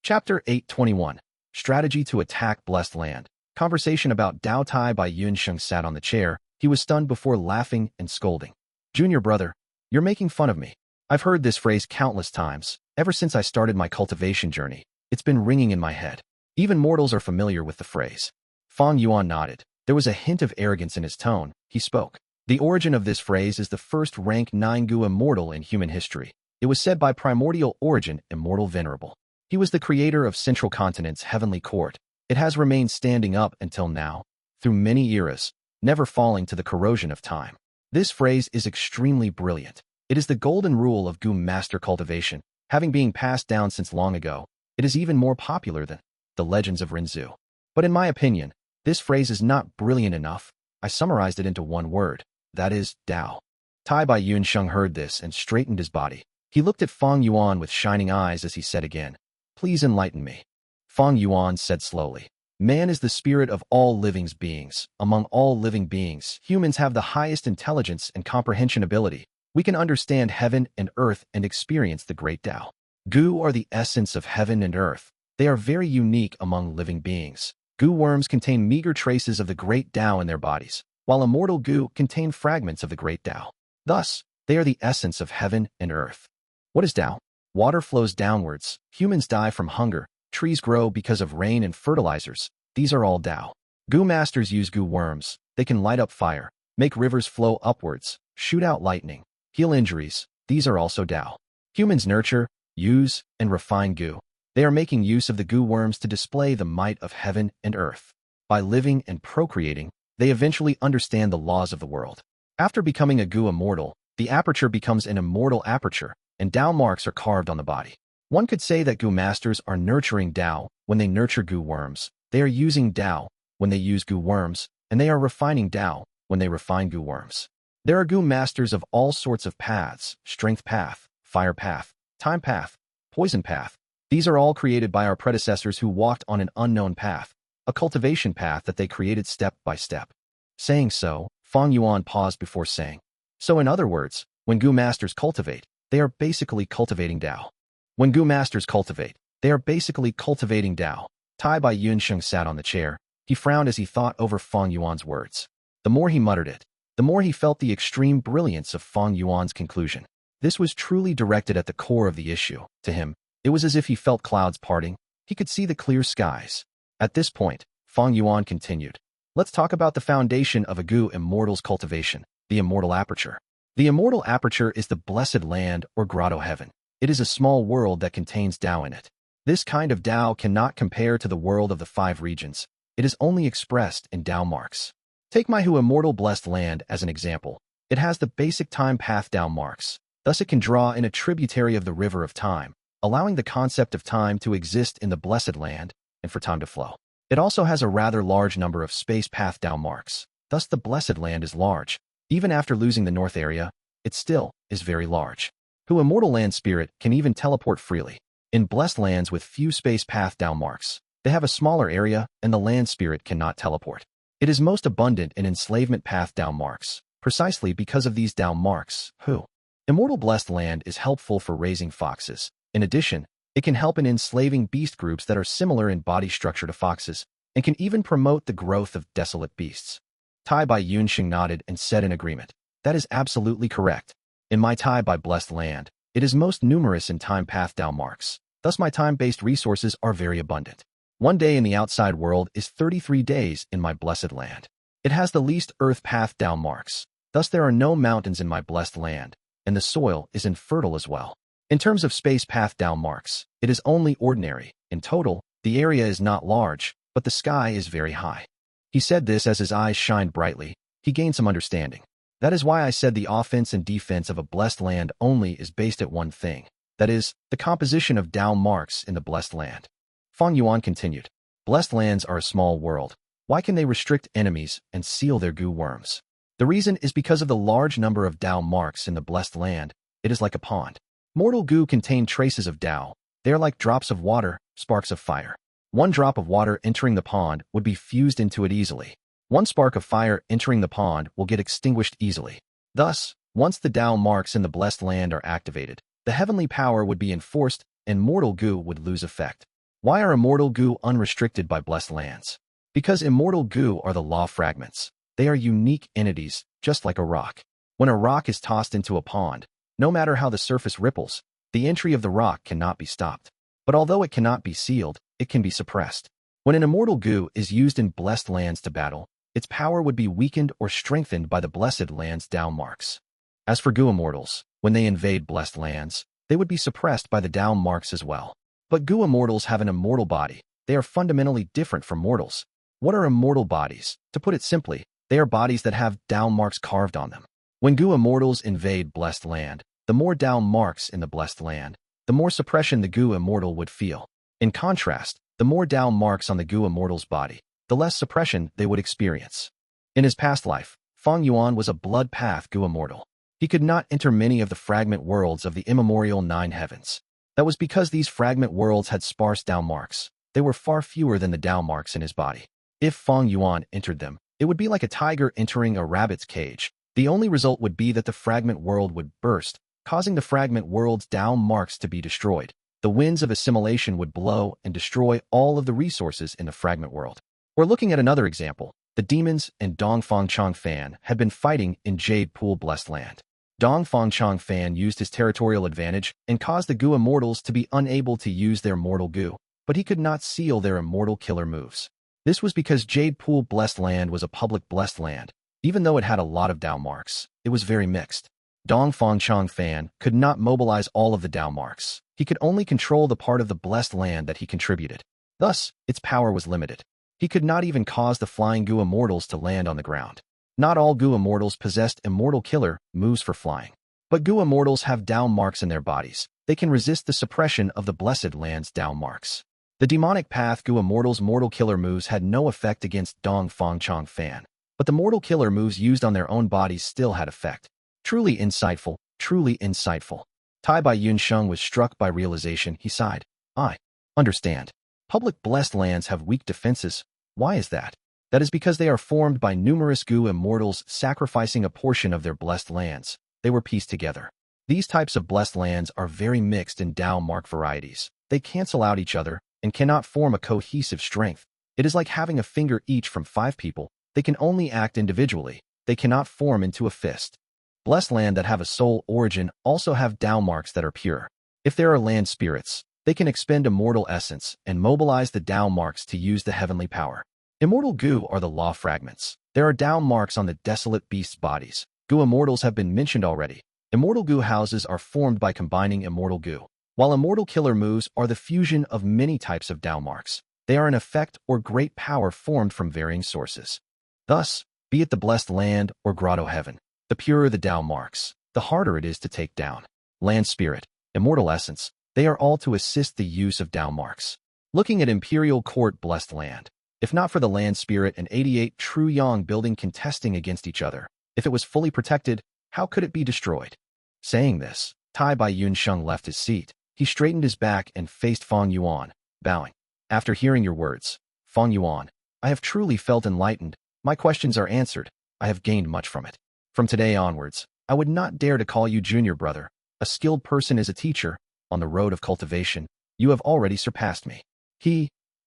Chapter 821, Strategy to Attack Blessed Land. Conversation about Dao. Tai Bai Yunsheng sat on the chair. He was stunned before laughing and scolding. Junior brother, you're making fun of me. I've heard this phrase countless times. Ever since I started my cultivation journey, it's been ringing in my head. Even mortals are familiar with the phrase. Fang Yuan nodded. There was a hint of arrogance in his tone. He spoke. The origin of this phrase is the first rank 9 Gu Immortal in human history. It was said by primordial origin Immortal Venerable. He was the creator of Central Continent's heavenly court. It has remained standing up until now, through many eras, never falling to the corrosion of time. This phrase is extremely brilliant. It is the golden rule of Gu master cultivation, having been passed down since long ago. It is even more popular than the legends of Rinzhu. But in my opinion, this phrase is not brilliant enough. I summarized it into one word. That is Dao. Tai Bai Yunsheng heard this and straightened his body. He looked at Fang Yuan with shining eyes as he said again, "Please enlighten me." Fang Yuan said slowly, "Man is the spirit of all living beings. Among all living beings, humans have the highest intelligence and comprehension ability. We can understand heaven and earth and experience the great Dao. Gu are the essence of heaven and earth. They are very unique among living beings. Gu worms contain meager traces of the great Dao in their bodies, while Immortal Gu contain fragments of the great Dao. Thus, they are the essence of heaven and earth. What is Dao? Water flows downwards. Humans die from hunger. Trees grow because of rain and fertilizers. These are all Dao. Gu masters use Gu worms. They can light up fire, make rivers flow upwards, shoot out lightning, heal injuries, these are also Dao. Humans nurture, use, and refine Gu. They are making use of the Gu worms to display the might of heaven and earth. By living and procreating, they eventually understand the laws of the world. After becoming a Gu immortal, the aperture becomes an immortal aperture, and Dao marks are carved on the body. One could say that Gu masters are nurturing Dao when they nurture Gu worms. They are using Dao when they use Gu worms, and they are refining Dao when they refine Gu worms. There are Gu masters of all sorts of paths: strength path, fire path, time path, poison path. These are all created by our predecessors who walked on an unknown path, a cultivation path that they created step by step. Saying so, Fang Yuan paused before saying, so in other words, when Gu masters cultivate, they are basically cultivating Dao. When Gu masters cultivate, they are basically cultivating Dao. Tai Bai Yunsheng sat on the chair. He frowned as he thought over Fang Yuan's words. The more he muttered it, the more he felt the extreme brilliance of Fang Yuan's conclusion. This was truly directed at the core of the issue. To him, it was as if he felt clouds parting. He could see the clear skies. At this point, Fang Yuan continued. Let's talk about the foundation of a Gu Immortal's cultivation, the Immortal Aperture. The Immortal Aperture is the blessed land or grotto heaven. It is a small world that contains Dao in it. This kind of Dao cannot compare to the world of the 5 regions. It is only expressed in Dao marks. Take my Hu Immortal Blessed Land as an example. It has the basic time path Dao marks. Thus it can draw in a tributary of the river of time, allowing the concept of time to exist in the Blessed Land and for time to flow. It also has a rather large number of space path Dao marks. Thus the Blessed Land is large. Even after losing the north area, it still is very large. Hu Immortal Land Spirit can even teleport freely. In blessed lands with few space path Dao marks, they have a smaller area and the land spirit cannot teleport. It is most abundant in enslavement path Dao marks, precisely because of these Dao marks. Hu Immortal Blessed Land is helpful for raising foxes. In addition, it can help in enslaving beast groups that are similar in body structure to foxes, and can even promote the growth of desolate beasts. Tai Bai Yunsheng nodded and said in agreement, that is absolutely correct. In my Tai Bai Blessed Land, it is most numerous in time path Dao marks. Thus my time-based resources are very abundant. 1 day in the outside world is 33 days in my blessed land. It has the least earth path Dao marks. Thus there are no mountains in my blessed land, and the soil is infertile as well. In terms of space path Dao marks, it is only ordinary. In total, the area is not large, but the sky is very high. He said this as his eyes shined brightly. He gained some understanding. That is why I said the offense and defense of a blessed land only is based at one thing. That is, the composition of Dao marks in the blessed land. Fang Yuan continued. Blessed lands are a small world. Why can they restrict enemies and seal their Gu worms? The reason is because of the large number of Dao marks in the blessed land. It is like a pond. Mortal Gu contain traces of Dao. They are like drops of water, sparks of fire. 1 drop of water entering the pond would be fused into it easily. 1 spark of fire entering the pond will get extinguished easily. Thus, once the Dao marks in the blessed land are activated, the heavenly power would be enforced and mortal Gu would lose effect. Why are immortal Gu unrestricted by blessed lands? Because immortal Gu are the law fragments. They are unique entities, just like a rock. When a rock is tossed into a pond, no matter how the surface ripples, the entry of the rock cannot be stopped. But although it cannot be sealed, it can be suppressed. When an immortal Gu is used in blessed lands to battle, its power would be weakened or strengthened by the blessed land's Dao marks. As for Gu Immortals, when they invade blessed lands, they would be suppressed by the Dao marks as well. But Gu Immortals have an immortal body. They are fundamentally different from mortals. What are immortal bodies? To put it simply, they are bodies that have Dao marks carved on them. When Gu Immortals invade blessed land, the more Dao marks in the blessed land, the more suppression the Gu Immortal would feel. In contrast, the more Dao marks on the Gu Immortal's body, the less suppression they would experience. In his past life, Fang Yuan was a blood path Gu Immortal. He could not enter many of the fragment worlds of the immemorial 9 heavens. That was because these fragment worlds had sparse Dao marks. They were far fewer than the Dao marks in his body. If Fang Yuan entered them, it would be like a tiger entering a rabbit's cage. The only result would be that the fragment world would burst, causing the fragment world's Dao marks to be destroyed. The winds of assimilation would blow and destroy all of the resources in the fragment world. We're looking at another example. The demons and Dongfang Chang Fan had been fighting in Jade Pool Blessed Land. Dongfang Chang Fan used his territorial advantage and caused the Gu Immortals to be unable to use their mortal Gu, but he could not seal their immortal killer moves. This was because Jade Pool Blessed Land was a public blessed land. Even though it had a lot of Dao marks, it was very mixed. Dong Fangchong Fan could not mobilize all of the Dao marks. He could only control the part of the blessed land that he contributed. Thus, its power was limited. He could not even cause the flying Gu Immortals to land on the ground. Not all Gu Immortals possessed immortal killer moves for flying. But Gu Immortals have Dao marks in their bodies. They can resist the suppression of the blessed land's Dao marks. The demonic path Gu Immortals' mortal killer moves had no effect against Dong Fangchong Fan. But the mortal killer moves used on their own bodies still had effect. Truly insightful, truly insightful. Tai Bai Yunsheng was struck by realization. He sighed. I understand. Public blessed lands have weak defenses. Why is that? That is because they are formed by numerous Gu Immortals sacrificing a portion of their blessed lands. They were pieced together. These types of blessed lands are very mixed in Dao mark varieties. They cancel out each other and cannot form a cohesive strength. It is like having a finger each from 5 people. They can only act individually. They cannot form into a fist. Blessed land that have a soul origin also have Dao marks that are pure. If there are land spirits, they can expend immortal essence and mobilize the Dao marks to use the heavenly power. Immortal Gu are the law fragments. There are Dao marks on the desolate beasts' bodies. Gu Immortals have been mentioned already. Immortal Gu houses are formed by combining Immortal Gu, while Immortal Killer moves are the fusion of many types of Dao marks. They are an effect or great power formed from varying sources. Thus, be it the blessed land or grotto heaven, the purer the Dao marks, the harder it is to take down. Land spirit, immortal essence, they are all to assist the use of Dao marks. Looking at Imperial Court blessed land, if not for the land spirit and 88 true Yang building contesting against each other, if it was fully protected, how could it be destroyed? Saying this, Tai Bai Yunsheng left his seat. He straightened his back and faced Fang Yuan, bowing. After hearing your words, Fang Yuan, I have truly felt enlightened. My questions are answered. I have gained much from it. From today onwards, I would not dare to call you junior brother. A skilled person is a teacher. On the road of cultivation, you have already surpassed me.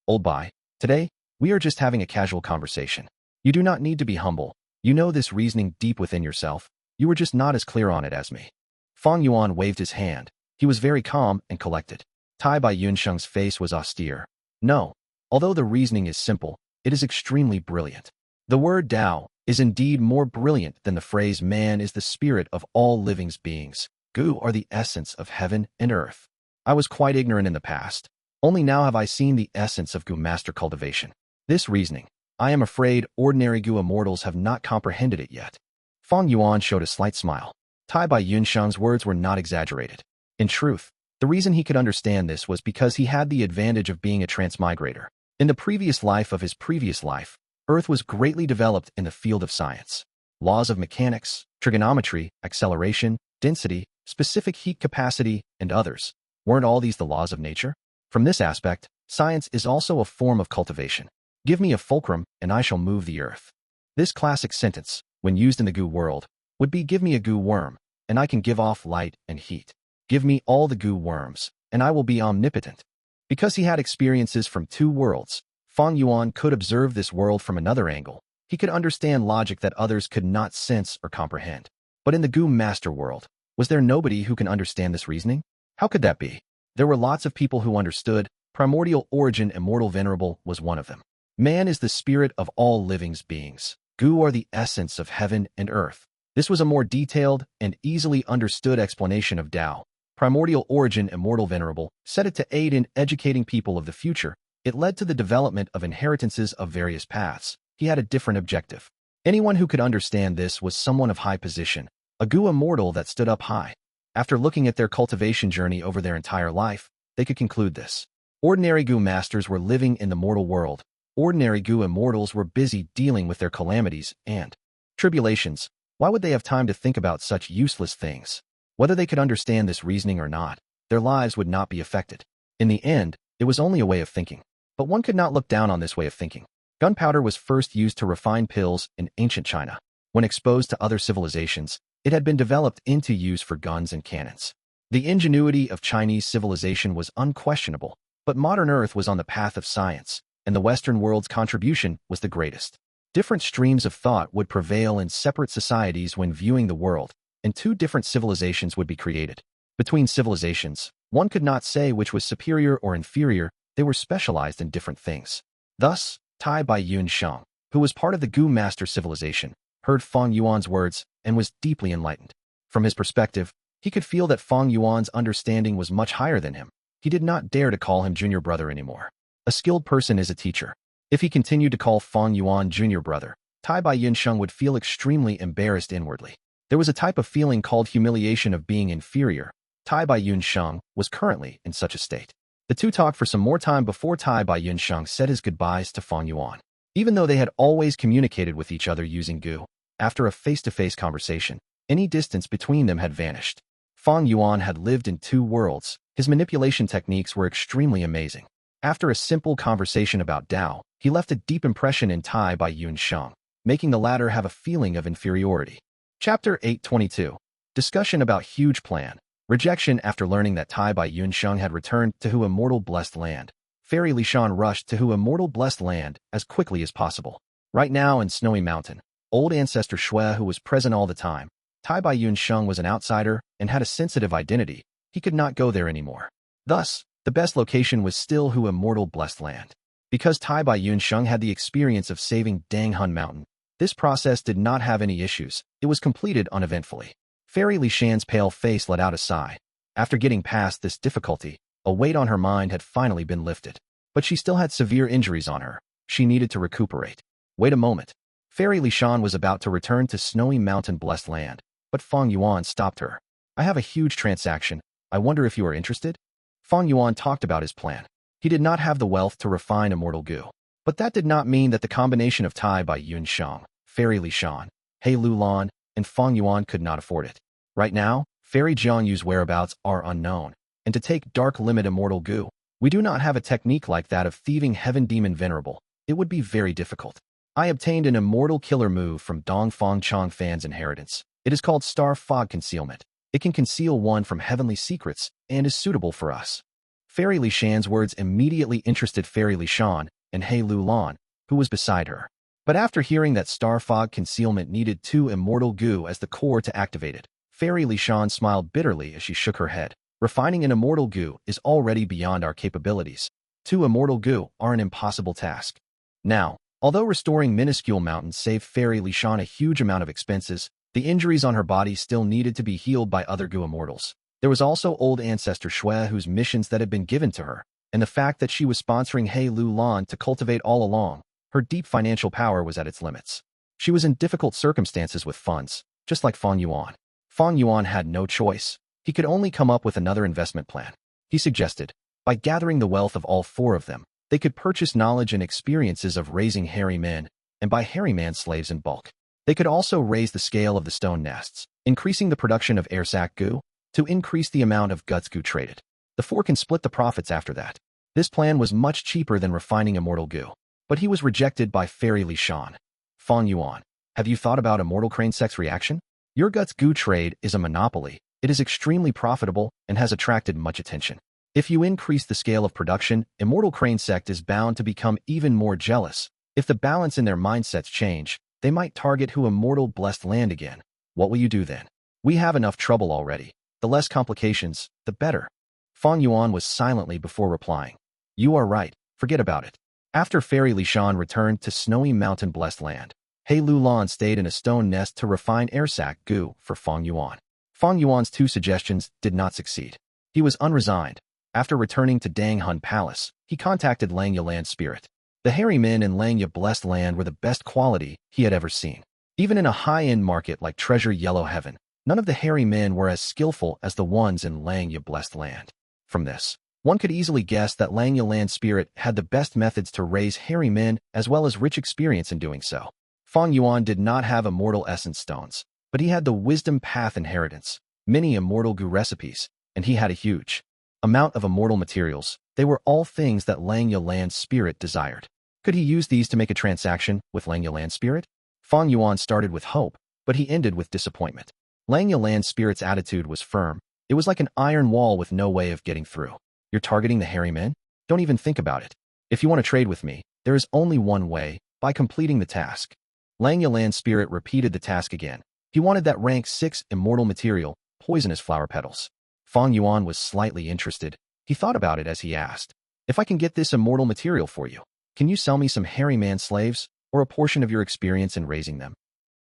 Old Bai, today, we are just having a casual conversation. You do not need to be humble. You know this reasoning deep within yourself. You were just not as clear on it as me. Fang Yuan waved his hand. He was very calm and collected. Tai Bai Yunsheng's face was austere. No, although the reasoning is simple, it is extremely brilliant. The word Dao is indeed more brilliant than the phrase man is the spirit of all living beings. Gu are the essence of heaven and earth. I was quite ignorant in the past. Only now have I seen the essence of Gu master cultivation. This reasoning, I am afraid ordinary Gu Immortals have not comprehended it yet. Fang Yuan showed a slight smile. Tai Bai Yunsheng's words were not exaggerated. In truth, the reason he could understand this was because he had the advantage of being a transmigrator. In the previous life of his previous life, Earth was greatly developed in the field of science. Laws of mechanics, trigonometry, acceleration, density, specific heat capacity, and others. Weren't all these the laws of nature? From this aspect, science is also a form of cultivation. Give me a fulcrum, and I shall move the earth. This classic sentence, when used in the Gu world, would be give me a Gu worm, and I can give off light and heat. Give me all the Gu worms, and I will be omnipotent. Because he had experiences from 2 worlds, Fang Yuan could observe this world from another angle. He could understand logic that others could not sense or comprehend. But in the Gu master world, was there nobody who can understand this reasoning? How could that be? There were lots of people who understood. Primordial origin immortal venerable was one of them. Man is the spirit of all living beings. Gu are the essence of heaven and earth. This was a more detailed and easily understood explanation of Dao. Primordial origin immortal venerable set it to aid in educating people of the future. It led to the development of inheritances of various paths. He had a different objective. Anyone who could understand this was someone of high position, a Gu immortal that stood up high. After looking at their cultivation journey over their entire life, they could conclude this. Ordinary Gu masters were living in the mortal world. Ordinary Gu immortals were busy dealing with their calamities and tribulations. Why would they have time to think about such useless things? Whether they could understand this reasoning or not, their lives would not be affected. In the end, it was only a way of thinking. But one could not look down on this way of thinking. Gunpowder was first used to refine pills in ancient China. When exposed to other civilizations, it had been developed into use for guns and cannons. The ingenuity of Chinese civilization was unquestionable, but modern Earth was on the path of science, and the Western world's contribution was the greatest. Different streams of thought would prevail in separate societies when viewing the world, and 2 different civilizations would be created. Between civilizations, one could not say which was superior or inferior. They were specialized in different things. Thus, Tai Bai Yunsheng, who was part of the Gu master civilization, heard Fang Yuan's words and was deeply enlightened. From his perspective, he could feel that Fang Yuan's understanding was much higher than him. He did not dare to call him junior brother anymore. A skilled person is a teacher. If he continued to call Fang Yuan junior brother, Tai Bai Yunsheng would feel extremely embarrassed inwardly. There was a type of feeling called humiliation of being inferior. Tai Bai Yunsheng was currently in such a state. The two talked for some more time before Tai Bai Yunsheng said his goodbyes to Fang Yuan. Even though they had always communicated with each other using Gu, after a face-to-face conversation, any distance between them had vanished. Fang Yuan had lived in two worlds. His manipulation techniques were extremely amazing. After a simple conversation about Dao, he left a deep impression in Tai Bai Yunsheng, making the latter have a feeling of inferiority. Chapter 822. Discussion about huge plan. Rejection. After learning that Tai Bai Yunsheng had returned to Hu Immortal Blessed Land, Fairy Lishan rushed to Hu Immortal Blessed Land as quickly as possible. Right now in Snowy Mountain, old ancestor Shui, who was present all the time, Tai Bai Yunsheng was an outsider and had a sensitive identity. He could not go there anymore. Thus, the best location was still Hu Immortal Blessed Land. Because Tai Bai Yunsheng had the experience of saving Danghun Mountain, this process did not have any issues. It was completed uneventfully. Fairy Lishan's pale face let out a sigh. After getting past this difficulty, a weight on her mind had finally been lifted. But she still had severe injuries on her. She needed to recuperate. Wait a moment. Fairy Lishan was about to return to Snowy Mountain Blessed Land, but Fang Yuan stopped her. I have a huge transaction. I wonder if you are interested? Fang Yuan talked about his plan. He did not have the wealth to refine Immortal Gu. But that did not mean that the combination of Tai Bai Yunsheng, Fairy Lishan, He Lulan, and Fang Yuan could not afford it. Right now, Fairy Jiangyu's whereabouts are unknown, and to take Dark Limit Immortal Gu, we do not have a technique like that of thieving Heaven Demon Venerable. It would be very difficult. I obtained an immortal killer move from Dongfang Chang Fan's inheritance. It is called Star Fog Concealment. It can conceal one from heavenly secrets and is suitable for us. Fairy Lishan's words immediately interested Fairy Lishan and He Lulan, who was beside her. But after hearing that Star Fog Concealment needed 2 Immortal Gu as the core to activate it, Fairy Lishan smiled bitterly as she shook her head. Refining an Immortal Gu is already beyond our capabilities. 2 Immortal Gu are an impossible task. Now, although restoring minuscule mountains saved Fairy Lishan a huge amount of expenses, the injuries on her body still needed to be healed by other Gu Immortals. There was also old ancestor Shui whose missions that had been given to her, and the fact that she was sponsoring He Lulan to cultivate all along. Her deep financial power was at its limits. She was in difficult circumstances with funds, just like Fang Yuan. Fang Yuan had no choice. He could only come up with another investment plan. He suggested, by gathering the wealth of all 4 of them, they could purchase knowledge and experiences of raising hairy men, and buy hairy man slaves in bulk. They could also raise the scale of the stone nests, increasing the production of airsac Gu, to increase the amount of guts Gu traded. The 4 can split the profits after that. This plan was much cheaper than refining Immortal Gu, but he was rejected by Fairy Lishan. Fang Yuan, have you thought about Immortal Crane Sect's reaction? Your guts Gu trade is a monopoly. It is extremely profitable and has attracted much attention. If you increase the scale of production, Immortal Crane Sect is bound to become even more jealous. If the balance in their mindsets change, they might target Hu Immortal Blessed Land again. What will you do then? We have enough trouble already. The less complications, the better. Fang Yuan was silently before replying. You are right. Forget about it. After Fairy Lishan returned to Snowy Mountain Blessed Land, He Lulan stayed in a stone nest to refine airsac Gu for Fang Yuan. Fang Yuan's 2 suggestions did not succeed. He was unresigned. After returning to Danghun Palace, he contacted Langya Land Spirit. The hairy men in Langya Blessed Land were the best quality he had ever seen. Even in a high-end market like Treasure Yellow Heaven, none of the hairy men were as skillful as the ones in Langya Blessed Land. From this, one could easily guess that Langya Land Spirit had the best methods to raise hairy men as well as rich experience in doing so. Fang Yuan did not have Immortal Essence Stones, but he had the Wisdom Path inheritance, many Immortal Gu recipes, and he had a huge amount of immortal materials. They were all things that Langya Land Spirit desired. Could he use these to make a transaction with Langya Land Spirit? Fang Yuan started with hope, but he ended with disappointment. Langya Land Spirit's attitude was firm. It was like an iron wall with no way of getting through. You're targeting the hairy men? Don't even think about it. If you want to trade with me, there is only one way, by completing the task. Langya Land Spirit repeated the task again. He wanted that rank 6 immortal material, poisonous flower petals. Fang Yuan was slightly interested. He thought about it as he asked, if I can get this immortal material for you, can you sell me some hairy man slaves, or a portion of your experience in raising them?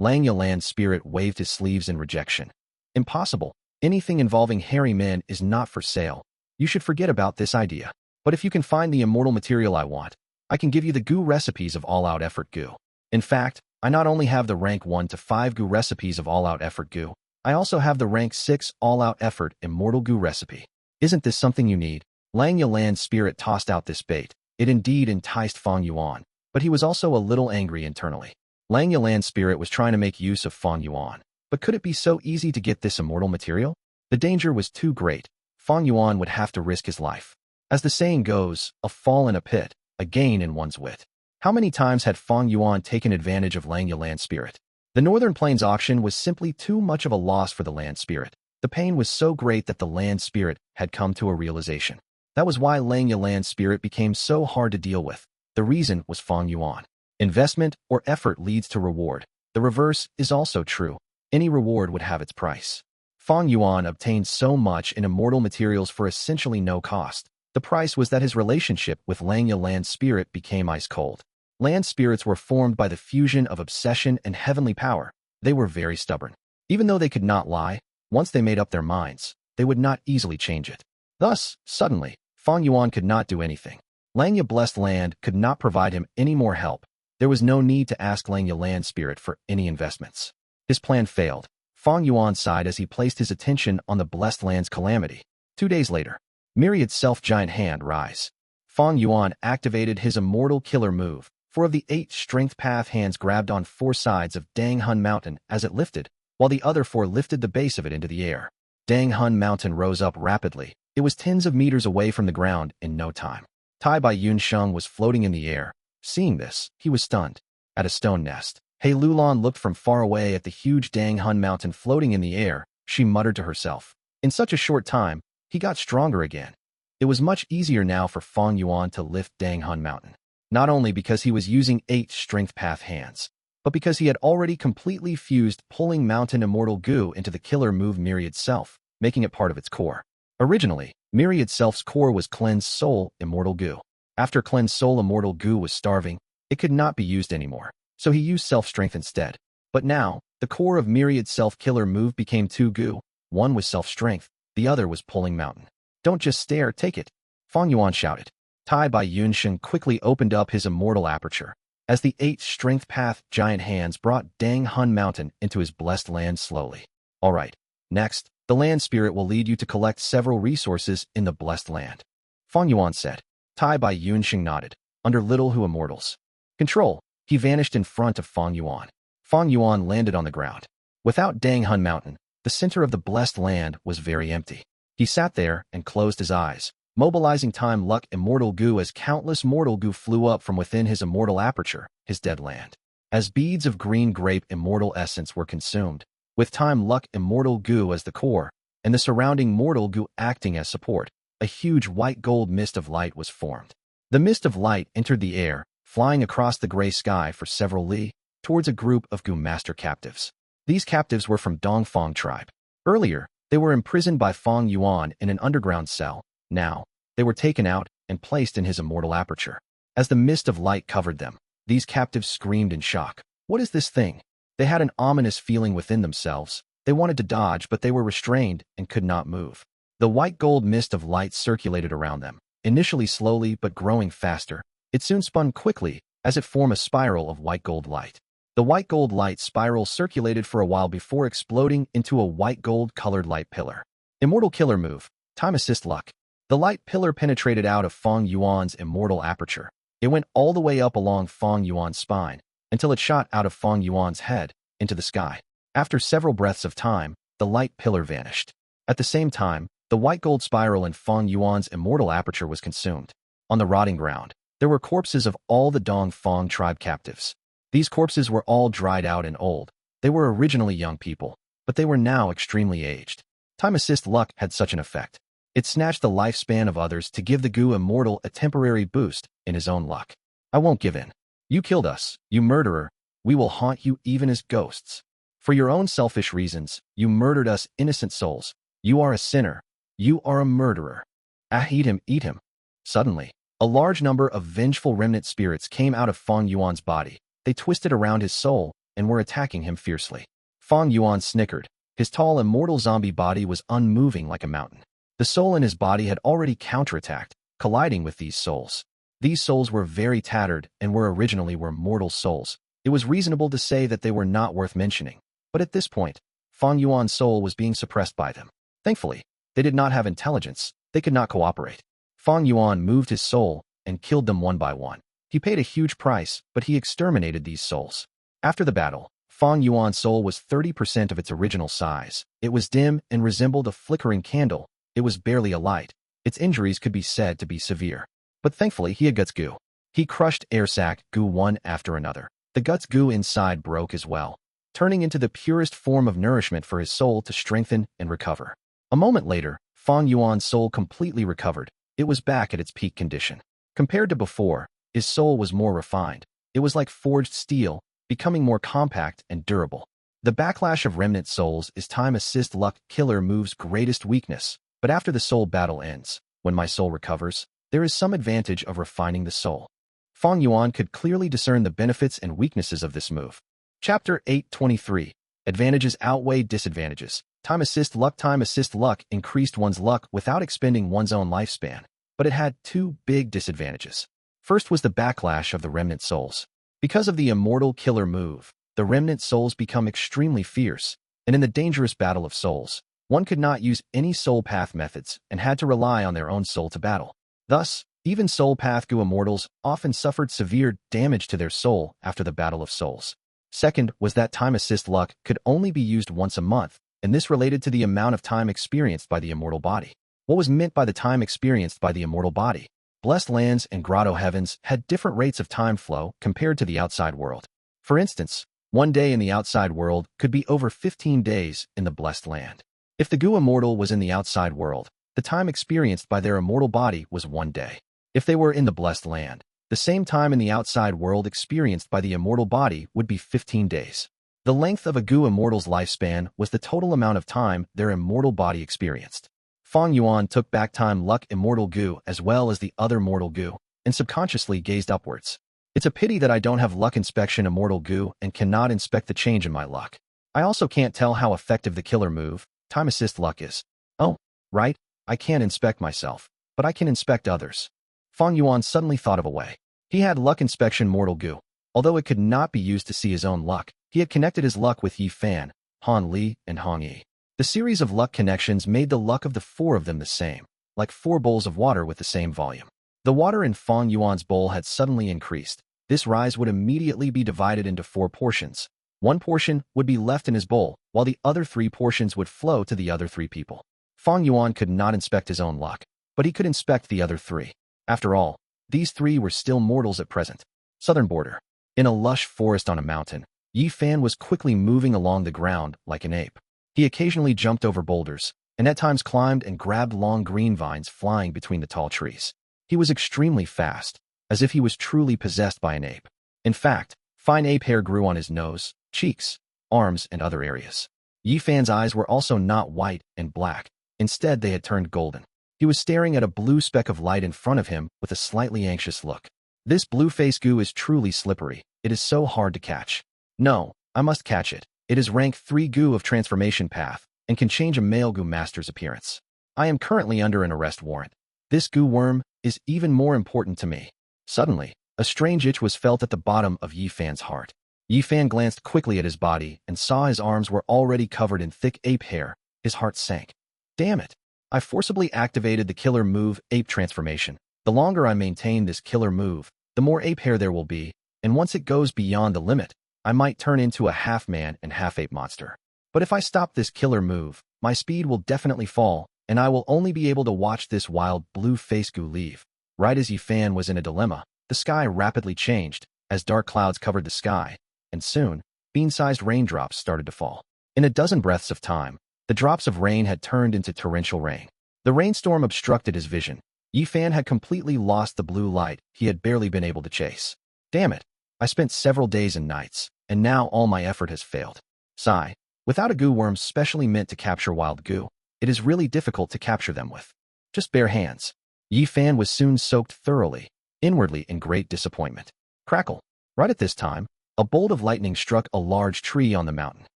Langya Land Spirit waved his sleeves in rejection. Impossible. Anything involving hairy men is not for sale. You should forget about this idea. But if you can find the immortal material I want, I can give you the Gu recipes of all-out effort Gu. In fact, I not only have the rank 1 to 5 Gu recipes of all-out effort Gu, I also have the rank 6 all-out effort immortal Gu recipe. Isn't this something you need? Fang Yuan's spirit tossed out this bait. It indeed enticed Fang Yuan, but he was also a little angry internally. Fang Yuan's spirit was trying to make use of Fang Yuan, but could it be so easy to get this immortal material? The danger was too great. Fang Yuan would have to risk his life. As the saying goes, a fall in a pit, a gain in one's wit. How many times had Fang Yuan taken advantage of Fang Yuan's spirit? The Northern Plains auction was simply too much of a loss for the land spirit. The pain was so great that the land spirit had come to a realization. That was why Fang Yuan's spirit became so hard to deal with. The reason was Fang Yuan. Investment or effort leads to reward. The reverse is also true. Any reward would have its price. Fang Yuan obtained so much in immortal materials for essentially no cost. The price was that his relationship with Fang Yuan's spirit became ice cold. Land spirits were formed by the fusion of obsession and heavenly power. They were very stubborn. Even though they could not lie, once they made up their minds, they would not easily change it. Thus, suddenly, Fang Yuan could not do anything. Fang Yuan's blessed land could not provide him any more help. There was no need to ask Fang Yuan's spirit for any investments. His plan failed. Fang Yuan sighed as he placed his attention on the blessed land's calamity. 2 days later, Myriad self-giant hand rise. Fang Yuan activated his immortal killer move. 4 of the 8 strength path hands grabbed on 4 sides of Dang Hun Mountain as it lifted, while the other 4 lifted the base of it into the air. Dang Hun Mountain rose up rapidly. It was tens of meters away from the ground in no time. Tai Bai Yun Sheng was floating in the air. Seeing this, he was stunned. At a stone nest, He Lulan looked from far away at the huge Dang Hun Mountain floating in the air. She muttered to herself. In such a short time, he got stronger again. It was much easier now for Fang Yuan to lift Dang Hun Mountain. Not only because he was using 8 strength path hands, but because he had already completely fused pulling Mountain Immortal Gu into the killer move Myriad Self, making it part of its core. Originally, Myriad Self's core was Cleanse Soul Immortal Gu. After Cleanse Soul Immortal Gu was starving, it could not be used anymore, so he used Self-Strength instead. But now, the core of Myriad Self-Killer move became 2 Gu. One was Self-Strength, the other was Pulling Mountain. Don't just stare, take it, Fang Yuan shouted. Tai Bai Yunsheng quickly opened up his immortal aperture. As the 8 strength path giant hands brought Dang Hun Mountain into his blessed land slowly. Alright, next, the land spirit will lead you to collect several resources in the blessed land. Fang Yuan said. Tai Bai Yunsheng nodded. Under Little Who Immortals. Control. He vanished in front of Fang Yuan. Fang Yuan landed on the ground. Without Dang Hun Mountain, the center of the blessed land was very empty. He sat there and closed his eyes, mobilizing Time Luck Immortal Gu as countless Mortal Gu flew up from within his immortal aperture, his dead land. As beads of green grape immortal essence were consumed, with Time Luck Immortal Gu as the core, and the surrounding Mortal Gu acting as support, a huge white gold mist of light was formed. The mist of light entered the air, flying across the gray sky for several li, towards a group of Gu master captives. These captives were from Dongfang tribe. Earlier, they were imprisoned by Fang Yuan in an underground cell. Now, they were taken out and placed in his immortal aperture. As the mist of light covered them, these captives screamed in shock. What is this thing? They had an ominous feeling within themselves. They wanted to dodge, but they were restrained and could not move. The white gold mist of light circulated around them, initially slowly but growing faster. It soon spun quickly as it formed a spiral of white gold light. The white gold light spiral circulated for a while before exploding into a white gold colored light pillar. Immortal Killer Move. Time Assist Luck. The light pillar penetrated out of Fang Yuan's immortal aperture. It went all the way up along Fang Yuan's spine, until it shot out of Fang Yuan's head, into the sky. After several breaths of time, the light pillar vanished. At the same time, the white gold spiral in Fang Yuan's immortal aperture was consumed. On the rotting ground, there were corpses of all the Dongfang tribe captives. These corpses were all dried out and old. They were originally young people, but they were now extremely aged. Time Assist Luck had such an effect. It snatched the lifespan of others to give the Gu Immortal a temporary boost in his own luck. I won't give in. You killed us, you murderer. We will haunt you even as ghosts. For your own selfish reasons, you murdered us innocent souls. You are a sinner. You are a murderer. Ah, eat him, eat him. Suddenly, a large number of vengeful remnant spirits came out of Fang Yuan's body. They twisted around his soul and were attacking him fiercely. Fang Yuan snickered. His tall immortal zombie body was unmoving like a mountain. The soul in his body had already counterattacked, colliding with these souls. These souls were very tattered and were originally mortal souls. It was reasonable to say that they were not worth mentioning. But at this point, Fang Yuan's soul was being suppressed by them. Thankfully, they did not have intelligence. They could not cooperate. Fang Yuan moved his soul and killed them one by one. He paid a huge price, but he exterminated these souls. After the battle, Fang Yuan's soul was 30% of its original size. It was dim and resembled a flickering candle. It was barely a light. Its injuries could be said to be severe. But thankfully, he had Guts Gu. He crushed Air Sac Gu one after another. The Guts Gu inside broke as well, turning into the purest form of nourishment for his soul to strengthen and recover. A moment later, Fang Yuan's soul completely recovered. It was back at its peak condition. Compared to before, his soul was more refined. It was like forged steel, becoming more compact and durable. The backlash of remnant souls is Time Assist Luck Killer move's greatest weakness, but after the soul battle ends, when my soul recovers, there is some advantage of refining the soul. Fang Yuan could clearly discern the benefits and weaknesses of this move. Chapter 823. Advantages outweigh disadvantages. Time Assist Luck increased one's luck without expending one's own lifespan, but it had two big disadvantages. First was the backlash of the remnant souls. Because of the Immortal Killer move, the remnant souls become extremely fierce, and in the dangerous battle of souls, one could not use any soul path methods and had to rely on their own soul to battle. Thus, even Soul Path Gu Immortals often suffered severe damage to their soul after the Battle of Souls. Second was that Time Assist Luck could only be used once a month, and this related to the amount of time experienced by the immortal body. What was meant by the time experienced by the immortal body? Blessed lands and grotto heavens had different rates of time flow compared to the outside world. For instance, one day in the outside world could be over 15 days in the blessed land. If the Gu Immortal was in the outside world, the time experienced by their immortal body was 1 day. If they were in the blessed land, the same time in the outside world experienced by the immortal body would be 15 days. The length of a Gu Immortal's lifespan was the total amount of time their immortal body experienced. Fang Yuan took back Time Luck Immortal Gu as well as the other Mortal Gu, and subconsciously gazed upwards. It's a pity that I don't have Luck Inspection Immortal Gu and cannot inspect the change in my luck. I also can't tell how effective the killer move, Time Assist Luck, is. Oh, right, I can't inspect myself, but I can inspect others. Fang Yuan suddenly thought of a way. He had Luck Inspection Mortal Gu. Although it could not be used to see his own luck, he had connected his luck with Yi Fan, Han Li, and Hong Yi. The series of luck connections made the luck of the 4 of them the same, like 4 bowls of water with the same volume. The water in Fang Yuan's bowl had suddenly increased. This rise would immediately be divided into 4 portions. 1 portion would be left in his bowl, while the other 3 portions would flow to the other 3 people. Fang Yuan could not inspect his own luck, but he could inspect the other 3. After all, these 3 were still mortals at present. Southern border. In a lush forest on a mountain, Yi Fan was quickly moving along the ground like an ape. He occasionally jumped over boulders, and at times climbed and grabbed long green vines flying between the tall trees. He was extremely fast, as if he was truly possessed by an ape. In fact, fine ape hair grew on his nose, cheeks, arms, and other areas. Yi Fan's eyes were also not white and black. Instead, they had turned golden. He was staring at a blue speck of light in front of him with a slightly anxious look. This blue-face Gu is truly slippery. It is so hard to catch. No, I must catch it. It is rank 3 Gu of transformation path and can change a male Gu master's appearance. I am currently under an arrest warrant. This Gu worm is even more important to me. Suddenly, a strange itch was felt at the bottom of Yi Fan's heart. Yi Fan glanced quickly at his body and saw his arms were already covered in thick ape hair. His heart sank. Damn it. I forcibly activated the killer move, Ape Transformation. The longer I maintain this killer move, the more ape hair there will be, and once it goes beyond the limit, I might turn into a half-man and half-ape monster. But if I stop this killer move, my speed will definitely fall, and I will only be able to watch this wild blue-face Gu leave. Right as Yi Fan was in a dilemma, the sky rapidly changed, as dark clouds covered the sky, and soon, bean-sized raindrops started to fall. In a dozen breaths of time, the drops of rain had turned into torrential rain. The rainstorm obstructed his vision. Yi Fan had completely lost the blue light he had barely been able to chase. Damn it. I spent several days and nights, and now all my effort has failed. Sigh. Without a Gu worm specially meant to capture wild Gu, it is really difficult to capture them with just bare hands. Yi Fan was soon soaked thoroughly, inwardly in great disappointment. Crackle. Right at this time, a bolt of lightning struck a large tree on the mountain.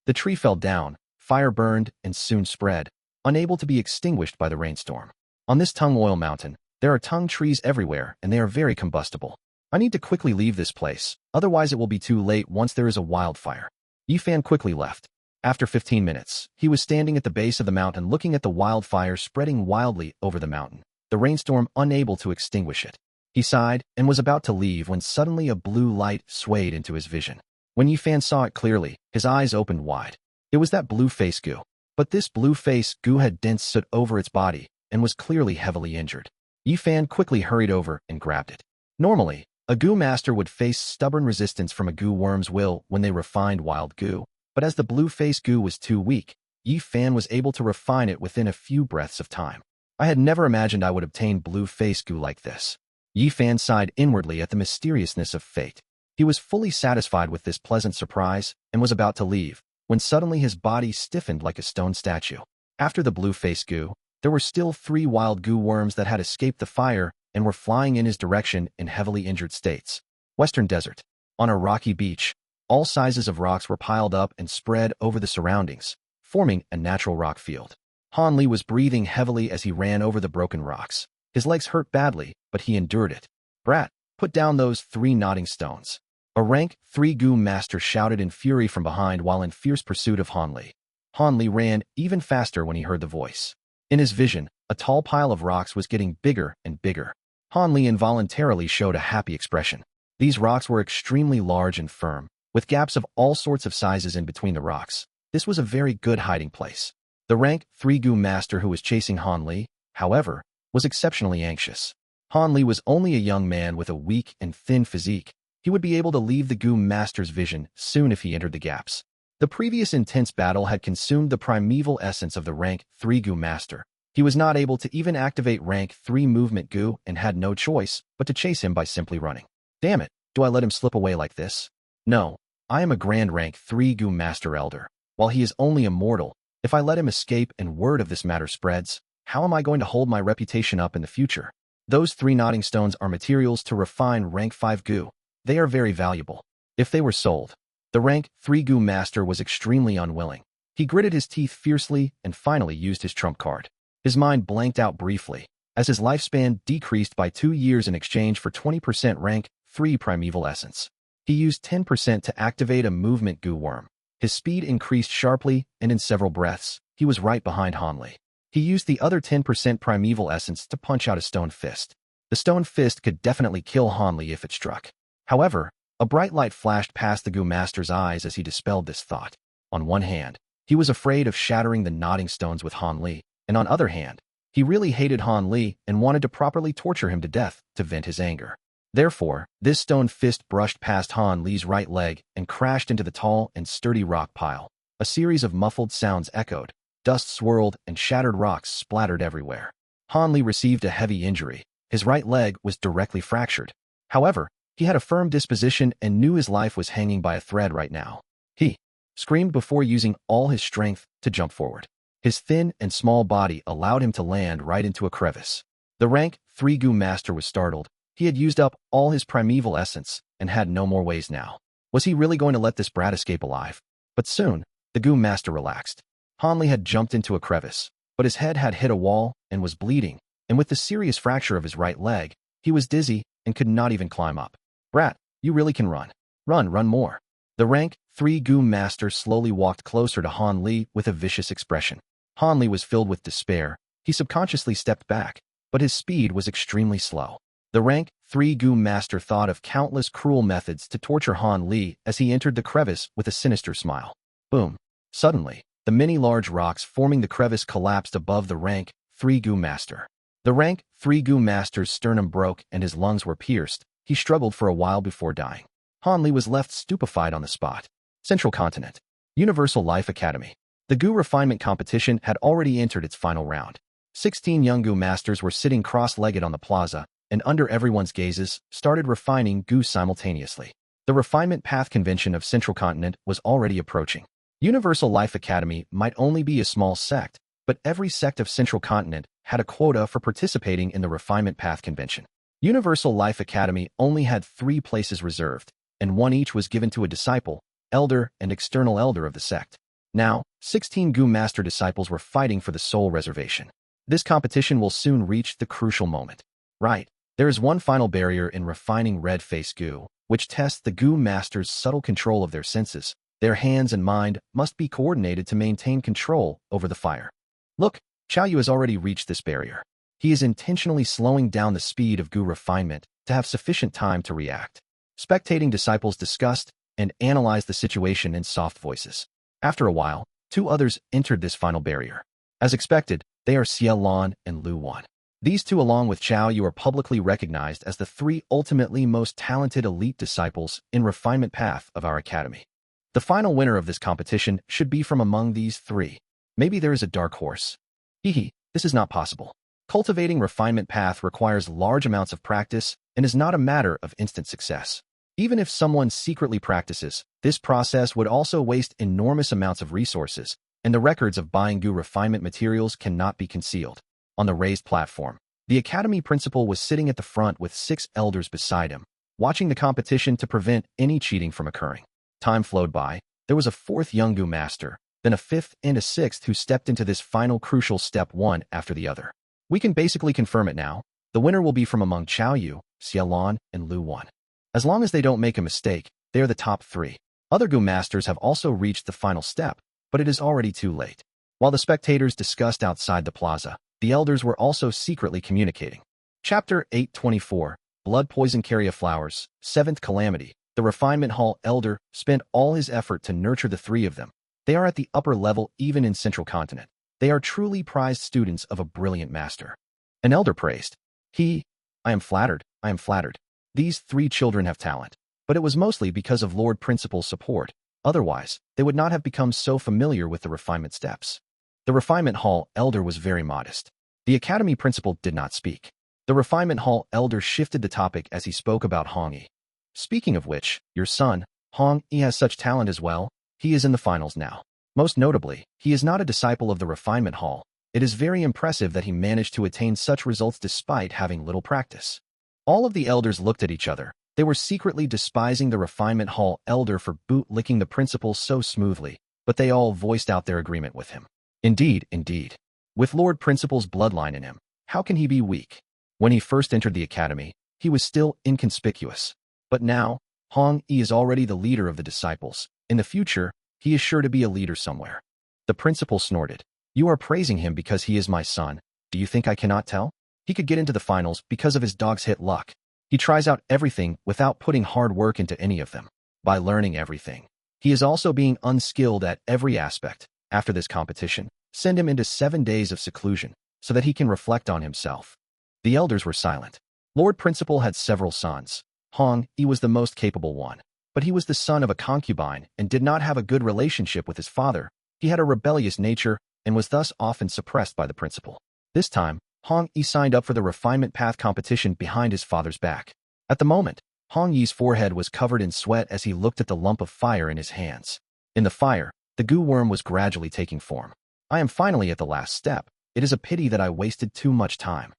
The tree fell down, fire burned and soon spread, unable to be extinguished by the rainstorm. On this tung oil mountain, there are tung trees everywhere and they are very combustible. I need to quickly leave this place, otherwise it will be too late once there is a wildfire. Yifan quickly left. After 15 minutes, he was standing at the base of the mountain looking at the wildfire spreading wildly over the mountain, the rainstorm unable to extinguish it. He sighed and was about to leave when suddenly a blue light swayed into his vision. When Yifan saw it clearly, his eyes opened wide. It was that blue-face Gu. But this blue-face Gu had dense soot over its body and was clearly heavily injured. Yifan quickly hurried over and grabbed it. Normally, a Gu master would face stubborn resistance from a Gu worm's will when they refined wild Gu, but as the blue-face Gu was too weak, Yifan was able to refine it within a few breaths of time. I had never imagined I would obtain blue-face Gu like this. Yifan sighed inwardly at the mysteriousness of fate. He was fully satisfied with this pleasant surprise and was about to leave, when suddenly his body stiffened like a stone statue. After the blue-face Gu, there were still 3 wild Gu worms that had escaped the fire and were flying in his direction in heavily injured states. Western Desert. On a rocky beach, all sizes of rocks were piled up and spread over the surroundings, forming a natural rock field. Han Li was breathing heavily as he ran over the broken rocks. His legs hurt badly, but he endured it. "Brat, put down those 3 nodding stones." A rank 3 Gu master shouted in fury from behind while in fierce pursuit of Han Li. Han Li ran even faster when he heard the voice. In his vision, a tall pile of rocks was getting bigger and bigger. Han Li involuntarily showed a happy expression. These rocks were extremely large and firm, with gaps of all sorts of sizes in between the rocks. This was a very good hiding place. The rank 3 Gu master who was chasing Han Li, however, was exceptionally anxious. Han Li was only a young man with a weak and thin physique. He would be able to leave the Gu master's vision soon if he entered the gaps. The previous intense battle had consumed the primeval essence of the rank 3 Gu master. He was not able to even activate rank 3 movement Gu and had no choice but to chase him by simply running. Damn it, do I let him slip away like this? No, I am a grand rank 3 Gu master elder. While he is only immortal, if I let him escape and word of this matter spreads, how am I going to hold my reputation up in the future? Those 3 nodding stones are materials to refine rank 5 Gu. They are very valuable. If they were sold, the rank 3 Gu master was extremely unwilling. He gritted his teeth fiercely and finally used his trump card. His mind blanked out briefly, as his lifespan decreased by 2 years in exchange for 20% rank 3 primeval essence. He used 10% to activate a movement Gu worm. His speed increased sharply, and in several breaths, he was right behind Han Li. He used the other 10% primeval essence to punch out a stone fist. The stone fist could definitely kill Han Li if it struck. However, a bright light flashed past the Gu master's eyes as he dispelled this thought. On one hand, he was afraid of shattering the nodding stones with Han Li, and on other hand, he really hated Han Li and wanted to properly torture him to death to vent his anger. Therefore, this stone fist brushed past Han Li's right leg and crashed into the tall and sturdy rock pile. A series of muffled sounds echoed, dust swirled, and shattered rocks splattered everywhere. Han Li received a heavy injury. His right leg was directly fractured. However, he had a firm disposition and knew his life was hanging by a thread right now. He screamed before using all his strength to jump forward. His thin and small body allowed him to land right into a crevice. The rank 3 Gu master was startled. He had used up all his primeval essence and had no more ways now. Was he really going to let this brat escape alive? But soon, the Gu master relaxed. Han Li had jumped into a crevice, but his head had hit a wall and was bleeding, and with the serious fracture of his right leg, he was dizzy and could not even climb up. "Brat, you really can run. Run more." The rank 3 Gu master slowly walked closer to Han Li with a vicious expression. Han Li was filled with despair. He subconsciously stepped back, but his speed was extremely slow. The rank 3 Gu master thought of countless cruel methods to torture Han Li as he entered the crevice with a sinister smile. Boom. Suddenly, the many large rocks forming the crevice collapsed above the rank 3 Gu master. The rank 3 Gu master's sternum broke and his lungs were pierced. He struggled for a while before dying. Han Li was left stupefied on the spot. Central Continent. Universal Life Academy. The Gu refinement competition had already entered its final round. 16 young Gu masters were sitting cross-legged on the plaza, and under everyone's gazes, started refining Gu simultaneously. The refinement path convention of Central Continent was already approaching. Universal Life Academy might only be a small sect, but every sect of Central Continent had a quota for participating in the refinement path convention. Universal Life Academy only had 3 places reserved, and one each was given to a disciple, elder, and external elder of the sect. Now, 16 Gu Master disciples were fighting for the soul reservation. This competition will soon reach the crucial moment. Right, there is one final barrier in refining Red Face Gu, which tests the Gu Master's subtle control of their senses. Their hands and mind must be coordinated to maintain control over the fire. Look, Xiao Yu has already reached this barrier. He is intentionally slowing down the speed of Gu refinement to have sufficient time to react. Spectating disciples discussed and analyzed the situation in soft voices. After a while, two others entered this final barrier. As expected, they are Xie Lan and Lu Wan. These two, along with Xiao Yu, are publicly recognized as the three ultimately most talented elite disciples in refinement path of our academy. The final winner of this competition should be from among these three. Maybe there is a dark horse. Hehe, this is not possible. Cultivating refinement path requires large amounts of practice and is not a matter of instant success. Even if someone secretly practices, this process would also waste enormous amounts of resources, and the records of buying Gu refinement materials cannot be concealed. On the raised platform, the academy principal was sitting at the front with 6 elders beside him, watching the competition to prevent any cheating from occurring. Time flowed by. There was a 4th young Gu master, then a 5th and a 6th who stepped into this final crucial step one after the other. We can basically confirm it now. The winner will be from among Xiao Yu, Xie Lan, and Lu Wan. As long as they don't make a mistake, they are the top 3. Other Gu masters have also reached the final step, but it is already too late. While the spectators discussed outside the plaza, the elders were also secretly communicating. Chapter 824, Blood Poison Kerria Flowers, 7th Calamity. The Refinement Hall elder spent all his effort to nurture the 3 of them. They are at the upper level even in Central Continent. They are truly prized students of a brilliant master. An elder praised. I am flattered, I am flattered. These 3 children have talent, but it was mostly because of Lord Principal's support. Otherwise, they would not have become so familiar with the refinement steps. The Refinement Hall elder was very modest. The academy principal did not speak. The Refinement Hall elder shifted the topic as he spoke about Hong Yi. Speaking of which, your son, Hong Yi, has such talent as well. He is in the finals now. Most notably, he is not a disciple of the Refinement Hall. It is very impressive that he managed to attain such results despite having little practice. All of the elders looked at each other. They were secretly despising the Refinement Hall elder for bootlicking the principal so smoothly, but they all voiced out their agreement with him. Indeed, indeed. With Lord Principal's bloodline in him, how can he be weak? When he first entered the academy, he was still inconspicuous. But now, Hong Yi is already the leader of the disciples. In the future, he is sure to be a leader somewhere. The principal snorted. You are praising him because he is my son. Do you think I cannot tell? He could get into the finals because of his dog's hit luck. He tries out everything without putting hard work into any of them. By learning everything, he is also being unskilled at every aspect. After this competition, send him into 7 days of seclusion so that he can reflect on himself. The elders were silent. Lord Principal had several sons. Hong Yi was the most capable one, but he was the son of a concubine and did not have a good relationship with his father. He had a rebellious nature and was thus often suppressed by the principal. This time, Hong Yi signed up for the refinement path competition behind his father's back. At the moment, Hong Yi's forehead was covered in sweat as he looked at the lump of fire in his hands. In the fire, the Gu worm was gradually taking form. I am finally at the last step. It is a pity that I wasted too much time.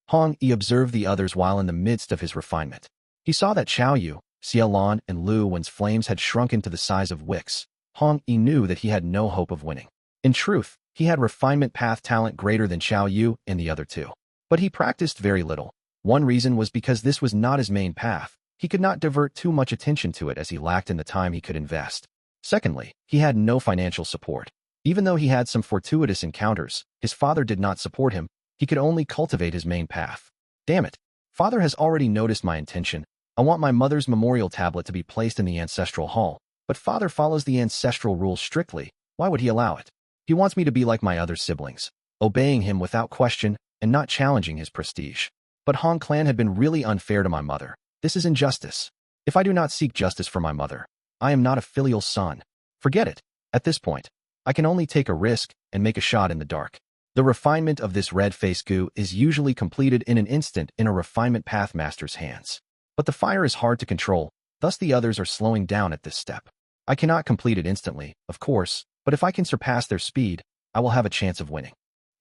Hong Yi observed the others while in the midst of his refinement. He saw that Xiao Yu, Xie Lan, and Lu Wan's flames had shrunken to the size of wicks. Hong Yi knew that he had no hope of winning. In truth, he had refinement path talent greater than Xiao Yu and the other 2. But he practiced very little. One reason was because this was not his main path. He could not divert too much attention to it as he lacked in the time he could invest. Secondly, he had no financial support. Even though he had some fortuitous encounters, his father did not support him. He could only cultivate his main path. Damn it. Father has already noticed my intention. I want my mother's memorial tablet to be placed in the ancestral hall, but father follows the ancestral rules strictly. Why would he allow it? He wants me to be like my other siblings, obeying him without question and not challenging his prestige. But Hong Clan had been really unfair to my mother. This is injustice. If I do not seek justice for my mother, I am not a filial son. Forget it. At this point, I can only take a risk and make a shot in the dark. The refinement of this red face Gu is usually completed in an instant in a refinement path master's hands. But the fire is hard to control, thus the others are slowing down at this step. I cannot complete it instantly, of course, but if I can surpass their speed, I will have a chance of winning.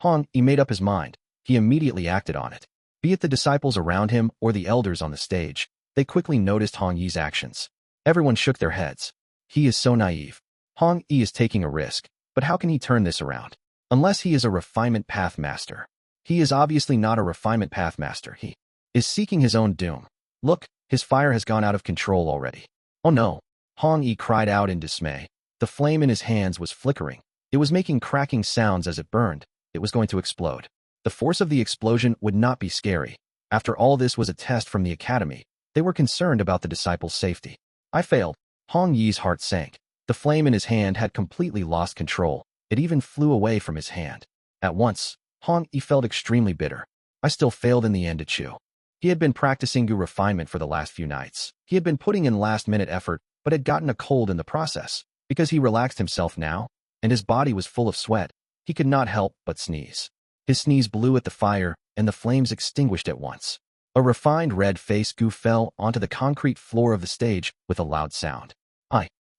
Hong Yi made up his mind. He immediately acted on it. Be it the disciples around him or the elders on the stage, they quickly noticed Hong Yi's actions. Everyone shook their heads. He is so naive. Hong Yi is taking a risk, But how can he turn this around? Unless he is a refinement path master. He is obviously not a refinement path master. He is seeking his own doom. Look, his fire has gone out of control already. Oh no! Hong Yi cried out in dismay. The flame in his hands was flickering. It was making cracking sounds as it burned. It was going to explode. The force of the explosion would not be scary. After all, this was a test from the academy. They were concerned about the disciples' safety. I failed. Hong Yi's heart sank. The flame in his hand had completely lost control. It even flew away from his hand. At once, Hong Yi felt extremely bitter. I still failed in the end to chew. He had been practicing Gu refinement for the last few nights. He had been putting in last-minute effort, but had gotten a cold in the process. Because he relaxed himself now, and his body was full of sweat, he could not help but sneeze. His sneeze blew at the fire, and the flames extinguished at once. A refined red-faced Gu fell onto the concrete floor of the stage with a loud sound.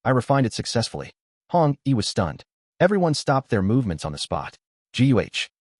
I refined it successfully. Hong Yi was stunned. Everyone stopped their movements on the spot. Guh.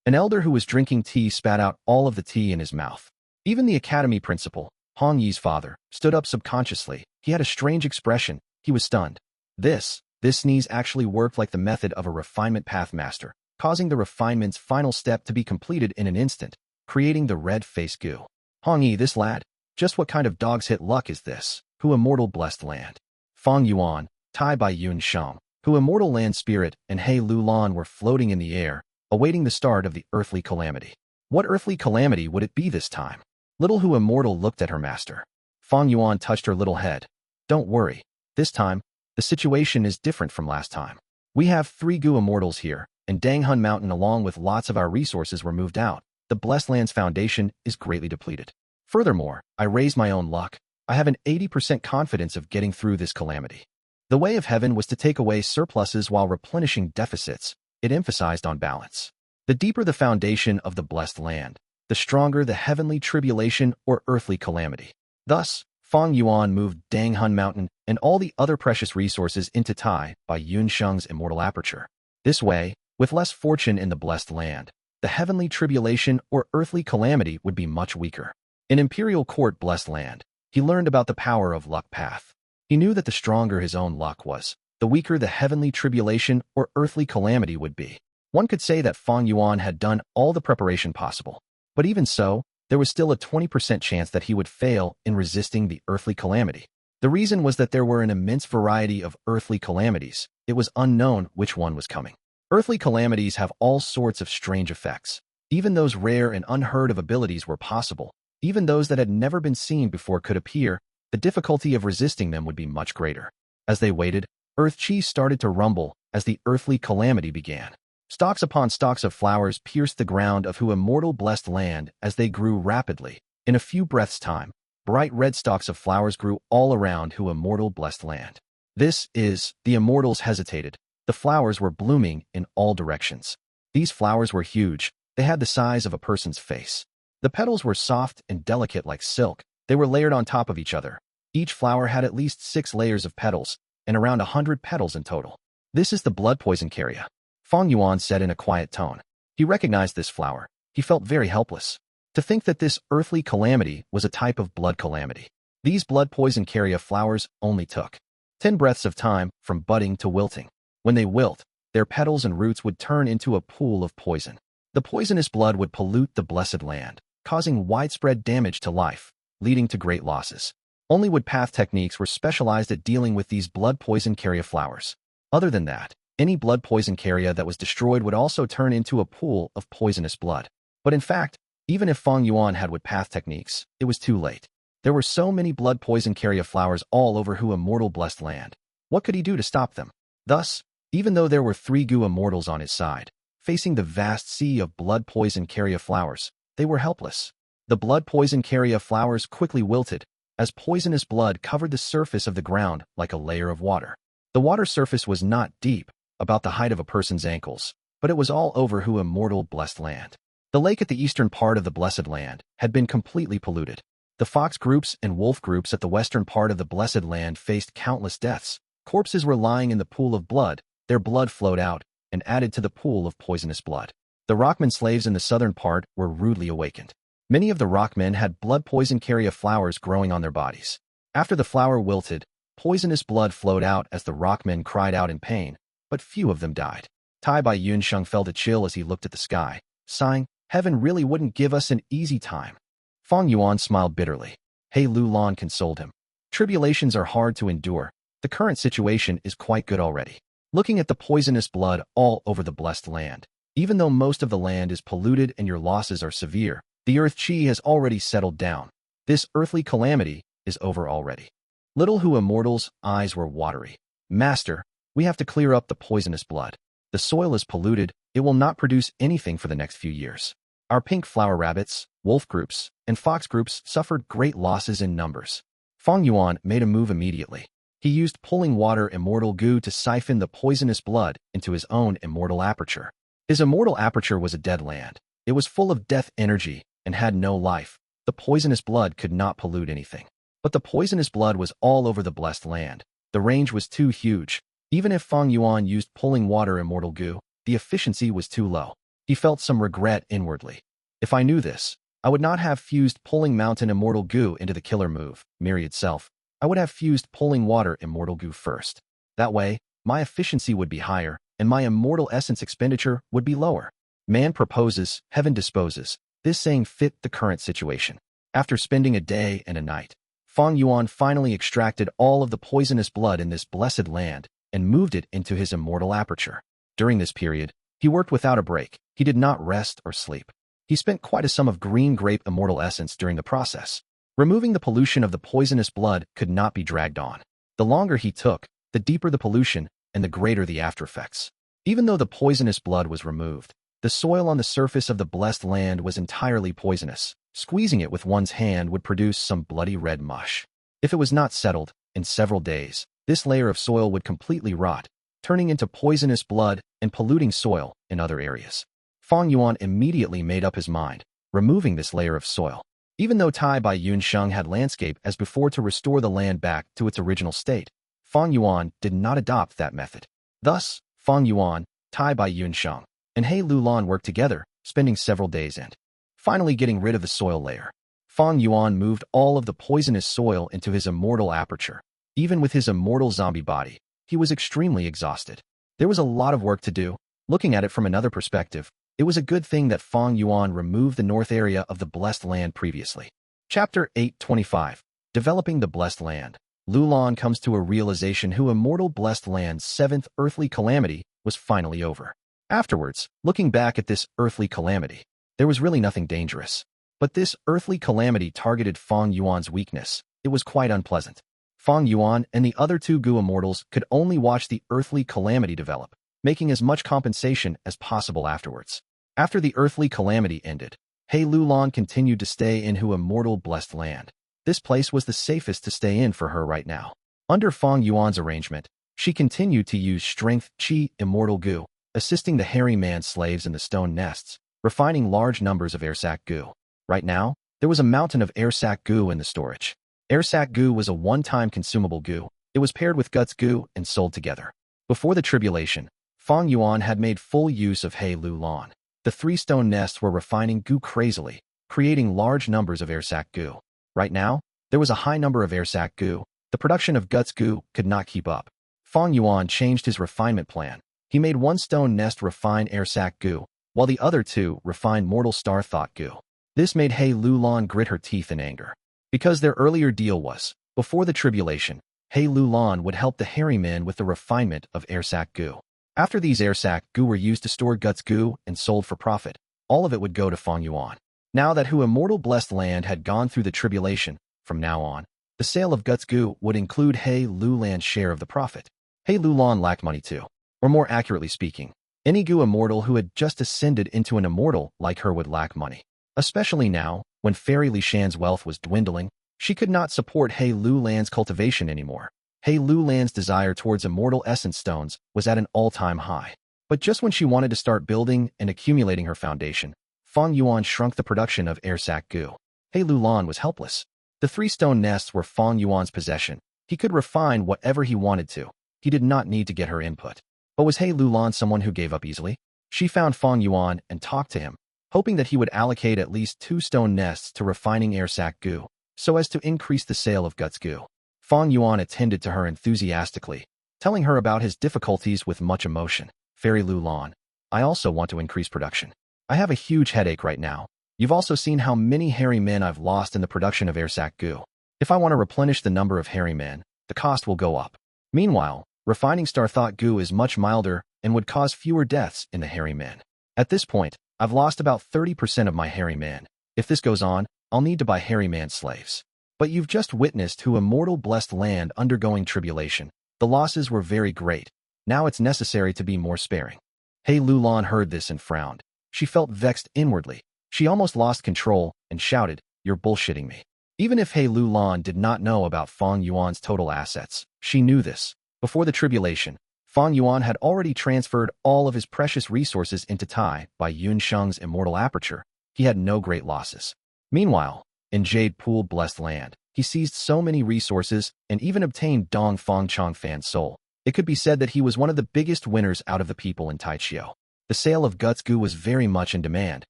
An elder who was drinking tea spat out all of the tea in his mouth. Even the academy principal, Hong Yi's father, stood up subconsciously. He had a strange expression. He was stunned. This sneeze actually worked like the method of a refinement path master, causing the refinement's final step to be completed in an instant, creating the red-faced Gu. Hong Yi, this lad, just what kind of dog's hit luck is this? Who immortal blessed land? Fang Yuan, Tai Bai Yun Shang, who immortal land spirit, and He Lu Lan were floating in the air, awaiting the start of the earthly calamity. What earthly calamity would it be this time? Little Hu Immortal looked at her master. Fang Yuan touched her little head. Don't worry. This time, the situation is different from last time. We have 3 Gu Immortals here, and Danghun Mountain along with lots of our resources were moved out. The Blessed Land's foundation is greatly depleted. Furthermore, I raised my own luck. I have an 80% confidence of getting through this calamity. The way of heaven was to take away surpluses while replenishing deficits. It emphasized on balance. The deeper the foundation of the Blessed Land, the stronger the heavenly tribulation or earthly calamity. Thus, Fang Yuan moved Danghun Mountain and all the other precious resources into Tai by Yun Sheng's immortal aperture. This way, with less fortune in the Blessed Land, the heavenly tribulation or earthly calamity would be much weaker. In Imperial Court Blessed Land, he learned about the power of luck path. He knew that the stronger his own luck was, the weaker the heavenly tribulation or earthly calamity would be. One could say that Fang Yuan had done all the preparation possible. But even so, there was still a 20% chance that he would fail in resisting the earthly calamity. The reason was that there were an immense variety of earthly calamities. It was unknown which one was coming. Earthly calamities have all sorts of strange effects. Even those rare and unheard of abilities were possible. Even those that had never been seen before could appear. The difficulty of resisting them would be much greater. As they waited, Earth Chi started to rumble as the earthly calamity began. Stalks upon stalks of flowers pierced the ground of Hu Immortal Blessed Land as they grew rapidly. In a few breaths' time, bright red stalks of flowers grew all around Hu Immortal Blessed Land. The Immortals hesitated. The flowers were blooming in all directions. These flowers were huge. They had the size of a person's face. The petals were soft and delicate like silk. They were layered on top of each other. Each flower had at least 6 layers of petals, and around 100 petals in total. This is the blood poison Kerria, Fang Yuan said in a quiet tone. He recognized this flower. He felt very helpless. To think that this earthly calamity was a type of blood calamity. These blood poison Kerria flowers only took 10 breaths of time from budding to wilting. When they wilt, their petals and roots would turn into a pool of poison. The poisonous blood would pollute the Blessed Land, causing widespread damage to life, leading to great losses. Only wood path techniques were specialized at dealing with these blood poison Kerria flowers. Other than that, any blood poison Kerria that was destroyed would also turn into a pool of poisonous blood. But in fact, even if Fang Yuan had wood path techniques, it was too late. There were so many blood poison Kerria flowers all over Hu Immortal Blessed Land. What could he do to stop them? Thus, even though there were 3 Gu Immortals on his side, facing the vast sea of blood poison Kerria flowers, they were helpless. The blood poison Kerria flowers quickly wilted, as poisonous blood covered the surface of the ground like a layer of water. The water surface was not deep, about the height of a person's ankles, but it was all over Hu Immortal Blessed Land. The lake at the eastern part of the Blessed Land had been completely polluted. The fox groups and wolf groups at the western part of the Blessed Land faced countless deaths. Corpses were lying in the pool of blood. Their blood flowed out and added to the pool of poisonous blood. The Rockman slaves in the southern part were rudely awakened. Many of the Rockmen had blood poison Kerria flowers growing on their bodies. After the flower wilted, poisonous blood flowed out as the Rockmen cried out in pain, but few of them died. Tai Bai Yunsheng felt a chill as he looked at the sky, sighing, heaven really wouldn't give us an easy time. Fang Yuan smiled bitterly. He Lulan consoled him. Tribulations are hard to endure. The current situation is quite good already. Looking at the poisonous blood all over the blessed land. Even though most of the land is polluted and your losses are severe, the earth chi has already settled down. This earthly calamity is over already. Little Hu Immortals' eyes were watery. Master, we have to clear up the poisonous blood. The soil is polluted, it will not produce anything for the next few years. Our pink flower rabbits, wolf groups, and fox groups suffered great losses in numbers. Fang Yuan made a move immediately. He used pulling water Immortal Gu to siphon the poisonous blood into his own immortal aperture. His immortal aperture was a dead land. It was full of death energy and had no life. The poisonous blood could not pollute anything. But the poisonous blood was all over the blessed land. The range was too huge. Even if Fang Yuan used pulling water Immortal Gu, the efficiency was too low. He felt some regret inwardly. If I knew this, I would not have fused pulling mountain Immortal Gu into the killer move, Myriad Self. I would have fused pulling water Immortal Gu first. That way, my efficiency would be higher, and my immortal essence expenditure would be lower. Man proposes, heaven disposes. This saying fit the current situation. After spending a day and a night, Fang Yuan finally extracted all of the poisonous blood in this blessed land and moved it into his immortal aperture. During this period, he worked without a break. He did not rest or sleep. He spent quite a sum of green grape immortal essence during the process. Removing the pollution of the poisonous blood could not be dragged on. The longer he took, the deeper the pollution and the greater the aftereffects. Even though the poisonous blood was removed, the soil on the surface of the blessed land was entirely poisonous. Squeezing it with one's hand would produce some bloody red mush. If it was not settled, in several days, this layer of soil would completely rot, turning into poisonous blood and polluting soil in other areas. Fang Yuan immediately made up his mind, removing this layer of soil. Even though Tai Bai Yunsheng had landscape as before to restore the land back to its original state, Fang Yuan did not adopt that method. Thus, Fang Yuan, Tai Bai Yunsheng, and He Lulan worked together, spending several days and finally getting rid of the soil layer. Fang Yuan moved all of the poisonous soil into his immortal aperture. Even with his immortal zombie body, he was extremely exhausted. There was a lot of work to do. Looking at it from another perspective, it was a good thing that Fang Yuan removed the north area of the blessed land previously. Chapter 825. Developing the Blessed Land. Lulan comes to a realization who immortal blessed land's seventh earthly calamity was finally over. Afterwards, looking back at this earthly calamity, there was really nothing dangerous. But this earthly calamity targeted Fang Yuan's weakness. It was quite unpleasant. Fang Yuan and the other two Gu Immortals could only watch the earthly calamity develop, making as much compensation as possible afterwards. After the earthly calamity ended, He Lulan continued to stay in Hu Immortal Blessed Land. This place was the safest to stay in for her right now. Under Fang Yuan's arrangement, she continued to use Strength Chi Immortal Gu, assisting the hairy man slaves in the stone nests, refining large numbers of airsac Gu. Right now, there was a mountain of airsac Gu in the storage. Airsac Gu was a one-time consumable Gu. It was paired with Guts Gu and sold together. Before the tribulation, Fang Yuan had made full use of He Lulan. The three stone nests were refining Gu crazily, creating large numbers of airsac Gu. Right now, there was a high number of airsac Gu. The production of Guts Gu could not keep up. Fang Yuan changed his refinement plan. He made one stone nest refine airsac Gu, while the other two refined mortal star thought Gu. This made He Lulan grit her teeth in anger. Because their earlier deal was, before the tribulation, He Lulan would help the hairy men with the refinement of airsac Gu. After these airsac Gu were used to store Guts Gu and sold for profit, all of it would go to Fang Yuan. Now that Hu Immortal Blessed Land had gone through the tribulation, from now on, the sale of Guts Gu would include He Lulan's share of the profit. He Lulan lacked money too. Or more accurately speaking, any Gu Immortal who had just ascended into an immortal like her would lack money. Especially now, when Fairy Li Shan's wealth was dwindling, she could not support He Lulan's cultivation anymore. He Lulan's desire towards immortal essence stones was at an all-time high. But just when she wanted to start building and accumulating her foundation, Fang Yuan shrunk the production of airsac Gu. He Lulan was helpless. The three stone nests were Fang Yuan's possession. He could refine whatever he wanted to. He did not need to get her input. But was He Lulan someone who gave up easily? She found Fang Yuan and talked to him, hoping that he would allocate at least 2 stone nests to refining airsac Gu, so as to increase the sale of Guts Gu. Fang Yuan attended to her enthusiastically, telling her about his difficulties with much emotion. Fairy Lu Lan. I also want to increase production. I have a huge headache right now. You've also seen how many hairy men I've lost in the production of Airsac Gu. If I want to replenish the number of hairy men, the cost will go up. Meanwhile, refining Star Thought Gu is much milder and would cause fewer deaths in the hairy men. At this point, I've lost about 30% of my hairy men. If this goes on, I'll need to buy hairy man slaves. But you've just witnessed who Immortal blessed land undergoing tribulation. The losses were very great. Now it's necessary to be more sparing. Hey Lu Lan heard this and frowned. She felt vexed inwardly. She almost lost control and shouted, "You're bullshitting me." Even if Hey Lu Lan did not know about Fang Yuan's total assets, she knew this. Before the tribulation, Fang Yuan had already transferred all of his precious resources into Tai by Yun Sheng's immortal aperture. He had no great losses. Meanwhile, in Jade Pool blessed land, he seized so many resources and even obtained Dong Fang Chong Fan's soul. It could be said that he was one of the biggest winners out of the people in Taichio. The sale of Guts Gu was very much in demand.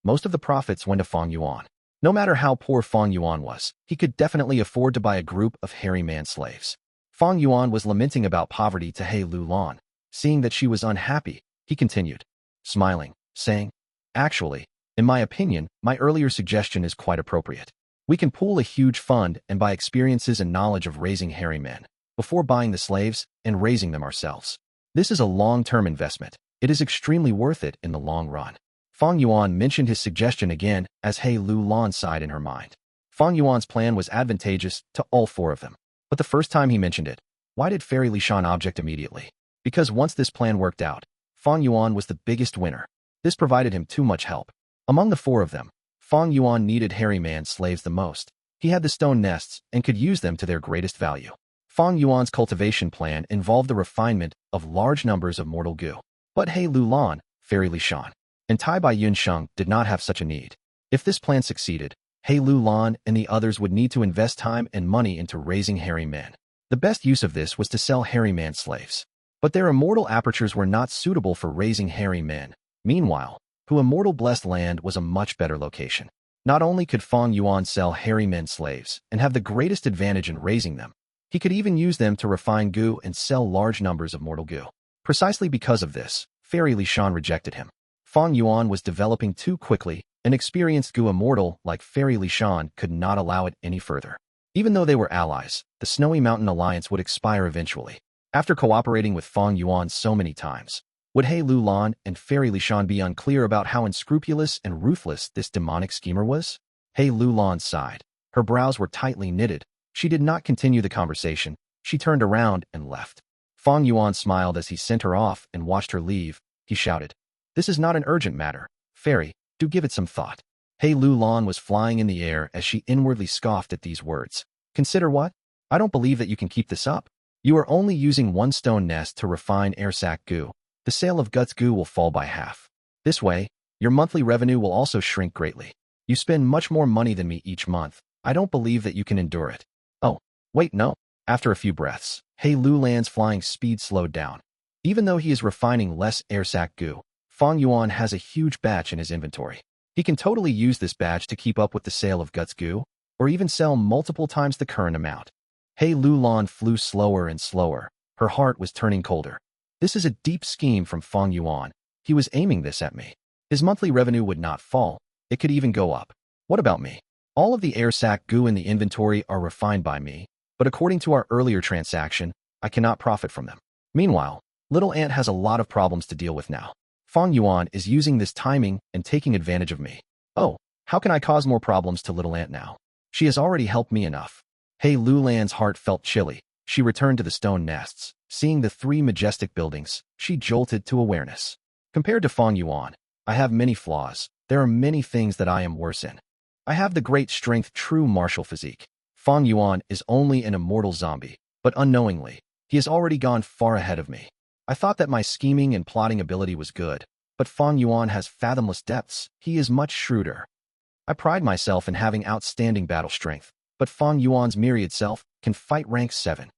Most of the profits went to Fang Yuan. No matter how poor Fang Yuan was, he could definitely afford to buy a group of hairy man slaves. Fang Yuan was lamenting about poverty to Hey Lu Lan. Seeing that she was unhappy, he continued, smiling, saying, "Actually, in my opinion, my earlier suggestion is quite appropriate. We can pool a huge fund and buy experiences and knowledge of raising hairy men, before buying the slaves and raising them ourselves. This is a long-term investment. It is extremely worth it in the long run." Fang Yuan mentioned his suggestion again as Hey Lu Lan sighed in her mind. Fang Yuan's plan was advantageous to all four of them. But the first time he mentioned it, why did Fairy Li Shan object immediately? Because once this plan worked out, Fang Yuan was the biggest winner. This provided him too much help. Among the four of them, Fang Yuan needed hairy man slaves the most. He had the stone nests and could use them to their greatest value. Fang Yuan's cultivation plan involved the refinement of large numbers of mortal Gu. But Hey Lu Lan, Fairy Li Shan, and Tai Bai Yun Sheng did not have such a need. If this plan succeeded, Hey Lu Lan and the others would need to invest time and money into raising hairy men. The best use of this was to sell hairy man slaves. But their immortal apertures were not suitable for raising hairy men. Meanwhile, who Immortal blessed land was a much better location. Not only could Fang Yuan sell hairy men slaves and have the greatest advantage in raising them, he could even use them to refine Gu and sell large numbers of mortal Gu. Precisely because of this, Fairy Li Shan rejected him. Fang Yuan was developing too quickly. An experienced Gu immortal like Fairy Li Shan could not allow it any further. Even though they were allies, the Snowy Mountain Alliance would expire eventually. After cooperating with Fang Yuan so many times, would Hey Lu Lan and Fairy Li Shan be unclear about how unscrupulous and ruthless this demonic schemer was? Hey Lu Lan sighed. Her brows were tightly knitted. She did not continue the conversation. She turned around and left. Fang Yuan smiled as he sent her off and watched her leave. He shouted, "This is not an urgent matter. Fairy, do give it some thought." Hey Lu Lan was flying in the air as she inwardly scoffed at these words. "Consider what? I don't believe that you can keep this up. You are only using one stone nest to refine Airsac Gu. The sale of Guts Gu will fall by half. This way, your monthly revenue will also shrink greatly. You spend much more money than me each month. I don't believe that you can endure it." "Oh, wait, no." After a few breaths, Hey Lu Lan's flying speed slowed down. Even though he is refining less Airsac Gu, Fang Yuan has a huge batch in his inventory. He can totally use this batch to keep up with the sale of Guts Gu, or even sell multiple times the current amount. Hey Lu Lan flew slower and slower. Her heart was turning colder. This is a deep scheme from Fang Yuan. He was aiming this at me. His monthly revenue would not fall. It could even go up. What about me? All of the Airsac Gu in the inventory are refined by me, but according to our earlier transaction, I cannot profit from them. Meanwhile, Little Ant has a lot of problems to deal with now. Fang Yuan is using this timing and taking advantage of me. Oh, how can I cause more problems to Little Ant now? She has already helped me enough. Hey Lu Lan's heart felt chilly. She returned to the stone nests. Seeing the three majestic buildings, she jolted to awareness. Compared to Fang Yuan, I have many flaws. There are many things that I am worse in. I have the great strength, true martial physique. Fang Yuan is only an immortal zombie, but unknowingly, he has already gone far ahead of me. I thought that my scheming and plotting ability was good, but Fang Yuan has fathomless depths. He is much shrewder. I pride myself in having outstanding battle strength, but Fang Yuan's myriad self can fight rank 7.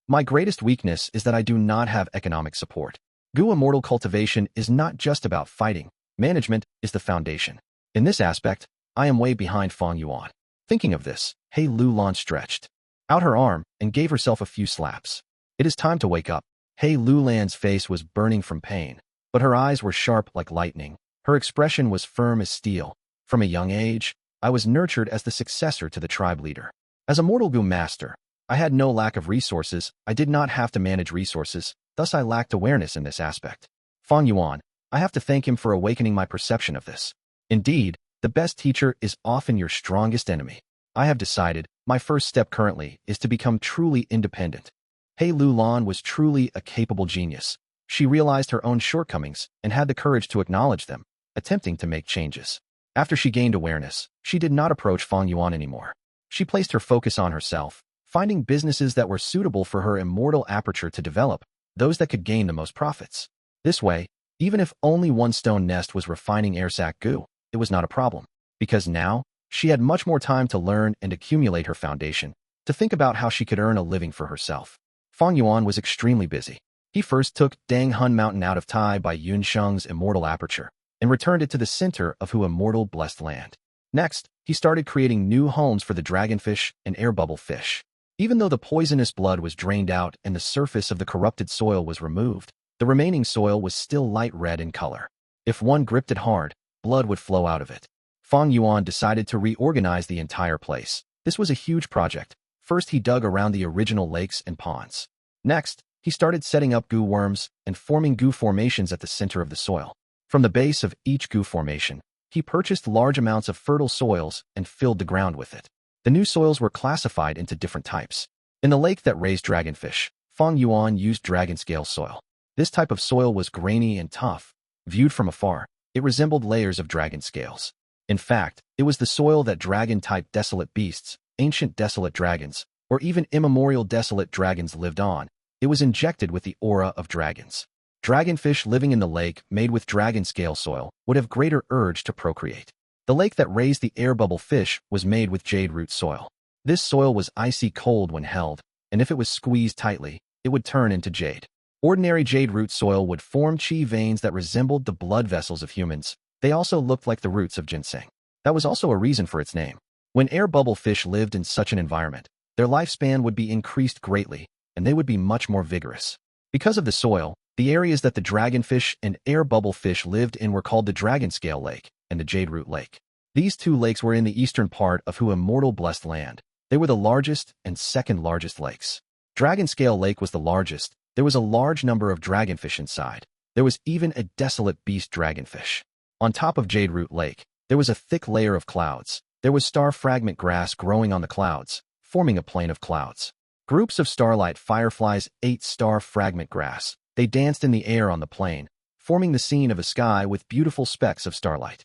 My greatest weakness is that I do not have economic support. Gu Immortal cultivation is not just about fighting. Management is the foundation. In this aspect, I am way behind Fang Yuan. Thinking of this, Hey Lu Lan stretched out her arm and gave herself a few slaps. It is time to wake up. Hey Lu Lan's face was burning from pain. but her eyes were sharp like lightning. Her expression was firm as steel. From a young age, I was nurtured as the successor to the tribe leader. As a Mortal Gu master, I had no lack of resources. I did not have to manage resources, thus I lacked awareness in this aspect. Fang Yuan, I have to thank him for awakening my perception of this. Indeed, the best teacher is often your strongest enemy. I have decided, my first step currently is to become truly independent. He Lulan was truly a capable genius. She realized her own shortcomings and had the courage to acknowledge them, attempting to make changes. After she gained awareness, she did not approach Fang Yuan anymore. She placed her focus on herself, finding businesses that were suitable for her immortal aperture to develop, those that could gain the most profits. This way, even if only one stone nest was refining airsac Gu, it was not a problem, because now, she had much more time to learn and accumulate her foundation, to think about how she could earn a living for herself. Fang Yuan was extremely busy. He first took Dang Hun Mountain out of Tai by Yun Sheng's immortal aperture, and returned it to the center of Hu immortal blessed land. Next, he started creating new homes for the dragonfish and air bubble fish. Even though the poisonous blood was drained out and the surface of the corrupted soil was removed, the remaining soil was still light red in color. If one gripped it hard, blood would flow out of it. Fang Yuan decided to reorganize the entire place. This was a huge project. First, he dug around the original lakes and ponds. Next, he started setting up Gu worms and forming Gu formations at the center of the soil. From the base of each Gu formation, he purchased large amounts of fertile soils and filled the ground with it. The new soils were classified into different types. In the lake that raised dragonfish, Fang Yuan used dragon scale soil. This type of soil was grainy and tough. Viewed from afar, it resembled layers of dragon scales. In fact, it was the soil that dragon-type desolate beasts, ancient desolate dragons, or even immemorial desolate dragons lived on. It was injected with the aura of dragons. Dragonfish living in the lake made with dragon scale soil would have greater urge to procreate. The lake that raised the air bubble fish was made with jade root soil. This soil was icy cold when held, and if it was squeezed tightly, it would turn into jade. Ordinary jade root soil would form chi veins that resembled the blood vessels of humans. They also looked like the roots of ginseng. That was also a reason for its name. When air bubble fish lived in such an environment, their lifespan would be increased greatly, and they would be much more vigorous. Because of the soil, the areas that the dragonfish and air bubble fish lived in were called the Dragon Scale Lake and the Jade Root Lake. These two lakes were in the eastern part of Hu immortal blessed land. They were the largest and second largest lakes. Dragon Scale Lake was the largest. There was a large number of dragonfish inside. There was even a desolate beast dragonfish. On top of Jade Root Lake, there was a thick layer of clouds. There was star fragment grass growing on the clouds, forming a plain of clouds. Groups of starlight fireflies ate star fragment grass. They danced in the air on the plain, forming the scene of a sky with beautiful specks of starlight.